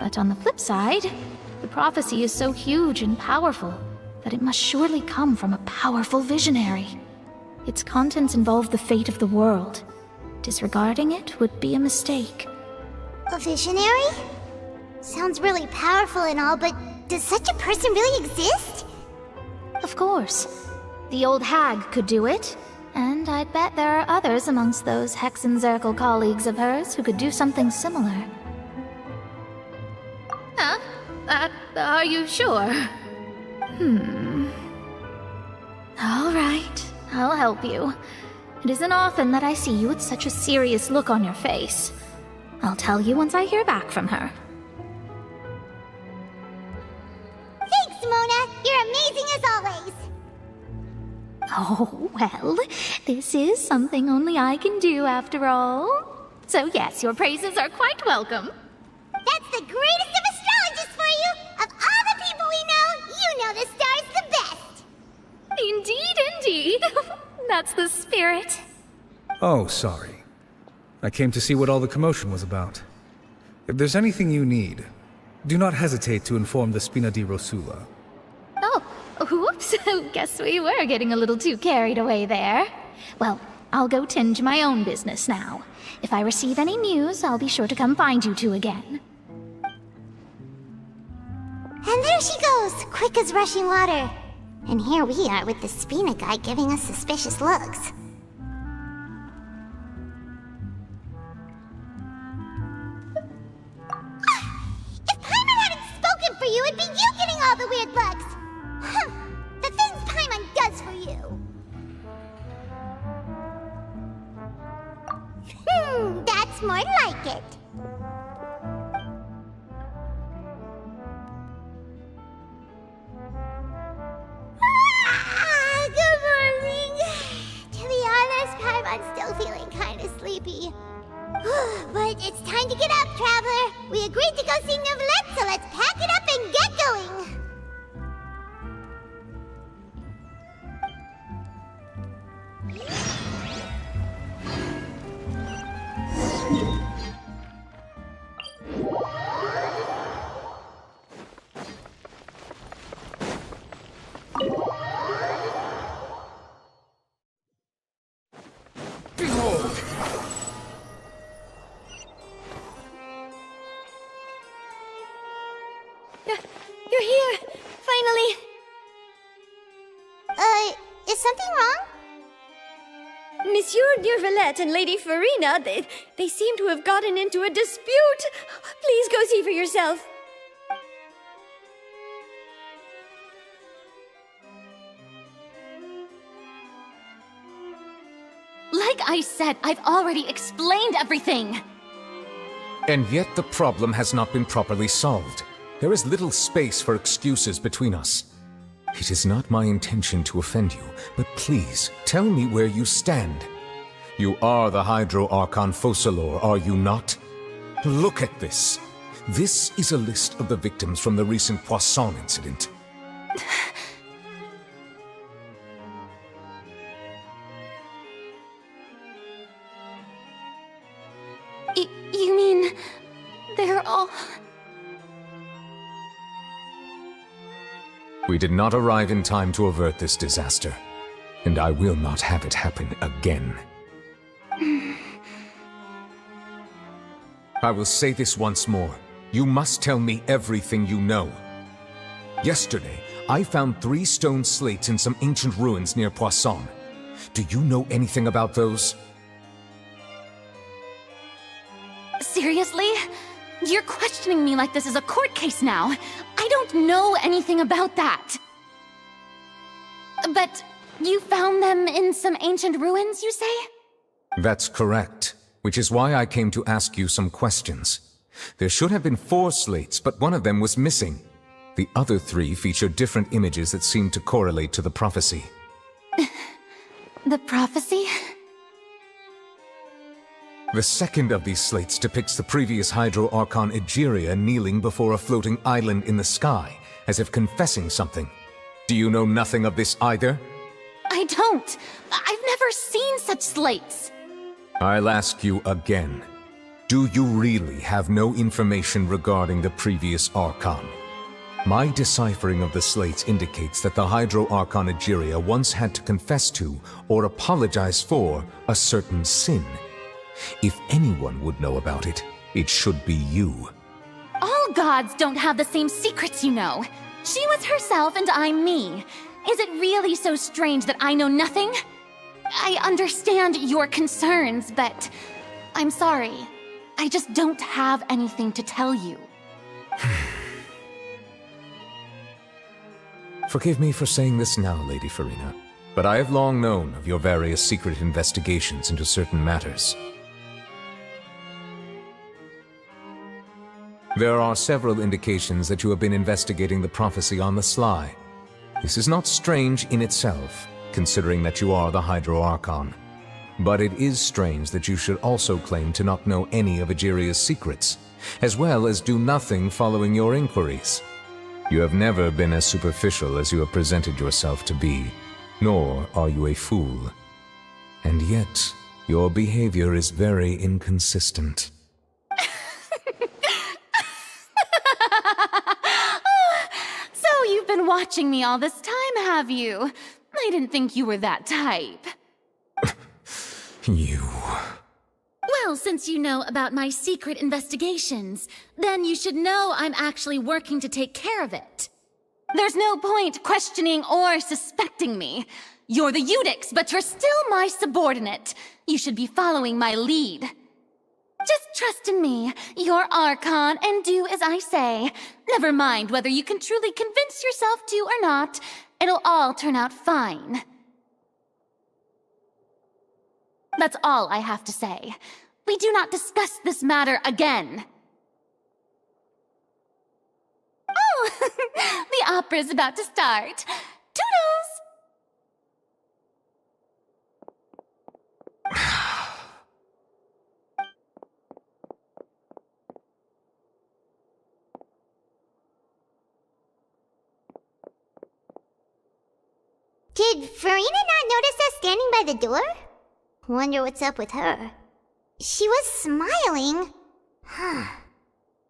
But on the flip side, the prophecy is so huge and powerful that it must surely come from a powerful visionary. Its contents involve the fate of the world. Disregarding it would be a mistake. A visionary? Sounds really powerful and all, but does such a person really exist? Of course. The old hag could do it, and I'd bet there are others amongst those Hexenzirkel colleagues of hers who could do something similar. Huh? Are you sure? All right, I'll help you. It isn't often that I see you with such a serious look on your face. I'll tell you once I hear back from her. Thanks, Mona! You're amazing as always! Oh, well, this is something only I can do after all. So yes, your praises are quite welcome. That's the greatest of astrologists for you! Of all the people we know, you know the star's the best! Indeed, indeed. That's the spirit. Oh, sorry. I came to see what all the commotion was about. If there's anything you need, do not hesitate to inform the Spina di Rosula. Oh, whoops. Guess we were getting a little too carried away there. Well, I'll go tend to my own business now. If I receive any news, I'll be sure to come find you two again. And there she goes, quick as rushing water. And here we are with the Spina guy giving us suspicious looks. If Paimon hadn't spoken for you, it'd be you getting all the weird looks! The things Paimon does for you! That's more like it. Good morning. To be honest, Paimon's still feeling kind of sleepy. But it's time to get up, Traveler. We agreed to go see Neuvillette, so let's pack it up and get going. You're here! Finally! Is something wrong? Monsieur Neuvillette and Lady Farina, they seem to have gotten into a dispute. Please go see for yourself. Like I said, I've already explained everything. And yet the problem has not been properly solved. There is little space for excuses between us. It is not my intention to offend you, but please, tell me where you stand. You are the Hydro Archon Focalor, are you not? Look at this. This is a list of the victims from the recent Poisson incident. You mean... they're all... We did not arrive in time to avert this disaster, and I will not have it happen again. I will say this once more. You must tell me everything you know. Yesterday, I found 3 stone slates in some ancient ruins near Poisson. Do you know anything about those? Seriously? You're questioning me like this is a court case now. I don't know anything about that. But you found them in some ancient ruins, you say? That's correct, which is why I came to ask you some questions. There should have been 4 slates, but one of them was missing. The other 3 feature different images that seem to correlate to the prophecy. The prophecy? The second of these slates depicts the previous Hydro Archon Egeria kneeling before a floating island in the sky, as if confessing something. Do you know nothing of this either? I don't. I've never seen such slates. I'll ask you again. Do you really have no information regarding the previous Archon? My deciphering of the slates indicates that the Hydro Archon Egeria once had to confess to, or apologize for, a certain sin. If anyone would know about it, it should be you. All gods don't have the same secrets, you know. She was herself and I'm me. Is it really so strange that I know nothing? I understand your concerns, but I'm sorry. I just don't have anything to tell you. Forgive me for saying this now, Lady Farina, but I have long known of your various secret investigations into certain matters. There are several indications that you have been investigating the prophecy on the sly. This is not strange in itself, considering that you are the Hydro Archon. But it is strange that you should also claim to not know any of Egeria's secrets, as well as do nothing following your inquiries. You have never been as superficial as you have presented yourself to be, nor are you a fool. And yet, your behavior is very inconsistent. So you've been watching me all this time, have you? I didn't think you were that type. You... Well, since you know about my secret investigations, then you should know I'm actually working to take care of it. There's no point questioning or suspecting me. You're the Eudix, but you're still my subordinate. You should be following my lead. Just trust in me, you're Archon, and do as I say. Never mind whether you can truly convince yourself to or not. It'll all turn out fine. That's all I have to say. We do not discuss this matter again. Oh, the opera's about to start. Toodles! Did Farina not notice us standing by the door? Wonder what's up with her. She was smiling. Huh.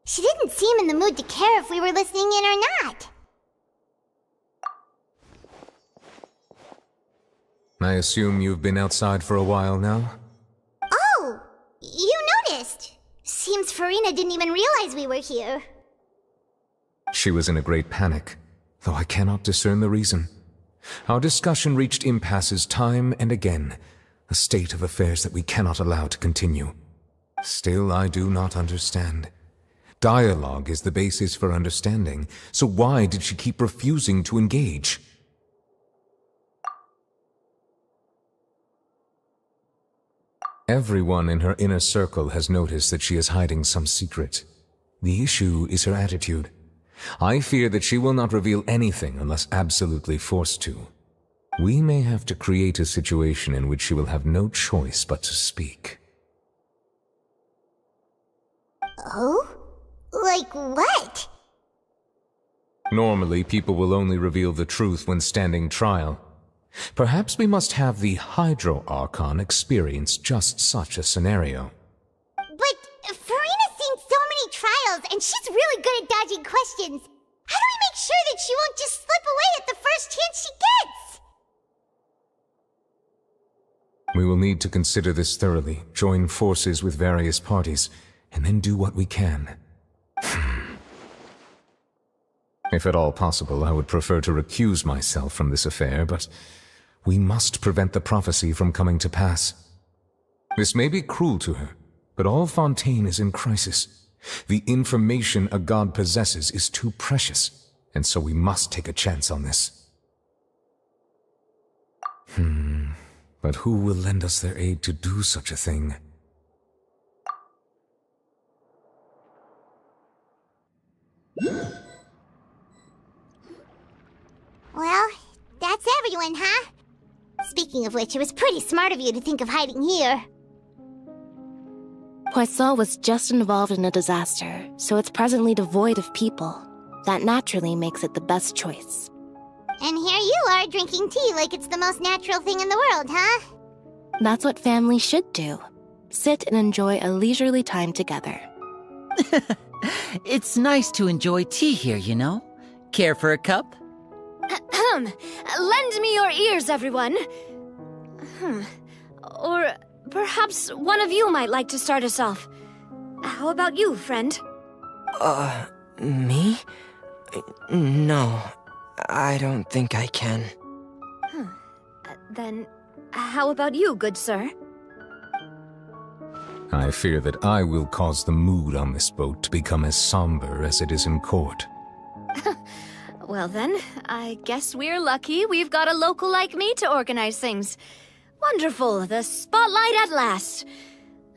She didn't seem in the mood to care if we were listening in or not. I assume you've been outside for a while now? Oh! You noticed! Seems Farina didn't even realize we were here. She was in a great panic, though I cannot discern the reason. Our discussion reached impasses time and again, a state of affairs that we cannot allow to continue. Still, I do not understand. Dialogue is the basis for understanding, so why did she keep refusing to engage? Everyone in her inner circle has noticed that she is hiding some secret. The issue is her attitude. I fear that she will not reveal anything unless absolutely forced to. We may have to create a situation in which she will have no choice but to speak. Oh? Like what? Normally, people will only reveal the truth when standing trial. Perhaps we must have the Hydro Archon experience just such a scenario. But Farina's seen so many trials, and she's really good at dodging questions. How do we make sure that she won't just slip away at the first chance she gets? We will need to consider this thoroughly, join forces with various parties, and then do what we can. If at all possible, I would prefer to recuse myself from this affair, but We must prevent the prophecy from coming to pass. This may be cruel to her, but all Fontaine is in crisis. The information a god possesses is too precious, and so we must take a chance on this. But who will lend us their aid to do such a thing? Well, that's everyone, huh? Speaking of which, it was pretty smart of you to think of hiding here. Poisson was just involved in a disaster, so it's presently devoid of people. That naturally makes it the best choice. And here you are drinking tea like it's the most natural thing in the world, huh? That's what family should do. Sit and enjoy a leisurely time together. It's nice to enjoy tea here, you know? Care for a cup? Lend me your ears, everyone. Or perhaps one of you might like to start us off. How about you, friend? Me? No, I don't think I can. Then, how about you, good sir? I fear that I will cause the mood on this boat to become as somber as it is in court. Well then, I guess we're lucky we've got a local like me to organize things. Wonderful, the spotlight at last.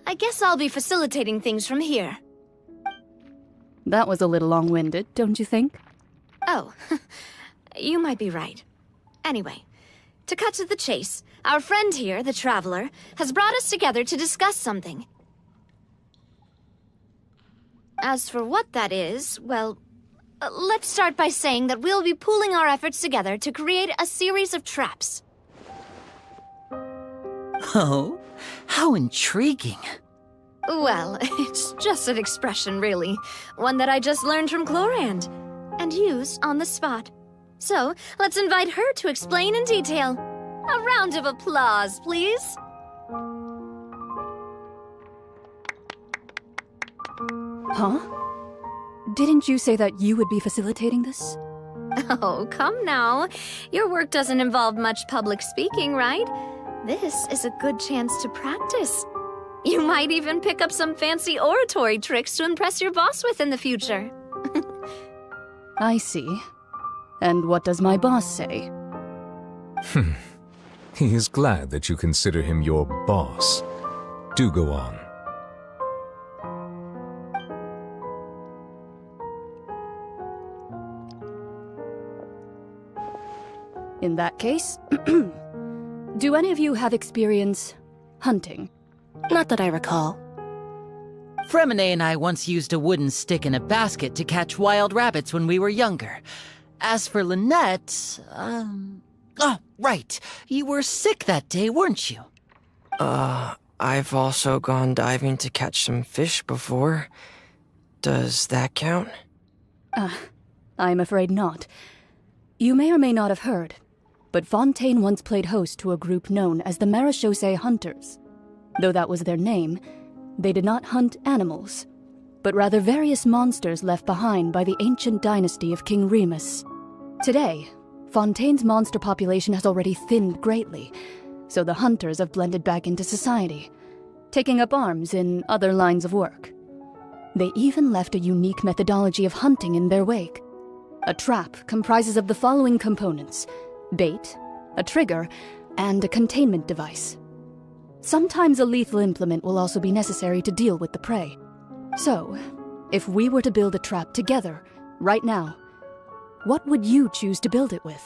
I guess I'll be facilitating things from here. That was a little long-winded, don't you think? Oh, you might be right. Anyway, to cut to the chase, our friend here, the Traveler, has brought us together to discuss something. As for what that is, well, let's start by saying that we'll be pooling our efforts together to create a series of traps. Oh, how intriguing. Well, it's just an expression, really. One that I just learned from Chlorand, and used on the spot. So, let's invite her to explain in detail. A round of applause, please. Huh? Didn't you say that you would be facilitating this? Oh, come now. Your work doesn't involve much public speaking, right? This is a good chance to practice. You might even pick up some fancy oratory tricks to impress your boss with in the future. I see. And what does my boss say? He is glad that you consider him your boss. Do go on. In that case, do any of you have experience hunting? Not that I recall. Fremine and I once used a wooden stick in a basket to catch wild rabbits when we were younger. As for Lynette, oh, right. You were sick that day, weren't you? I've also gone diving to catch some fish before. Does that count? I'm afraid not. You may or may not have heard, but Fontaine once played host to a group known as the Marechaussee Hunters. Though that was their name, they did not hunt animals, but rather various monsters left behind by the ancient dynasty of King Remus. Today, Fontaine's monster population has already thinned greatly, so the hunters have blended back into society, taking up arms in other lines of work. They even left a unique methodology of hunting in their wake. A trap comprises of the following components: bait, a trigger, and a containment device. Sometimes a lethal implement will also be necessary to deal with the prey. So, if we were to build a trap together, right now, what would you choose to build it with?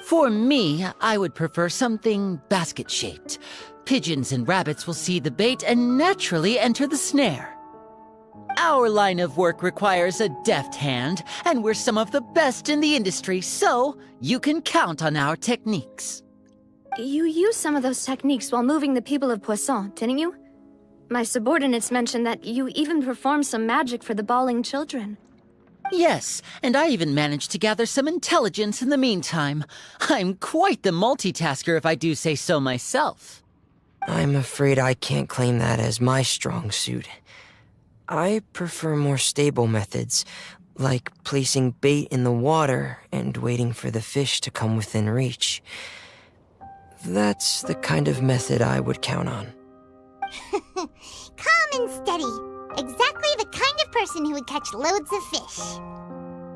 For me, I would prefer something basket-shaped. Pigeons and rabbits will see the bait and naturally enter the snare. Our line of work requires a deft hand, and we're some of the best in the industry, so you can count on our techniques. You used some of those techniques while moving the people of Poisson, didn't you? My subordinates mentioned that you even performed some magic for the bawling children. Yes, and I even managed to gather some intelligence in the meantime. I'm quite the multitasker if I do say so myself. I'm afraid I can't claim that as my strong suit. I prefer more stable methods, like placing bait in the water and waiting for the fish to come within reach. That's the kind of method I would count on. Calm and steady. Exactly the kind of person who would catch loads of fish.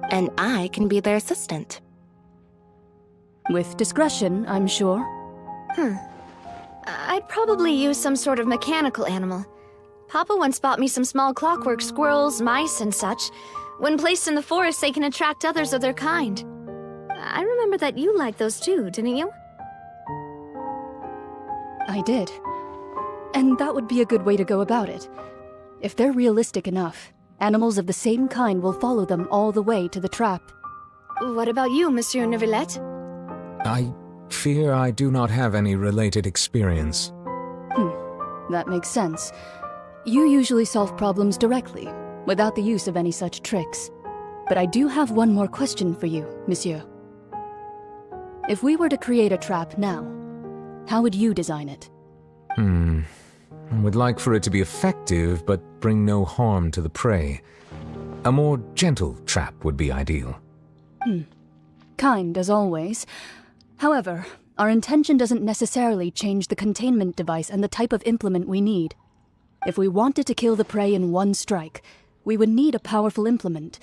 And I can be their assistant. With discretion, I'm sure. I'd probably use some sort of mechanical animal. Papa once bought me some small clockwork squirrels, mice, and such. When placed in the forest, they can attract others of their kind. I remember that you liked those too, didn't you? I did. And that would be a good way to go about it. If they're realistic enough, animals of the same kind will follow them all the way to the trap. What about you, Monsieur Neuvillette? I fear I do not have any related experience. That makes sense. You usually solve problems directly, without the use of any such tricks. But I do have one more question for you, Monsieur. If we were to create a trap now, how would you design it? I would like for it to be effective, but bring no harm to the prey. A more gentle trap would be ideal. Kind, as always. However, our intention doesn't necessarily change the containment device and the type of implement we need. If we wanted to kill the prey in one strike, we would need a powerful implement.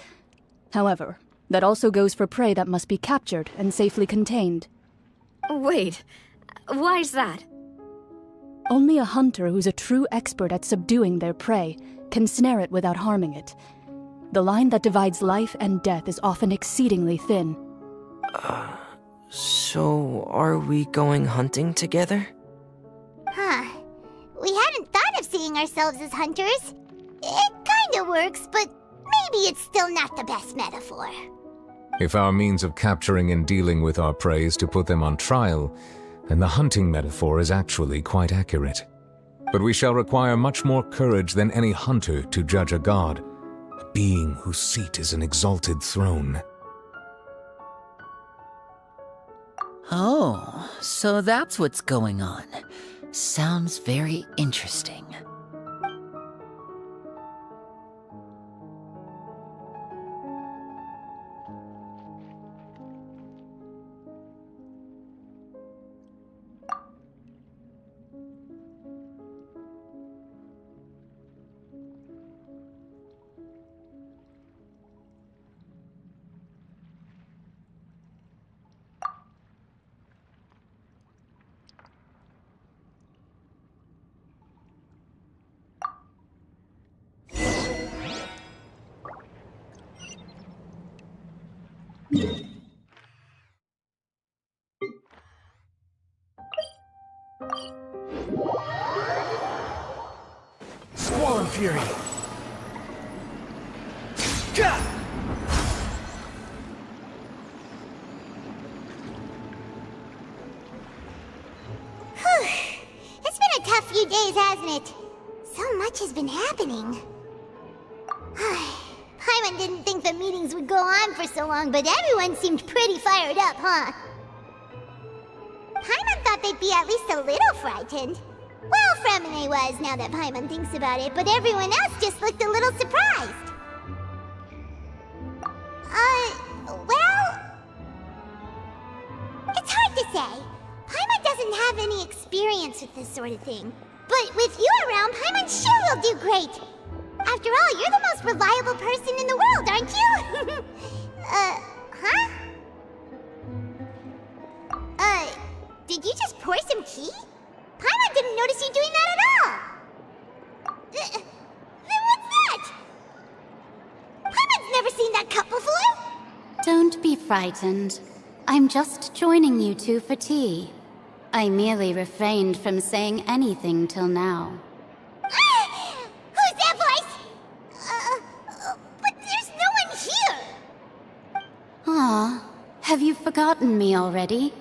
However, that also goes for prey that must be captured and safely contained. Wait, why's that? Only a hunter who's a true expert at subduing their prey can snare it without harming it. The line that divides life and death is often exceedingly thin. So are we going hunting together? We hadn't thought of seeing ourselves as hunters. It kinda works, but maybe it's still not the best metaphor. If our means of capturing and dealing with our prey is to put them on trial, then the hunting metaphor is actually quite accurate. But we shall require much more courage than any hunter to judge a god, a being whose seat is an exalted throne. Oh, so that's what's going on. Sounds very interesting. Squall and Fury! It's been a tough few days, hasn't it? So much has been happening. Paimon didn't think the meetings would go on for so long, but everyone seemed pretty fired up, huh? Paimon thought they'd be at least a little frightened. Well, Fremine was, now that Paimon thinks about it, but everyone else just looked a little surprised. Well... It's hard to say. Paimon doesn't have any experience with this sort of thing. But with you around, Paimon sure will do great. After all, you're the most reliable person in the world, aren't you? Huh? Did you just pour some tea? Paimon didn't notice you doing that at all. Then what's that? Paimon's never seen that cup before. Don't be frightened. I'm just joining you two for tea. I merely refrained from saying anything till now. Who's that voice? But there's no one here. Ah, have you forgotten me already?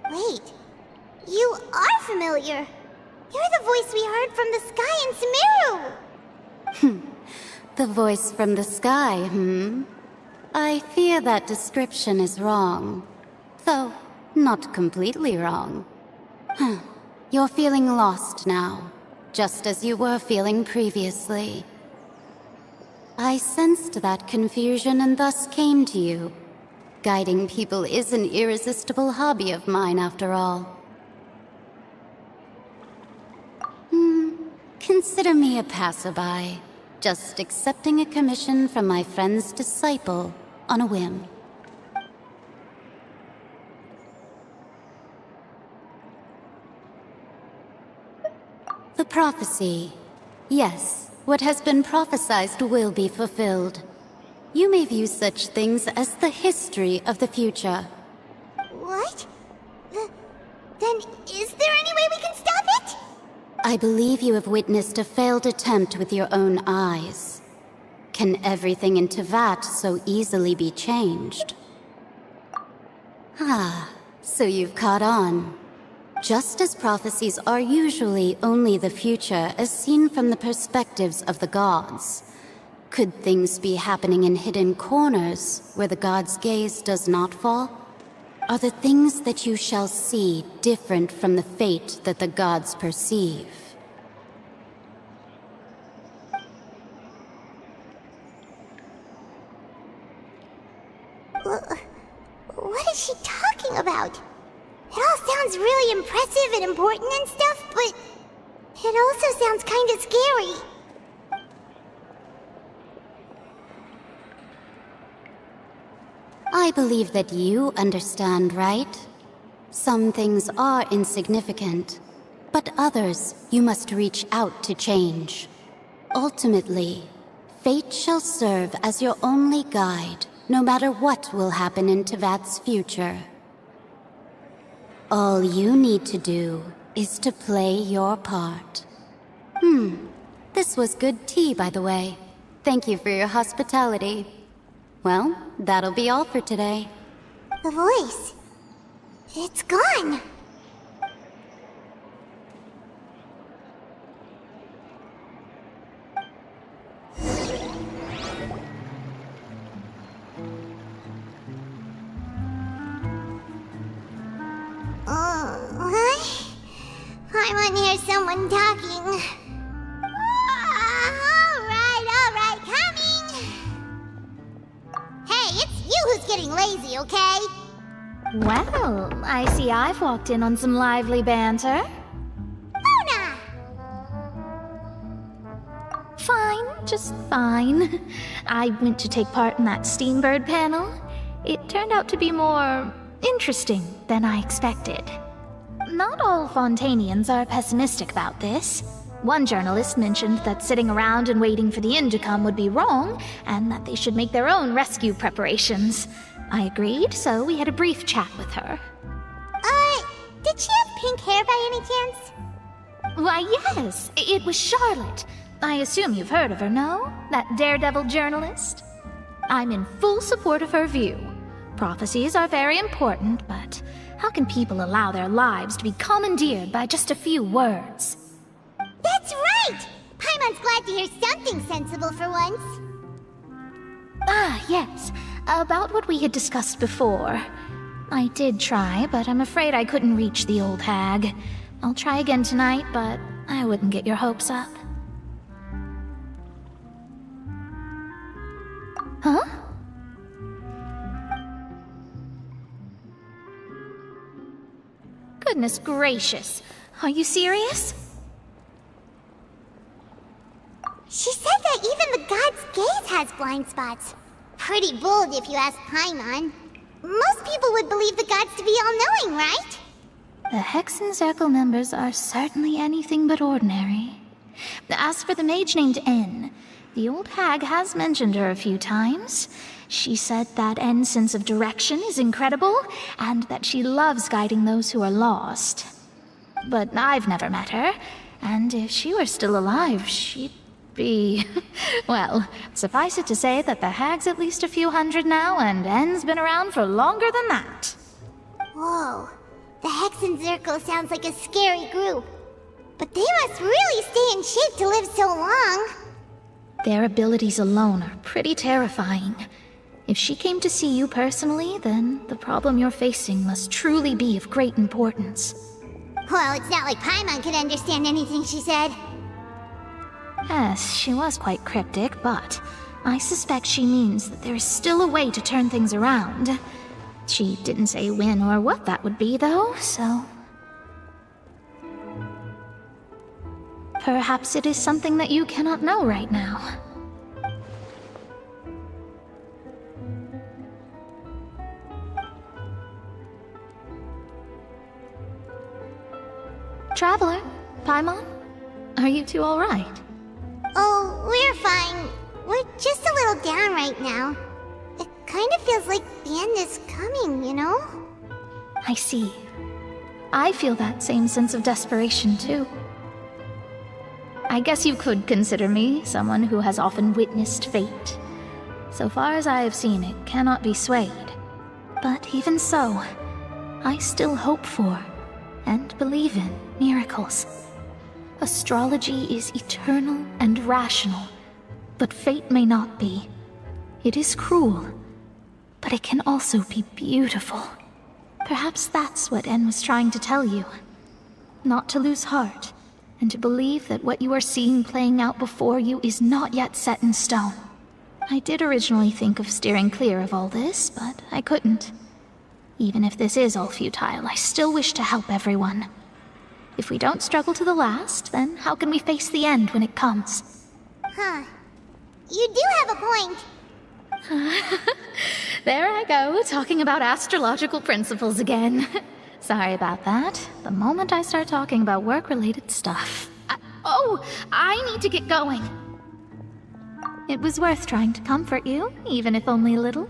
Wait, you are familiar. You're the voice we heard from the sky in Sumeru. The voice from the sky, I fear that description is wrong. Though, not completely wrong. You're feeling lost now, just as you were feeling previously. I sensed that confusion and thus came to you. Guiding people is an irresistible hobby of mine, after all. consider me a passerby, just accepting a commission from my friend's disciple on a whim. The prophecy. Yes, what has been prophesied will be fulfilled. You may view such things as the history of the future. What? Then is there any way we can stop it? I believe you have witnessed a failed attempt with your own eyes. Can everything in Teyvat so easily be changed? Ah, so you've caught on. Just as prophecies are usually only the future as seen from the perspectives of the gods, could things be happening in hidden corners where the gods' gaze does not fall? Are the things that you shall see different from the fate that the gods perceive? What is she talking about? It all sounds really impressive and important and stuff, but it also sounds kind of scary. I believe that you understand, right? Some things are insignificant, but others you must reach out to change. Ultimately, fate shall serve as your only guide, no matter what will happen in Teyvat's future. All you need to do is to play your part. This was good tea, by the way. Thank you for your hospitality. Well, that'll be all for today. The voice. It's gone. I want to hear someone talking. Alright, coming! Hey, it's you who's getting lazy, okay? Well, I see I've walked in on some lively banter. Luna! Fine, just fine. I went to take part in that Steambird panel. It turned out to be more interesting than I expected. Not all Fontainians are pessimistic about this. One journalist mentioned that sitting around and waiting for the end to come would be wrong, and that they should make their own rescue preparations. I agreed, so we had a brief chat with her. Did she have pink hair by any chance? Why, yes, it was Charlotte. I assume you've heard of her, no? That daredevil journalist? I'm in full support of her view. Prophecies are very important, but how can people allow their lives to be commandeered by just a few words? That's right! Paimon's glad to hear something sensible for once. Ah, yes. About what we had discussed before. I did try, but I'm afraid I couldn't reach the old hag. I'll try again tonight, but I wouldn't get your hopes up. Huh? Goodness gracious. Are you serious? She said that even the god's gaze has blind spots. Pretty bold if you ask Paimon. Most people would believe the gods to be all-knowing, right? The Hexen Circle members are certainly anything but ordinary. As for the mage named N, the old hag has mentioned her a few times. She said that N's sense of direction is incredible, and that she loves guiding those who are lost. But I've never met her, and if she were still alive, she'd be... well, suffice it to say that the hag's at least a few hundred now, and N's been around for longer than that. Whoa. The Hexen Circle sounds like a scary group. But they must really stay in shape to live so long. Their abilities alone are pretty terrifying. If she came to see you personally, then the problem you're facing must truly be of great importance. Well, it's not like Paimon could understand anything she said. Yes, she was quite cryptic, but I suspect she means that there is still a way to turn things around. She didn't say when or what that would be, though, so... Perhaps it is something that you cannot know right now. Traveler, Paimon, are you two all right? Oh, we're fine. We're just a little down right now. It kind of feels like the end is coming, you know? I see. I feel that same sense of desperation, too. I guess you could consider me someone who has often witnessed fate. So far as I have seen, it cannot be swayed. But even so, I still hope for, and believe in, miracles. Astrology is eternal and rational, but fate may not be. It is cruel, but it can also be beautiful. Perhaps that's what En was trying to tell you. Not to lose heart, and to believe that what you are seeing playing out before you is not yet set in stone. I did originally think of steering clear of all this, but I couldn't. Even if this is all futile, I still wish to help everyone. If we don't struggle to the last, then how can we face the end when it comes? Huh. You do have a point. There I go, talking about astrological principles again. Sorry about that. The moment I start talking about work-related stuff... I need to get going. It was worth trying to comfort you, even if only a little.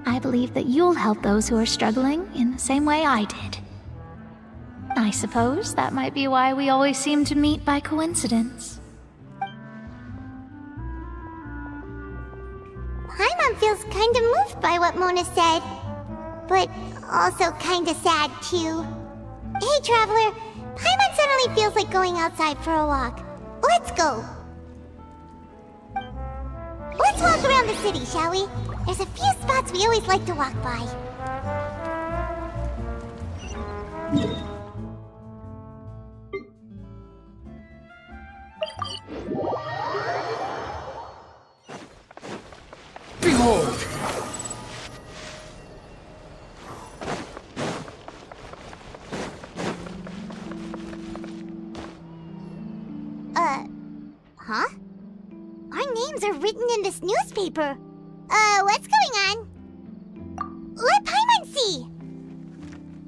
I believe that you'll help those who are struggling in the same way I did. I suppose that might be why we always seem to meet by coincidence. Paimon feels kind of moved by what Mona said, but also kind of sad too. Hey, Traveler, Paimon suddenly feels like going outside for a walk. Let's go. Let's walk around the city, shall we? There's a few spots we always like to walk by. Behold! Huh? Our names are written in this newspaper. What's going on? Let Paimon see!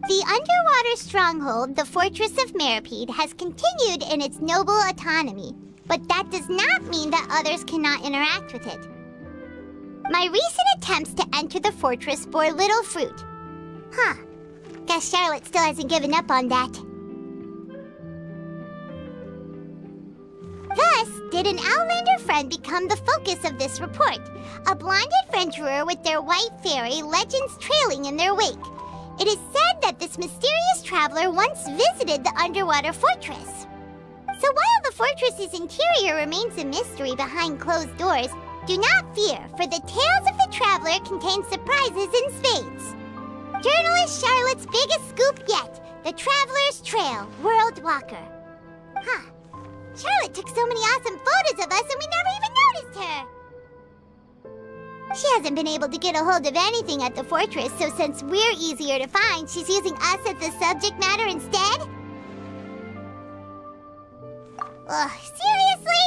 The underwater stronghold, the Fortress of Meripede, has continued in its noble autonomy, but that does not mean that others cannot interact with it. My recent attempts to enter the fortress bore little fruit. Huh. Guess Charlotte still hasn't given up on that. Thus, did an Outlander friend become the focus of this report, a blonde adventurer with their white fairy legends trailing in their wake. It is said that this mysterious traveler once visited the underwater fortress. So while the fortress's interior remains a mystery behind closed doors, do not fear, for the tales of the traveler contain surprises in spades. Journalist Charlotte's biggest scoop yet, the Traveler's Trail, World Walker. Huh. Charlotte took so many awesome photos of us and we never even noticed her. She hasn't been able to get a hold of anything at the fortress, so since we're easier to find, she's using us as the subject matter instead? Ugh, seriously?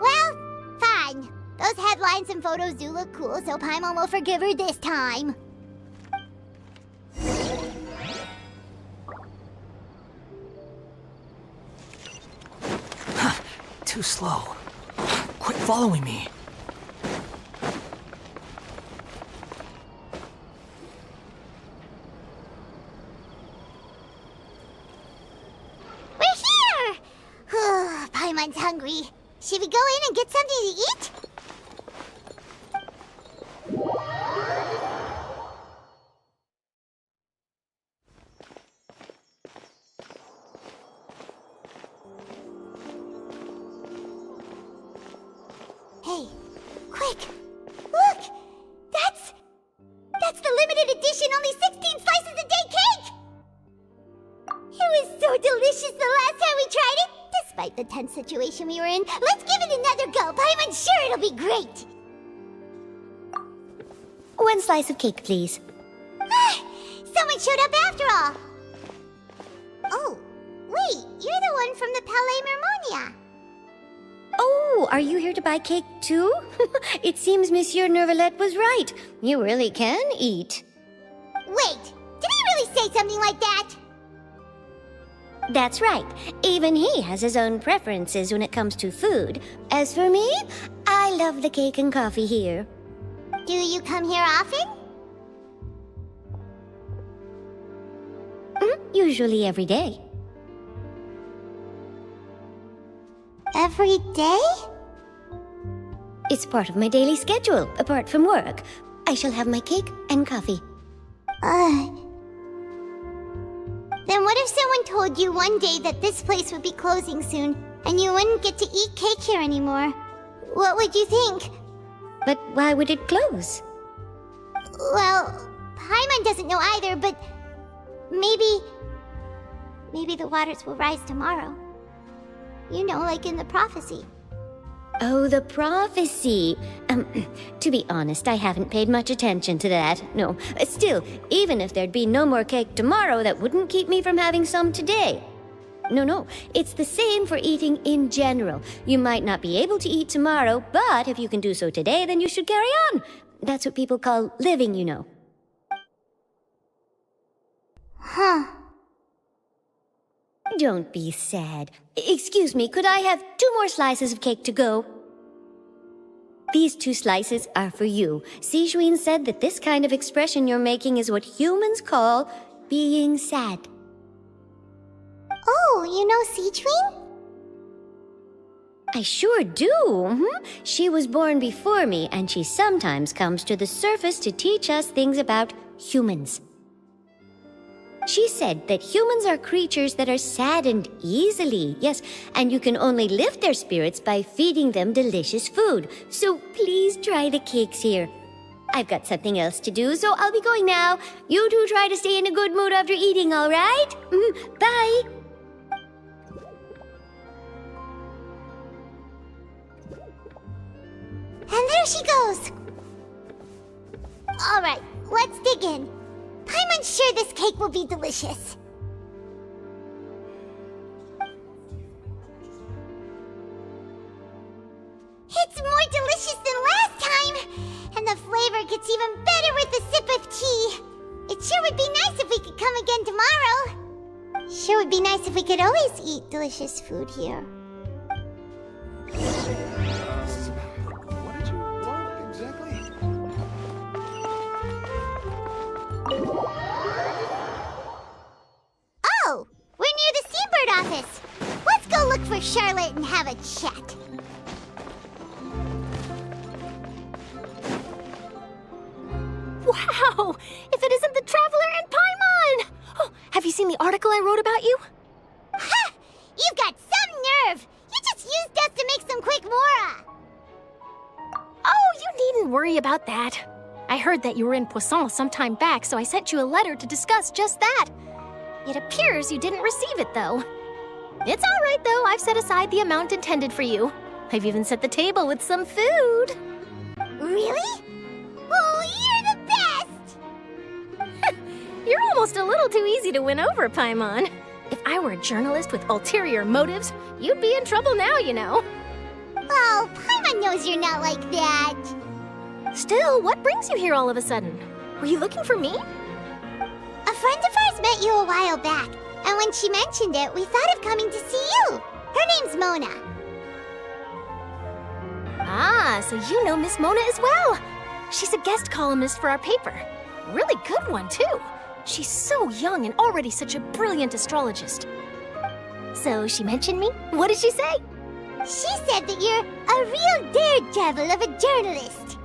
Well, fine. Those headlines and photos do look cool, so Paimon will forgive her this time. Too slow. Quit following me. We're here! Paimon's hungry. Should we go in and get something to eat? Hey, quick! Look! That's the limited edition, only 16 slices a day cake! It was so delicious the last time we tried it! Despite the tense situation we were in, let's give it another go! Paimon's sure it'll be great! One slice of cake, please. Someone showed up after all! Oh, wait, you're the one from the Palais Mermonia. are you here to buy cake too? It seems Monsieur Nervalette was right. You really can eat. Wait, did he really say something like that? That's right. Even he has his own preferences when it comes to food. As for me, I love the cake and coffee here. Do you come here often? Usually every day. Every day? It's part of my daily schedule, apart from work. I shall have my cake and coffee. Then what if someone told you one day that this place would be closing soon, and you wouldn't get to eat cake here anymore? What would you think? But why would it close? Well, Paimon doesn't know either, but maybe the waters will rise tomorrow. You know, like in the prophecy. Oh, the prophecy. To be honest, I haven't paid much attention to that. No, still, even if there'd be no more cake tomorrow, that wouldn't keep me from having some today. No, it's the same for eating in general. You might not be able to eat tomorrow, but if you can do so today, then you should carry on. That's what people call living, you know. Huh. Don't be sad. Excuse me, could I have 2 more slices of cake to go? These 2 slices are for you. Sijuin said that this kind of expression you're making is what humans call being sad. Oh, you know Sijuin? I sure do. She was born before me, and she sometimes comes to the surface to teach us things about humans. She said that humans are creatures that are saddened easily, yes, and you can only lift their spirits by feeding them delicious food. So please try the cakes here. I've got something else to do, so I'll be going now. You two try to stay in a good mood after eating, all right? Bye! And there she goes! Alright, let's dig in. I'm sure this cake will be delicious. It's more delicious than last time! And the flavor gets even better with a sip of tea. It sure would be nice if we could come again tomorrow. Sure would be nice if we could always eat delicious food here. What did you want exactly? Oh! We're near the Seabird office! Let's go look for Charlotte and have a chat. Wow! If it isn't the Traveler and Paimon! Oh, have you seen the article I wrote about you? Ha! You've got some nerve! You just used us to make some quick mora! Oh, you needn't worry about that. I heard that you were in Poisson some time back, so I sent you a letter to discuss just that. It appears you didn't receive it, though. It's all right, though. I've set aside the amount intended for you. I've even set the table with some food. Really? Oh, you're the best! You're almost a little too easy to win over, Paimon. If I were a journalist with ulterior motives, you'd be in trouble now, you know. Oh, Paimon knows you're not like that. Still, what brings you here all of a sudden? Were you looking for me? A friend of ours met you a while back, and when she mentioned it, we thought of coming to see you. Her name's Mona. Ah, so you know Miss Mona as well. She's a guest columnist for our paper. Really good one, too. She's so young and already such a brilliant astrologist. So she mentioned me? What did she say? She said that you're a real daredevil of a journalist.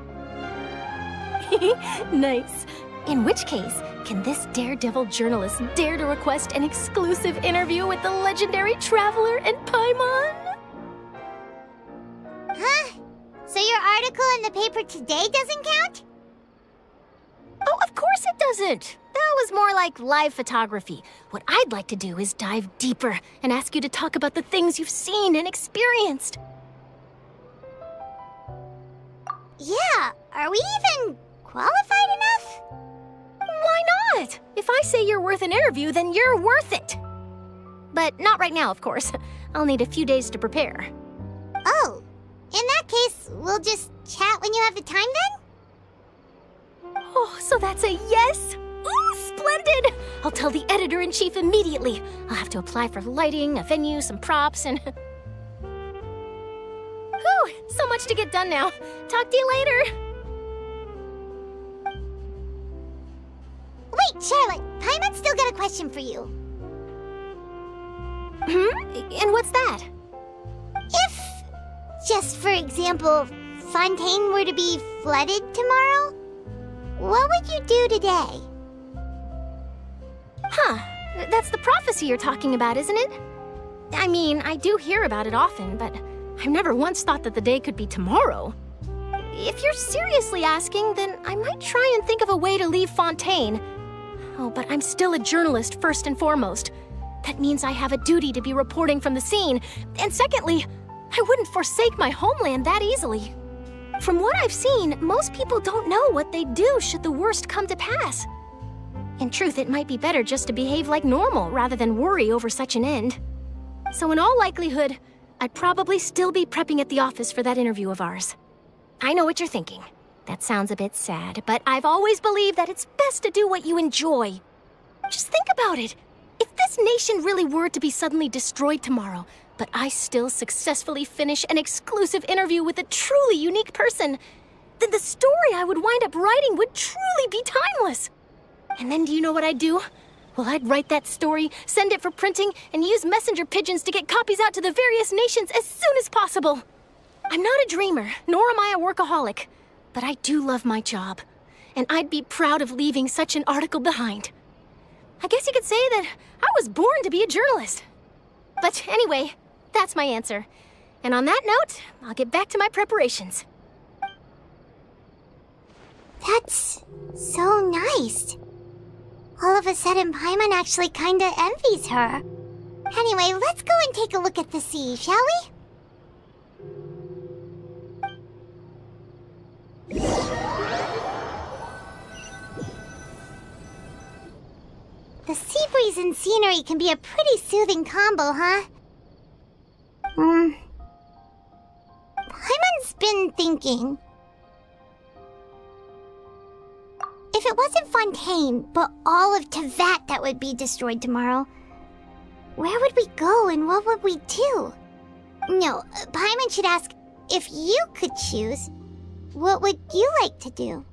Nice. In which case, can this daredevil journalist dare to request an exclusive interview with the legendary Traveler and Paimon? Huh? So your article in the paper today doesn't count? Oh, of course it doesn't. That was more like live photography. What I'd like to do is dive deeper and ask you to talk about the things you've seen and experienced. Yeah, are we even qualified enough? Why not? If I say you're worth an interview, then you're worth it. But not right now, of course. I'll need a few days to prepare. Oh, in that case, we'll just chat when you have the time then? Oh, so that's a yes? Ooh, splendid! I'll tell the editor-in-chief immediately. I'll have to apply for lighting, a venue, some props, and... Whew, so much to get done now. Talk to you later. Wait, Charlotte, Paimon's still got a question for you. And what's that? If, just for example, Fontaine were to be flooded tomorrow, what would you do today? Huh, that's the prophecy you're talking about, isn't it? I mean, I do hear about it often, but I've never once thought that the day could be tomorrow. If you're seriously asking, then I might try and think of a way to leave Fontaine. Oh, but I'm still a journalist first and foremost. That means I have a duty to be reporting from the scene. And secondly, I wouldn't forsake my homeland that easily. From what I've seen, most people don't know what they'd do should the worst come to pass. In truth, it might be better just to behave like normal rather than worry over such an end. So in all likelihood, I'd probably still be prepping at the office for that interview of ours. I know what you're thinking. That sounds a bit sad, but I've always believed that it's best to do what you enjoy. Just think about it. If this nation really were to be suddenly destroyed tomorrow, but I still successfully finish an exclusive interview with a truly unique person, then the story I would wind up writing would truly be timeless. And then do you know what I'd do? Well, I'd write that story, send it for printing, and use messenger pigeons to get copies out to the various nations as soon as possible. I'm not a dreamer, nor am I a workaholic, but I do love my job, and I'd be proud of leaving such an article behind. I guess you could say that I was born to be a journalist. But anyway, that's my answer. And on that note, I'll get back to my preparations. That's so nice. All of a sudden, Paimon actually kinda envies her. Anyway, let's go and take a look at the sea, shall we? The sea breeze and scenery can be a pretty soothing combo, huh? Paimon's been thinking. If it wasn't Fontaine, but all of Tevat that would be destroyed tomorrow, where would we go and what would we do? No, Paimon should ask, if you could choose, what would you like to do?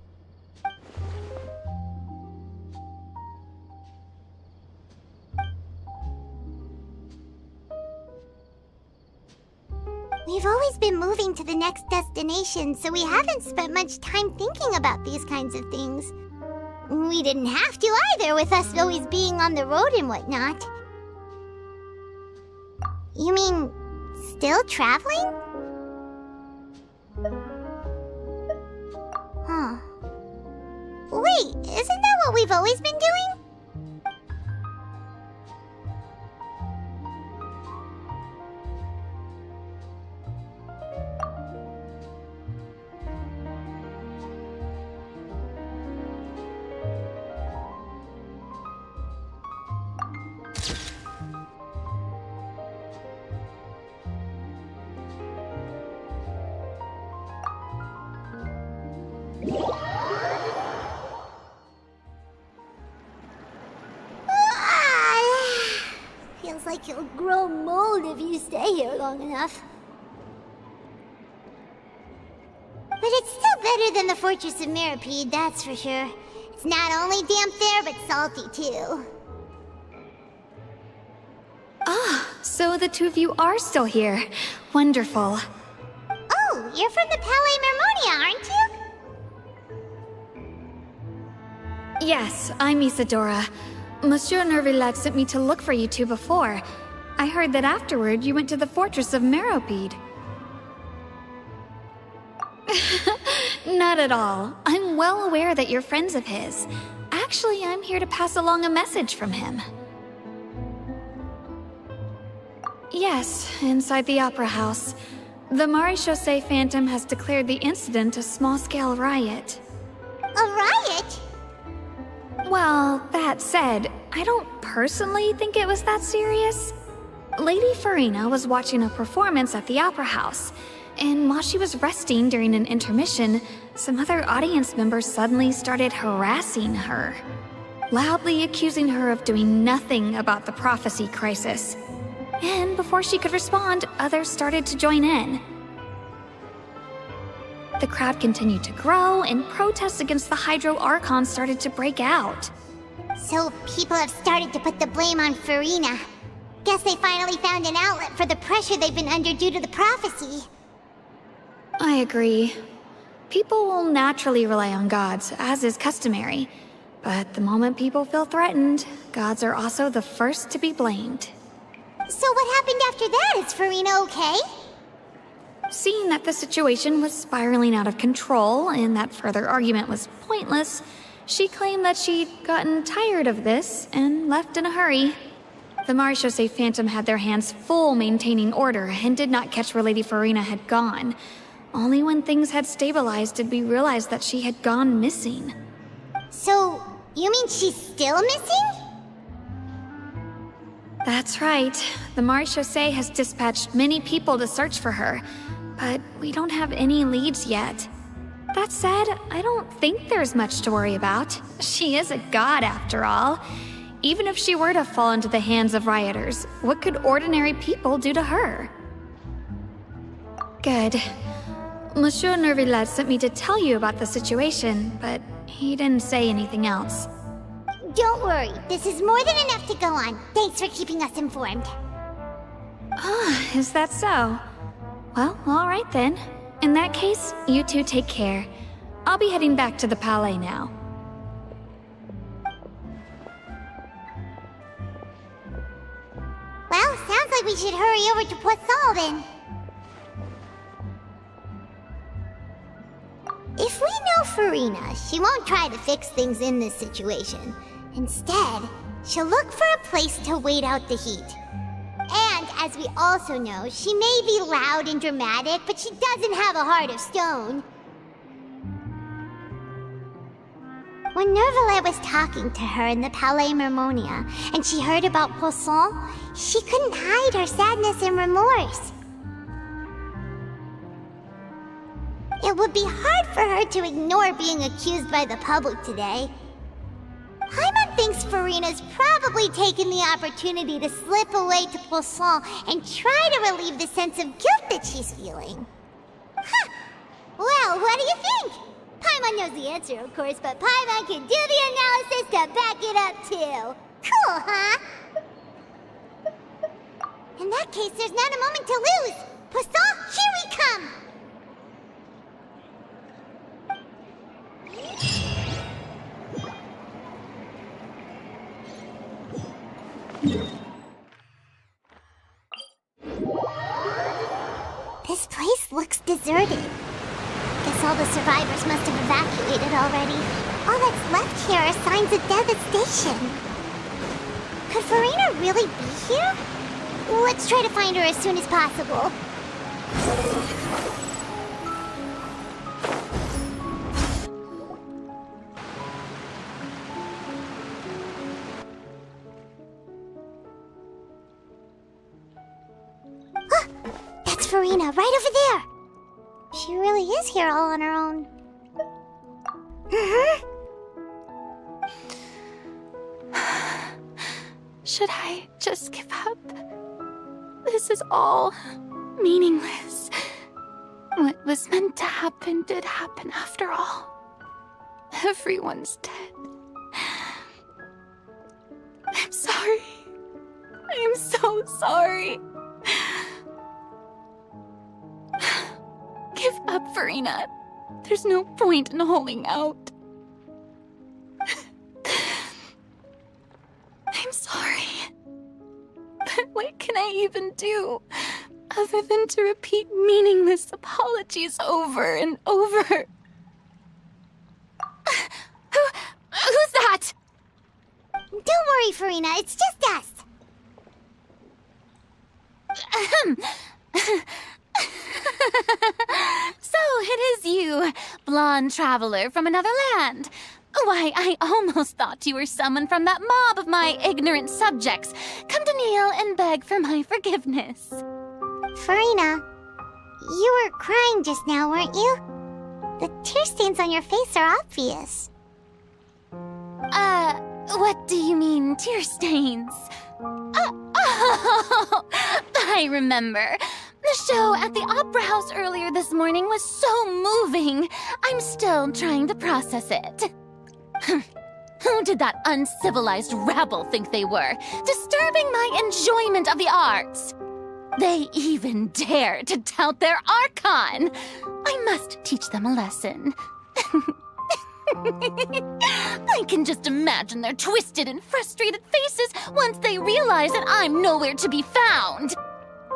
We've always been moving to the next destination, so we haven't spent much time thinking about these kinds of things. We didn't have to either, with us always being on the road and whatnot. You mean, still traveling? Huh. Wait, isn't that what we've always been doing? Feels like you'll grow mold if you stay here long enough. But it's still better than the Fortress of Meropide, that's for sure. It's not only damp there, but salty too. Ah, so the two of you are still here. Wonderful. Oh, you're from the Palais Mermonia, aren't you? Yes, I'm Isadora. Monsieur Nervillac sent me to look for you two before. I heard that afterward you went to the Fortress of Meropide. Not at all. I'm well aware that you're friends of his. Actually, I'm here to pass along a message from him. Yes, inside the Opera House. The Maréchaussée Phantom has declared the incident a small-scale riot. A riot? Well, that said, I don't personally think it was that serious. Lady Farina was watching a performance at the Opera House. and while she was resting during an intermission, some other audience members suddenly started harassing her, loudly accusing her of doing nothing about the prophecy crisis. And before she could respond, others started to join in. The crowd continued to grow, and protests against the Hydro Archon started to break out. So people have started to put the blame on Farina. Guess they finally found an outlet for the pressure they've been under due to the prophecy. I agree. People will naturally rely on gods, as is customary. But the moment people feel threatened, gods are also the first to be blamed. So what happened after that? Is Farina okay? Seeing that the situation was spiraling out of control and that further argument was pointless, she claimed that she'd gotten tired of this and left in a hurry. The Marechaussee Phantom had their hands full maintaining order and did not catch where Lady Farina had gone. Only when things had stabilized did we realize that she had gone missing. So, you mean she's still missing? That's right. The Marechaussee has dispatched many people to search for her, but we don't have any leads yet. That said, I don't think there's much to worry about. She is a god after all. Even if she were to fall into the hands of rioters, what could ordinary people do to her? Good. Monsieur Nervillet sent me to tell you about the situation, but he didn't say anything else. Don't worry, this is more than enough to go on. Thanks for keeping us informed. Ah, is that so? Well, alright then. In that case, you two take care. I'll be heading back to the Palais now. Well, sounds like we should hurry over to Poisson then. If we know Farina, she won't try to fix things in this situation. Instead, she'll look for a place to wait out the heat. And, as we also know, she may be loud and dramatic, but she doesn't have a heart of stone. When Nervillet was talking to her in the Palais Mermonia, and she heard about Poisson, she couldn't hide her sadness and remorse. It would be hard for her to ignore being accused by the public today. Paimon thinks Farina's probably taken the opportunity to slip away to Poisson and try to relieve the sense of guilt that she's feeling. Huh! Well, what do you think? Paimon knows the answer, of course, but Paimon can do the analysis to back it up, too. Cool, huh? In that case, there's not a moment to lose. Poisson, here we come! This place looks deserted. Guess all the survivors must have evacuated already. All that's left here are signs of devastation. Could Farina really be here? Let's try to find her as soon as possible. That's Farina, right over there. She really is here all on her own. Should I just give up? This is all meaningless. What was meant to happen did happen after all. Everyone's dead. I'm sorry. I'm so sorry. Give up, Farina. There's no point in holding out. I'm sorry. But what can I even do other than to repeat meaningless apologies over and over? Who's that? Don't worry, Farina. It's just us. So it is you, blonde traveler from another land. Why, I almost thought you were someone from that mob of my ignorant subjects. Come to kneel and beg for my forgiveness. Farina, You were crying just now, weren't you? The tear stains on your face are obvious. What do you mean, tear stains? Oh, I remember. The show at the Opera House earlier this morning was so moving. I'm still trying to process it. Who did that uncivilized rabble think they were, disturbing my enjoyment of the arts? They even dare to tout their Archon. I must teach them a lesson. I can just imagine their twisted and frustrated faces once they realize that I'm nowhere to be found.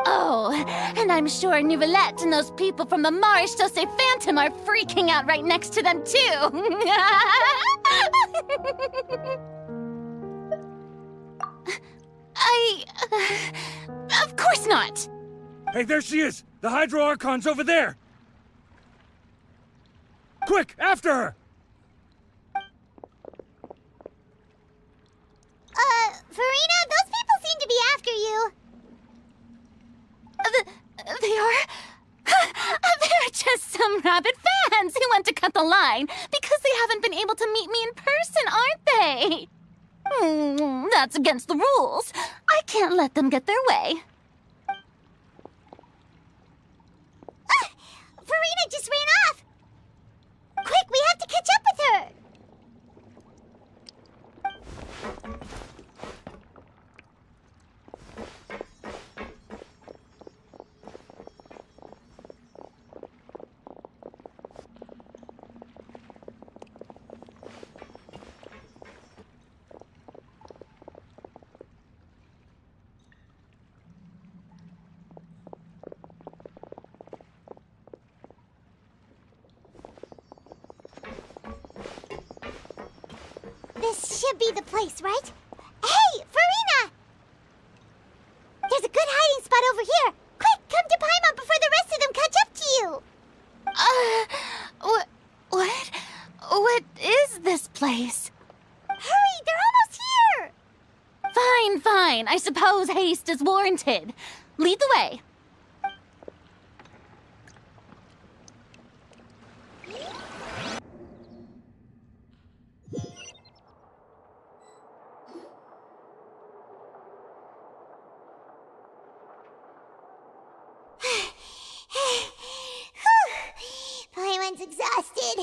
Oh, and I'm sure Nouvellette and those people from the Maréchaussée Phantom are freaking out right next to them, too. Of course not. Hey, there she is! The Hydro Archon's over there! Quick, after her! Furina, those people seem to be after you. They are? They're just some rabid fans who want to cut the line because they haven't been able to meet me in person, aren't they? That's against the rules. I can't let them get their way. Furina just ran off! Quick, we have to catch up with her! This should be the place, right? Hey, Furina! There's a good hiding spot over here. Quick, come to Paimon before the rest of them catch up to you. What is this place? Hurry, they're almost here! Fine. I suppose haste is warranted. Lead the way. Paimon's exhausted.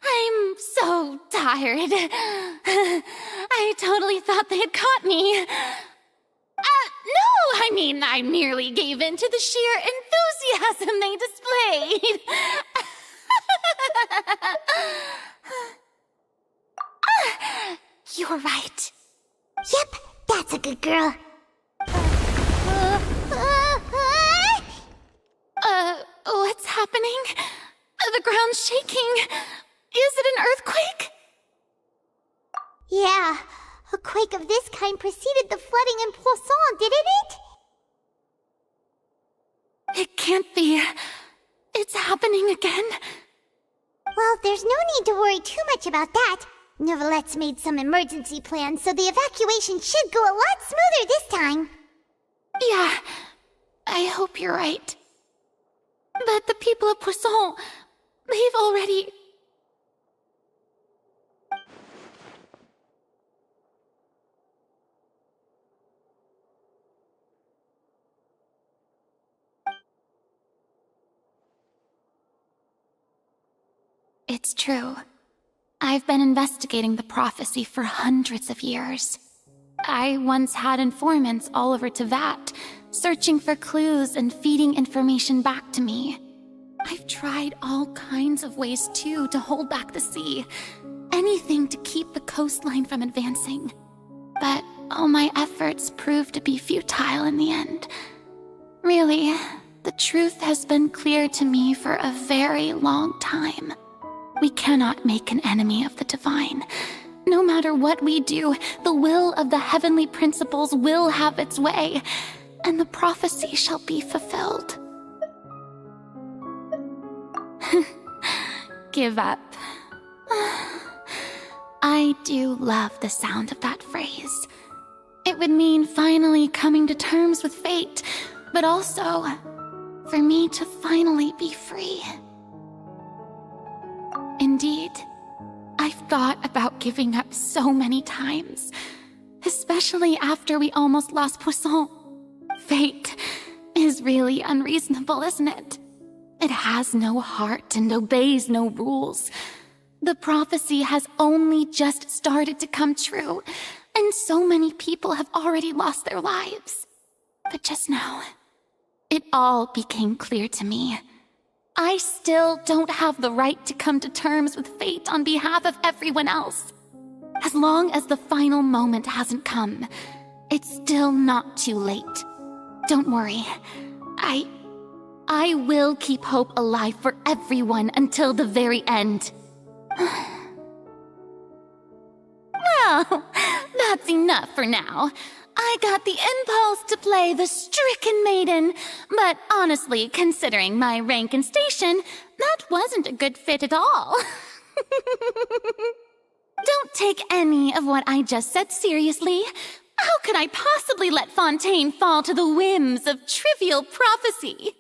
I'm so tired. I totally thought they had caught me. No, I merely gave in to the sheer enthusiasm they displayed. You're right. Yep, that's a good girl. What's happening? The ground's shaking. Is it an earthquake? Yeah, a quake of this kind preceded the flooding in Poisson, didn't it? It can't be. It's happening again. Well, there's no need to worry too much about that. Nouvellette's made some emergency plans, so the evacuation should go a lot smoother this time. Yeah, I hope you're right. But the people of Poisson, they've already... It's true. I've been investigating the prophecy for hundreds of years. I once had informants all over Teyvat, searching for clues and feeding information back to me. I've tried all kinds of ways, too, to hold back the sea. Anything to keep the coastline from advancing. But all my efforts proved to be futile in the end. Really, the truth has been clear to me for a very long time. We cannot make an enemy of the divine. No matter what we do, the will of the heavenly principles will have its way, and the prophecy shall be fulfilled. Give up. I do love the sound of that phrase. It would mean finally coming to terms with fate, but also for me to finally be free. Indeed, I've thought about giving up so many times, especially after we almost lost Poisson. Fate is really unreasonable, isn't it? It has no heart and obeys no rules. The prophecy has only just started to come true, and so many people have already lost their lives. But just now, it all became clear to me. I still don't have the right to come to terms with fate on behalf of everyone else. As long as the final moment hasn't come, it's still not too late. Don't worry. I will keep hope alive for everyone until the very end. Well, that's enough for now. I got the impulse to play the stricken maiden, but honestly, considering my rank and station, that wasn't a good fit at all. Don't take any of what I just said seriously. How could I possibly let Fontaine fall to the whims of trivial prophecy?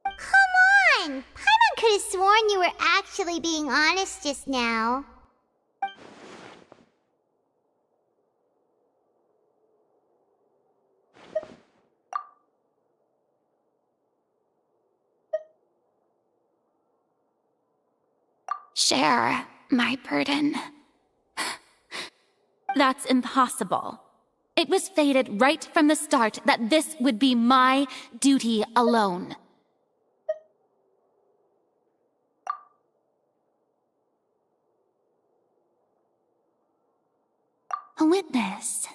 Come on! Paimon could have sworn you were actually being honest just now. Share my burden. That's impossible. It was fated right from the start that this would be my duty alone. A witness.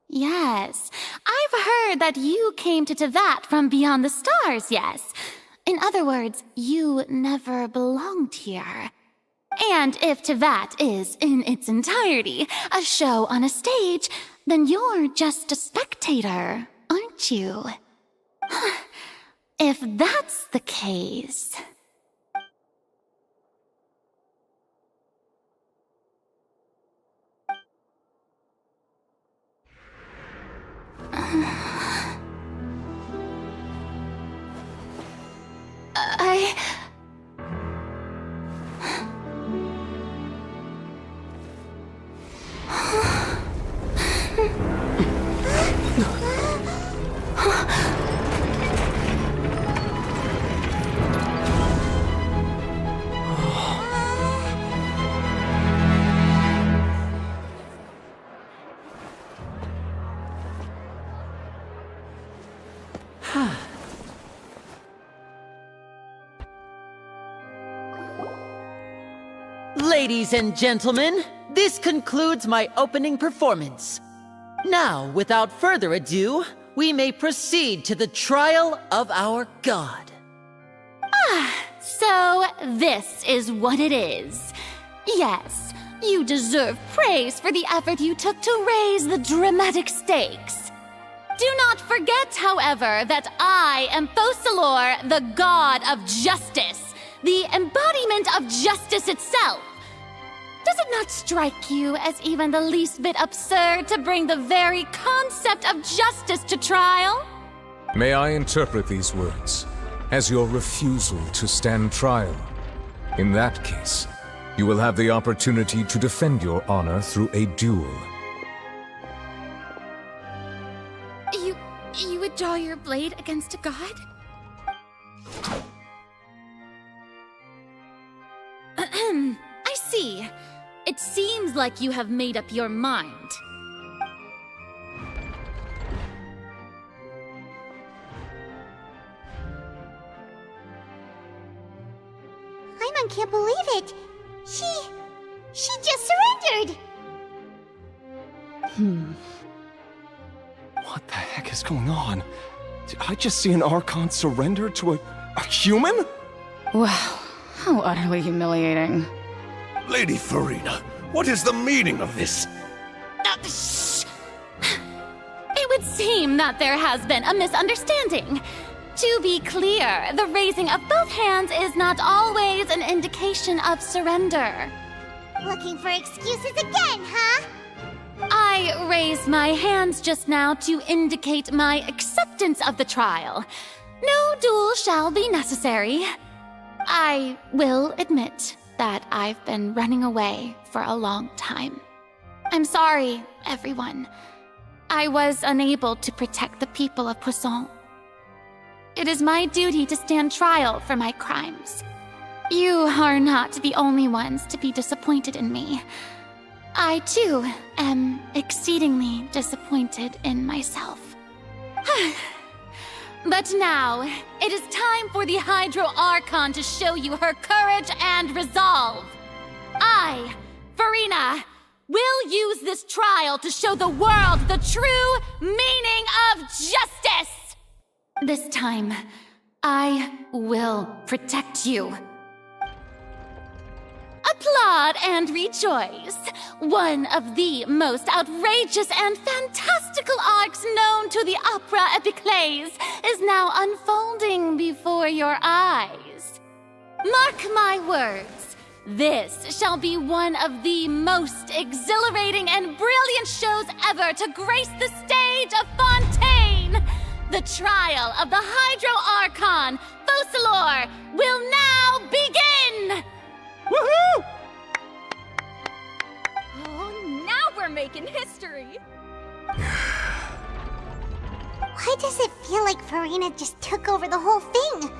Yes, I've heard that you came to Tevat from beyond the stars, yes. In other words, you never belonged here. And if Tevat is, in its entirety, a show on a stage, then you're just a spectator, aren't you? If that's the case... Ladies and gentlemen, this concludes my opening performance. Now, without further ado, we may proceed to the trial of our god. So this is what it is. Yes, you deserve praise for the effort you took to raise the dramatic stakes. Do not forget, however, that I am Focalor, the god of justice, the embodiment of justice itself. Does it not strike you as even the least bit absurd to bring the very concept of justice to trial? May I interpret these words as your refusal to stand trial? In that case, you will have the opportunity to defend your honor through a duel. You would draw your blade against a god? I see. It seems like you have made up your mind. Paimon can't believe it. She just surrendered. What the heck is going on? Did I just see an Archon surrender to a human? Wow, how utterly humiliating. Lady Farina, what is the meaning of this? Shh! It would seem that there has been a misunderstanding. To be clear, the raising of both hands is not always an indication of surrender. Looking for excuses again, huh? I raised my hands just now to indicate my acceptance of the trial. No duel shall be necessary. I will admit that I've been running away for a long time. I'm sorry, everyone. I was unable to protect the people of Poisson. It is my duty to stand trial for my crimes. You are not the only ones to be disappointed in me. I, too, am exceedingly disappointed in myself. But now, it is time for the Hydro Archon to show you her courage and resolve. I, Farina, will use this trial to show the world the true meaning of justice! This time, I will protect you. Applaud and rejoice! One of the most outrageous and fantastical arcs known to the opera epiclese is now unfolding before your eyes. Mark my words, this shall be one of the most exhilarating and brilliant shows ever to grace the stage of Fontaine! The trial of the Hydro Archon, Focalor, will now begin! Woohoo! Oh, now we're making history! Why does it feel like Farina just took over the whole thing?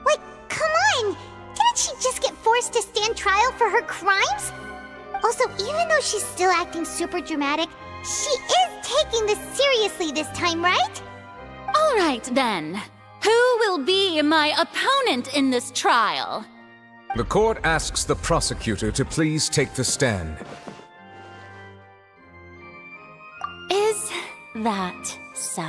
Like, come on! Didn't she just get forced to stand trial for her crimes? Also, even though she's still acting super dramatic, she is taking this seriously this time, right? All right, then. Who will be my opponent in this trial? The court asks the prosecutor to please take the stand. Is that so?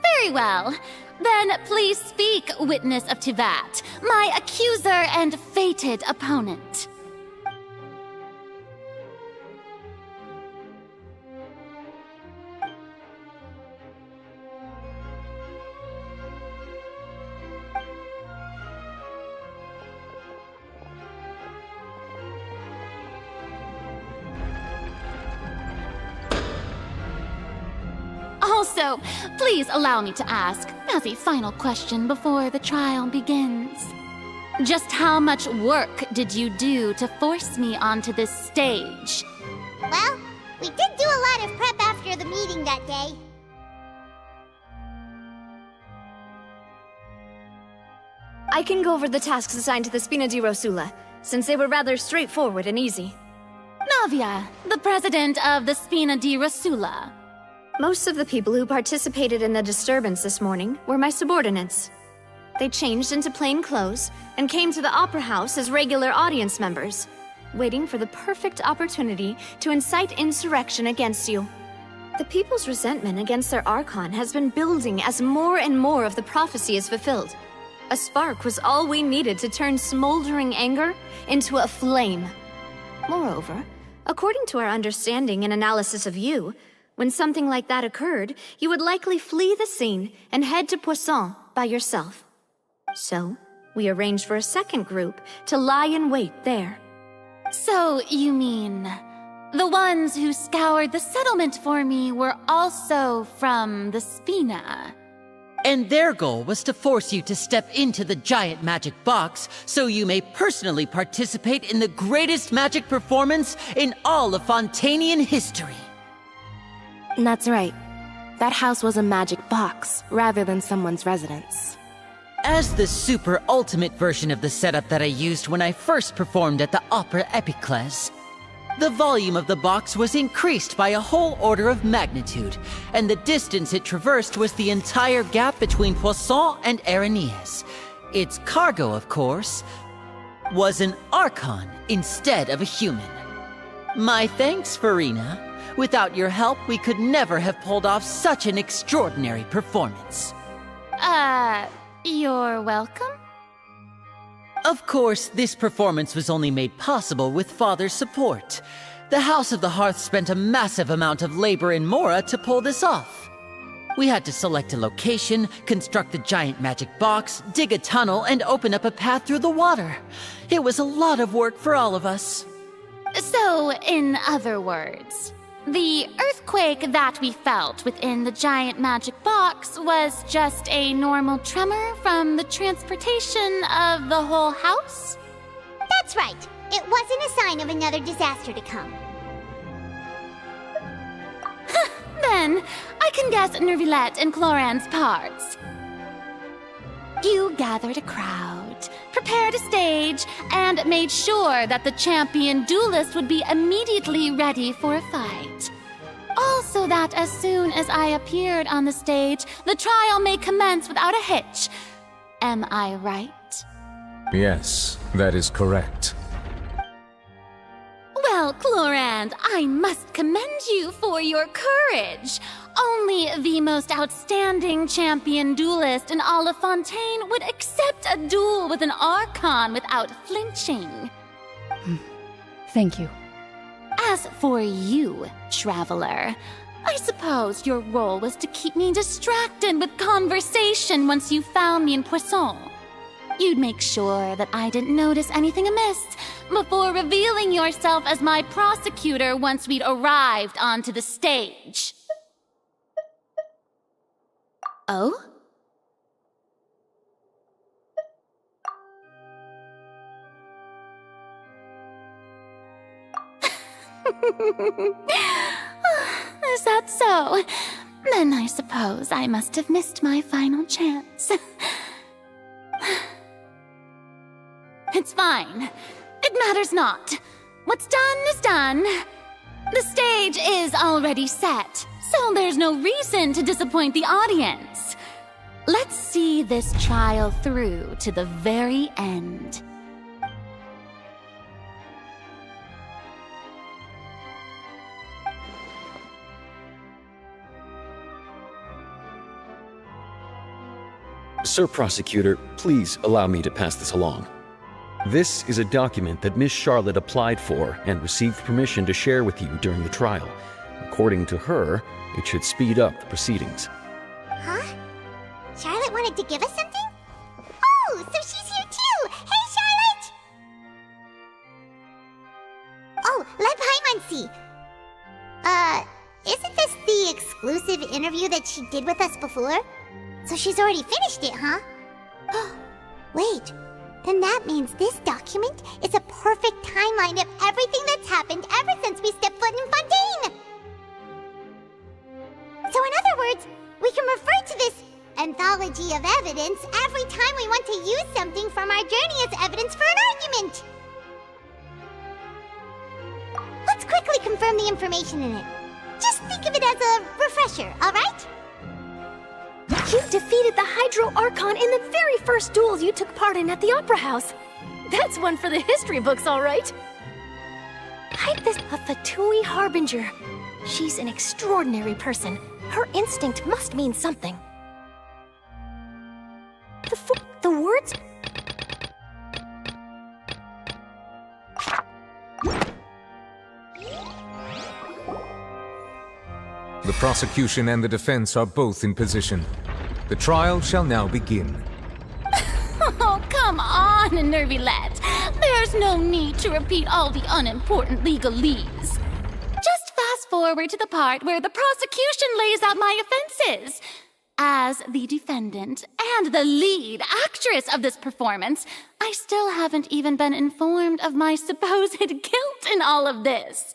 Very well. Then please speak, witness of Tivat, my accuser and fated opponent. Also, please allow me to ask, as a final question before the trial begins. Just how much work did you do to force me onto this stage? Well, we did do a lot of prep after the meeting that day. I can go over the tasks assigned to the Spina di Rosula, since they were rather straightforward and easy. Navia, the president of the Spina di Rosula. Most of the people who participated in the disturbance this morning were my subordinates. They changed into plain clothes and came to the Opera House as regular audience members, waiting for the perfect opportunity to incite insurrection against you. The people's resentment against their Archon has been building as more and more of the prophecy is fulfilled. A spark was all we needed to turn smoldering anger into a flame. Moreover, according to our understanding and analysis of you, when something like that occurred, you would likely flee the scene and head to Poisson by yourself. So, we arranged for a second group to lie in wait there. So, you mean, the ones who scoured the settlement for me were also from the Spina? And their goal was to force you to step into the giant magic box so you may personally participate in the greatest magic performance in all of Fontainian history. That's right. That house was a magic box, rather than someone's residence. As the super ultimate version of the setup that I used when I first performed at the Opera Epiclese, the volume of the box was increased by a whole order of magnitude, and the distance it traversed was the entire gap between Poisson and Aranias. Its cargo, of course, was an Archon instead of a human. My thanks, Farina. Without your help, we could never have pulled off such an extraordinary performance. You're welcome? Of course, this performance was only made possible with Father's support. The House of the Hearth spent a massive amount of labor in Mora to pull this off. We had to select a location, construct the giant magic box, dig a tunnel, and open up a path through the water. It was a lot of work for all of us. So, in other words, The earthquake that we felt within the giant magic box was just a normal tremor from the transportation of the whole house? That's right. It wasn't a sign of another disaster to come. Then, I can guess Nervilette and Cloran's parts. You gathered a crowd, prepared a stage, and made sure that the champion duelist would be immediately ready for a fight. Also that as soon as I appeared on the stage, the trial may commence without a hitch. Am I right? Yes, that is correct. Well, Cloran, I must commend you for your courage. Only the most outstanding champion duelist in all of Fontaine would accept a duel with an Archon without flinching. Thank you. As for you, Traveler, I suppose your role was to keep me distracted with conversation once you found me in Poisson. You'd make sure that I didn't notice anything amiss before revealing yourself as my prosecutor once we'd arrived onto the stage. Oh? Is that so? Then I suppose I must have missed my final chance. It's fine. It matters not. What's done is done. The stage is already set, so there's no reason to disappoint the audience. Let's see this trial through to the very end. Sir Prosecutor, please allow me to pass this along. This is a document that Miss Charlotte applied for and received permission to share with you during the trial. According to her, it should speed up the proceedings. Huh? Charlotte wanted to give us something? Oh, so she's here too! Hey, Charlotte! Oh, let Paimon see. Isn't this the exclusive interview that she did with us before? So she's already finished it, huh? Wait, then that means this document is a perfect timeline of everything that's happened ever since we stepped foot in Fontaine! So in other words, we can refer to this anthology of evidence every time we want to use something from our journey as evidence for an argument! Let's quickly confirm the information in it. Just think of it as a refresher, alright? You defeated the Hydro Archon in the very first duel you took part in at the Opera House. That's one for the history books, all right. This a Fatui Harbinger. She's an extraordinary person. Her instinct must mean something. The words? The prosecution and the defense are both in position. The trial shall now begin. Oh, come on, Nervilette. There's no need to repeat all the unimportant legalese. Just fast forward to the part where the prosecution lays out my offenses. As the defendant and the lead actress of this performance, I still haven't even been informed of my supposed guilt in all of this.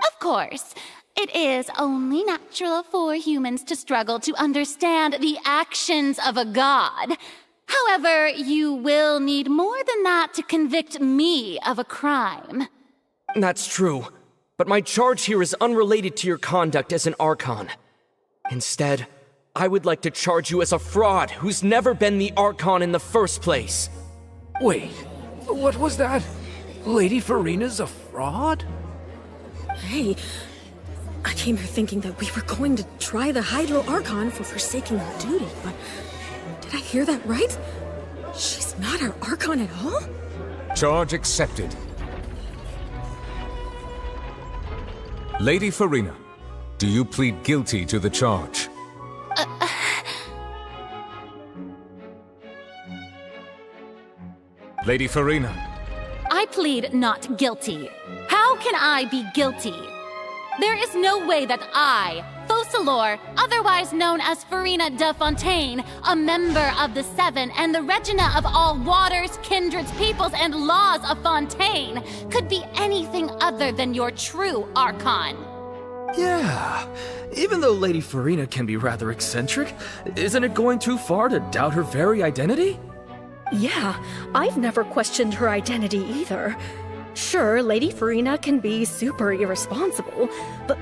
Of course, it is only natural for humans to struggle to understand the actions of a god. However, you will need more than that to convict me of a crime. That's true, but my charge here is unrelated to your conduct as an Archon. Instead, I would like to charge you as a fraud who's never been the Archon in the first place. Wait, what was that? Lady Farina's a fraud? Hey, I came here thinking that we were going to try the Hydro Archon for forsaking our duty, but did I hear that right? She's not our Archon at all? Charge accepted. Lady Farina, do you plead guilty to the charge? Lady Farina. I plead not guilty. How can I be guilty? There is no way that I, Focalor, otherwise known as Farina de Fontaine, a member of the Seven and the Regina of all waters, kindreds, peoples, and laws of Fontaine, could be anything other than your true Archon. Yeah, even though Lady Farina can be rather eccentric, isn't it going too far to doubt her very identity? Yeah, I've never questioned her identity either. Sure, Lady Farina can be super irresponsible, but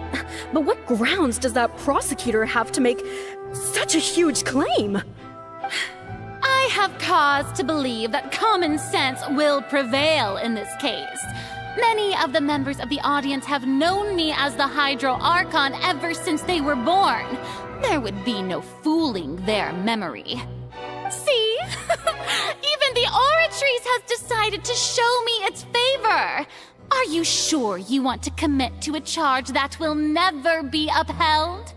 what grounds does that prosecutor have to make such a huge claim? I have cause to believe that common sense will prevail in this case. Many of the members of the audience have known me as the Hydro Archon ever since they were born. There would be no fooling their memory. See? Even the Oratrice has decided to show me its favor. Are you sure you want to commit to a charge that will never be upheld?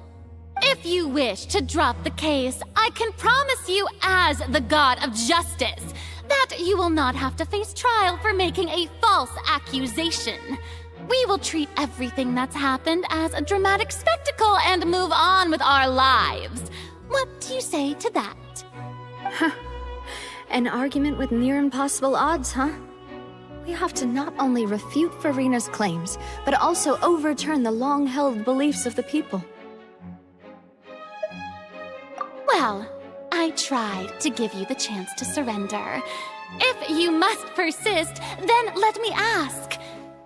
If you wish to drop the case, I can promise you as the God of Justice that you will not have to face trial for making a false accusation. We will treat everything that's happened as a dramatic spectacle and move on with our lives. What do you say to that? Huh. An argument with near impossible odds, huh? We have to not only refute Farina's claims, but also overturn the long-held beliefs of the people. Well, I tried to give you the chance to surrender. If you must persist, then let me ask.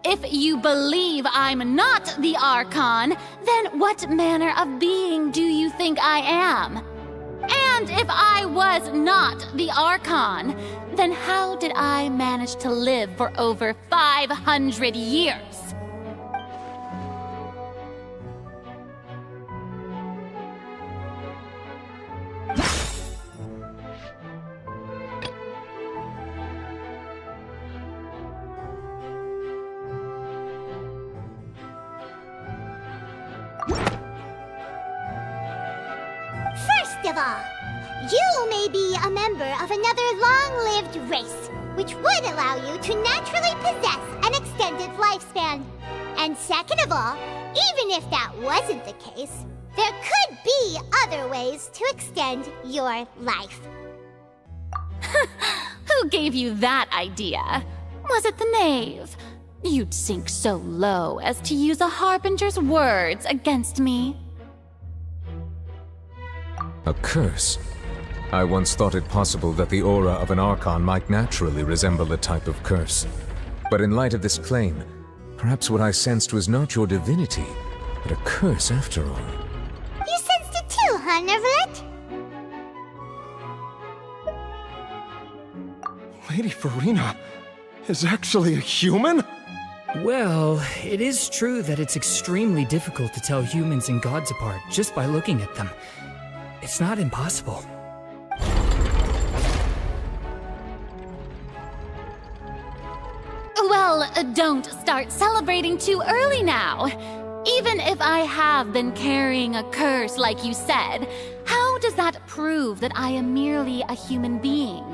If you believe I'm not the Archon, then what manner of being do you think I am? And if I was not the Archon, then how did I manage to live for over 500 years? First of all, you may be a member of another long-lived race, which would allow you to naturally possess an extended lifespan. And second of all, even if that wasn't the case, there could be other ways to extend your life. Who gave you that idea? Was it the knave? You'd sink so low as to use a harbinger's words against me. A curse? I once thought it possible that the aura of an Archon might naturally resemble a type of curse. But in light of this claim, perhaps what I sensed was not your divinity, but a curse after all. You sensed it too, huh, Neverlet? Lady Farina is actually a human? Well, it is true that it's extremely difficult to tell humans and gods apart just by looking at them. It's not impossible. Well, don't start celebrating too early now. Even if I have been carrying a curse like you said, how does that prove that I am merely a human being?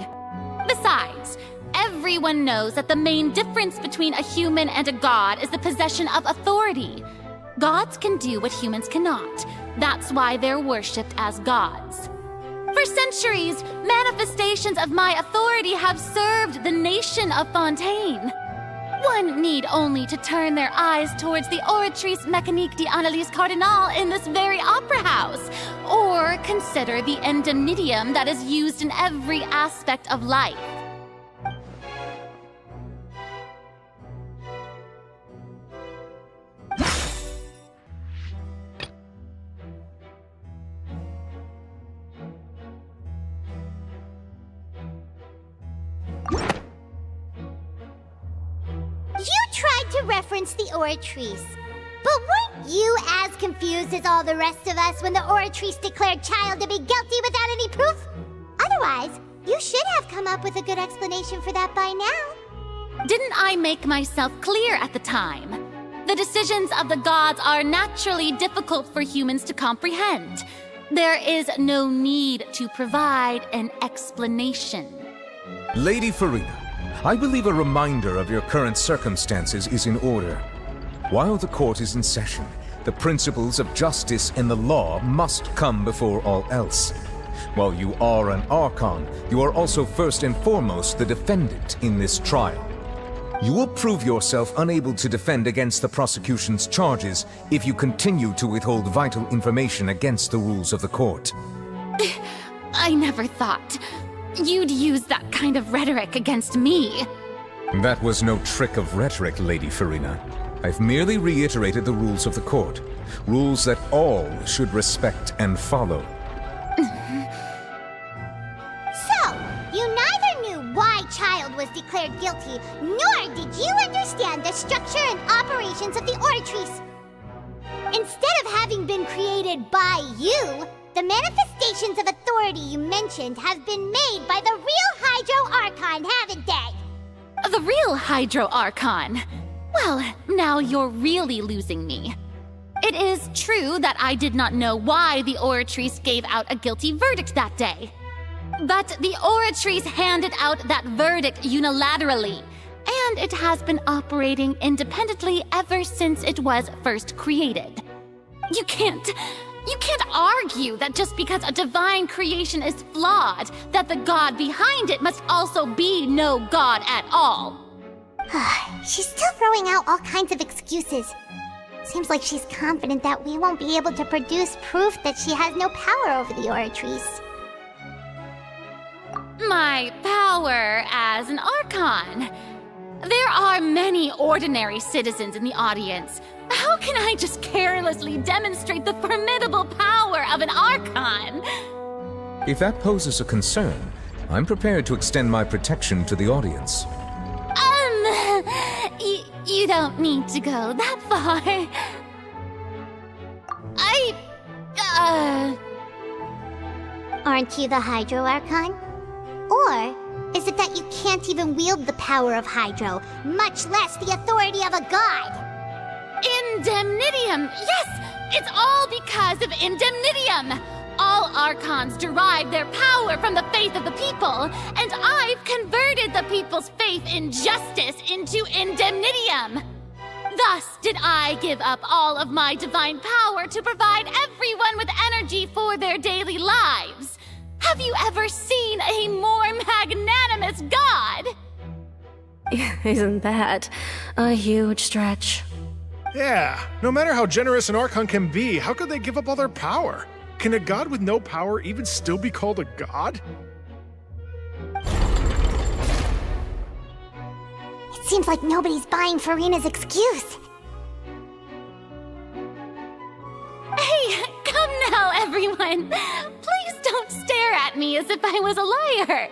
Besides, everyone knows that the main difference between a human and a god is the possession of authority. Gods can do what humans cannot. That's why they're worshipped as gods. For centuries, manifestations of my authority have served the nation of Fontaine. One need only to turn their eyes towards the Oratrice Mekanik d'Annalise Cardinal in this very opera house, or consider the endemnitium that is used in every aspect of life. Reference the Oratrice. But weren't you as confused as all the rest of us when the Oratrice declared Child to be guilty without any proof? Otherwise, you should have come up with a good explanation for that by now. Didn't I make myself clear at the time? The decisions of the gods are naturally difficult for humans to comprehend. There is no need to provide an explanation. Lady Farina, I believe a reminder of your current circumstances is in order. While the court is in session, The principles of justice and the law must come before all else. While you are an Archon, you are also first and foremost the defendant in this trial. You will prove yourself unable to defend against the prosecution's charges if you continue to withhold vital information against the rules of the court. I never thought you'd use that kind of rhetoric against me. That was no trick of rhetoric, Lady Farina. I've merely reiterated the rules of the court. Rules that all should respect and follow. So, you neither knew why Child was declared guilty, nor did you understand the structure and operations of the Oratrice. Instead of having been created by you, the manifestations of authority you mentioned have been made by the real Hydro Archon, haven't they? The real Hydro Archon? Well, now you're really losing me. It is true that I did not know why the Oratrice gave out a guilty verdict that day. But the Oratrice handed out that verdict unilaterally, and it has been operating independently ever since it was first created. You can't argue that just because a divine creation is flawed, that the god behind it must also be no god at all. She's still throwing out all kinds of excuses. Seems like she's confident that we won't be able to produce proof that she has no power over the Oratrice. My power as an Archon. There are many ordinary citizens in the audience. How can I just carelessly demonstrate the formidable power of an Archon? If that poses a concern, I'm prepared to extend my protection to the audience. You don't need to go that far. Aren't you the Hydro Archon? Or is it that you can't even wield the power of Hydro, much less the authority of a god? Indemnitium! Yes! It's all because of Indemnitium! All Archons derive their power from the faith of the people, and I've converted the people's faith in justice into Indemnitium! Thus did I give up all of my divine power to provide everyone with energy for their daily lives. Have you ever seen a more magnanimous god? Isn't that a huge stretch? Yeah, no matter how generous an Archon can be, how could they give up all their power? Can a god with no power even still be called a god? It seems like nobody's buying Farina's excuse. Hey, come now, everyone! Please don't stare at me as if I was a liar!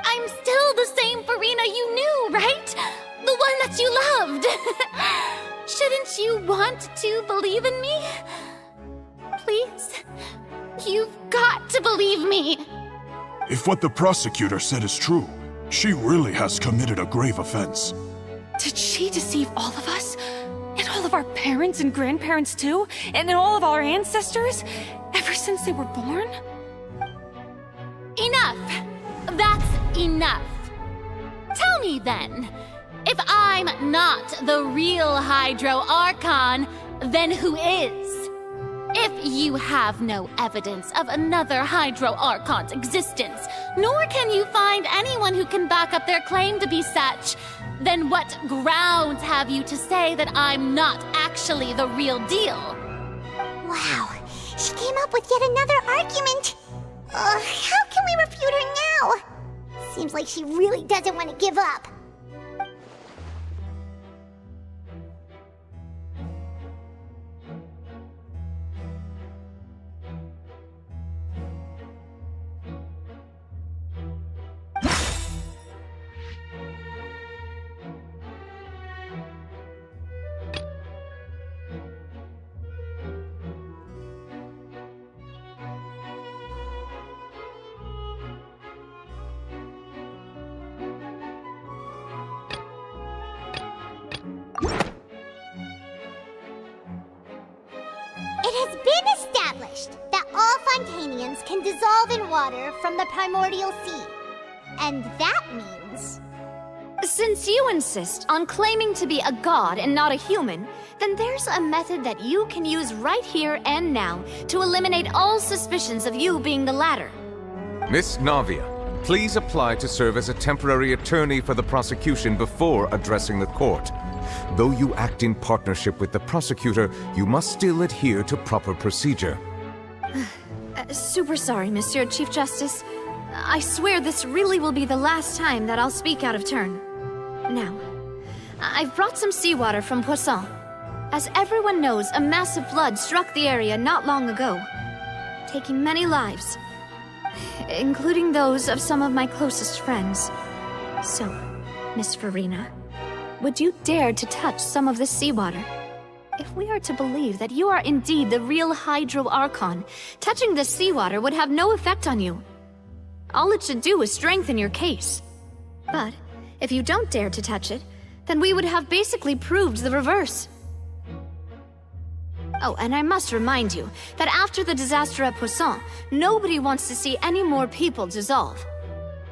I'm still the same Farina you knew, right? The one that you loved! Shouldn't you want to believe in me? Please? You've got to believe me! If what the prosecutor said is true, she really has committed a grave offense. Did she deceive all of us? And all of our parents and grandparents too? And all of our ancestors? Ever since they were born? Enough! That's enough! Tell me then, if I'm not the real Hydro Archon, then who is? If you have no evidence of another Hydro Archon's existence, nor can you find anyone who can back up their claim to be such, then what grounds have you to say that I'm not actually the real deal? Wow, she came up with yet another argument. How can we refute her now? Seems like she really doesn't want to give up. It has been established that all Fontainians can dissolve in water from the primordial sea. And that means... Since you insist on claiming to be a god and not a human, then there's a method that you can use right here and now to eliminate all suspicions of you being the latter. Miss Navia, please apply to serve as a temporary attorney for the prosecution before addressing the court. Though you act in partnership with the prosecutor, you must still adhere to proper procedure. Super sorry, Monsieur Chief Justice. I swear this really will be the last time that I'll speak out of turn. Now, I've brought some seawater from Poisson. As everyone knows, a massive flood struck the area not long ago, taking many lives, including those of some of my closest friends. So, Miss Farina, would you dare to touch some of this seawater? If we are to believe that you are indeed the real Hydro Archon, touching this seawater would have no effect on you. All it should do is strengthen your case. But if you don't dare to touch it, then we would have basically proved the reverse. Oh, and I must remind you that after the disaster at Poisson, nobody wants to see any more people dissolve.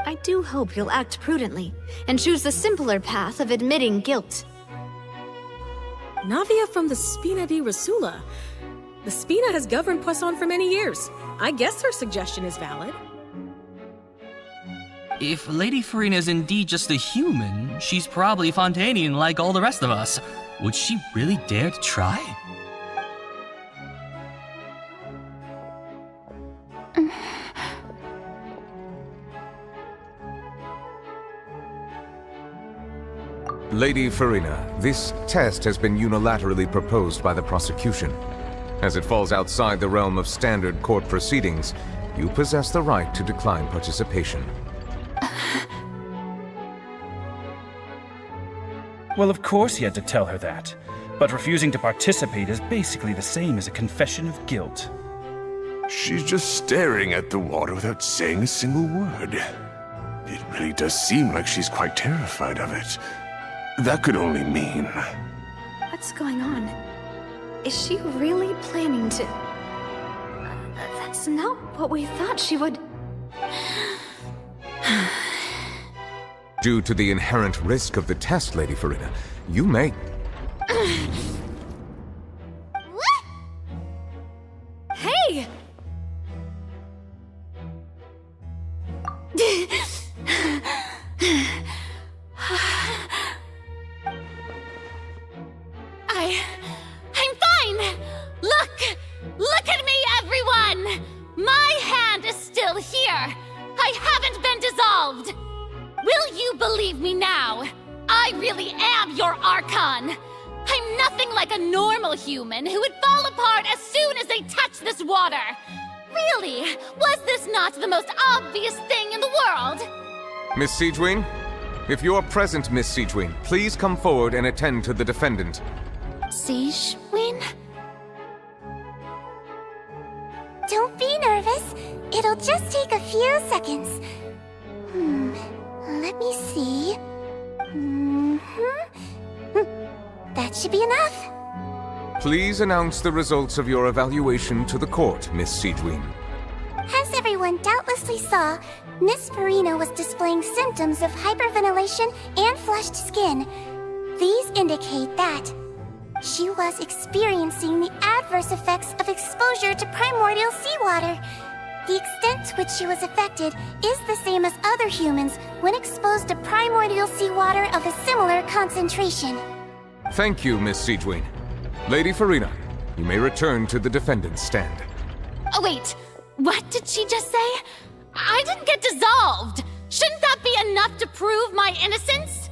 I do hope you'll act prudently and choose the simpler path of admitting guilt. Navia from the Spina di Rasula. The Spina has governed Poisson for many years. I guess her suggestion is valid. If Lady Farina is indeed just a human, she's probably Fontainian like all the rest of us. Would she really dare to try? Lady Farina, this test has been unilaterally proposed by the prosecution. As it falls outside the realm of standard court proceedings, you possess the right to decline participation. Well, of course he had to tell her that. But refusing to participate is basically the same as a confession of guilt. She's just staring at the water without saying a single word. It really does seem like she's quite terrified of it. That could only mean... What's going on? Is she really planning to... That's not what we thought she would... Due to the inherent risk of the test, Lady Farina, you may... Hey! I'm fine! Look at me, everyone! My hand is still here! I haven't been dissolved! Will you believe me now? I really am your Archon! I'm nothing like a normal human who would fall apart as soon as they touch this water! Really? Was this not the most obvious thing in the world? Miss Siegewin? If you are present, Miss Siegewin, please come forward and attend to the defendant. Siegewin? Don't be nervous. It'll just take a few seconds. Let me see. That should be enough. Please announce the results of your evaluation to the court, Miss Siegewin. As everyone doubtlessly saw, Miss Farina was displaying symptoms of hyperventilation and flushed skin. These indicate that she was experiencing the adverse effects of exposure to primordial seawater. The extent to which she was affected is the same as other humans when exposed to primordial seawater of a similar concentration. Thank you, Miss Siegewin. Lady Farina, you may return to the defendant's stand. Oh wait, what did she just say? I didn't get dissolved! Shouldn't that be enough to prove my innocence?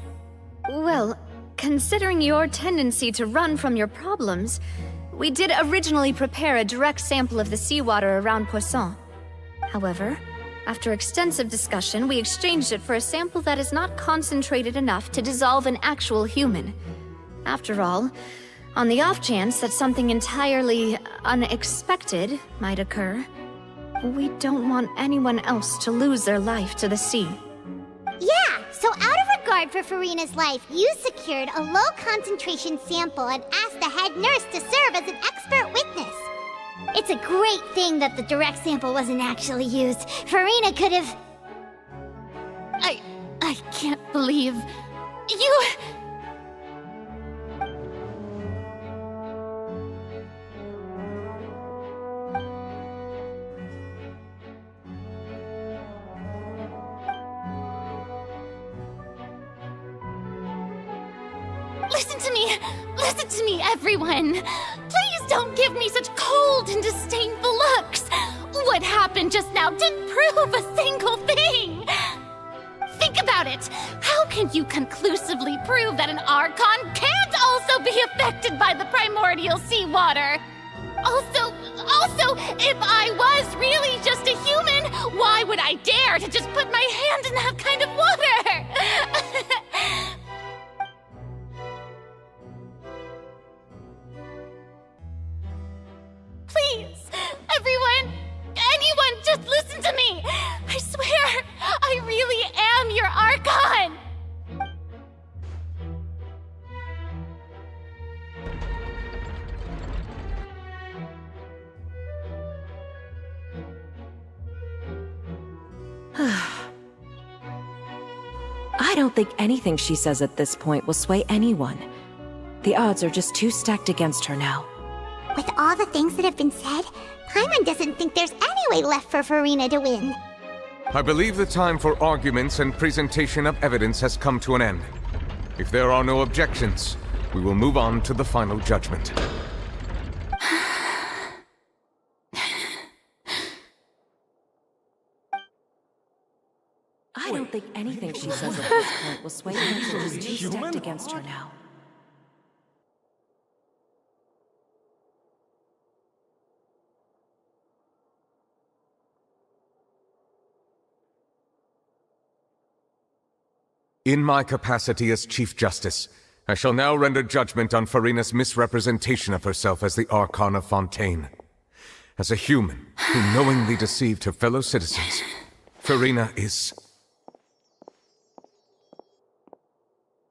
Well, considering your tendency to run from your problems, we did originally prepare a direct sample of the seawater around Poisson. However, after extensive discussion, we exchanged it for a sample that is not concentrated enough to dissolve an actual human. After all, on the off chance that something entirely unexpected might occur, we don't want anyone else to lose their life to the sea. Yeah, so out of regard for Farina's life, you secured a low-concentration sample and asked the head nurse to serve as an expert witness. It's a great thing that the direct sample wasn't actually used. Farina could have... I can't believe... you... Listen to me, everyone! Please don't give me such cold and disdainful looks! What happened just now didn't prove a single thing! Think about it! How can you conclusively prove that an Archon can't also be affected by the primordial seawater? Also, if I was really just a human, why would I dare to just put my hand in that kind of water? Please, everyone, anyone, just listen to me! I swear, I really am your Archon! I don't think anything she says at this point will sway anyone. The odds are just too stacked against her now. With all the things that have been said, Paimon doesn't think there's any way left for Furina to win. I believe the time for arguments and presentation of evidence has come to an end. If there are no objections, we will move on to the final judgment. I don't think anything she says at this point will sway anyone. She's too stacked against her now. In my capacity as Chief Justice, I shall now render judgment on Furina's misrepresentation of herself as the Archon of Fontaine. As a human who knowingly deceived her fellow citizens, Furina is...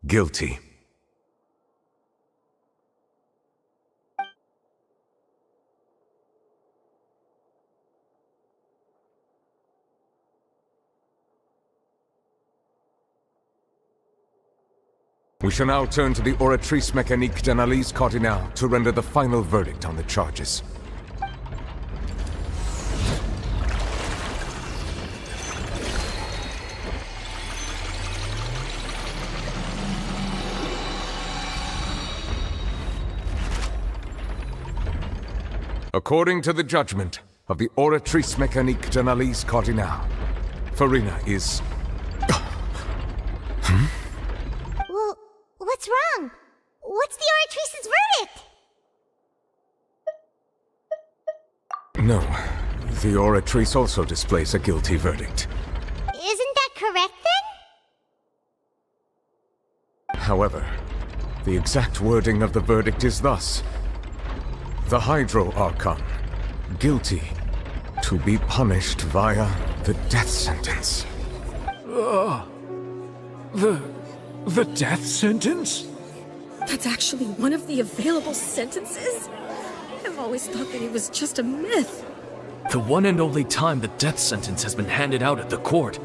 guilty. We shall now turn to the oratrice Mekanik d'analyse cardinale to render the final verdict on the charges. According to the judgment of the oratrice Mekanik d'analyse cardinale, Furina is... Well, what's wrong? What's the oratrice's verdict? No, the oratrice also displays a guilty verdict. Isn't that correct then? However, the exact wording of the verdict is thus: the Hydro Archon, guilty, to be punished via the death sentence. The death sentence? That's actually one of the available sentences? I've always thought that it was just a myth. The one and only time the death sentence has been handed out at the court,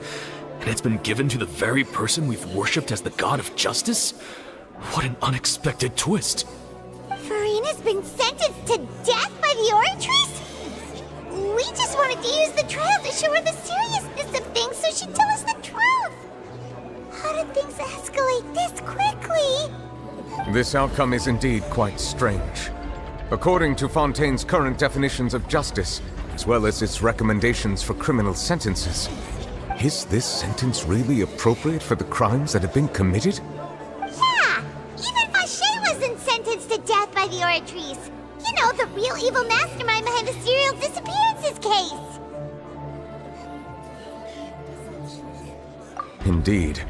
and it's been given to the very person we've worshipped as the god of justice? What an unexpected twist. Furina's been sentenced to death by the oratrice? We just wanted to use the trial to show her the seriousness of things so she'd tell us the truth. How did things escalate this quickly? This outcome is indeed quite strange. According to Fontaine's current definitions of justice, as well as its recommendations for criminal sentences, is this sentence really appropriate for the crimes that have been committed? Yeah! Even Vache wasn't sentenced to death by the oratrice. You know, the real evil mastermind behind the serial disappearances case. Indeed.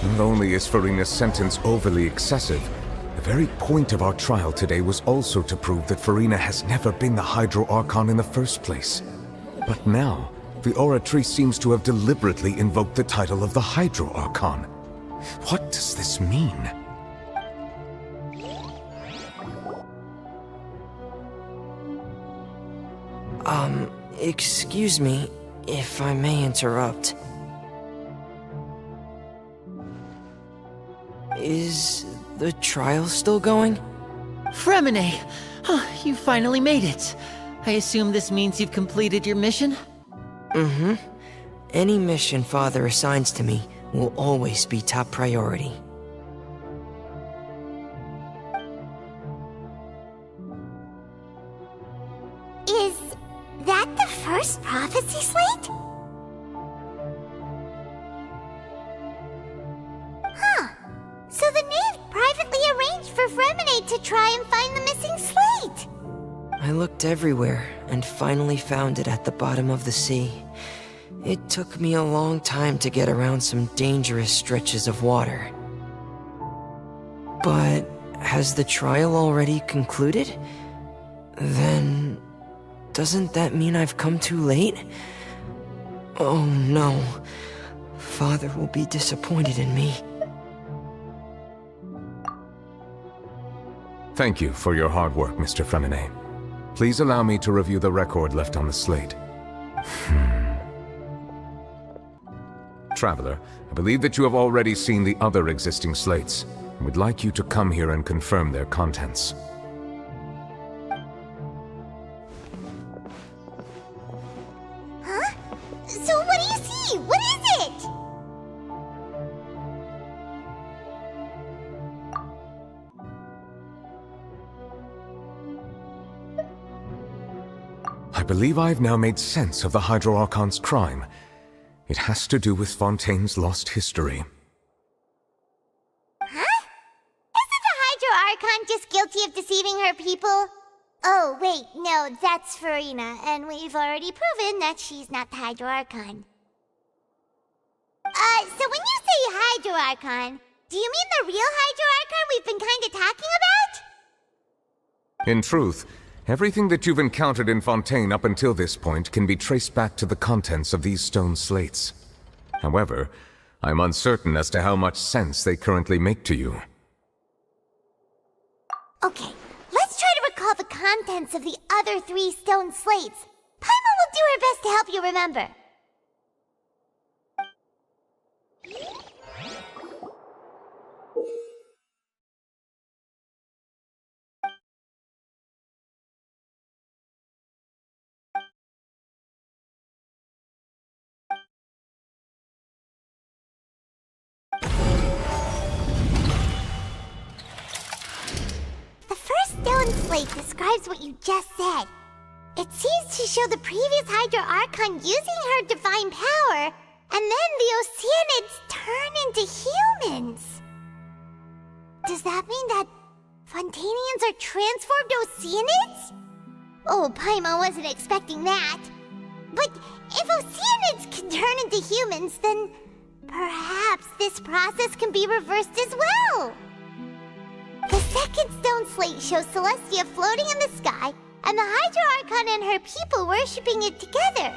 Not only is Furina's sentence overly excessive, the very point of our trial today was also to prove that Furina has never been the Hydro Archon in the first place. But now, the oratrice seems to have deliberately invoked the title of the Hydro Archon. What does this mean? Excuse me, if I may interrupt. The trial's still going? Fremine! You finally made it. I assume this means you've completed your mission? Mm-hmm. Any mission Father assigns to me will always be top priority. Is that the first prophecy slate? Huh. So the knave privately arranged for Fremine to try and find the missing slate. I looked everywhere and finally found it at the bottom of the sea. It took me a long time to get around some dangerous stretches of water. But has the trial already concluded? Then doesn't that mean I've come too late? Oh no. Father will be disappointed in me. Thank you for your hard work, Mr. Fremine. Please allow me to review the record left on the slate. Traveler, I believe that you have already seen the other existing slates, and would like you to come here and confirm their contents. Huh? So what do you see? What is it? I believe I've now made sense of the Hydro Archon's crime. It has to do with Fontaine's lost history. Huh? Isn't the Hydro Archon just guilty of deceiving her people? Oh, wait, no, that's Farina, and we've already proven that she's not the Hydro Archon. So when you say Hydro Archon, do you mean the real Hydro Archon we've been kinda talking about? In truth, everything that you've encountered in Fontaine up until this point can be traced back to the contents of these stone slates. However, I'm uncertain as to how much sense they currently make to you. Okay, let's try to recall the contents of the other 3 stone slates. Paimon will do her best to help you remember. Stone slate describes what you just said. It seems to show the previous Hydro Archon using her divine power, and then the Oceanids turn into humans. Does that mean that Fontainians are transformed Oceanids? Oh, Paimon wasn't expecting that. But if Oceanids can turn into humans, then perhaps this process can be reversed as well. The second stone slate shows Celestia floating in the sky, and the Hydro Archon and her people worshipping it together.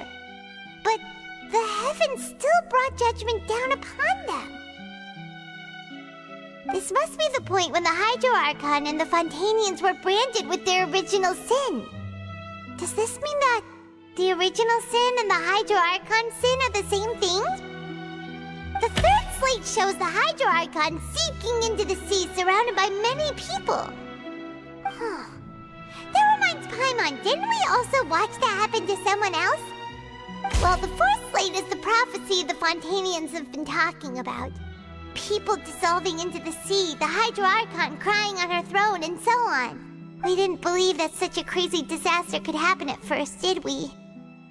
But the heavens still brought judgment down upon them. This must be the point when the Hydro Archon and the Fontainians were branded with their original sin. Does this mean that the original sin and the Hydro Archon sin are the same thing? The third slate shows the Hydro Archon sinking into the sea surrounded by many people. Huh. That reminds Paimon, didn't we also watch that happen to someone else? Well, the fourth slate is the prophecy the Fontainians have been talking about. People dissolving into the sea, the Hydro Archon crying on her throne, and so on. We didn't believe that such a crazy disaster could happen at first, did we?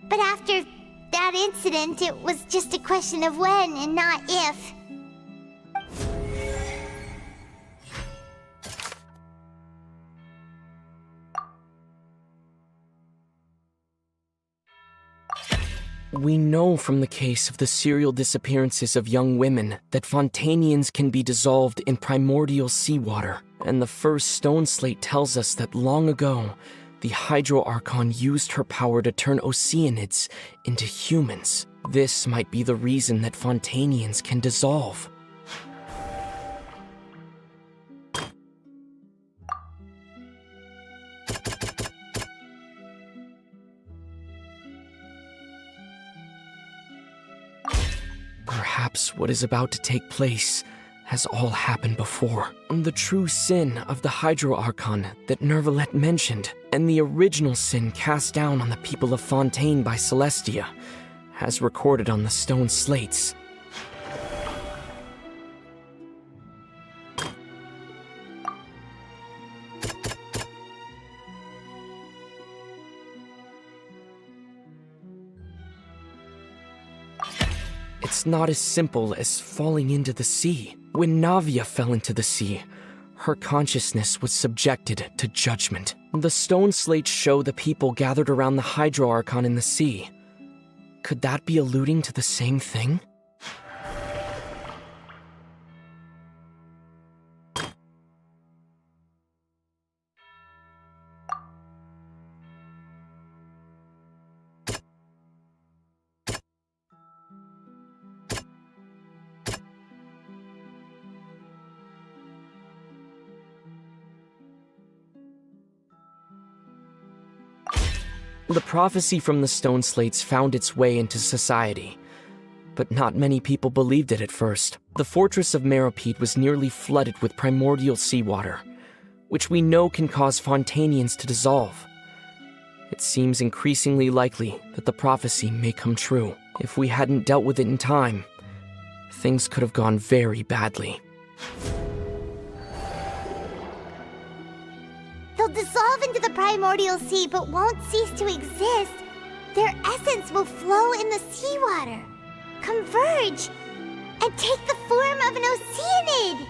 But after that incident, it was just a question of when and not if. We know from the case of the serial disappearances of young women that Fontainians can be dissolved in primordial seawater, and the first stone slate tells us that long ago, the Hydro Archon used her power to turn Oceanids into humans. This might be the reason that Fontainians can dissolve. Perhaps what is about to take place has all happened before. The true sin of the Hydro Archon that Nervalet mentioned, and the original sin cast down on the people of Fontaine by Celestia, as recorded on the stone slates. It's not as simple as falling into the sea. When Navia fell into the sea, her consciousness was subjected to judgment. The stone slates show the people gathered around the Hydro Archon in the sea. Could that be alluding to the same thing? The prophecy from the stone slates found its way into society, but not many people believed it at first. The fortress of Meropide was nearly flooded with primordial seawater, which we know can cause Fontainians to dissolve. It seems increasingly likely that the prophecy may come true. If we hadn't dealt with it in time, things could have gone very badly. They'll dissolve into the primordial sea but won't cease to exist. Their essence will flow in the seawater, converge, and take the form of an Oceanid.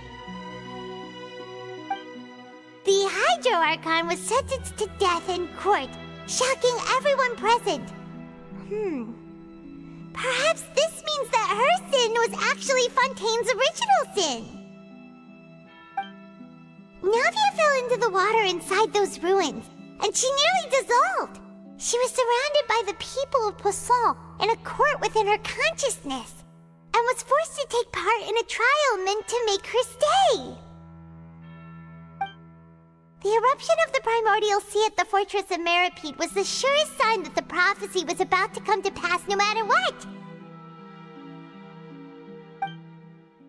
The Hydro Archon was sentenced to death in court, shocking everyone present. Perhaps this means that her sin was actually Fontaine's original sin. Navia fell into the water inside those ruins, and she nearly dissolved. She was surrounded by the people of Poisson in a court within her consciousness, and was forced to take part in a trial meant to make her stay. The eruption of the primordial sea at the fortress of Meropide was the surest sign that the prophecy was about to come to pass no matter what.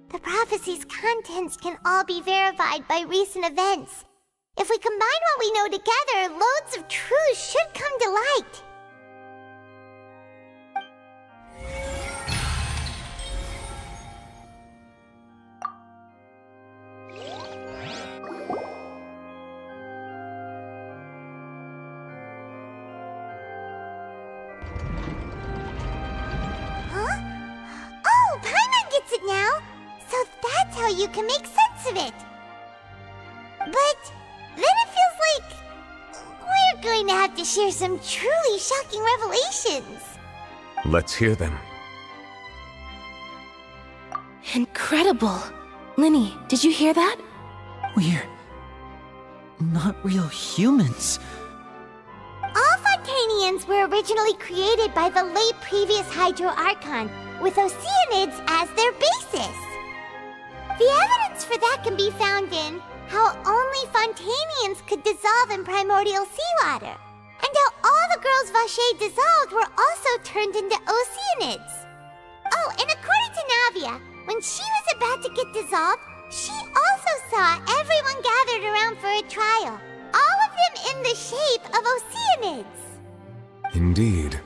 The prophecy's contents can all be verified by recent events. If we combine what we know together, loads of truths should come to light. Huh? Oh, Paimon gets it now! So that's how you can make sense of it. But then it feels like we're going to have to share some truly shocking revelations. Let's hear them. Incredible. Linny, did you hear that? We're not real humans. All Fontainians were originally created by the late previous Hydro Archon, with Oceanids as their basis. The evidence for that can be found in how only Fontainians could dissolve in primordial seawater, and how all the girls Vacher dissolved were also turned into Oceanids. Oh, and according to Navia, when she was about to get dissolved, she also saw everyone gathered around for a trial, all of them in the shape of Oceanids. Indeed.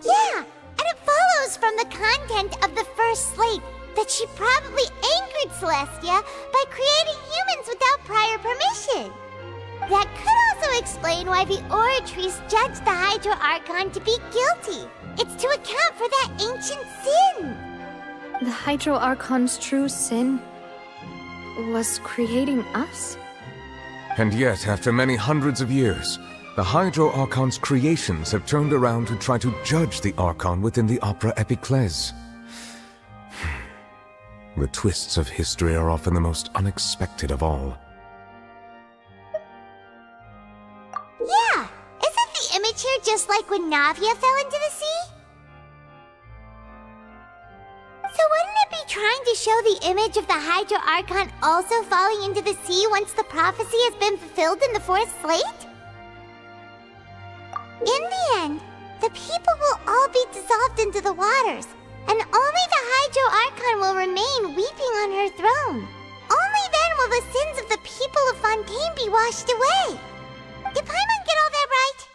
Yeah, and it follows from the content of the first slate that she probably angered Celestia by creating humans without prior permission. That could also explain why the Oratrice judged the Hydro Archon to be guilty. It's to account for that ancient sin. The Hydro Archon's true sin was creating us? And yet, after many hundreds of years, the Hydro Archon's creations have turned around to try to judge the Archon within the Opera Epiclese. The twists of history are often the most unexpected of all. Yeah, isn't the image here just like when Navia fell into the sea? So wouldn't it be trying to show the image of the Hydro Archon also falling into the sea once the prophecy has been fulfilled in the fourth slate? In the end, the people will all be dissolved into the waters, and only the Hydro Archon will remain weeping on her throne. Only then will the sins of the people of Fontaine be washed away. Did Paimon get all that right?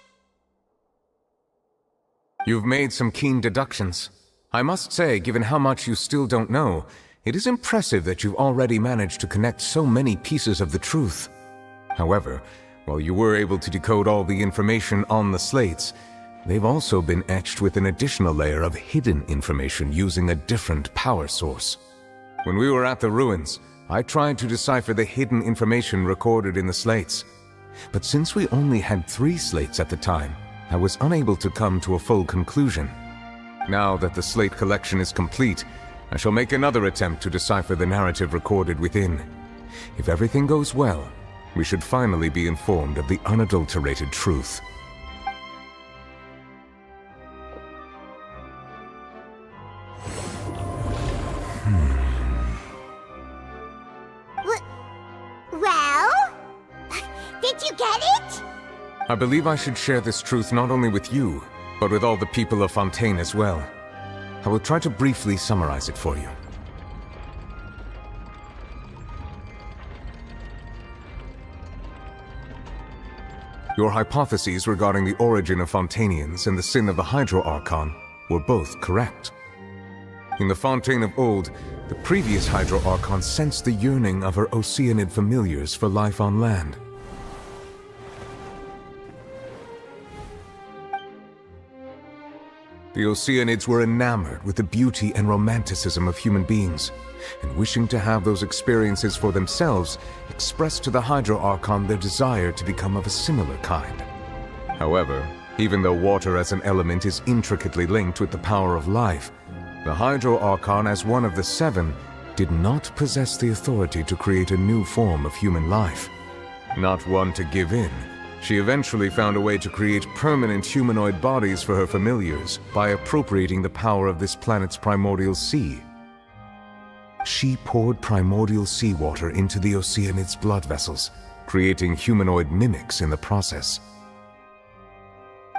You've made some keen deductions. I must say, given how much you still don't know, it is impressive that you've already managed to connect so many pieces of the truth. However, while you were able to decode all the information on the slates, they've also been etched with an additional layer of hidden information using a different power source. When we were at the ruins, I tried to decipher the hidden information recorded in the slates. But since we only had 3 slates at the time, I was unable to come to a full conclusion. Now that the slate collection is complete, I shall make another attempt to decipher the narrative recorded within. If everything goes well, we should finally be informed of the unadulterated truth. Well? Did you get it? I believe I should share this truth not only with you, but with all the people of Fontaine as well. I will try to briefly summarize it for you. Your hypotheses regarding the origin of Fontainians and the sin of the Hydro Archon were both correct. In the Fontaine of old, the previous Hydro Archon sensed the yearning of her Oceanid familiars for life on land. The Oceanids were enamored with the beauty and romanticism of human beings, and wishing to have those experiences for themselves, expressed to the Hydro Archon their desire to become of a similar kind. However, even though water as an element is intricately linked with the power of life, the Hydro Archon, as one of the 7, did not possess the authority to create a new form of human life. Not one to give in, she eventually found a way to create permanent humanoid bodies for her familiars by appropriating the power of this planet's primordial sea. She poured primordial seawater into the Oceanids' blood vessels, creating humanoid mimics in the process.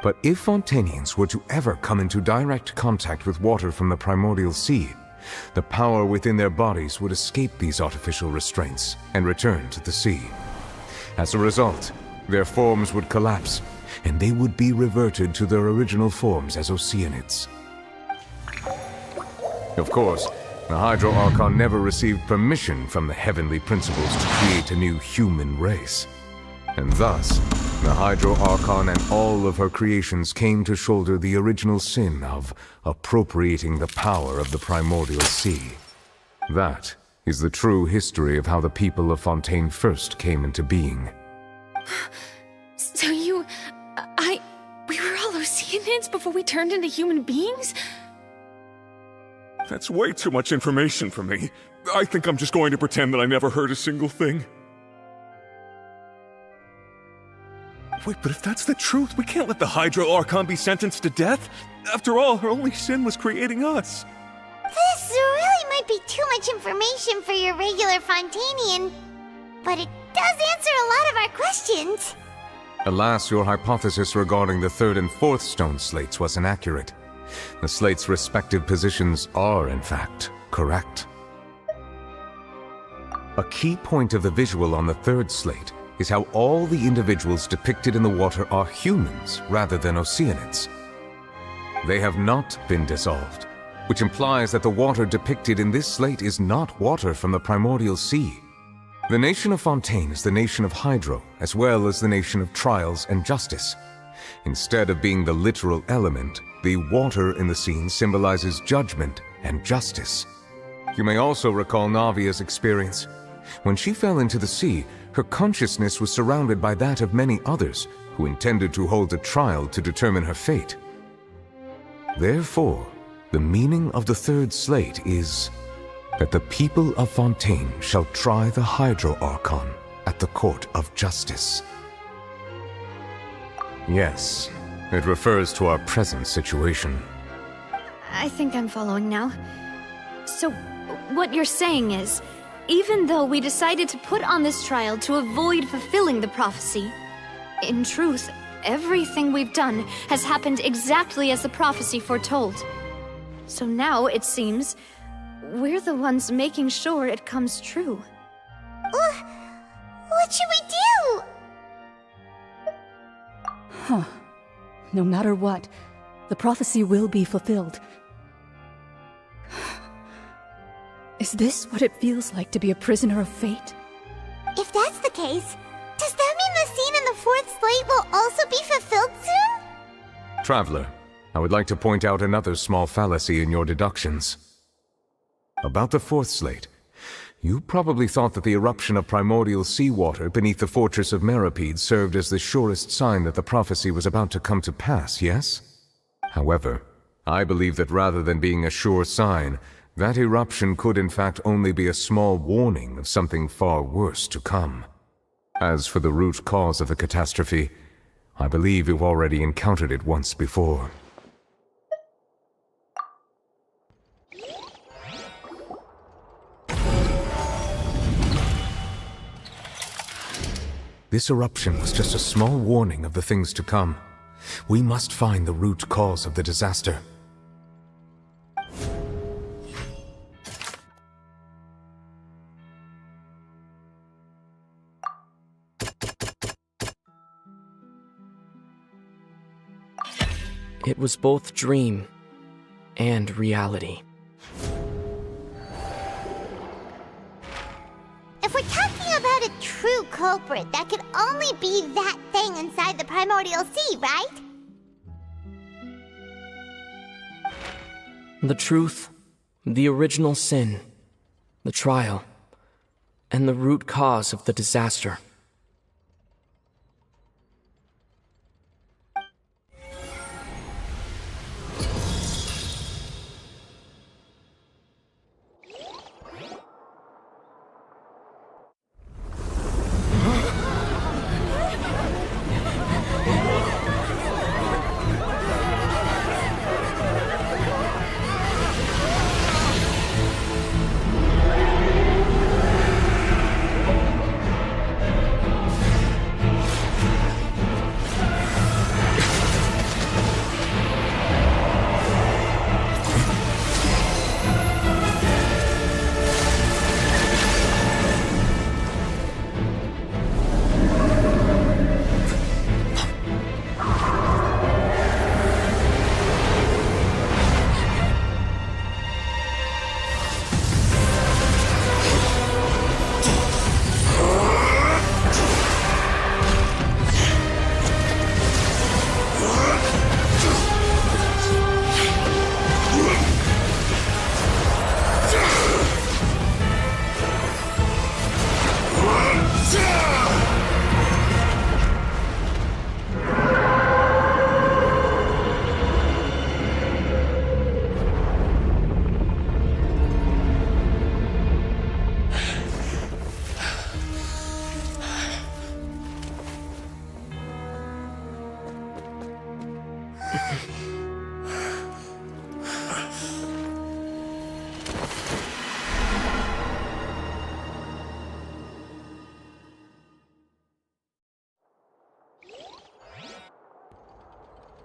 But if Fontainians were to ever come into direct contact with water from the primordial sea, the power within their bodies would escape these artificial restraints and return to the sea. As a result, their forms would collapse, and they would be reverted to their original forms as Oceanids. Of course, the Hydro Archon never received permission from the heavenly principles to create a new human race. And thus, the Hydro Archon and all of her creations came to shoulder the original sin of appropriating the power of the primordial sea. That is the true history of how the people of Fontaine first came into being. So we were all Oceanids before we turned into human beings? That's way too much information for me. I think I'm just going to pretend that I never heard a single thing. Wait, but if that's the truth, we can't let the Hydro Archon be sentenced to death. After all, her only sin was creating us. This really might be too much information for your regular Fontainian, but it does answer a lot of our questions. Alas, your hypothesis regarding the 3rd and 4th stone slates was inaccurate. The slates' respective positions are, in fact, correct. A key point of the visual on the 3rd slate is how all the individuals depicted in the water are humans rather than Oceanids. They have not been dissolved, which implies that the water depicted in this slate is not water from the primordial sea. The nation of Fontaine is the nation of Hydro, as well as the nation of trials and justice. Instead of being the literal element, the water in the scene symbolizes judgment and justice. You may also recall Navia's experience. When she fell into the sea, her consciousness was surrounded by that of many others who intended to hold a trial to determine her fate. Therefore, the meaning of the 3rd slate is that the people of Fontaine shall try the Hydro Archon at the court of justice. Yes, it refers to our present situation. I think I'm following now. So, what you're saying is, even though we decided to put on this trial to avoid fulfilling the prophecy, in truth, Everything we've done has happened exactly as the prophecy foretold. So now, it seems, we're the ones making sure it comes true. What should we do? Huh. No matter what, the prophecy will be fulfilled. Is this what it feels like to be a prisoner of fate? If that's the case, does that mean the scene in the fourth slate will also be fulfilled soon? Traveler, I would like to point out another small fallacy in your deductions. About the fourth slate, you probably thought that the eruption of primordial seawater beneath the fortress of Meripede served as the surest sign that the prophecy was about to come to pass, yes? However, I believe that rather than being a sure sign, that eruption could in fact only be a small warning of something far worse to come. As for the root cause of the catastrophe, I believe you've already encountered it once before. This eruption was just a small warning of the things to come. We must find the root cause of the disaster. It was both dream and reality. If we're talking about a true culprit, that could only be that thing inside the primordial sea, right? The truth, the original sin, the trial, and the root cause of the disaster.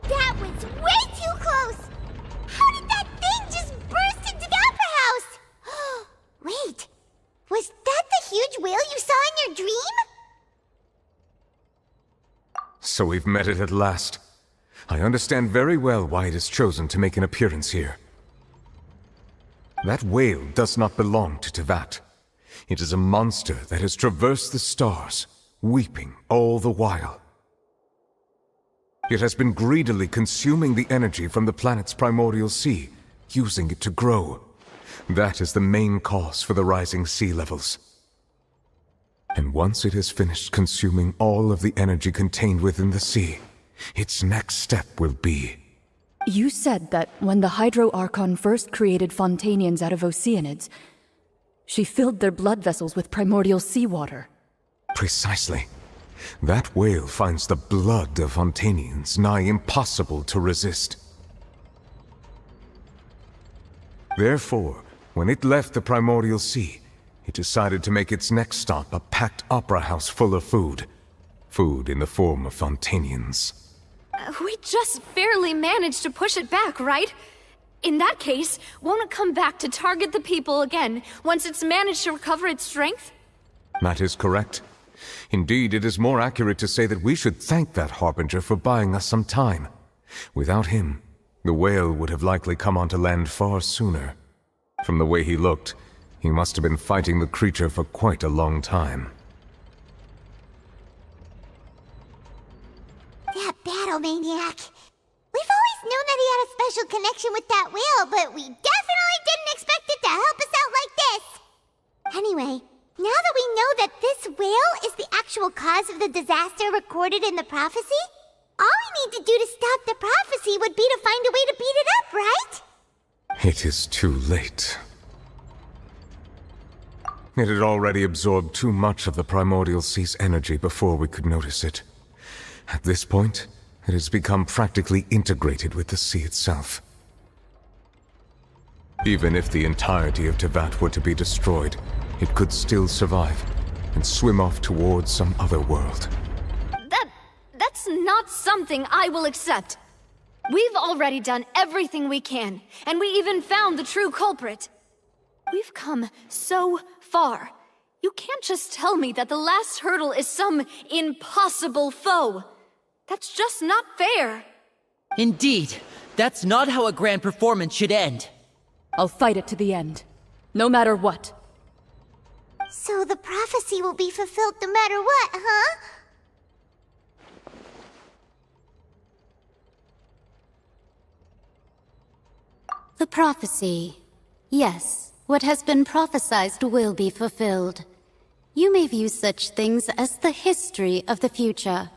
That was way too close! How did that thing just burst into the opera house? Wait, was that the huge whale you saw in your dream? So we've met it at last. I understand very well why it has chosen to make an appearance here. That whale does not belong to Tevat. It is a monster that has traversed the stars, weeping all the while. It has been greedily consuming the energy from the planet's primordial sea, using it to grow. That is the main cause for the rising sea levels. And once it has finished consuming all of the energy contained within the sea, its next step will be... You said that when the Hydro Archon first created Fontainians out of Oceanids, she filled their blood vessels with primordial seawater. Precisely. That whale finds the blood of Fontainians nigh impossible to resist. Therefore, when it left the primordial sea, it decided to make its next stop a packed opera house full of food. Food in the form of Fontainians. We just barely managed to push it back, right? In that case, won't it come back to target the people again, once it's managed to recover its strength? That is correct. Indeed, it is more accurate to say that we should thank that Harbinger for buying us some time. Without him, the whale would have likely come onto land far sooner. From the way he looked, he must have been fighting the creature for quite a long time. That battle maniac. We've always known that he had a special connection with that whale, but we definitely didn't expect it to help us out like this. Anyway, now that we know that this whale is the actual cause of the disaster recorded in the prophecy, all we need to do to stop the prophecy would be to find a way to beat it up, right? It is too late. It had already absorbed too much of the primordial sea's energy before we could notice it. At this point, it has become practically integrated with the sea itself. Even if the entirety of Teyvat were to be destroyed, it could still survive and swim off towards some other world. That's not something I will accept. We've already done everything we can, and we even found the true culprit. We've come so far. You can't just tell me that the last hurdle is some impossible foe. That's just not fair. Indeed, that's not how a grand performance should end. I'll fight it to the end, no matter what. So the prophecy will be fulfilled no matter what, huh? The prophecy. Yes, what has been prophesied will be fulfilled. You may view such things as the history of the future.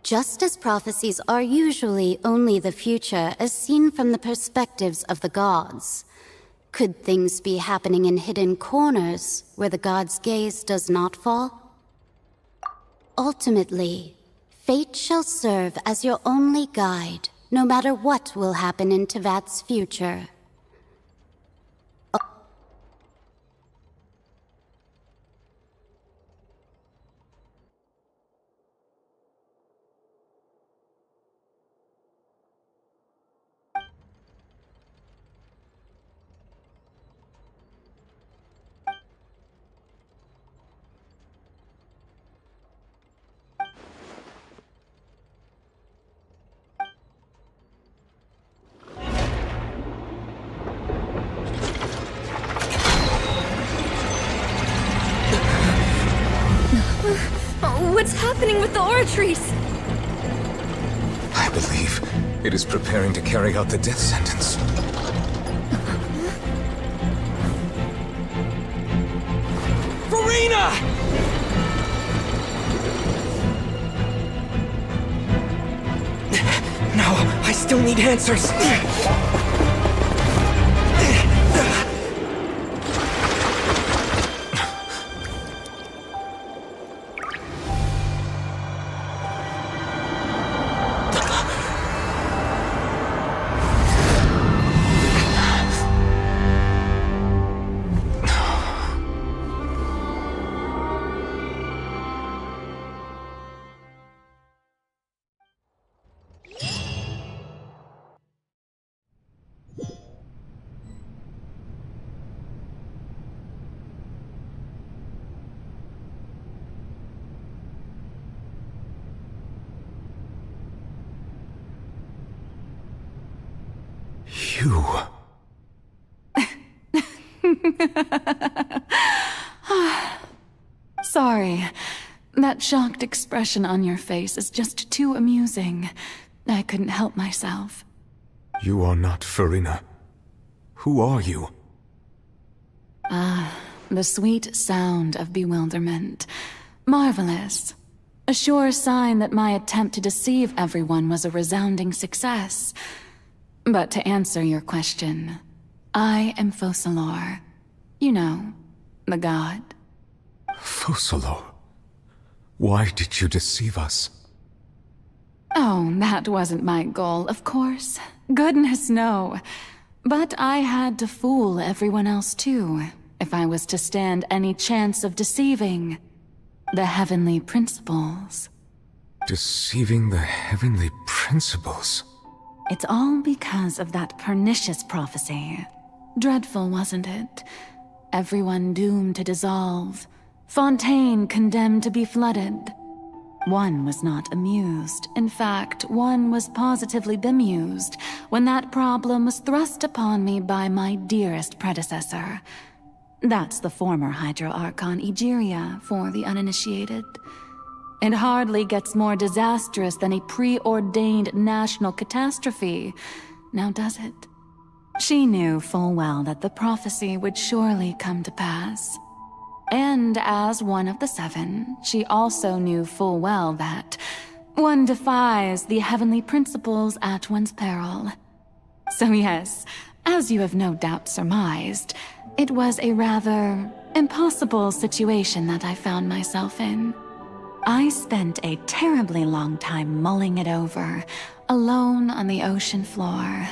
Just as prophecies are usually only the future as seen from the perspectives of the gods, could things be happening in hidden corners where the gods' gaze does not fall? Ultimately, fate shall serve as your only guide, no matter what will happen in Teyvat's future. What's happening with the oratories? I believe it is preparing to carry out the death sentence. Farina! No, I still need answers. You... Sorry. That shocked expression on your face is just too amusing. I couldn't help myself. You are not Farina. Who are you? The sweet sound of bewilderment. Marvelous. A sure sign that my attempt to deceive everyone was a resounding success. But to answer your question, I am Focalor. You know, the god. Focalor? Why did you deceive us? Oh, that wasn't my goal, of course. Goodness, no. But I had to fool everyone else too, if I was to stand any chance of deceiving the heavenly principles. Deceiving the heavenly principles? It's all because of that pernicious prophecy. Dreadful, wasn't it? Everyone doomed to dissolve. Fontaine condemned to be flooded. One was not amused. In fact, one was positively bemused when that problem was thrust upon me by my dearest predecessor. That's the former Hydro Archon Egeria, for the uninitiated. It hardly gets more disastrous than a preordained national catastrophe, now does it? She knew full well that the prophecy would surely come to pass. And as one of the seven, she also knew full well that one defies the heavenly principles at one's peril. So yes, as you have no doubt surmised, it was a rather impossible situation that I found myself in. I spent a terribly long time mulling it over, alone on the ocean floor.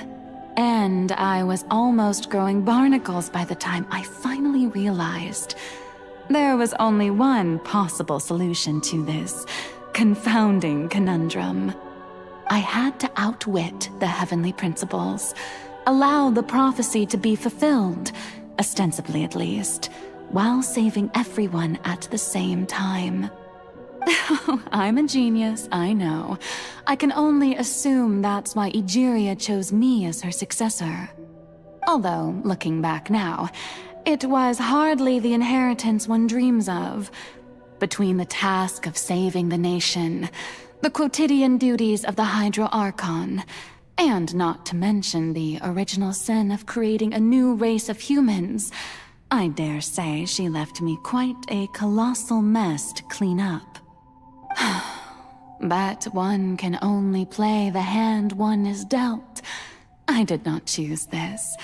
And I was almost growing barnacles by the time I finally realized there was only one possible solution to this confounding conundrum. I had to outwit the heavenly principles, allow the prophecy to be fulfilled, ostensibly at least, while saving everyone at the same time. I'm a genius, I know. I can only assume that's why Egeria chose me as her successor. Although, looking back now, it was hardly the inheritance one dreams of. Between the task of saving the nation, the quotidian duties of the Hydro Archon, and not to mention the original sin of creating a new race of humans, I dare say she left me quite a colossal mess to clean up. But one can only play the hand one is dealt. I did not choose this,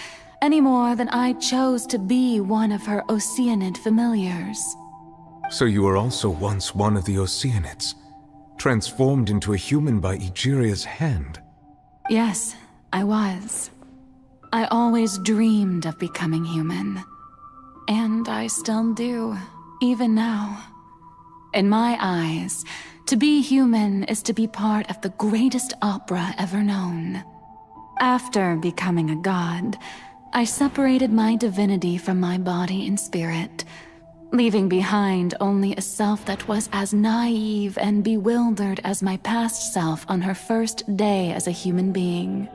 any more than I chose to be one of her Oceanid familiars. So you were also once one of the Oceanids, transformed into a human by Egeria's hand? Yes, I was. I always dreamed of becoming human. And I still do, even now. In my eyes, to be human is to be part of the greatest opera ever known. After becoming a god, I separated my divinity from my body and spirit, leaving behind only a self that was as naive and bewildered as my past self on her first day as a human being.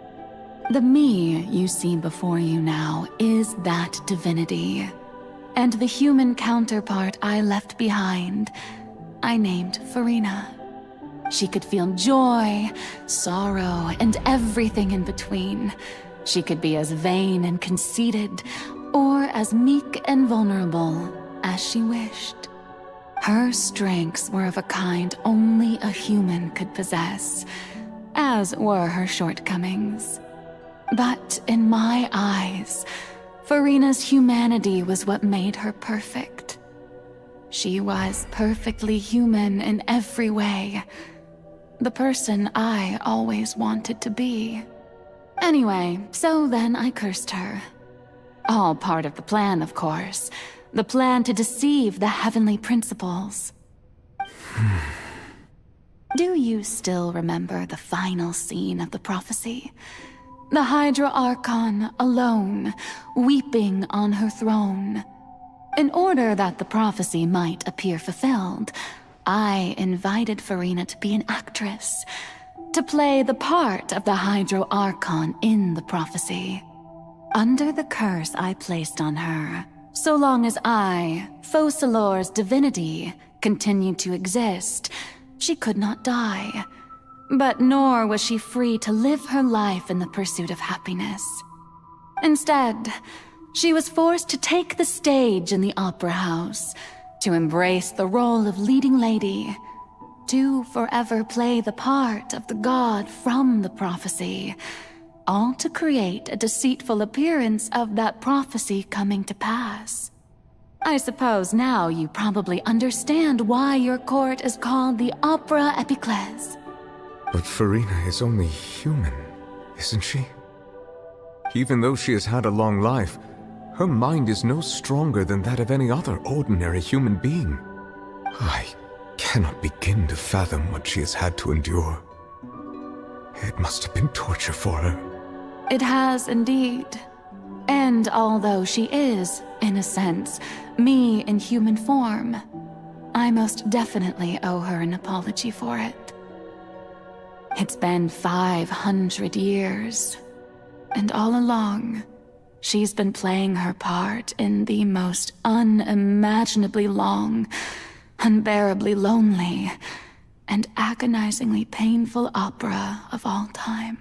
The me you see before you now is that divinity. And the human counterpart I left behind, I named Farina. She could feel joy, sorrow, and everything in between. She could be as vain and conceited, or as meek and vulnerable as she wished. Her strengths were of a kind only a human could possess, as were her shortcomings. But in my eyes, Farina's humanity was what made her perfect. She was perfectly human in every way. The person I always wanted to be. Anyway, so then I cursed her. All part of the plan, of course. The plan to deceive the heavenly principles. Do you still remember the final scene of the prophecy? The Hydra Archon alone, weeping on her throne. In order that the prophecy might appear fulfilled, I invited Farina to be an actress, to play the part of the Hydro Archon in the prophecy. Under the curse I placed on her, so long as I, Focalor's divinity, continued to exist, she could not die. But nor was she free to live her life in the pursuit of happiness. Instead, she was forced to take the stage in the opera house, to embrace the role of leading lady, to forever play the part of the god from the prophecy, all to create a deceitful appearance of that prophecy coming to pass. I suppose now you probably understand why your court is called the Opera Epiclese. But Farina is only human, isn't she? Even though she has had a long life, her mind is no stronger than that of any other ordinary human being. I cannot begin to fathom what she has had to endure. It must have been torture for her. It has indeed. And although she is, in a sense, me in human form, I most definitely owe her an apology for it. It's been 500 years, and all along, she's been playing her part in the most unimaginably long, unbearably lonely, and agonizingly painful opera of all time.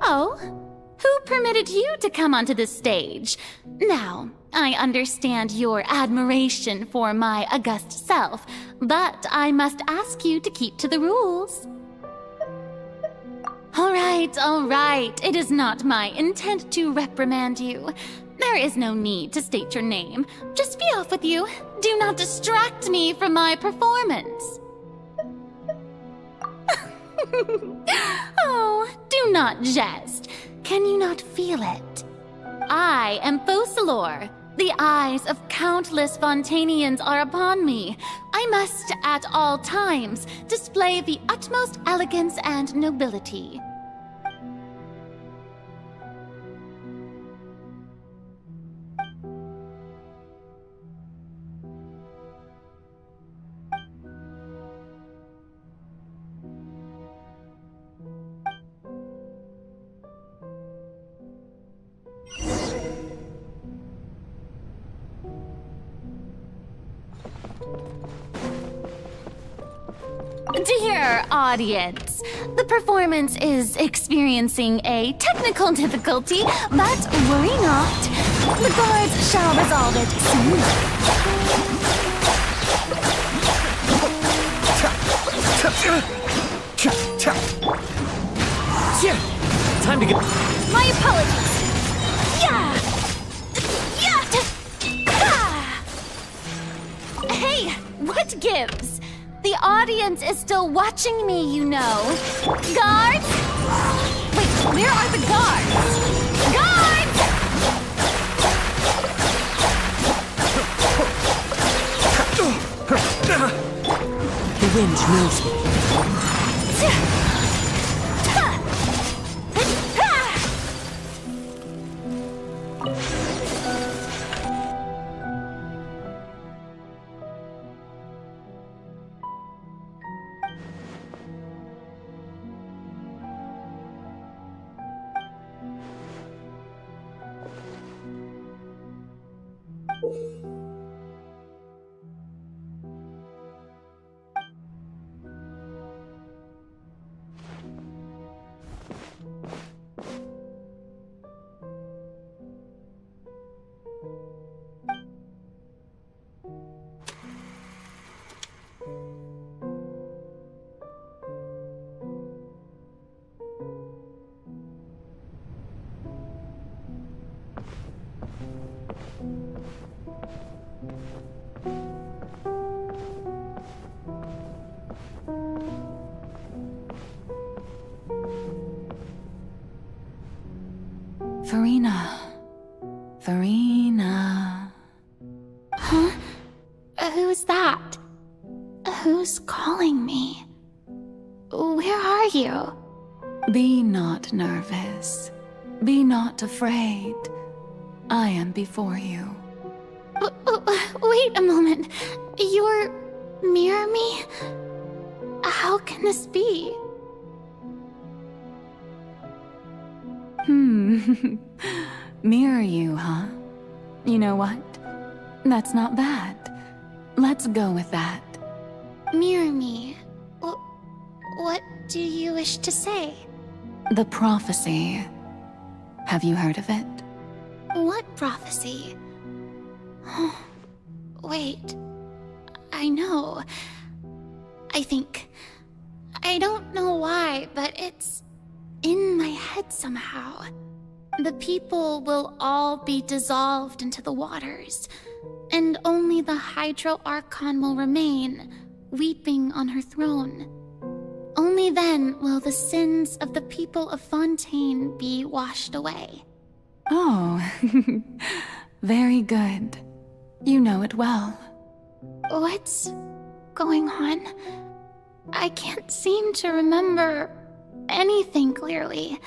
Oh, who permitted you to come onto the stage? Now, I understand your admiration for my august self, but I must ask you to keep to the rules. All right. It is not my intent to reprimand you. There is no need to state your name. Just be off with you. Do not distract me from my performance. Oh, do not jest. Can you not feel it? I am Focalor. The eyes of countless Fontainians are upon me. I must, at all times, display the utmost elegance and nobility. Dear audience, the performance is experiencing a technical difficulty, but worry not. The guards shall resolve it soon. Time to get... My apologies. Yeah! Hey, what gives? The audience is still watching me, you know. Guards? Wait, where are the guards? Guards! The wind moves me. Farina. Huh? Who's that? Who's calling me? Where are you? Be not nervous. Be not afraid. I am before you. Wait a moment. You're... mirror me? How can this be? Mirror you, huh? You know what? That's not bad. Let's go with that. Mirror me? What do you wish to say? The prophecy. Have you heard of it? What prophecy? Wait. I know. I think. I don't know why, but it's in my head somehow. The people will all be dissolved into the waters, and only the Hydro Archon will remain, weeping on her throne. Only then will the sins of the people of Fontaine be washed away. Oh, very good. You know it well. What's going on? I can't seem to remember anything clearly.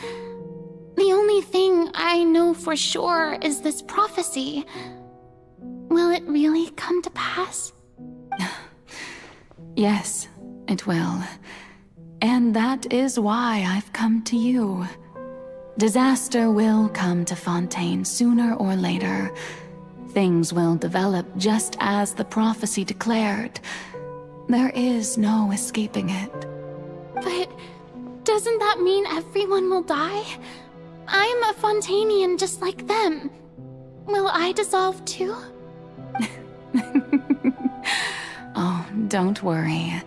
The only thing I know for sure is this prophecy. Will it really come to pass? Yes, it will. And that is why I've come to you. Disaster will come to Fontaine sooner or later. Things will develop just as the prophecy declared. There is no escaping it. But doesn't that mean everyone will die? I'm a Fontainian just like them. Will I dissolve too? Oh, don't worry.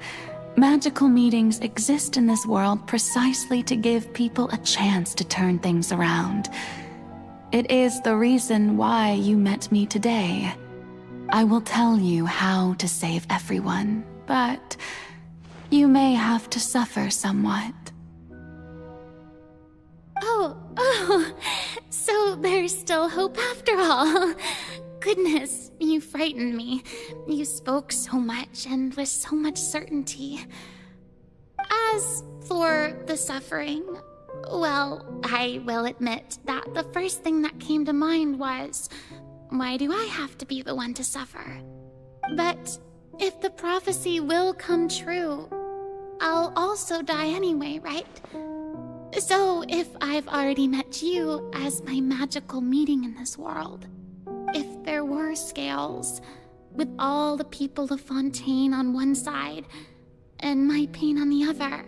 Magical meetings exist in this world precisely to give people a chance to turn things around. It is the reason why you met me today. I will tell you how to save everyone, but you may have to suffer somewhat. Oh, so there's still hope after all. Goodness, you frightened me. You spoke so much and with so much certainty. As for the suffering, well, I will admit that the first thing that came to mind was, why do I have to be the one to suffer? But if the prophecy will come true, I'll also die anyway, right? So if I've already met you as my magical meeting in this world, if there were scales, with all the people of Fontaine on one side, and my pain on the other,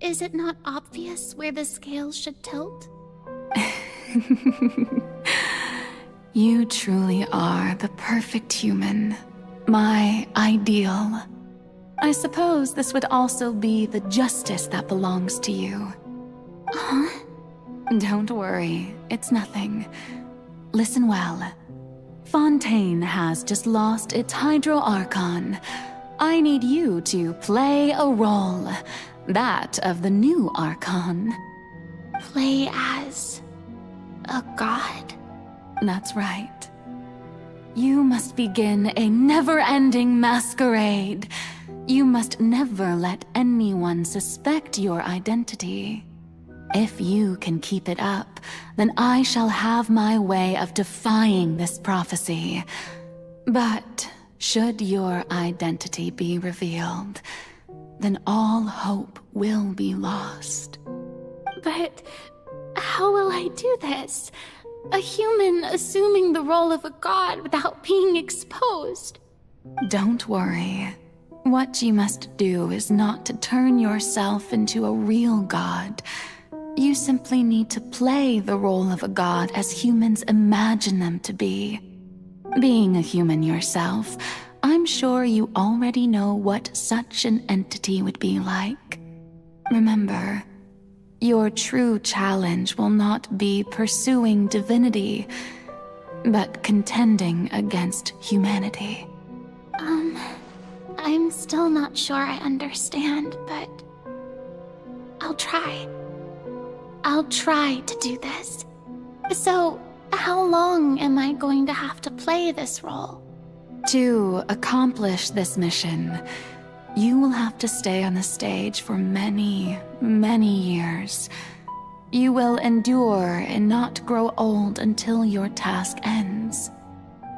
is it not obvious where the scales should tilt? You truly are the perfect human, my ideal. I suppose this would also be the justice that belongs to you. Huh? Don't worry, it's nothing. Listen well. Fontaine has just lost its Hydro Archon. I need you to play a role, that of the new Archon. Play as a god? That's right. You must begin a never-ending masquerade. You must never let anyone suspect your identity. If you can keep it up, then I shall have my way of defying this prophecy. But should your identity be revealed, then all hope will be lost. But how will I do this? A human assuming the role of a god without being exposed? Don't worry. What you must do is not to turn yourself into a real god. You simply need to play the role of a god as humans imagine them to be. Being a human yourself, I'm sure you already know what such an entity would be like. Remember, your true challenge will not be pursuing divinity, but contending against humanity. I'm still not sure I understand, but I'll try. I'll try to do this. So, how long am I going to have to play this role? To accomplish this mission, you will have to stay on the stage for many, many years. You will endure and not grow old until your task ends.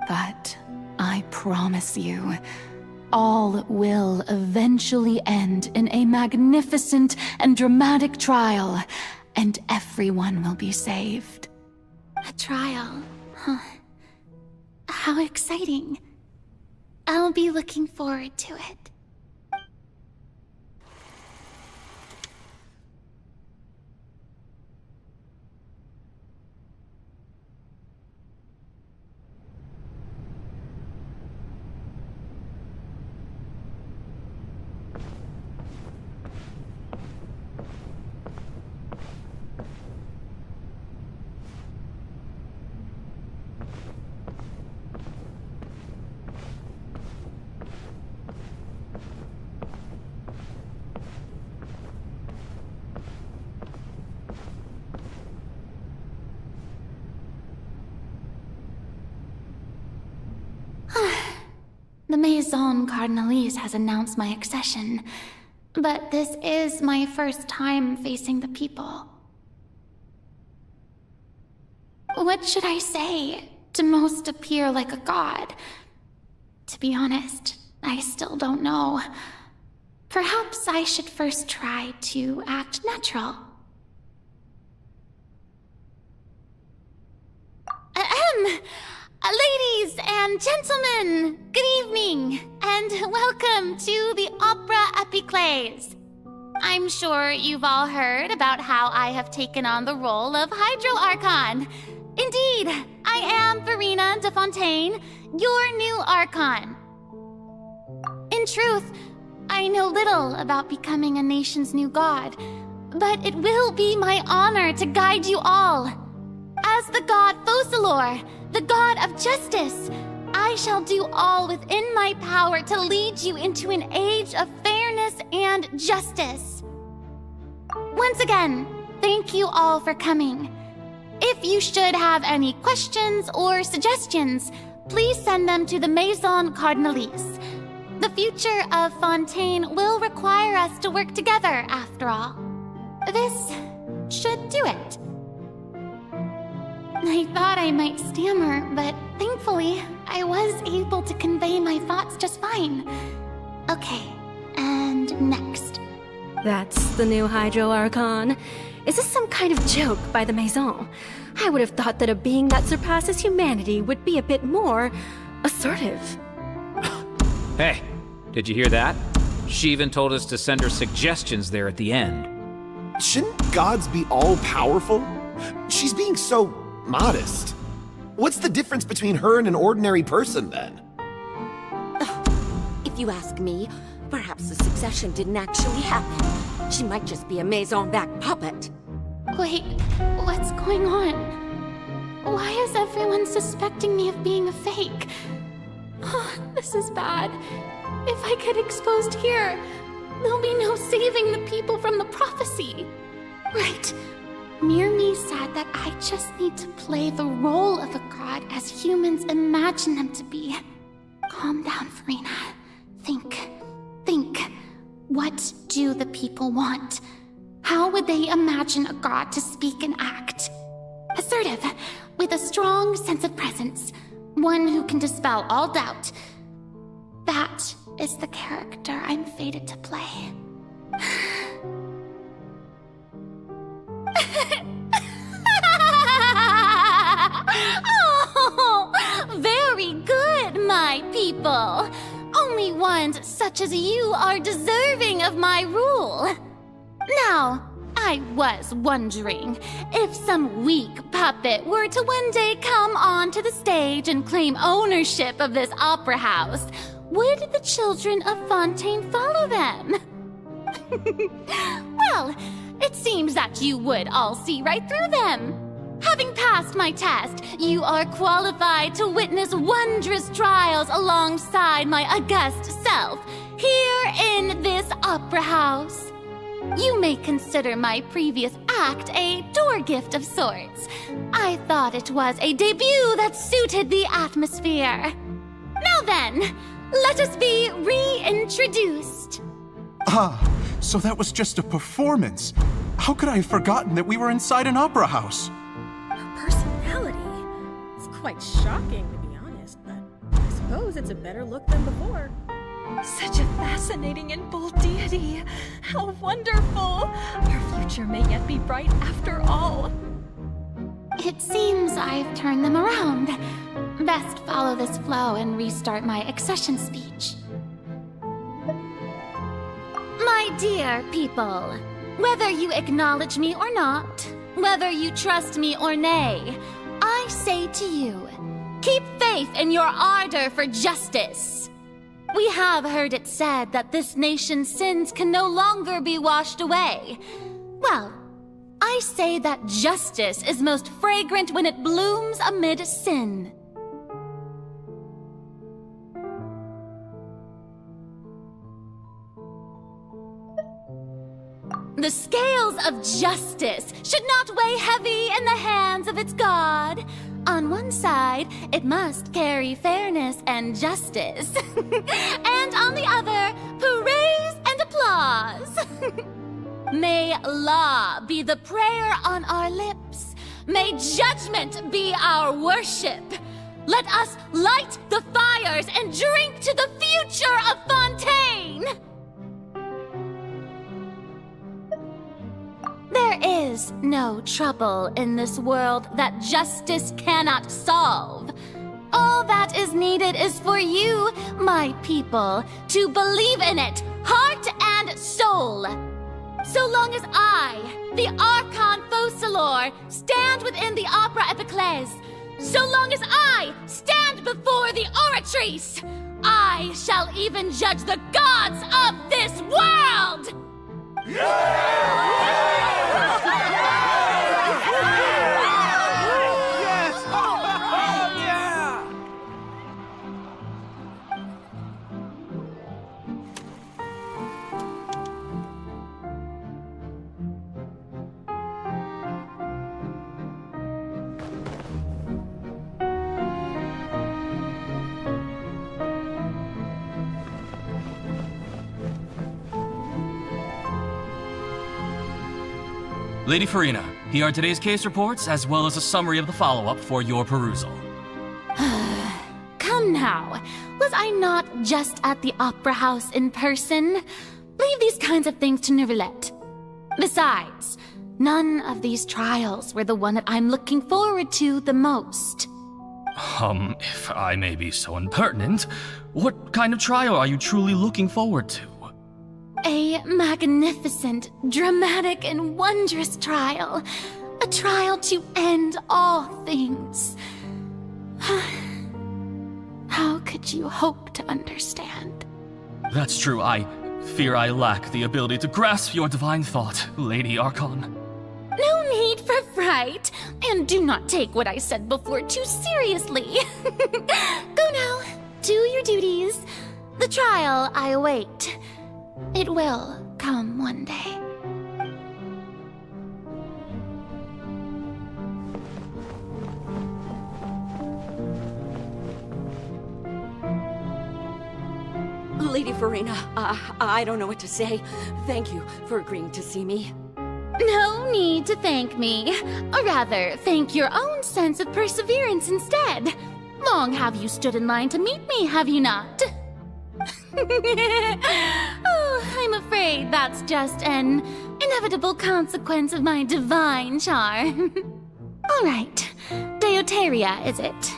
But I promise you, all will eventually end in a magnificent and dramatic trial, and everyone will be saved. A trial, huh? How exciting. I'll be looking forward to it. The Maison Cardinalise has announced my accession, but this is my first time facing the people. What should I say to most appear like a god? To be honest, I still don't know. Perhaps I should first try to act natural. Ladies and gentlemen, good evening, and welcome to the Opera Epiclese. I'm sure you've all heard about how I have taken on the role of Hydro Archon. Indeed, I am Verena de Fontaine, your new Archon. In truth, I know little about becoming a nation's new god, but it will be my honor to guide you all. As the god Focalor, the god of justice, I shall do all within my power to lead you into an age of fairness and justice. Once again, thank you all for coming. If you should have any questions or suggestions, please send them to the Maison Cardinalise. The future of Fontaine will require us to work together, after all. This should do it. I thought I might stammer, but thankfully, I was able to convey my thoughts just fine. Okay, and next. That's the new Hydro Archon. Is this some kind of joke by the Maison? I would have thought that a being that surpasses humanity would be a bit more assertive. Hey, did you hear that? She even told us to send her suggestions there at the end. Shouldn't gods be all-powerful? She's being so modest. What's the difference between her and an ordinary person, then? If you ask me, perhaps the succession didn't actually happen. She might just be a Maison back puppet. Wait, what's going on? Why is everyone suspecting me of being a fake? Oh, this is bad. If I get exposed here, there'll be no saving the people from the prophecy. Right. Mirmi said that I just need to play the role of a god as humans imagine them to be. Calm down, Verena. Think. What do the people want? How would they imagine a god to speak and act? Assertive, with a strong sense of presence. One who can dispel all doubt. That is the character I'm fated to play. Oh, very good, my people. Only ones such as you are deserving of my rule. Now, I was wondering if some weak puppet were to one day come onto the stage and claim ownership of this opera house, would the children of Fontaine follow them? Well, it seems that you would all see right through them. Having passed my test, you are qualified to witness wondrous trials alongside my august self, here in this opera house. You may consider my previous act a door gift of sorts. I thought it was a debut that suited the atmosphere. Now then, let us be reintroduced. Ah, so that was just a performance. How could I have forgotten that we were inside an opera house? Her personality? It's quite shocking, to be honest, but I suppose it's a better look than before. Such a fascinating and bold deity. How wonderful! Our future may yet be bright after all. It seems I've turned them around. Best follow this flow and restart my accession speech. My dear people, whether you acknowledge me or not, whether you trust me or nay, I say to you, keep faith in your ardor for justice. We have heard it said that this nation's sins can no longer be washed away. Well, I say that justice is most fragrant when it blooms amid sin. The scales of justice should not weigh heavy in the hands of its God. On one side, it must carry fairness and justice. And on the other, praise and applause. May law be the prayer on our lips. May judgment be our worship. Let us light the fires and drink to the future of Fontaine. There is no trouble in this world that justice cannot solve. All that is needed is for you, my people, to believe in it, heart and soul. So long as I, the Archon Fontaine, stand within the Opera Epiclese, so long as I stand before the Oratrice, I shall even judge the gods of this world! Lady Farina, here are today's case reports, as well as a summary of the follow-up for your perusal. Come now, was I not just at the Opera House in person? Leave these kinds of things to Neuvillette. Besides, none of these trials were the one that I'm looking forward to the most. If I may be so impertinent, what kind of trial are you truly looking forward to? A magnificent, dramatic, and wondrous trial. A trial to end all things. How could you hope to understand? That's true. I fear I lack the ability to grasp your divine thought, Lady Archon. No need for fright, and do not take what I said before too seriously. Go now, do your duties. The trial I await. It will come one day. Lady Farina, I don't know what to say. Thank you for agreeing to see me. No need to thank me. Or rather, thank your own sense of perseverance instead. Long have you stood in line to meet me, have you not? Oh, I'm afraid that's just an inevitable consequence of my divine charm. All right, Deoteria, is it?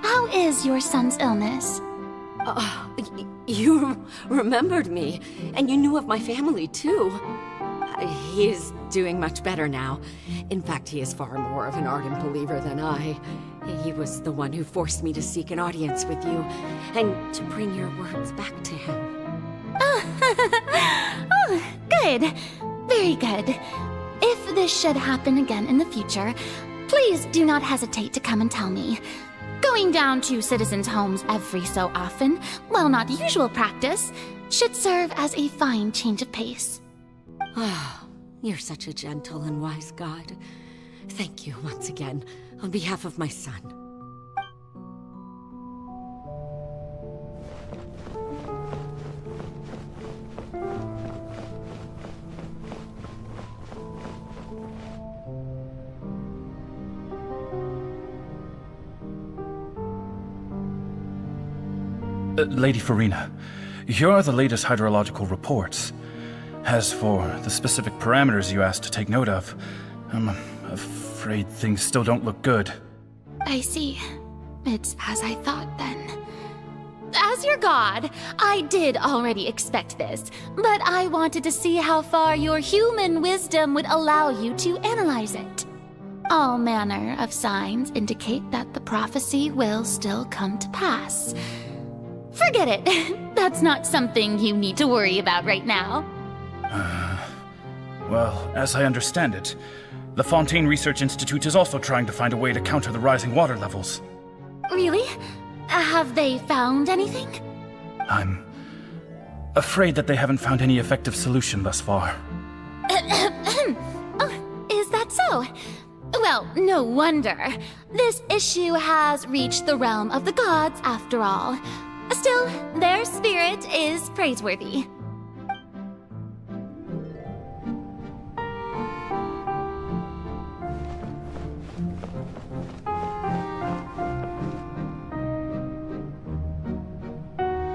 How is your son's illness? You remembered me, and you knew of my family, too. He is doing much better now. In fact, he is far more of an ardent believer than I. He was the one who forced me to seek an audience with you, and to bring your words back to him. Oh, good. Very good. If this should happen again in the future, please do not hesitate to come and tell me. Going down to citizens' homes every so often, while not usual practice, should serve as a fine change of pace. Ah, you're such a gentle and wise God. Thank you once again, on behalf of my son. Lady Farina, here are the latest hydrological reports. As for the specific parameters you asked to take note of, I'm afraid things still don't look good. I see. It's as I thought then. As your god, I did already expect this, but I wanted to see how far your human wisdom would allow you to analyze it. All manner of signs indicate that the prophecy will still come to pass. Forget it. That's not something you need to worry about right now. Well, as I understand it, the Fontaine Research Institute is also trying to find a way to counter the rising water levels. Really? Have they found anything? I'm afraid that they haven't found any effective solution thus far. Oh, is that so? Well, no wonder. This issue has reached the realm of the gods, after all. Still, their spirit is praiseworthy.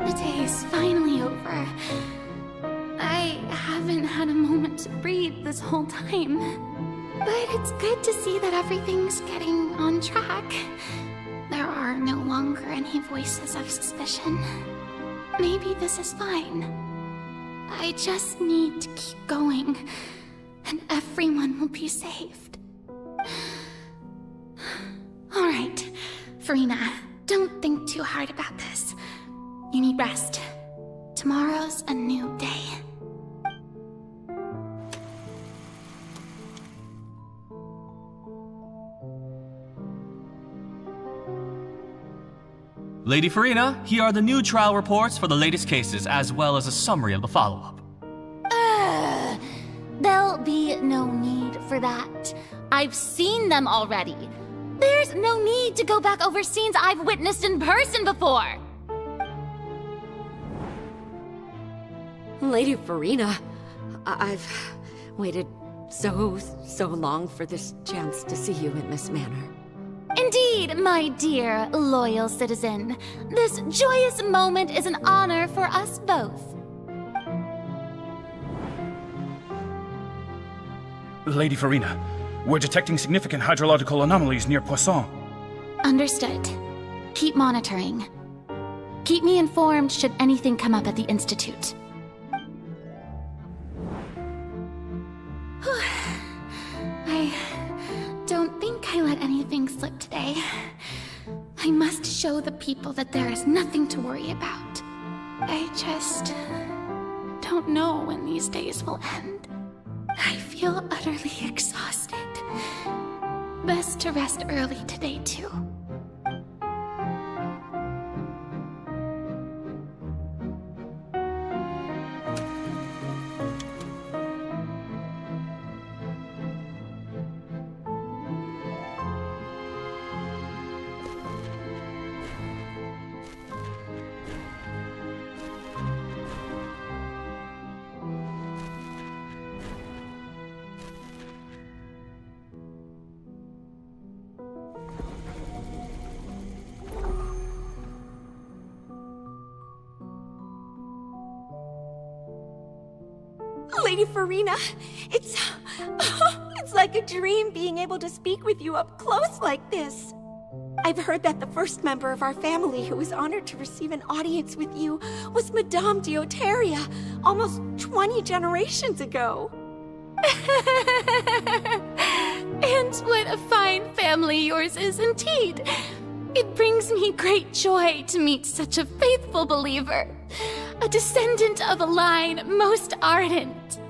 The day is finally over. I haven't had a moment to breathe this whole time. But it's good to see that everything's getting on track. There are no longer any voices of suspicion. Maybe this is fine. I just need to keep going, and everyone will be saved. Alright, Farina, don't think too hard about this. You need rest. Tomorrow's a new day. Lady Farina, here are the new trial reports for the latest cases, as well as a summary of the follow-up. There'll be no need for that. I've seen them already. There's no need to go back over scenes I've witnessed in person before. Lady Farina, I've waited so long for this chance to see you in this manner. Indeed, my dear, loyal citizen. This joyous moment is an honor for us both. Lady Farina, we're detecting significant hydrological anomalies near Poisson. Understood. Keep monitoring. Keep me informed should anything come up at the Institute. I don't think I let anything slip today. I must show the people that there is nothing to worry about. I just don't know when these days will end. I feel utterly exhausted. Best to rest early today, too. Lady Farina, it's like a dream being able to speak with you up close like this. I've heard that the first member of our family who was honored to receive an audience with you was Madame Dioteria, almost 20 generations ago. And what a fine family yours is indeed. It brings me great joy to meet such a faithful believer, a descendant of a line most ardent.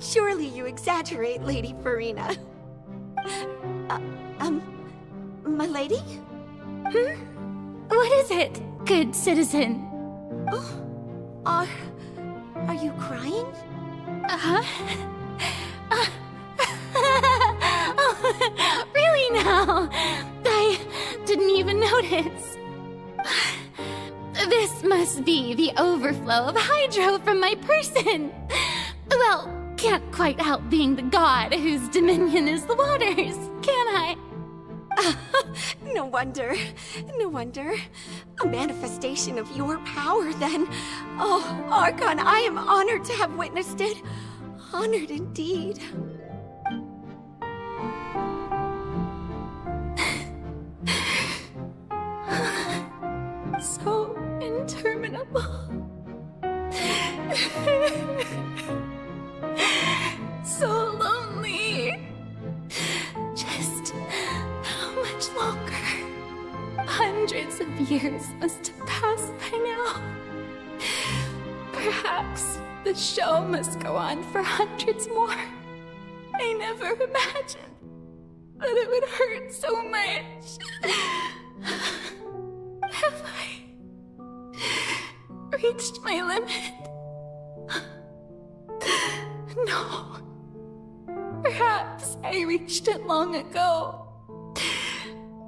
Surely you exaggerate, Lady Farina. My lady? What is it, good citizen? Are you crying? Oh, really now? I didn't even notice. This must be the overflow of hydro from my person. Well, can't quite help being the god whose dominion is the waters, can I? No wonder. No wonder. A manifestation of your power, then. Oh, Archon, I am honored to have witnessed it. Honored indeed. So interminable. So lonely. Just how much longer? Hundreds of years must have passed by now. Perhaps the show must go on for hundreds more. I never imagined that it would hurt so much. Have I reached my limit? No. Perhaps I reached it long ago.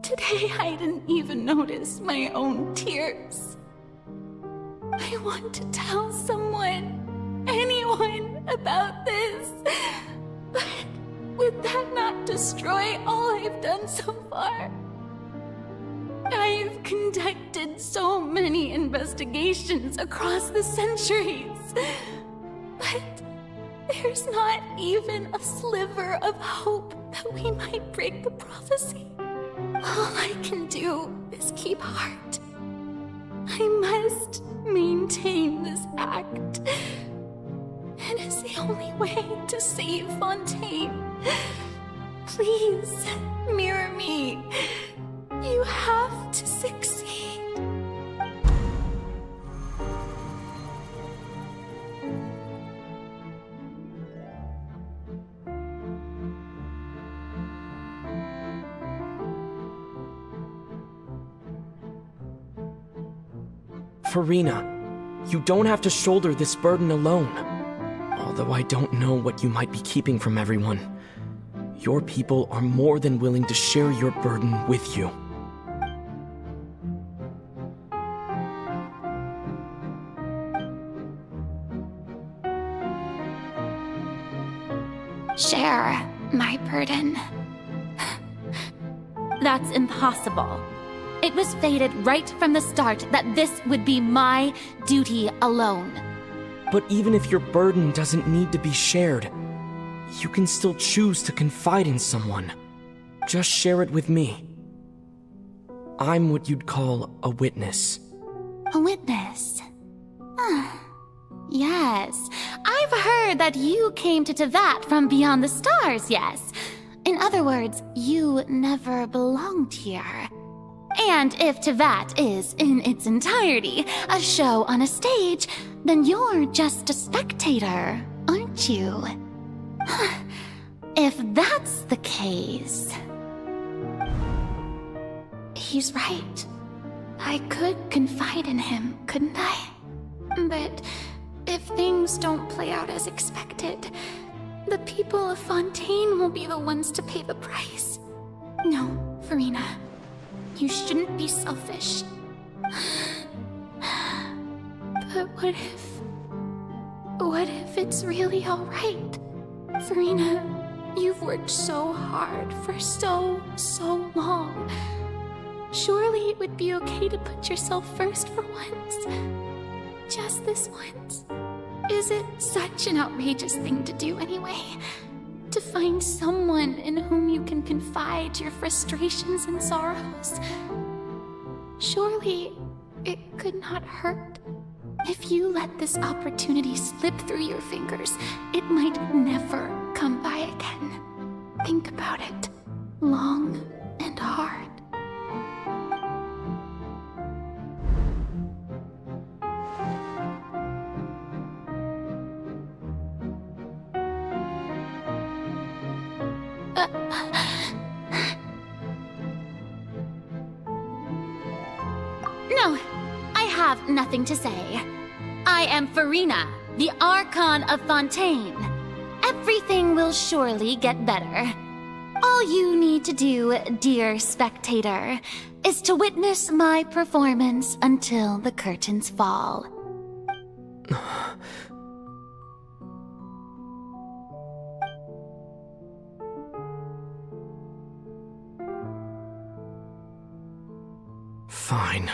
Today I didn't even notice my own tears. I want to tell someone, anyone, about this. But would that not destroy all I've done so far? I've conducted so many investigations across the centuries. But there's not even a sliver of hope that we might break the prophecy. All I can do is keep heart. I must maintain this act. It is the only way to save Fontaine. Please, mirror me. You have to succeed. Farina, you don't have to shoulder this burden alone. Although I don't know what you might be keeping from everyone, your people are more than willing to share your burden with you. Share my burden. That's impossible. It was fated right from the start that this would be my duty alone. But even if your burden doesn't need to be shared, you can still choose to confide in someone. Just share it with me. I'm what you'd call a witness. A witness? Yes. I've heard that you came to Tevat from beyond the stars, yes. In other words, you never belonged here. And if Tevat is, in its entirety, a show on a stage, then you're just a spectator, aren't you? If that's the case... He's right. I could confide in him, couldn't I? But if things don't play out as expected, the people of Fontaine will be the ones to pay the price. No, Farina. You shouldn't be selfish. But what if it's really alright? Farina, you've worked so hard for so long. Surely it would be okay to put yourself first for once. Just this once. Is it such an outrageous thing to do anyway? To find someone in whom you can confide your frustrations and sorrows. Surely it could not hurt. If you let this opportunity slip through your fingers, it might never come by again. Think about it long and hard. No, I have nothing to say. I am Farina, the Archon of Fontaine. Everything will surely get better. All you need to do, dear spectator, is to witness my performance until the curtains fall. Fine.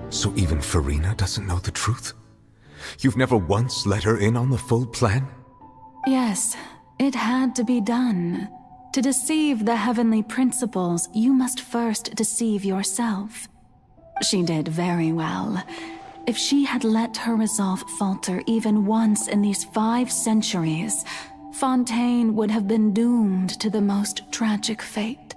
So even Farina doesn't know the truth? You've never once let her in on the full plan? Yes, it had to be done. To deceive the heavenly principles, you must first deceive yourself. She did very well. If she had let her resolve falter even once in these 5 centuries, Fontaine would have been doomed to the most tragic fate.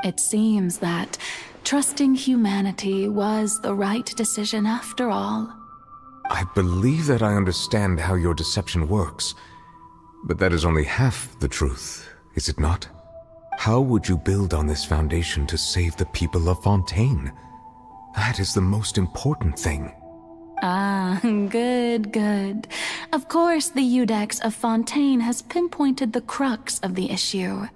It seems that trusting humanity was the right decision after all. I believe that I understand how your deception works, but that is only half the truth, is it not? How would you build on this foundation to save the people of Fontaine? That is the most important thing. Ah, good, good. Of course, the Iudex of Fontaine has pinpointed the crux of the issue.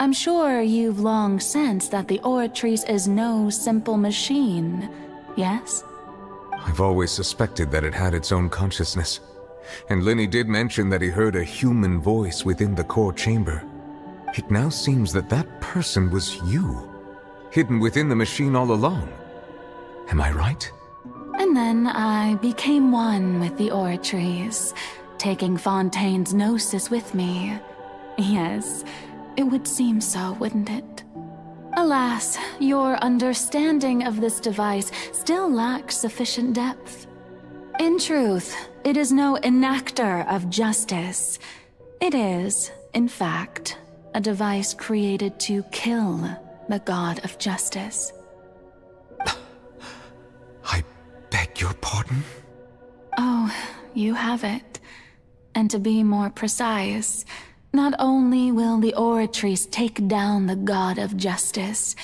I'm sure you've long sensed that the Oratrice is no simple machine, yes? I've always suspected that it had its own consciousness, and Linny did mention that he heard a human voice within the core chamber. It now seems that that person was you, hidden within the machine all along. Am I right? And then I became one with the Oratrice, taking Fontaine's gnosis with me. Yes, it would seem so, wouldn't it? Alas, your understanding of this device still lacks sufficient depth. In truth, it is no enactor of justice. It is, in fact, a device created to kill the god of justice. I beg your pardon? Oh, you have it. And to be more precise, not only will the Oratrice take down the god of justice,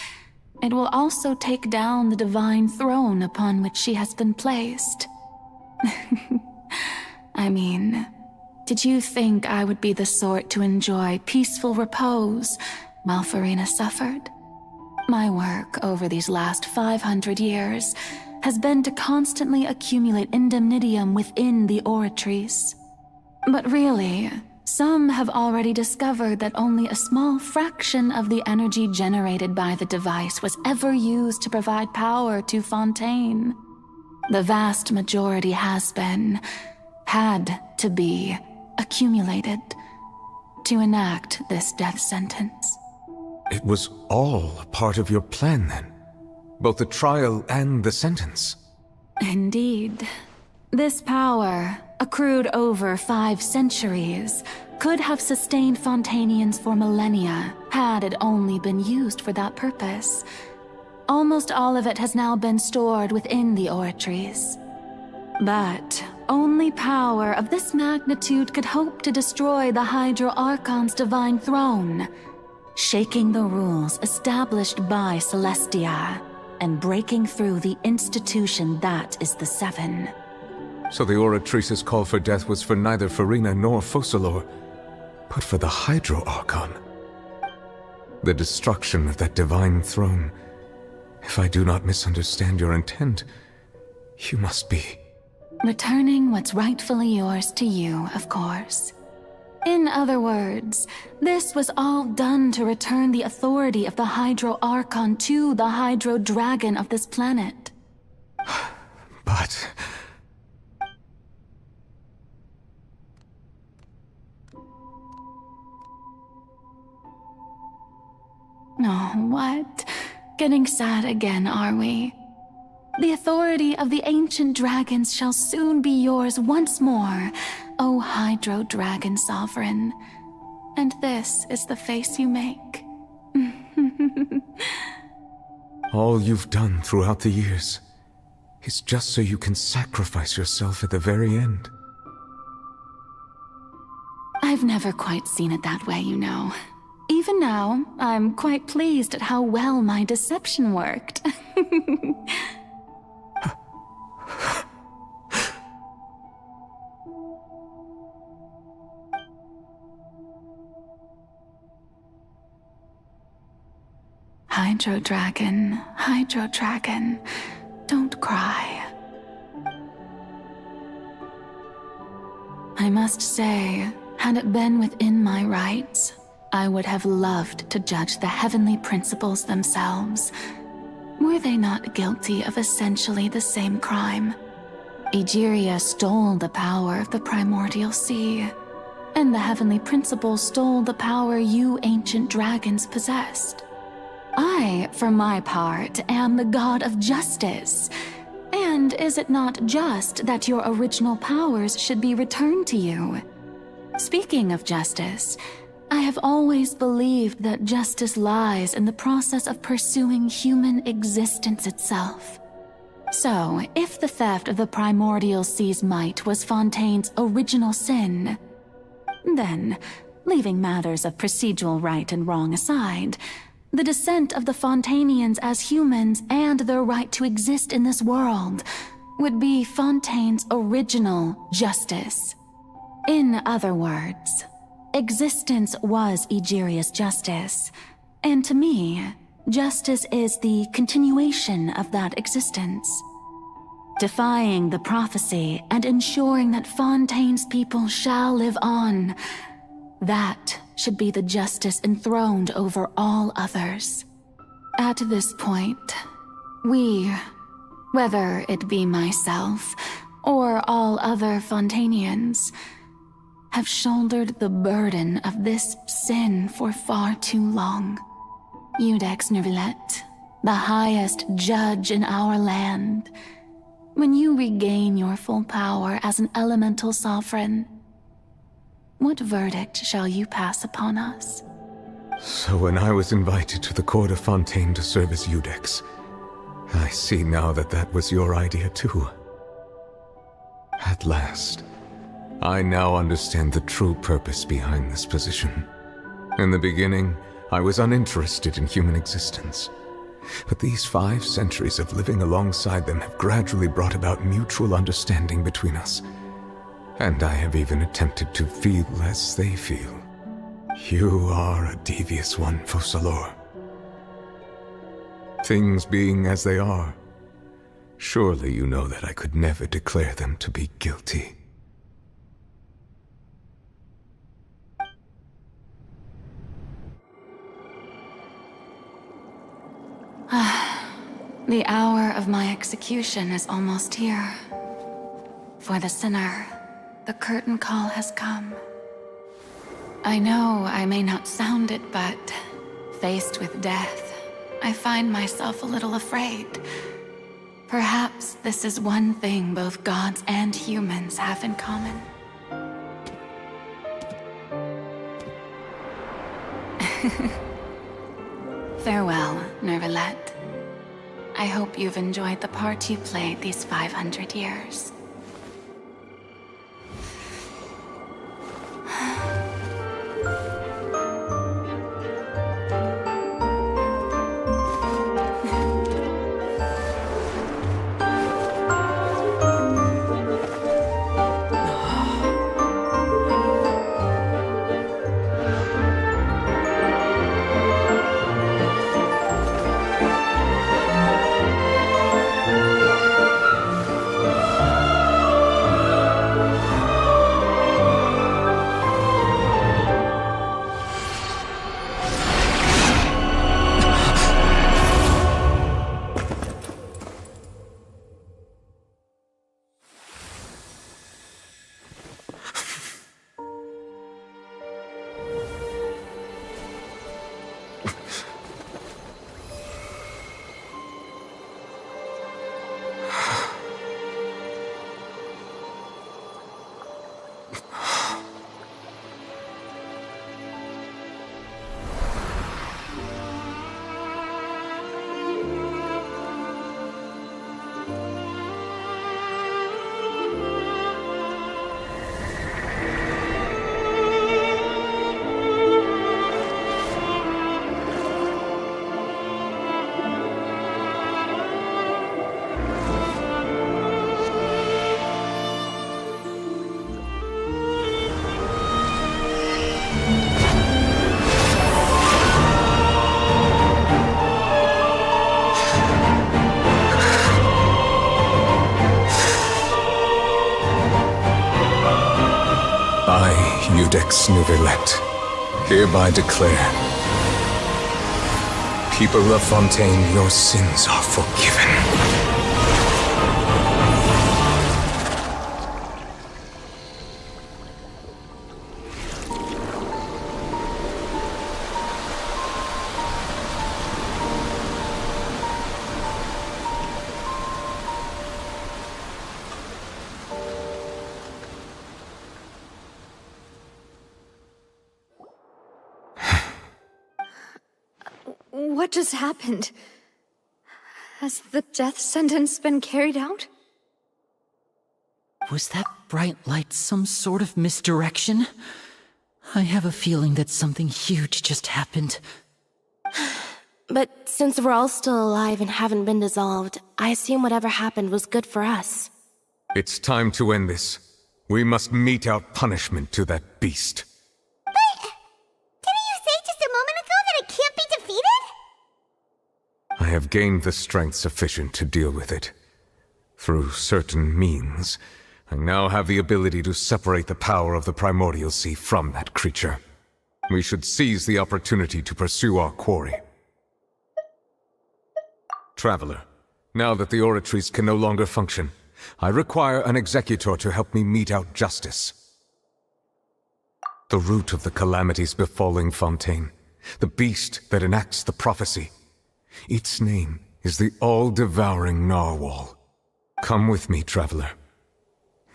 it will also take down the divine throne upon which she has been placed. I mean, did you think I would be the sort to enjoy peaceful repose while Farina suffered? My work over these last 500 years has been to constantly accumulate indemnitium within the Oratrice. But really, some have already discovered that only a small fraction of the energy generated by the device was ever used to provide power to Fontaine. The vast majority had to be, accumulated to enact this death sentence. It was all a part of your plan, then? Both the trial and the sentence? Indeed. This power, accrued over 5 centuries, could have sustained Fontainians for millennia had it only been used for that purpose. Almost all of it has now been stored within the Oratrice. But only power of this magnitude could hope to destroy the Hydro Archon's divine throne, shaking the rules established by Celestia, and breaking through the institution that is the Seven. So the Oratrice's call for death was for neither Farina nor Focalor, but for the Hydro Archon. The destruction of that divine throne. If I do not misunderstand your intent, you must be... returning what's rightfully yours to you, of course. In other words, this was all done to return the authority of the Hydro Archon to the Hydro Dragon of this planet. But... Oh, what? Getting sad again, are we? The authority of the ancient dragons shall soon be yours once more, O Hydro Dragon Sovereign. And this is the face you make. all you've done throughout the years is just so you can sacrifice yourself at the very end. I've never quite seen it that way, you know. Even now, I'm quite pleased at how well my deception worked. Hydro Dragon, don't cry. I must say, had it been within my rights, I would have loved to judge the heavenly principles themselves. Were they not guilty of essentially the same crime? Egeria stole the power of the primordial sea, and the heavenly principles stole the power you ancient dragons possessed. I, for my part, am the god of justice. And is it not just that your original powers should be returned to you? Speaking of justice, I have always believed that justice lies in the process of pursuing human existence itself. So, if the theft of the primordial sea's might was Fontaine's original sin, then, leaving matters of procedural right and wrong aside, the descent of the Fontainians as humans and their right to exist in this world would be Fontaine's original justice. In other words, existence was Egeria's justice, and to me, justice is the continuation of that existence. Defying the prophecy and ensuring that Fontaine's people shall live on, that should be the justice enthroned over all others. At this point, we, whether it be myself or all other Fontainians, have shouldered the burden of this sin for far too long. Iudex Neuvillette, the highest judge in our land, when you regain your full power as an elemental sovereign, what verdict shall you pass upon us? So when I was invited to the court of Fontaine to serve as Iudex, I see now that that was your idea too. At last, I now understand the true purpose behind this position. In the beginning, I was uninterested in human existence. But these 5 centuries of living alongside them have gradually brought about mutual understanding between us. And I have even attempted to feel as they feel. You are a devious one, Focalors. Things being as they are, surely you know that I could never declare them to be guilty. The hour of my execution is almost here. For the sinner, the curtain call has come. I know I may not sound it, but faced with death, I find myself a little afraid. Perhaps this is one thing both gods and humans have in common. Farewell, Neuvillette. I hope you've enjoyed the part you played these 500 years. Codex Nouvellette, hereby declare, people of Fontaine, your sins are forgiven. What just happened? Has the death sentence been carried out? Was that bright light some sort of misdirection? I have a feeling that something huge just happened. But since we're all still alive and haven't been dissolved, I assume whatever happened was good for us. It's time to end this. We must mete out punishment to that beast. Didn't you say just a moment ago that it can't be defeated? I have gained the strength sufficient to deal with it. Through certain means, I now have the ability to separate the power of the Primordial Sea from that creature. We should seize the opportunity to pursue our quarry. Traveler, now that the oratories can no longer function, I require an executor to help me mete out justice. The root of the calamities befalling Fontaine, the beast that enacts the prophecy. Its name is the all-devouring Narwhal. Come with me, traveler.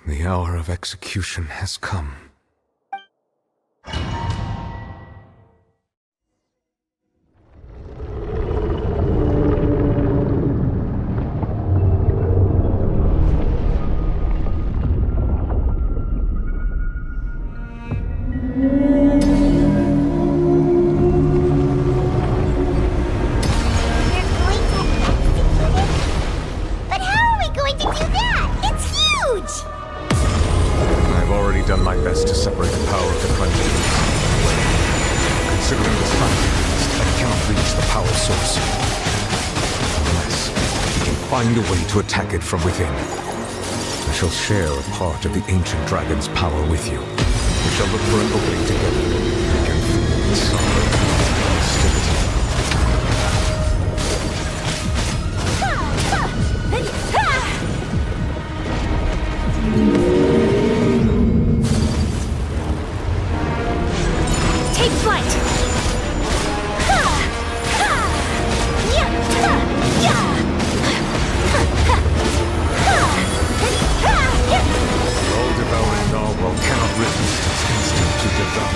The hour of execution has come. Find a way to attack it from within. I shall share a part of the ancient dragon's power with you. We shall look for an opening together. We can feel the sorrow and hostility. Take flight! Cannot resist its instinct to devour.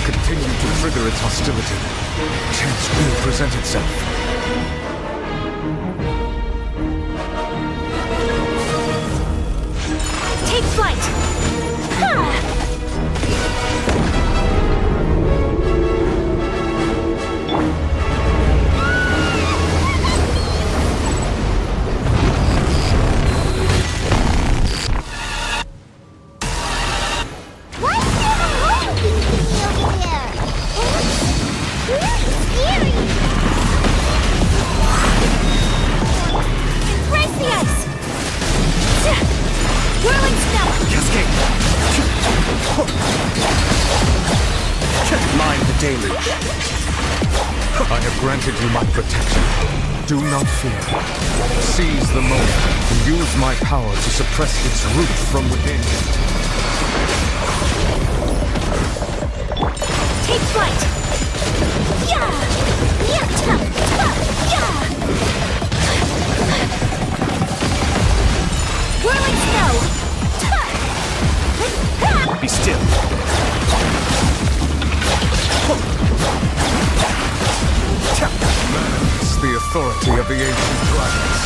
Continue to trigger its hostility. Chance will present itself. Take flight! I have granted you my protection. Do not fear. Seize the moment and use my power to suppress its root from within. Take flight! Whirling snow! Be still. It's the authority of the ancient dragons.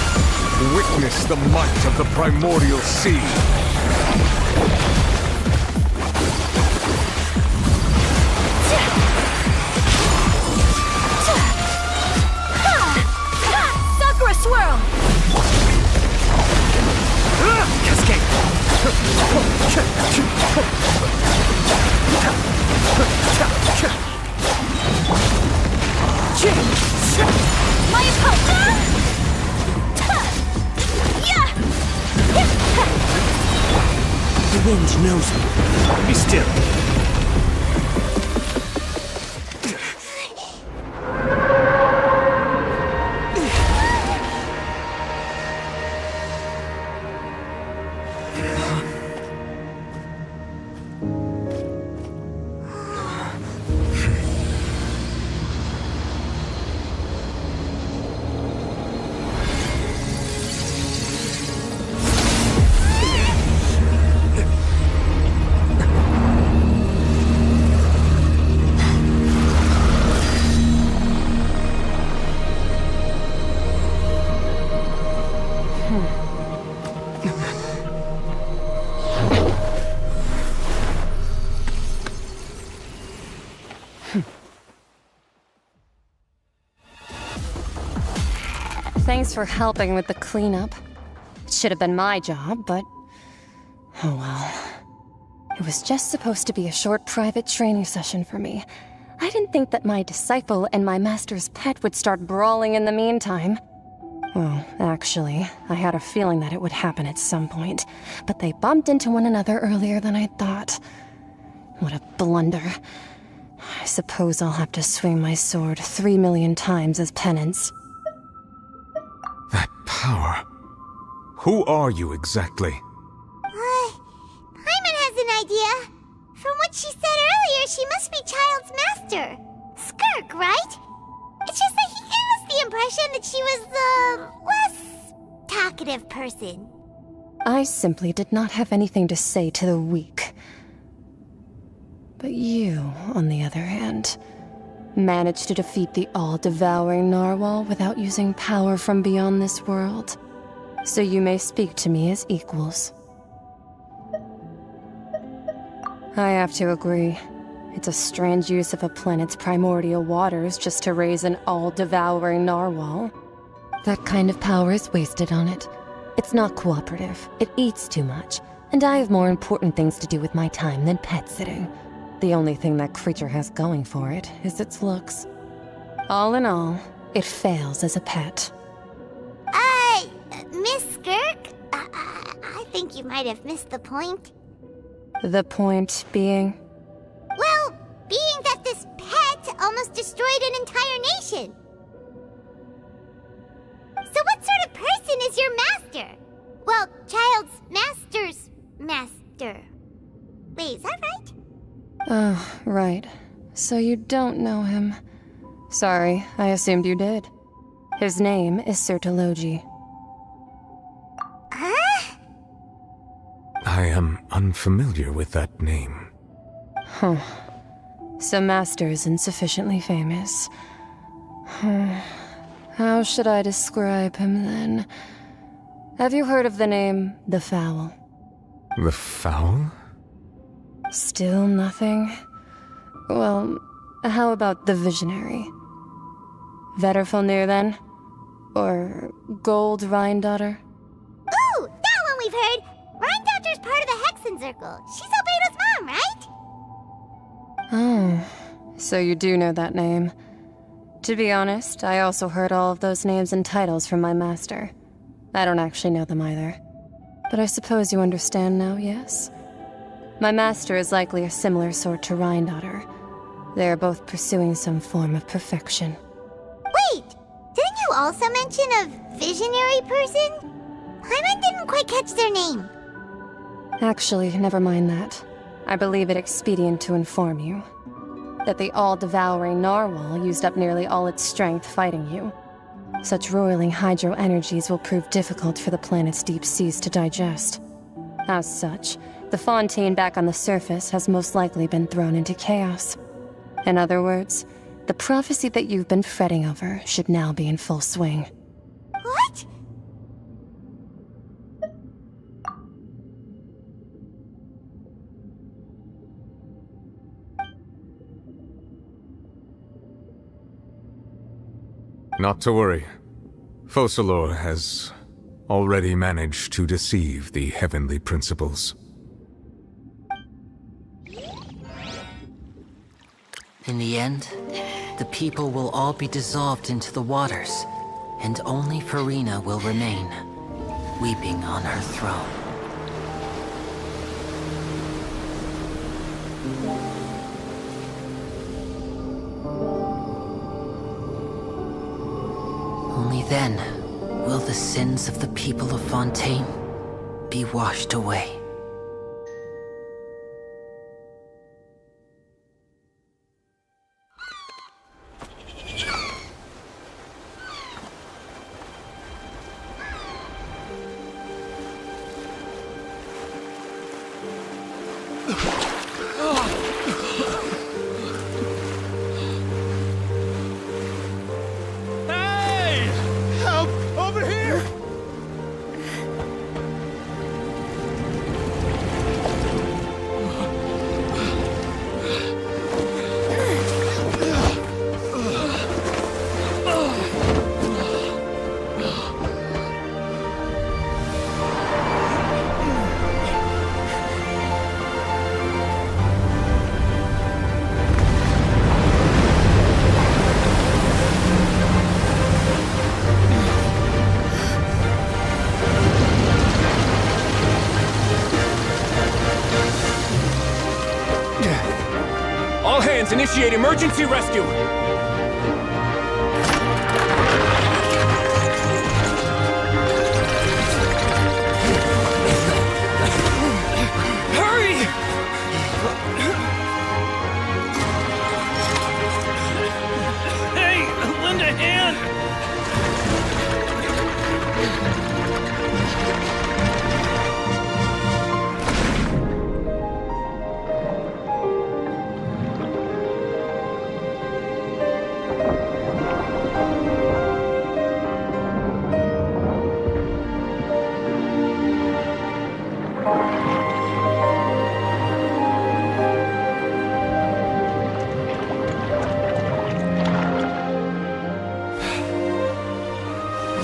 Witness the might of the primordial sea. Sakura swirl! Cascade! My opponent! The wind knows me. Be still. Thanks for helping with the cleanup. It should have been my job, but... oh well. It was just supposed to be a short private training session for me. I didn't think that my disciple and my master's pet would start brawling in the meantime. Well, actually, I had a feeling that it would happen at some point, but they bumped into one another earlier than I thought. What a blunder. I suppose I'll have to swing my sword 3 million times as penance. That power. Who are you exactly? Paimon has an idea. From what she said earlier, she must be Child's master. Skirk, right? It's just that he gave us the impression that she was the less talkative person. I simply did not have anything to say to the weak. But you, on the other hand, managed to defeat the all-devouring narwhal without using power from beyond this world. So you may speak to me as equals. I have to agree. It's a strange use of a planet's primordial waters just to raise an all-devouring narwhal. That kind of power is wasted on it. It's not cooperative. It eats too much. And I have more important things to do with my time than pet sitting. The only thing that creature has going for it is its looks. All in all, it fails as a pet. Miss Skirk? I think you might have missed the point. The point being? Well, being that this pet almost destroyed an entire nation. So what sort of person is your master? Well, Child's master's master. Wait, is that right? Oh, right. So you don't know him. Sorry, I assumed you did. His name is Sertologi. Huh? I am unfamiliar with that name. Huh. So Master isn't sufficiently famous. How should I describe him then? Have you heard of the name The Fowl? The Fowl? Still nothing? Well, how about the Visionary? Vetterfulnir then? Or Gold Rhindaughter? Ooh, that one we've heard! Rhindaughter's part of the Hexen Circle. She's Albedo's mom, right? Oh, so you do know that name. To be honest, I also heard all of those names and titles from my master. I don't actually know them either. But I suppose you understand now, yes? My master is likely a similar sort to Rhindaughter. They are both pursuing some form of perfection. Wait! Didn't you also mention a visionary person? Paimon didn't quite catch their name. Actually, never mind that. I believe it expedient to inform you that the all-devouring narwhal used up nearly all its strength fighting you. Such roiling hydro energies will prove difficult for the planet's deep seas to digest. As such, the Fontaine back on the surface has most likely been thrown into chaos. In other words, the prophecy that you've been fretting over should now be in full swing. What? Not to worry. Focalor has already managed to deceive the heavenly principles. In the end, the people will all be dissolved into the waters, and only Farina will remain, weeping on her throne. Only then will the sins of the people of Fontaine be washed away. Initiate emergency rescue! Hurry! Hey, lend a hand!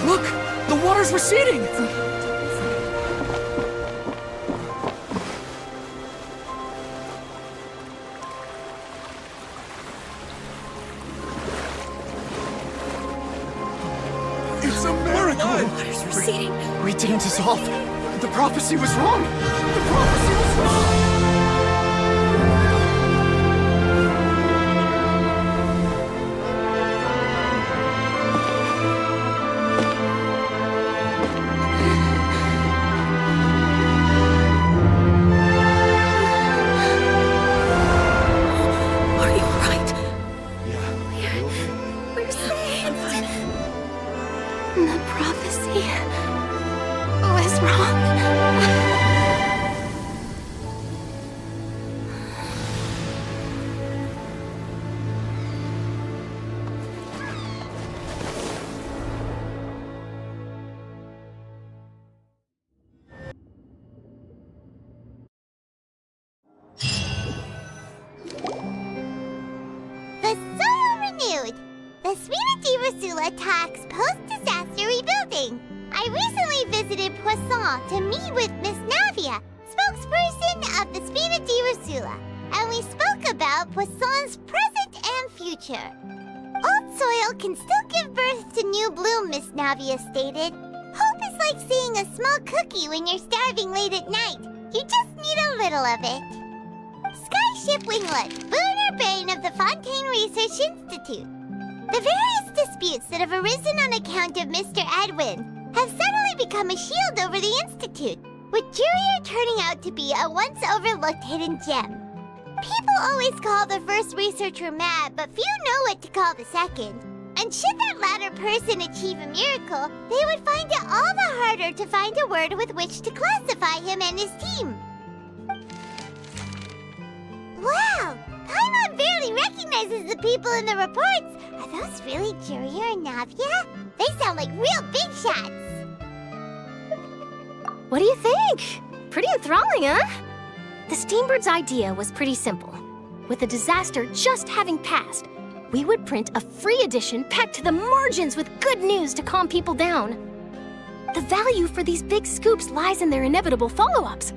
Look! The water's receding! It's a miracle! Water's receding. We didn't dissolve. The prophecy was wrong. The prophecy was wrong. The prophecy was wrong. The soil renewed. The Spina di Rosula talks post-disaster rebuilding. I recently visited Poisson to meet with Miss Navia, spokesperson of the Spina di Rosula, and we spoke about Poisson's present and future. Old soil can still give birth to new bloom, Miss Navia stated. Hope is like seeing a small cookie when you're starving late at night. You just need a little of it. Skyship Winglet, lunar brain of the Fontaine Research Institute. The various disputes that have arisen on account of Mr. Edwin have suddenly become a shield over the Institute, with Jurier turning out to be a once-overlooked hidden gem. People always call the first researcher mad, but few know what to call the second. And should that latter person achieve a miracle, they would find it all the harder to find a word with which to classify him and his team. Wow! Paimon barely recognizes the people in the reports. Are those really Jurier and Navia? They sound like real big shots. What do you think? Pretty enthralling, huh? The Steambird's idea was pretty simple. With the disaster just having passed, we would print a free edition packed to the margins with good news to calm people down. The value for these big scoops lies in their inevitable follow-ups.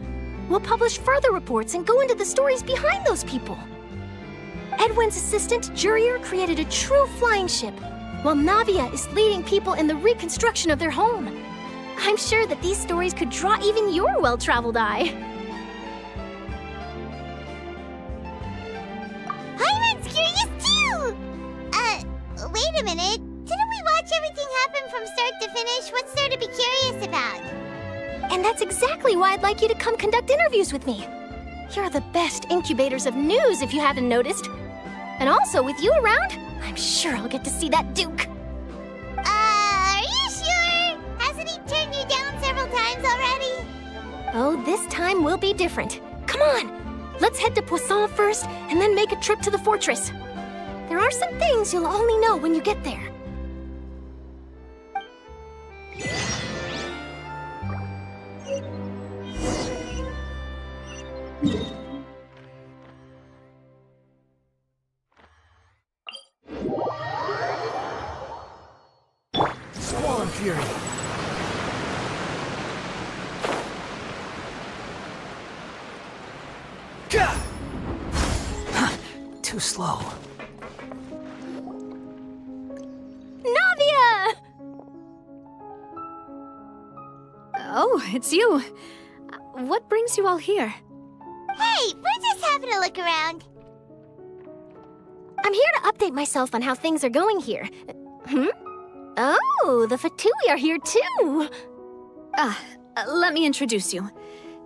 We'll publish further reports and go into the stories behind those people. Edwin's assistant, Jurier, created a true flying ship, while Navia is leading people in the reconstruction of their home. I'm sure that these stories could draw even your well-traveled eye. Paimon's curious too! Wait a minute. Didn't we watch everything happen from start to finish? What's there to be curious about? And that's exactly why I'd like you to come conduct interviews with me. You're the best incubators of news, if you haven't noticed. And also, with you around, I'm sure I'll get to see that Duke. Are you sure? Hasn't he turned you down several times already? Oh, this time will be different. Come on, let's head to Poisson first, and then make a trip to the fortress. There are some things you'll only know when you get there. Squall Fury. Too slow. Navia! Oh, it's you. What brings you all here? Hey, we're just having a look around. I'm here to update myself on how things are going here. Oh, the Fatui are here too! Let me introduce you.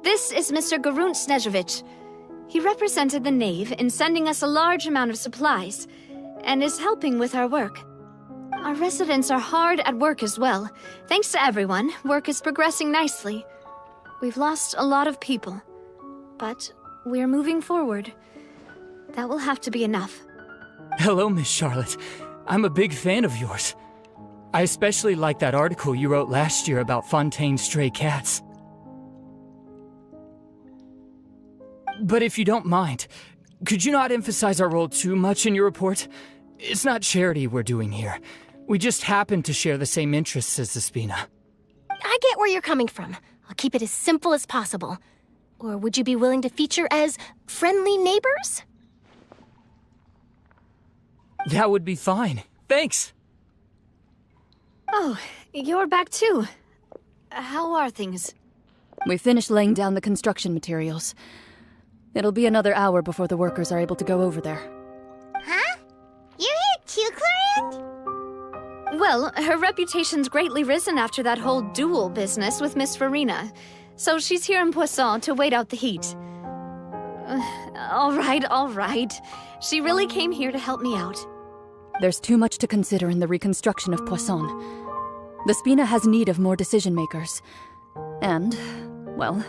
This is Mr. Garunt Snežević. He represented the Knave in sending us a large amount of supplies, and is helping with our work. Our residents are hard at work as well. Thanks to everyone, work is progressing nicely. We've lost a lot of people, but we're moving forward. That will have to be enough. Hello, Miss Charlotte. I'm a big fan of yours. I especially like that article you wrote last year about Fontaine's stray cats. But if you don't mind, could you not emphasize our role too much in your report? It's not charity we're doing here. We just happen to share the same interests as the Spina. I get where you're coming from. I'll keep it as simple as possible. Or would you be willing to feature as friendly neighbors? That would be fine. Thanks! Oh, you're back too. How are things? We finished laying down the construction materials. It'll be another hour before the workers are able to go over there. Huh? You're here too, Clarant? Well, her reputation's greatly risen after that whole duel business with Miss Farina. So she's here in Poisson to wait out the heat. All right. She really came here to help me out. There's too much to consider in the reconstruction of Poisson. The Spina has need of more decision-makers. And, well,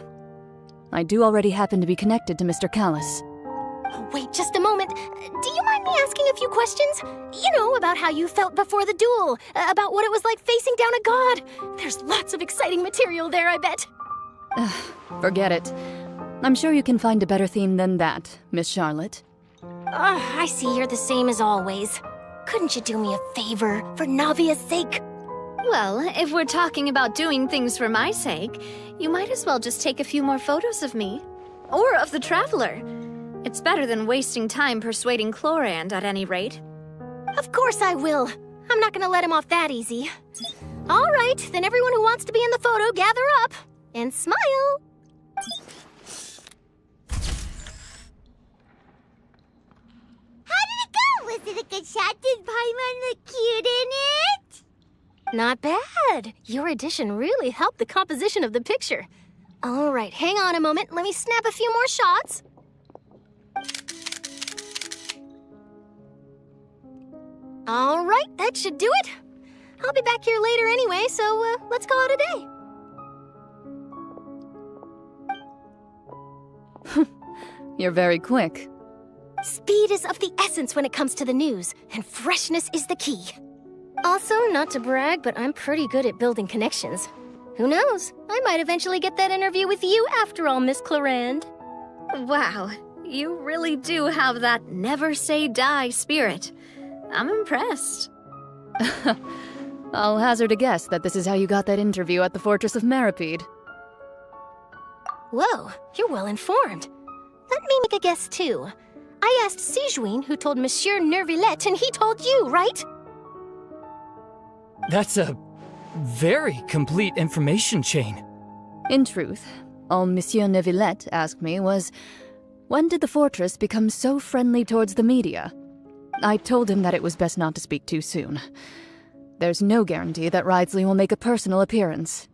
I do already happen to be connected to Mr. Callis. Oh, wait just a moment. Do you mind me asking a few questions? You know, about how you felt before the duel, about what it was like facing down a god. There's lots of exciting material there, I bet. Forget it. I'm sure you can find a better theme than that, Miss Charlotte. I see you're the same as always. Couldn't you do me a favor, for Navia's sake? Well, if we're talking about doing things for my sake, you might as well just take a few more photos of me. Or of the Traveler. It's better than wasting time persuading Chlorand, at any rate. Of course I will. I'm not gonna let him off that easy. All right, then everyone who wants to be in the photo, gather up. And smile. How did it go? Was it a good shot? Did Paimon look cute in it? Not bad. Your addition really helped the composition of the picture. All right, hang on a moment. Let me snap a few more shots. All right, that should do it. I'll be back here later anyway, so let's call it a day. You're very quick. Speed is of the essence when it comes to the news, and freshness is the key. Also, not to brag, but I'm pretty good at building connections. Who knows? I might eventually get that interview with you after all, Miss Chlorand. Wow, you really do have that never say die spirit. I'm impressed. I'll hazard a guess that this is how you got that interview at the Fortress of Meripede. Whoa, you're well informed. Let me make a guess too. I asked Sijuin, who told Monsieur Nervillet, and he told you, right? That's a very complete information chain. In truth, all Monsieur Nervillet asked me was, when did the fortress become so friendly towards the media? I told him that it was best not to speak too soon. There's no guarantee that Ridesley will make a personal appearance.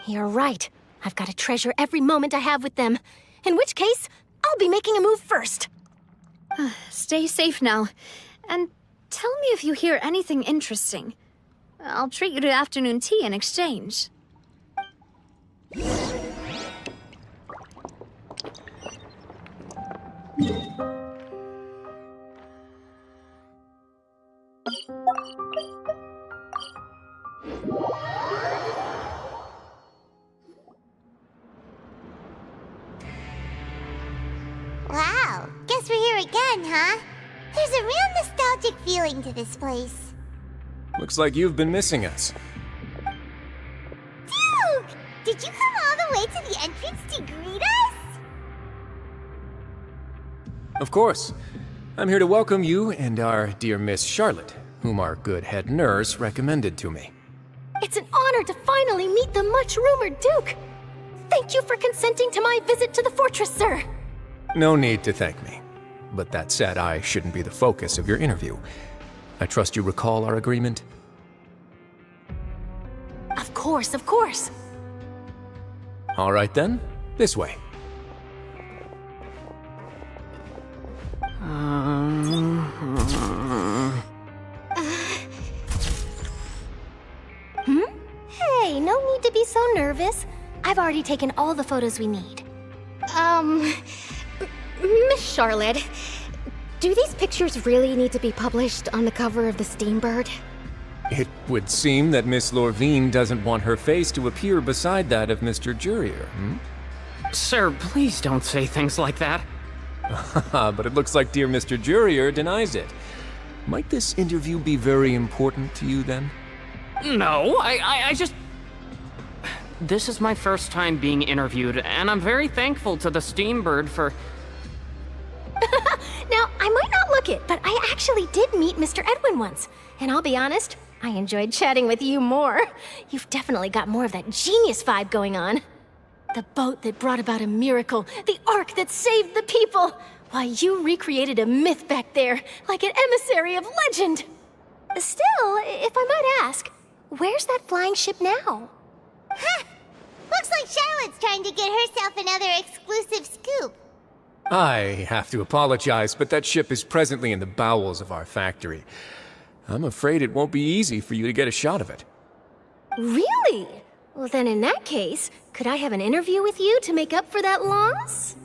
You're right. I've got to treasure every moment I have with them. In which case, I'll be making a move first. Stay safe now. And tell me if you hear anything interesting. I'll treat you to afternoon tea in exchange. Wow, guess we're here again, huh? There's a real nostalgic feeling to this place. Looks like you've been missing us. Duke! Did you come all the way to the entrance to greet us? Of course. I'm here to welcome you and our dear Miss Charlotte, whom our good head nurse recommended to me. It's an honor to finally meet the much-rumored Duke. Thank you for consenting to my visit to the fortress, sir. No need to thank me. But that said, I shouldn't be the focus of your interview. I trust you recall our agreement? Of course, of course. All right then, this way. Hey, no need to be so nervous. I've already taken all the photos we need. Miss Charlotte, do these pictures really need to be published on the cover of the Steambird? It would seem that Miss Lorvine doesn't want her face to appear beside that of Mr. Jurier, hmm? Sir, please don't say things like that. But it looks like dear Mr. Jurier denies it. Might this interview be very important to you, then? No, I just... This is my first time being interviewed, and I'm very thankful to the Steambird for... Now, I might not look it, but I actually did meet Mr. Edwin once. And I'll be honest, I enjoyed chatting with you more. You've definitely got more of that genius vibe going on. The boat that brought about a miracle, the ark that saved the people. Why, you recreated a myth back there, like an emissary of legend. Still, if I might ask, where's that flying ship now? Huh! Looks like Charlotte's trying to get herself another exclusive scoop. I have to apologize, but that ship is presently in the bowels of our factory. I'm afraid it won't be easy for you to get a shot of it. Really? Well, then in that case, could I have an interview with you to make up for that loss?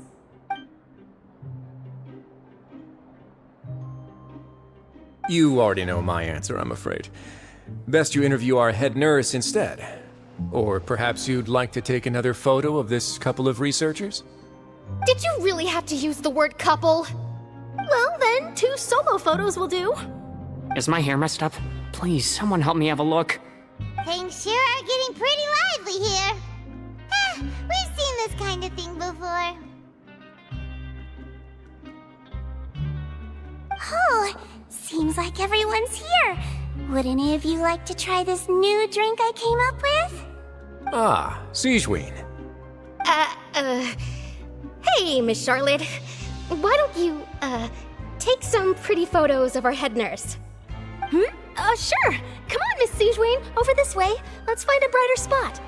You already know my answer, I'm afraid. Best you interview our head nurse instead. Or perhaps you'd like to take another photo of this couple of researchers? Did you really have to use the word couple? Well, then, 2 solo photos will do. Is my hair messed up? Please, someone help me have a look. Things sure are getting pretty lively here. We've seen this kind of thing before. Oh, seems like everyone's here. Would any of you like to try this new drink I came up with? Ah, Sigewin. Hey, Miss Charlotte. Why don't you, take some pretty photos of our head nurse? Sure. Come on, Miss Sigewin, over this way. Let's find a brighter spot.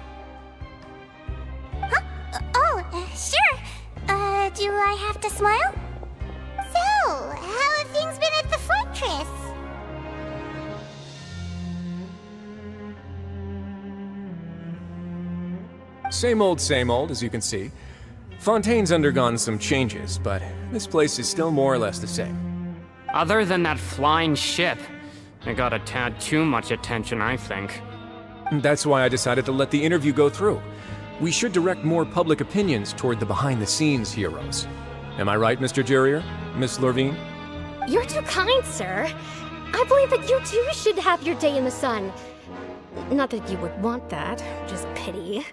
Sure. Do I have to smile? So, how have things been at the fortress? Same old, as you can see. Fontaine's undergone some changes, but this place is still more or less the same. Other than that flying ship, it got a tad too much attention, I think. That's why I decided to let the interview go through. We should direct more public opinions toward the behind-the-scenes heroes. Am I right, Mr. Jurier? Miss Lorvine? You're too kind, sir. I believe that you too should have your day in the sun. Not that you would want that, just pity.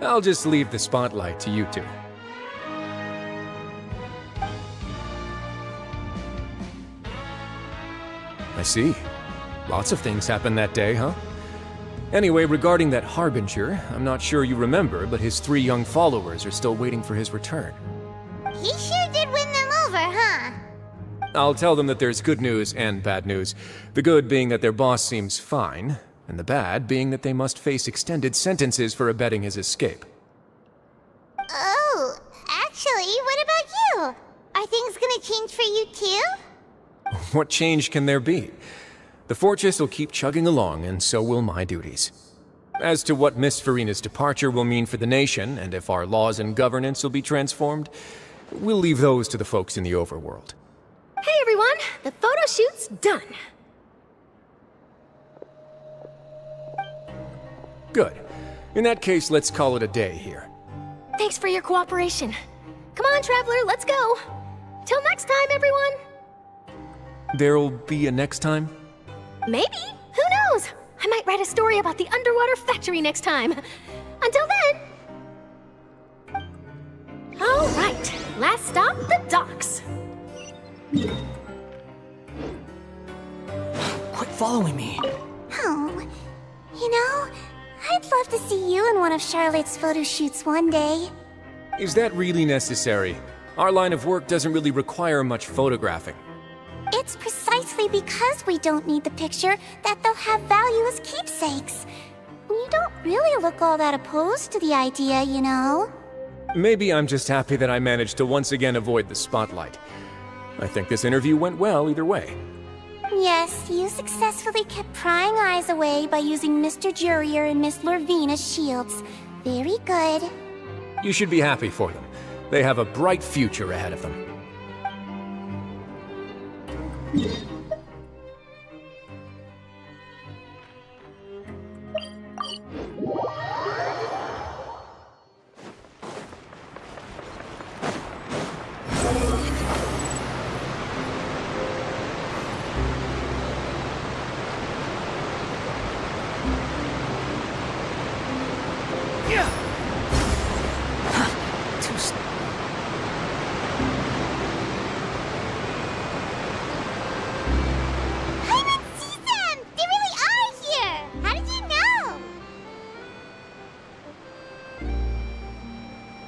I'll just leave the spotlight to you two. I see. Lots of things happened that day, huh? Anyway, regarding that Harbinger, I'm not sure you remember, but his 3 young followers are still waiting for his return. He sure did win them over, huh? I'll tell them that there's good news and bad news. The good being that their boss seems fine, and the bad being that they must face extended sentences for abetting his escape. Oh, actually, what about you? Are things gonna change for you too? What change can there be? The fortress will keep chugging along, and so will my duties. As to what Miss Farina's departure will mean for the nation, and if our laws and governance will be transformed, we'll leave those to the folks in the overworld. Hey everyone, the photo shoot's done. Good. In that case, let's call it a day here. Thanks for your cooperation. Come on, Traveler, let's go. Till next time, everyone. There'll be a next time? Maybe. Who knows? I might write a story about the underwater factory next time. Until then. All right, last stop, the docks. Quit following me. Oh, you know, I'd love to see you in one of Charlotte's photo shoots one day. Is that really necessary? Our line of work doesn't really require much photographing. It's precisely because we don't need the picture that they'll have value as keepsakes. You don't really look all that opposed to the idea, you know. Maybe I'm just happy that I managed to once again avoid the spotlight. I think this interview went well either way. Yes, you successfully kept prying eyes away by using Mr. Jurier and Miss Lorvine as shields. Very good. You should be happy for them. They have a bright future ahead of them.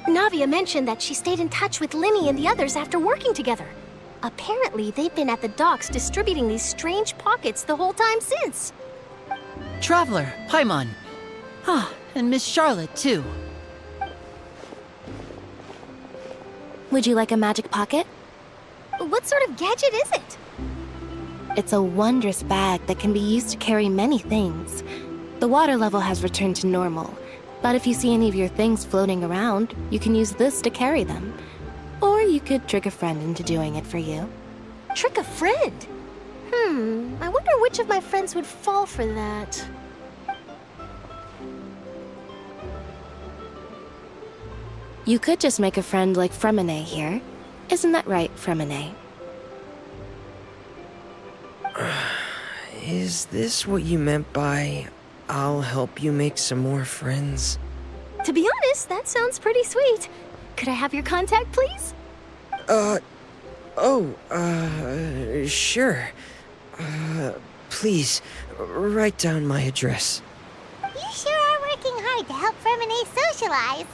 Navia mentioned that she stayed in touch with Linny and the others after working together. Apparently, they've been at the docks distributing these strange pockets the whole time since. Traveler, Paimon. And Miss Charlotte, too. Would you like a magic pocket? What sort of gadget is it? It's a wondrous bag that can be used to carry many things. The water level has returned to normal, but if you see any of your things floating around, you can use this to carry them. Or you could trick a friend into doing it for you. Trick a friend? I wonder which of my friends would fall for that. You could just make a friend like Perannya here. Isn't that right, Perannya? Is this what you meant by, I'll help you make some more friends? To be honest, that sounds pretty sweet. Could I have your contact, please? Sure. Please, write down my address. You sure are working hard to help Perannya socialize.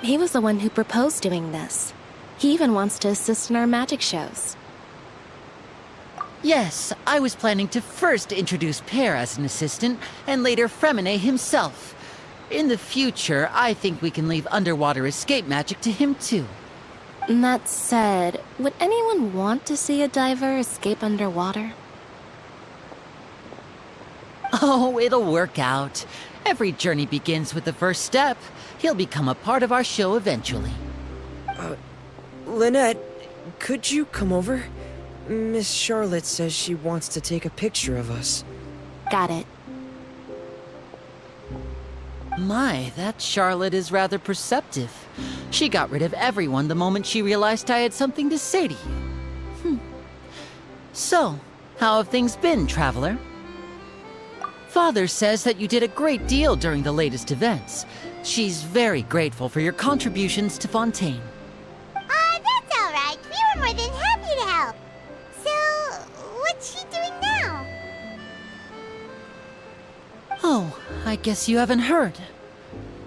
He was the one who proposed doing this. He even wants to assist in our magic shows. Yes, I was planning to first introduce Per as an assistant, and later Perannya himself. In the future, I think we can leave underwater escape magic to him too. That said, would anyone want to see a diver escape underwater? Oh, it'll work out. Every journey begins with the first step. He'll become a part of our show eventually. Lynette, could you come over? Miss Charlotte says she wants to take a picture of us. Got it. My, that Charlotte is rather perceptive. She got rid of everyone the moment she realized I had something to say to you. So, how have things been, Traveler? Father says that you did a great deal during the latest events. She's very grateful for your contributions to Fontaine. That's all right. We were more than happy to help. So, what's she doing now? Oh, I guess you haven't heard.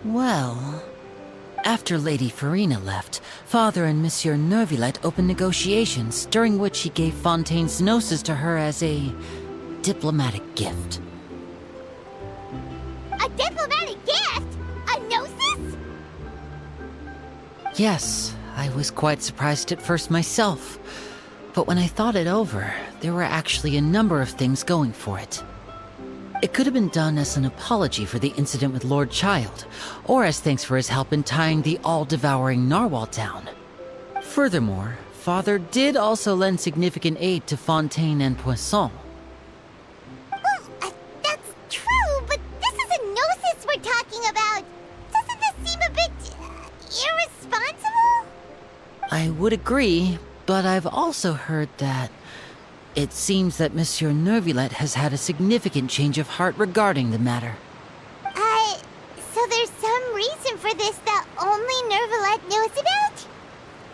Well, after Lady Furina left, Father and Monsieur Neuvillette opened negotiations, during which he gave Fontaine's gnosis to her as a diplomatic gift. A diplomatic gift? A gnosis? Yes, I was quite surprised at first myself. But when I thought it over, there were actually a number of things going for it. It could have been done as an apology for the incident with Lord Child, or as thanks for his help in tying the all-devouring narwhal down. Furthermore, Father did also lend significant aid to Fontaine and Poisson. That's true, but this is a gnosis we're talking about. Doesn't this seem a bit irresponsible? I would agree, but I've also heard that it seems that Monsieur Neuvillette has had a significant change of heart regarding the matter. So there's some reason for this that only Neuvillette knows about?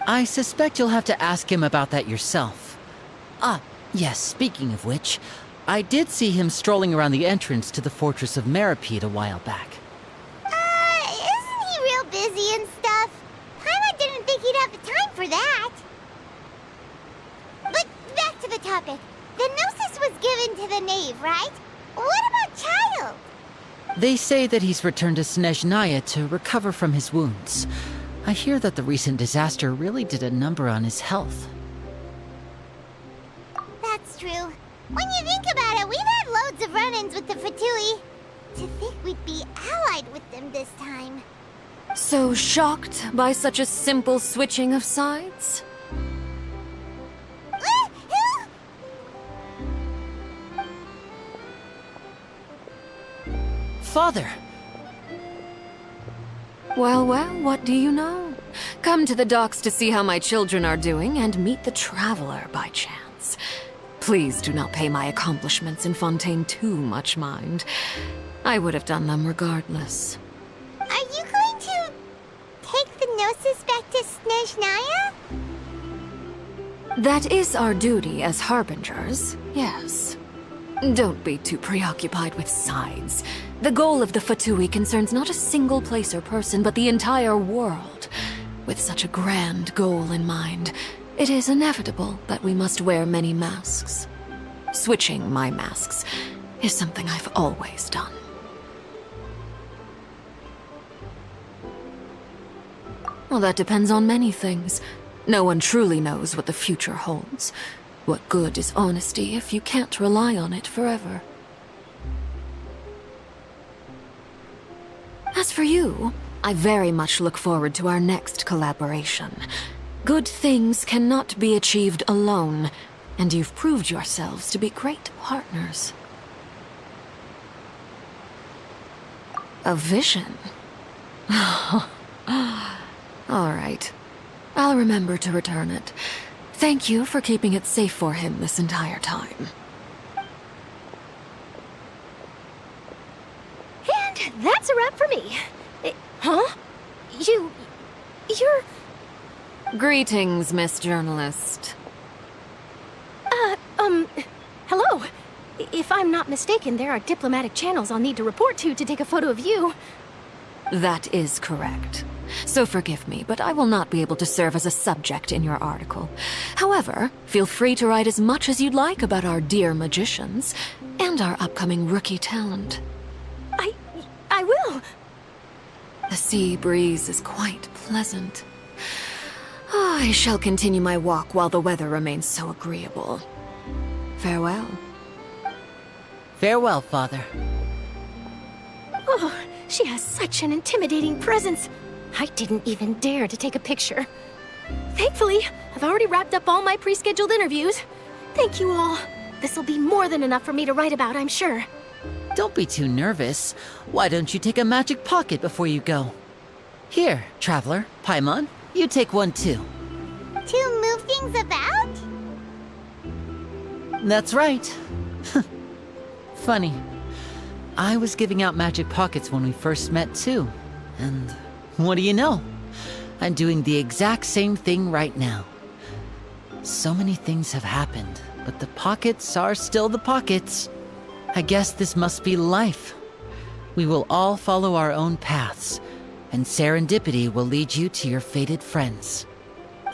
I suspect you'll have to ask him about that yourself. Yes, speaking of which, I did see him strolling around the entrance to the Fortress of Meripede a while back. Isn't he real busy and stuff? Paimon for that. But back to the topic. The Gnosis was given to the knave, right? What about Child? They say that he's returned to Snezhnaya to recover from his wounds. I hear that the recent disaster really did a number on his health. That's true. When you think about it, we've had loads of run-ins with the Fatui. To think we'd be allied with them this time. So shocked by such a simple switching of sides? Father! Well, what do you know? Come to the docks to see how my children are doing and meet the Traveler by chance. Please do not pay my accomplishments in Fontaine too much mind. I would have done them regardless. Are you going to take the Gnosis back to Snezhnaya? That is our duty as Harbingers, yes. Don't be too preoccupied with sides. The goal of the Fatui concerns not a single place or person, but the entire world. With such a grand goal in mind, it is inevitable that we must wear many masks. Switching my masks is something I've always done. Well, that depends on many things. No one truly knows what the future holds. What good is honesty if you can't rely on it forever? As for you, I very much look forward to our next collaboration. Good things cannot be achieved alone, and you've proved yourselves to be great partners. A vision? All right. I'll remember to return it. Thank you for keeping it safe for him this entire time. And that's a wrap for me. Huh? You're... Greetings, Miss Journalist. Hello. If I'm not mistaken, there are diplomatic channels I'll need to report to take a photo of you. That is correct. So forgive me, but I will not be able to serve as a subject in your article. However, feel free to write as much as you'd like about our dear magicians and our upcoming rookie talent. I will. The sea breeze is quite pleasant. I shall continue my walk while the weather remains so agreeable. Farewell. Farewell, Father. Oh, she has such an intimidating presence. I didn't even dare to take a picture. Thankfully, I've already wrapped up all my pre-scheduled interviews. Thank you all. This'll be more than enough for me to write about, I'm sure. Don't be too nervous. Why don't you take a magic pocket before you go? Here, Traveler, Paimon, you take one too. To move things about? That's right. Funny. I was giving out magic pockets when we first met too. And what do you know? I'm doing the exact same thing right now. So many things have happened, but the pockets are still the pockets. I guess this must be life. We will all follow our own paths, and serendipity will lead you to your fated friends.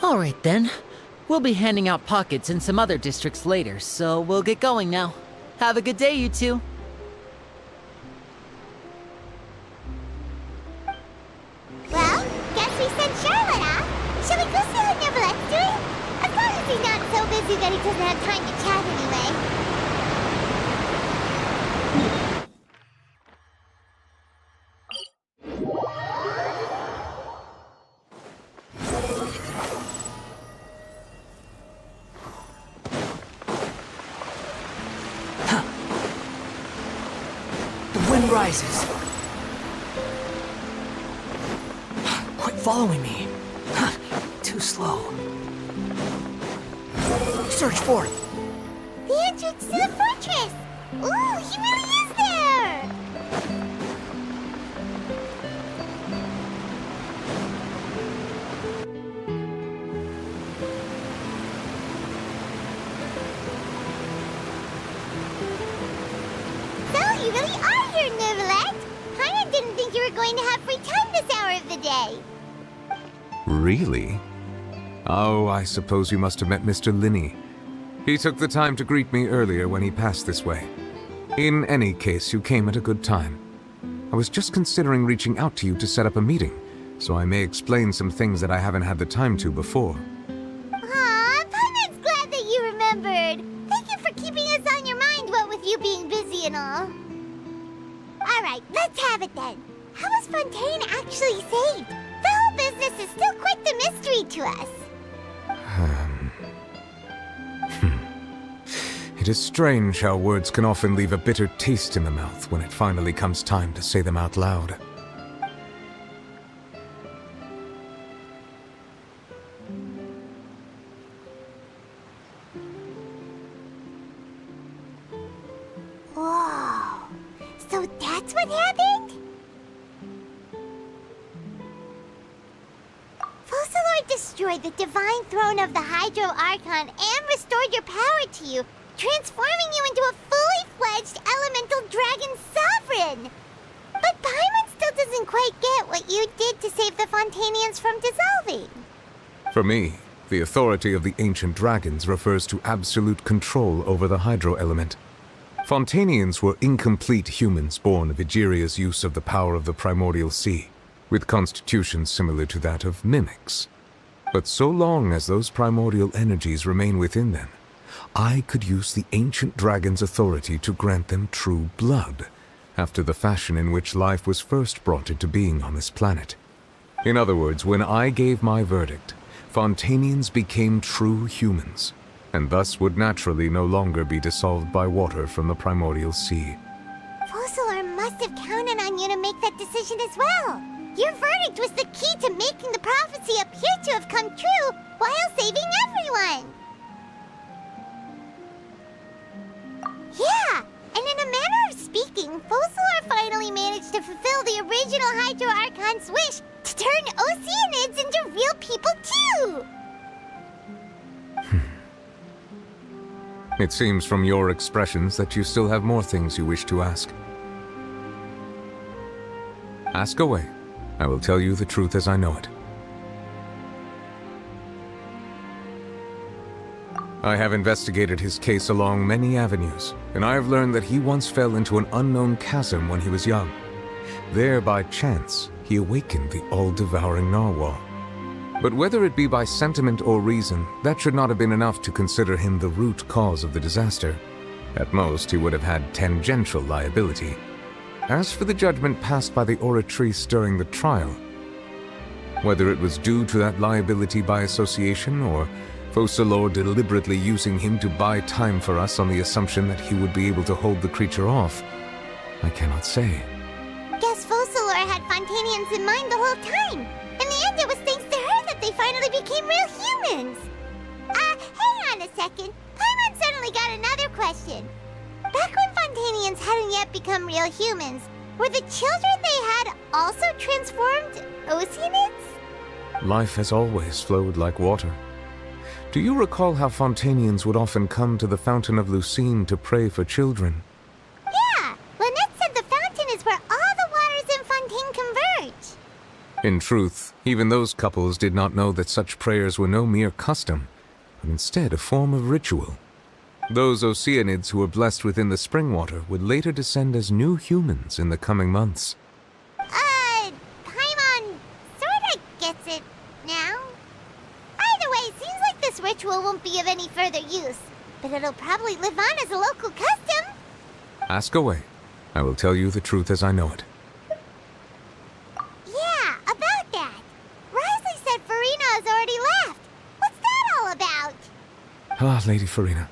All right then. We'll be handing out pockets in some other districts later, so we'll get going now. Have a good day, you two. Well, guess we sent Charlotte off. Shall we go see what Neverlette's doing? As long as he's not so busy that he doesn't have time to chat anyway. The wind rises. Quit following me. Too slow. Search for it. The entrance to the fortress! Ooh, he really is there! So, you really are here, Neverlette! Paimon didn't think you were going to have free time this hour of the day. Really? Oh, I suppose you must have met Mr. Linney. He took the time to greet me earlier when he passed this way. In any case, you came at a good time. I was just considering reaching out to you to set up a meeting, so I may explain some things that I haven't had the time to before. Aw, Paimon's glad that you remembered. Thank you for keeping us on your mind, what with you being busy and all. Alright, let's have it then. How was Fontaine actually saved? The whole business is still quite the mystery to us. It is strange how words can often leave a bitter taste in the mouth when it finally comes time to say them out loud. Whoa. So that's what happened? Focalor destroyed the divine throne of the Hydro Archon and restored your power to you, transforming you into a fully fledged elemental dragon sovereign. But Paimon still doesn't quite get what you did to save the Fontainians from dissolving. For me, the authority of the ancient dragons refers to absolute control over the hydro element. Fontainians were incomplete humans born of Egeria's use of the power of the primordial sea, with constitutions similar to that of mimics. But so long as those primordial energies remain within them, I could use the ancient dragon's authority to grant them true blood, after the fashion in which life was first brought into being on this planet. In other words, when I gave my verdict, Fontainians became true humans, and thus would naturally no longer be dissolved by water from the primordial sea. Focalor must have counted on you to make that decision as well. Your verdict was the key to making the prophecy appear to have come true while saving everyone. Yeah, and in a manner of speaking, Focalor finally managed to fulfill the original Hydro Archon's wish to turn Oceanids into real people too! It seems from your expressions that you still have more things you wish to ask. Ask away. I will tell you the truth as I know it. I have investigated his case along many avenues, and I have learned that he once fell into an unknown chasm when he was young. There, by chance, he awakened the all-devouring narwhal. But whether it be by sentiment or reason, that should not have been enough to consider him the root cause of the disaster. At most, he would have had tangential liability. As for the judgment passed by the oratrice during the trial, whether it was due to that liability by association, or Focalor deliberately using him to buy time for us on the assumption that he would be able to hold the creature off, I cannot say. Guess Focalor had Fontainians in mind the whole time. In the end, it was thanks to her that they finally became real humans. Hang on a second. Paimon suddenly got another question. Back when Fontainians hadn't yet become real humans, were the children they had also transformed Oceanids? Life has always flowed like water. Do you recall how Fontainians would often come to the Fountain of Lucine to pray for children? Yeah! Lynette said the fountain is where all the waters in Fontaine converge. In truth, even those couples did not know that such prayers were no mere custom, but instead a form of ritual. Those Oceanids who were blessed within the spring water would later descend as new humans in the coming months. Paimon sorta gets it now. Either way, seems like this ritual won't be of any further use, but it'll probably live on as a local custom. Ask away. I will tell you the truth as I know it. Yeah, about that. Risley said Farina has already left. What's that all about? Ah, Lady Farina.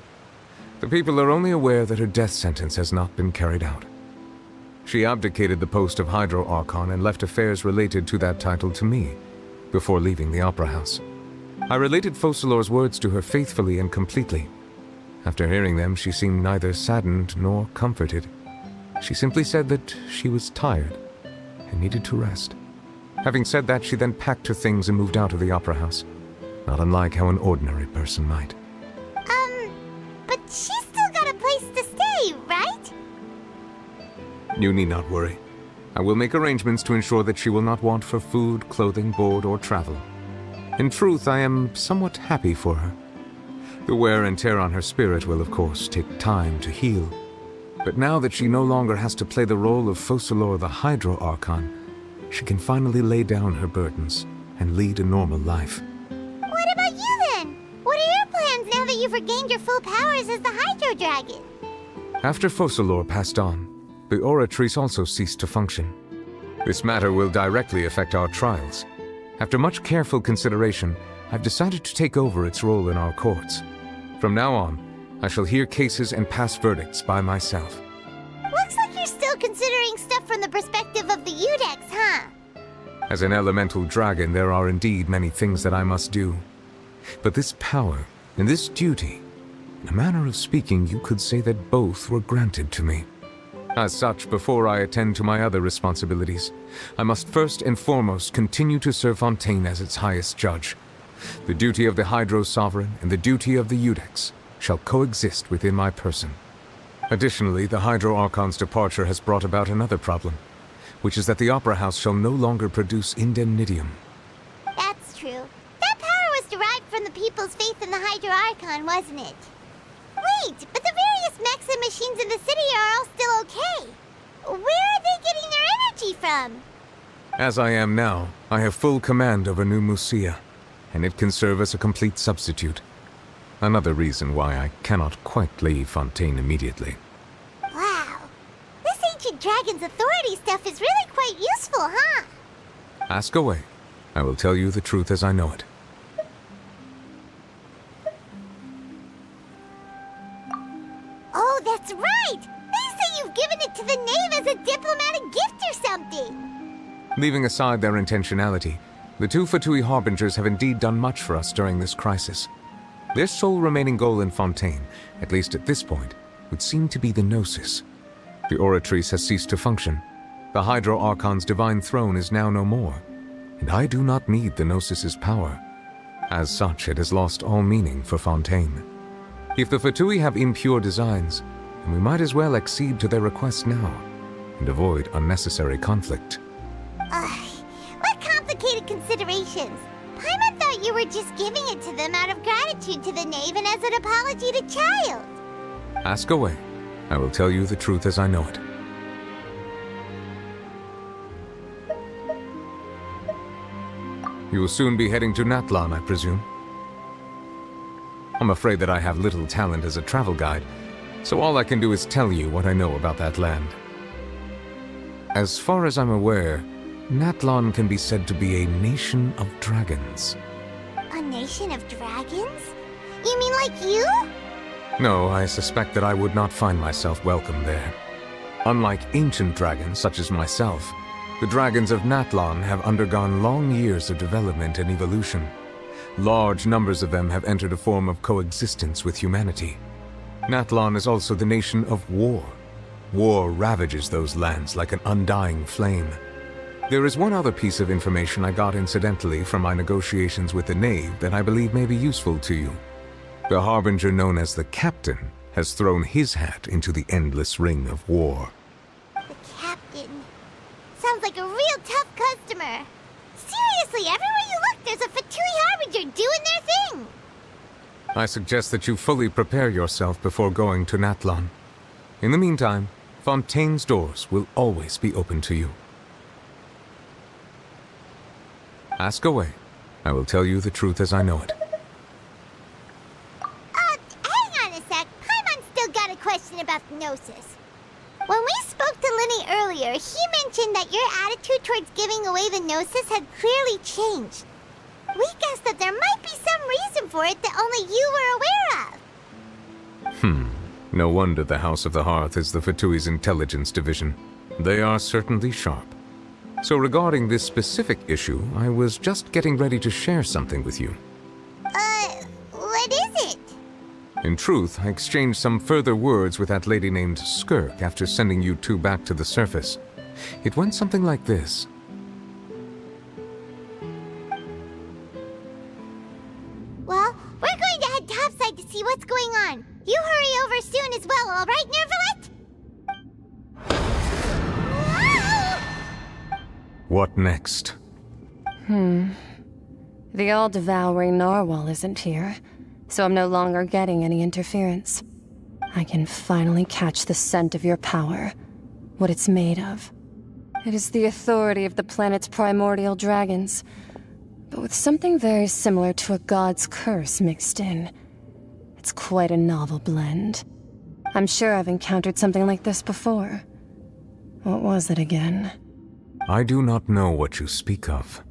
The people are only aware that her death sentence has not been carried out. She abdicated the post of Hydro Archon and left affairs related to that title to me, before leaving the Opera House. I related Focalor's words to her faithfully and completely. After hearing them, she seemed neither saddened nor comforted. She simply said that she was tired and needed to rest. Having said that, she then packed her things and moved out of the Opera House, not unlike how an ordinary person might. But she's still got a place to stay, right? You need not worry. I will make arrangements to ensure that she will not want for food, clothing, board, or travel. In truth, I am somewhat happy for her. The wear and tear on her spirit will, of course, take time to heal. But now that she no longer has to play the role of Focalor the Hydro Archon, she can finally lay down her burdens and lead a normal life. What about you then? What are your plans now that you've regained your full powers as the Hydro Dragon? After Focalor passed on, the Oratrice also ceased to function. This matter will directly affect our trials. After much careful consideration, I've decided to take over its role in our courts. From now on, I shall hear cases and pass verdicts by myself. Looks like you're still considering stuff from the perspective of the Udex, huh? As an elemental dragon, there are indeed many things that I must do. But this power and this duty, in a manner of speaking, you could say that both were granted to me. As such, before I attend to my other responsibilities, I must first and foremost continue to serve Fontaine as its highest judge. The duty of the Hydro Sovereign and the duty of the Udex shall coexist within my person. Additionally, the Hydro Archon's departure has brought about another problem, which is that the Opera House shall no longer produce indemnitium. That's true. That power was derived from the people's faith in the Hydro Archon, wasn't it? Wait, but the various mechs and machines in the city are all still okay. Where are they getting their energy from? As I am now, I have full command over New Musuh, and it can serve as a complete substitute. Another reason why I cannot quite leave Fontaine immediately. Wow. This ancient dragon's authority stuff is really quite useful, huh? Ask away. I will tell you the truth as I know it. Oh, that's right! They say you've given it to the knave as a diplomatic gift or something! Leaving aside their intentionality, the two Fatui Harbingers have indeed done much for us during this crisis. Their sole remaining goal in Fontaine, at least at this point, would seem to be the Gnosis. The Oratrice has ceased to function. The Hydro Archon's divine throne is now no more, and I do not need the Gnosis's power. As such, it has lost all meaning for Fontaine. If the Fatui have impure designs, then we might as well accede to their request now, and avoid unnecessary conflict. What complicated considerations! Paimon thought you were just giving it to them out of gratitude to the knave and as an apology to Child. Ask away. I will tell you the truth as I know it. You will soon be heading to Natlan, I presume? I'm afraid that I have little talent as a travel guide, so all I can do is tell you what I know about that land. As far as I'm aware, Natlan can be said to be a nation of dragons. A nation of dragons? You mean like you? No, I suspect that I would not find myself welcome there. Unlike ancient dragons such as myself, the dragons of Natlan have undergone long years of development and evolution. Large numbers of them have entered a form of coexistence with humanity. Natlan is also the nation of war. War ravages those lands like an undying flame. There is one other piece of information I got incidentally from my negotiations with the knave that I believe may be useful to you. The harbinger known as the Captain has thrown his hat into the endless ring of war. The Captain. Sounds like a real tough customer. Seriously, everywhere you look, there's a Fatui Harbinger doing their thing. I suggest that you fully prepare yourself before going to Natlan. In the meantime, Fontaine's doors will always be open to you. Ask away. I will tell you the truth as I know it. Hang on a sec. Paimon's still got a question about the Gnosis. When we spoke to Linny earlier, he mentioned that your attitude towards giving away the Gnosis had clearly changed. We guessed that there might be some reason for it that only you were aware of. No wonder the House of the Hearth is the Fatui's intelligence division. They are certainly sharp. So regarding this specific issue, I was just getting ready to share something with you. What is it? In truth, I exchanged some further words with that lady named Skirk after sending you two back to the surface. It went something like this. Well, we're going to head topside to see what's going on. You hurry over soon as well, all right, Nervalet? What next? The all-devouring narwhal isn't here, so I'm no longer getting any interference. I can finally catch the scent of your power, what it's made of. It is the authority of the planet's primordial dragons, but with something very similar to a god's curse mixed in. It's quite a novel blend. I'm sure I've encountered something like this before. What was it again? I do not know what you speak of.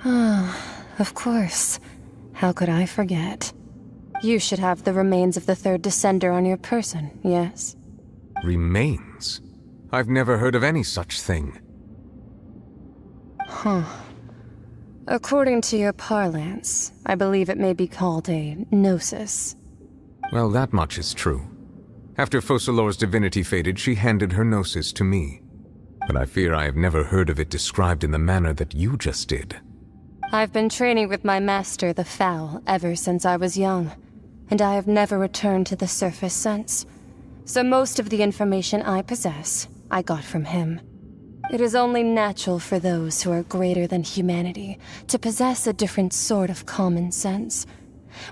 Ah, of course. How could I forget? You should have the remains of the third descender on your person, yes? Remains? I've never heard of any such thing. Huh. According to your parlance, I believe it may be called a gnosis. Well, that much is true. After Focalor's divinity faded, she handed her gnosis to me. But I fear I have never heard of it described in the manner that you just did. I've been training with my master, the Foul, ever since I was young, and I have never returned to the surface since. So most of the information I possess, I got from him. It is only natural for those who are greater than humanity to possess a different sort of common sense,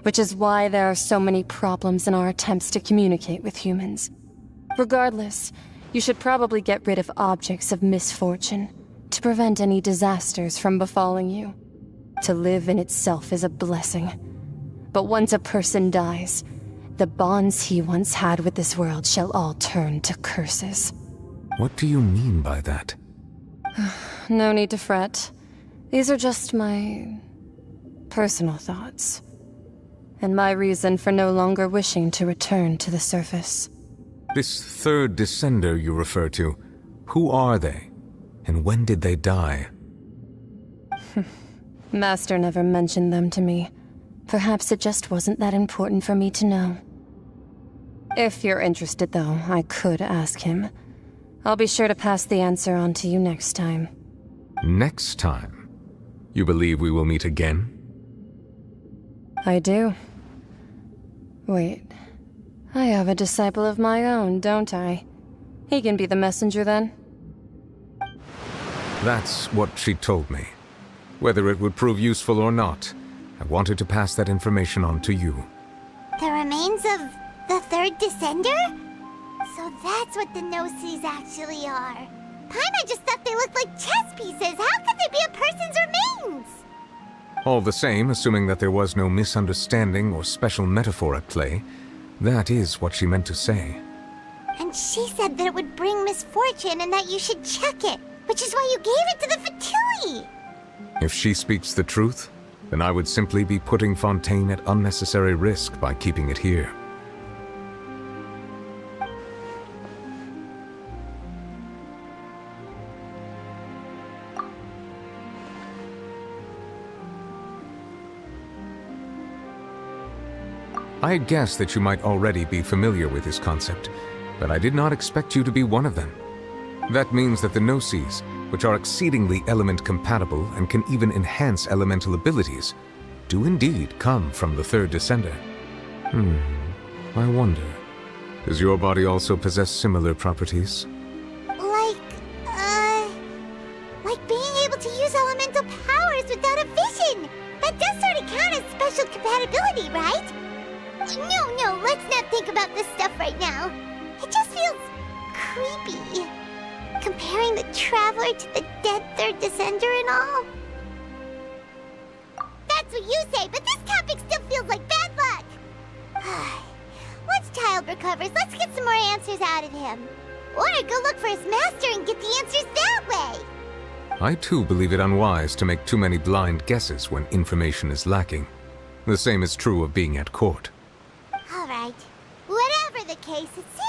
which is why there are so many problems in our attempts to communicate with humans. Regardless, you should probably get rid of objects of misfortune to prevent any disasters from befalling you. To live in itself is a blessing. But once a person dies, the bonds he once had with this world shall all turn to curses. What do you mean by that? No need to fret. These are just my personal thoughts, and my reason for no longer wishing to return to the surface. This third descender you refer to, who are they? And when did they die? Master never mentioned them to me. Perhaps it just wasn't that important for me to know. If you're interested, though, I could ask him. I'll be sure to pass the answer on to you next time. Next time? You believe we will meet again? I do. Wait. I have a disciple of my own, don't I? He can be the messenger, then? That's what she told me. Whether it would prove useful or not, I wanted to pass that information on to you. The remains of the third descender? So that's what the Gnosis actually are. Paimon just thought they looked like chess pieces. How could they be a person's remains? All the same, assuming that there was no misunderstanding or special metaphor at play, that is what she meant to say. And she said that it would bring misfortune and that you should check it, which is why you gave it to the Fatui. If she speaks the truth, then I would simply be putting Fontaine at unnecessary risk by keeping it here. I had guessed that you might already be familiar with this concept, but I did not expect you to be one of them. That means that the Gnosis, which are exceedingly element-compatible and can even enhance elemental abilities, do indeed come from the third descender. I wonder, does your body also possess similar properties? Like being able to use elemental powers without a vision! That does sort of count as special compatibility, right? No, let's not think about this stuff right now. It just feels creepy. Comparing the Traveler to the dead third descender and all. That's what you say, but this topic still feels like bad luck. Once Child recovers, let's get some more answers out of him. Or go look for his master and get the answers that way. I too believe it unwise to make too many blind guesses when information is lacking. The same is true of being at court. Alright. Whatever the case, it seems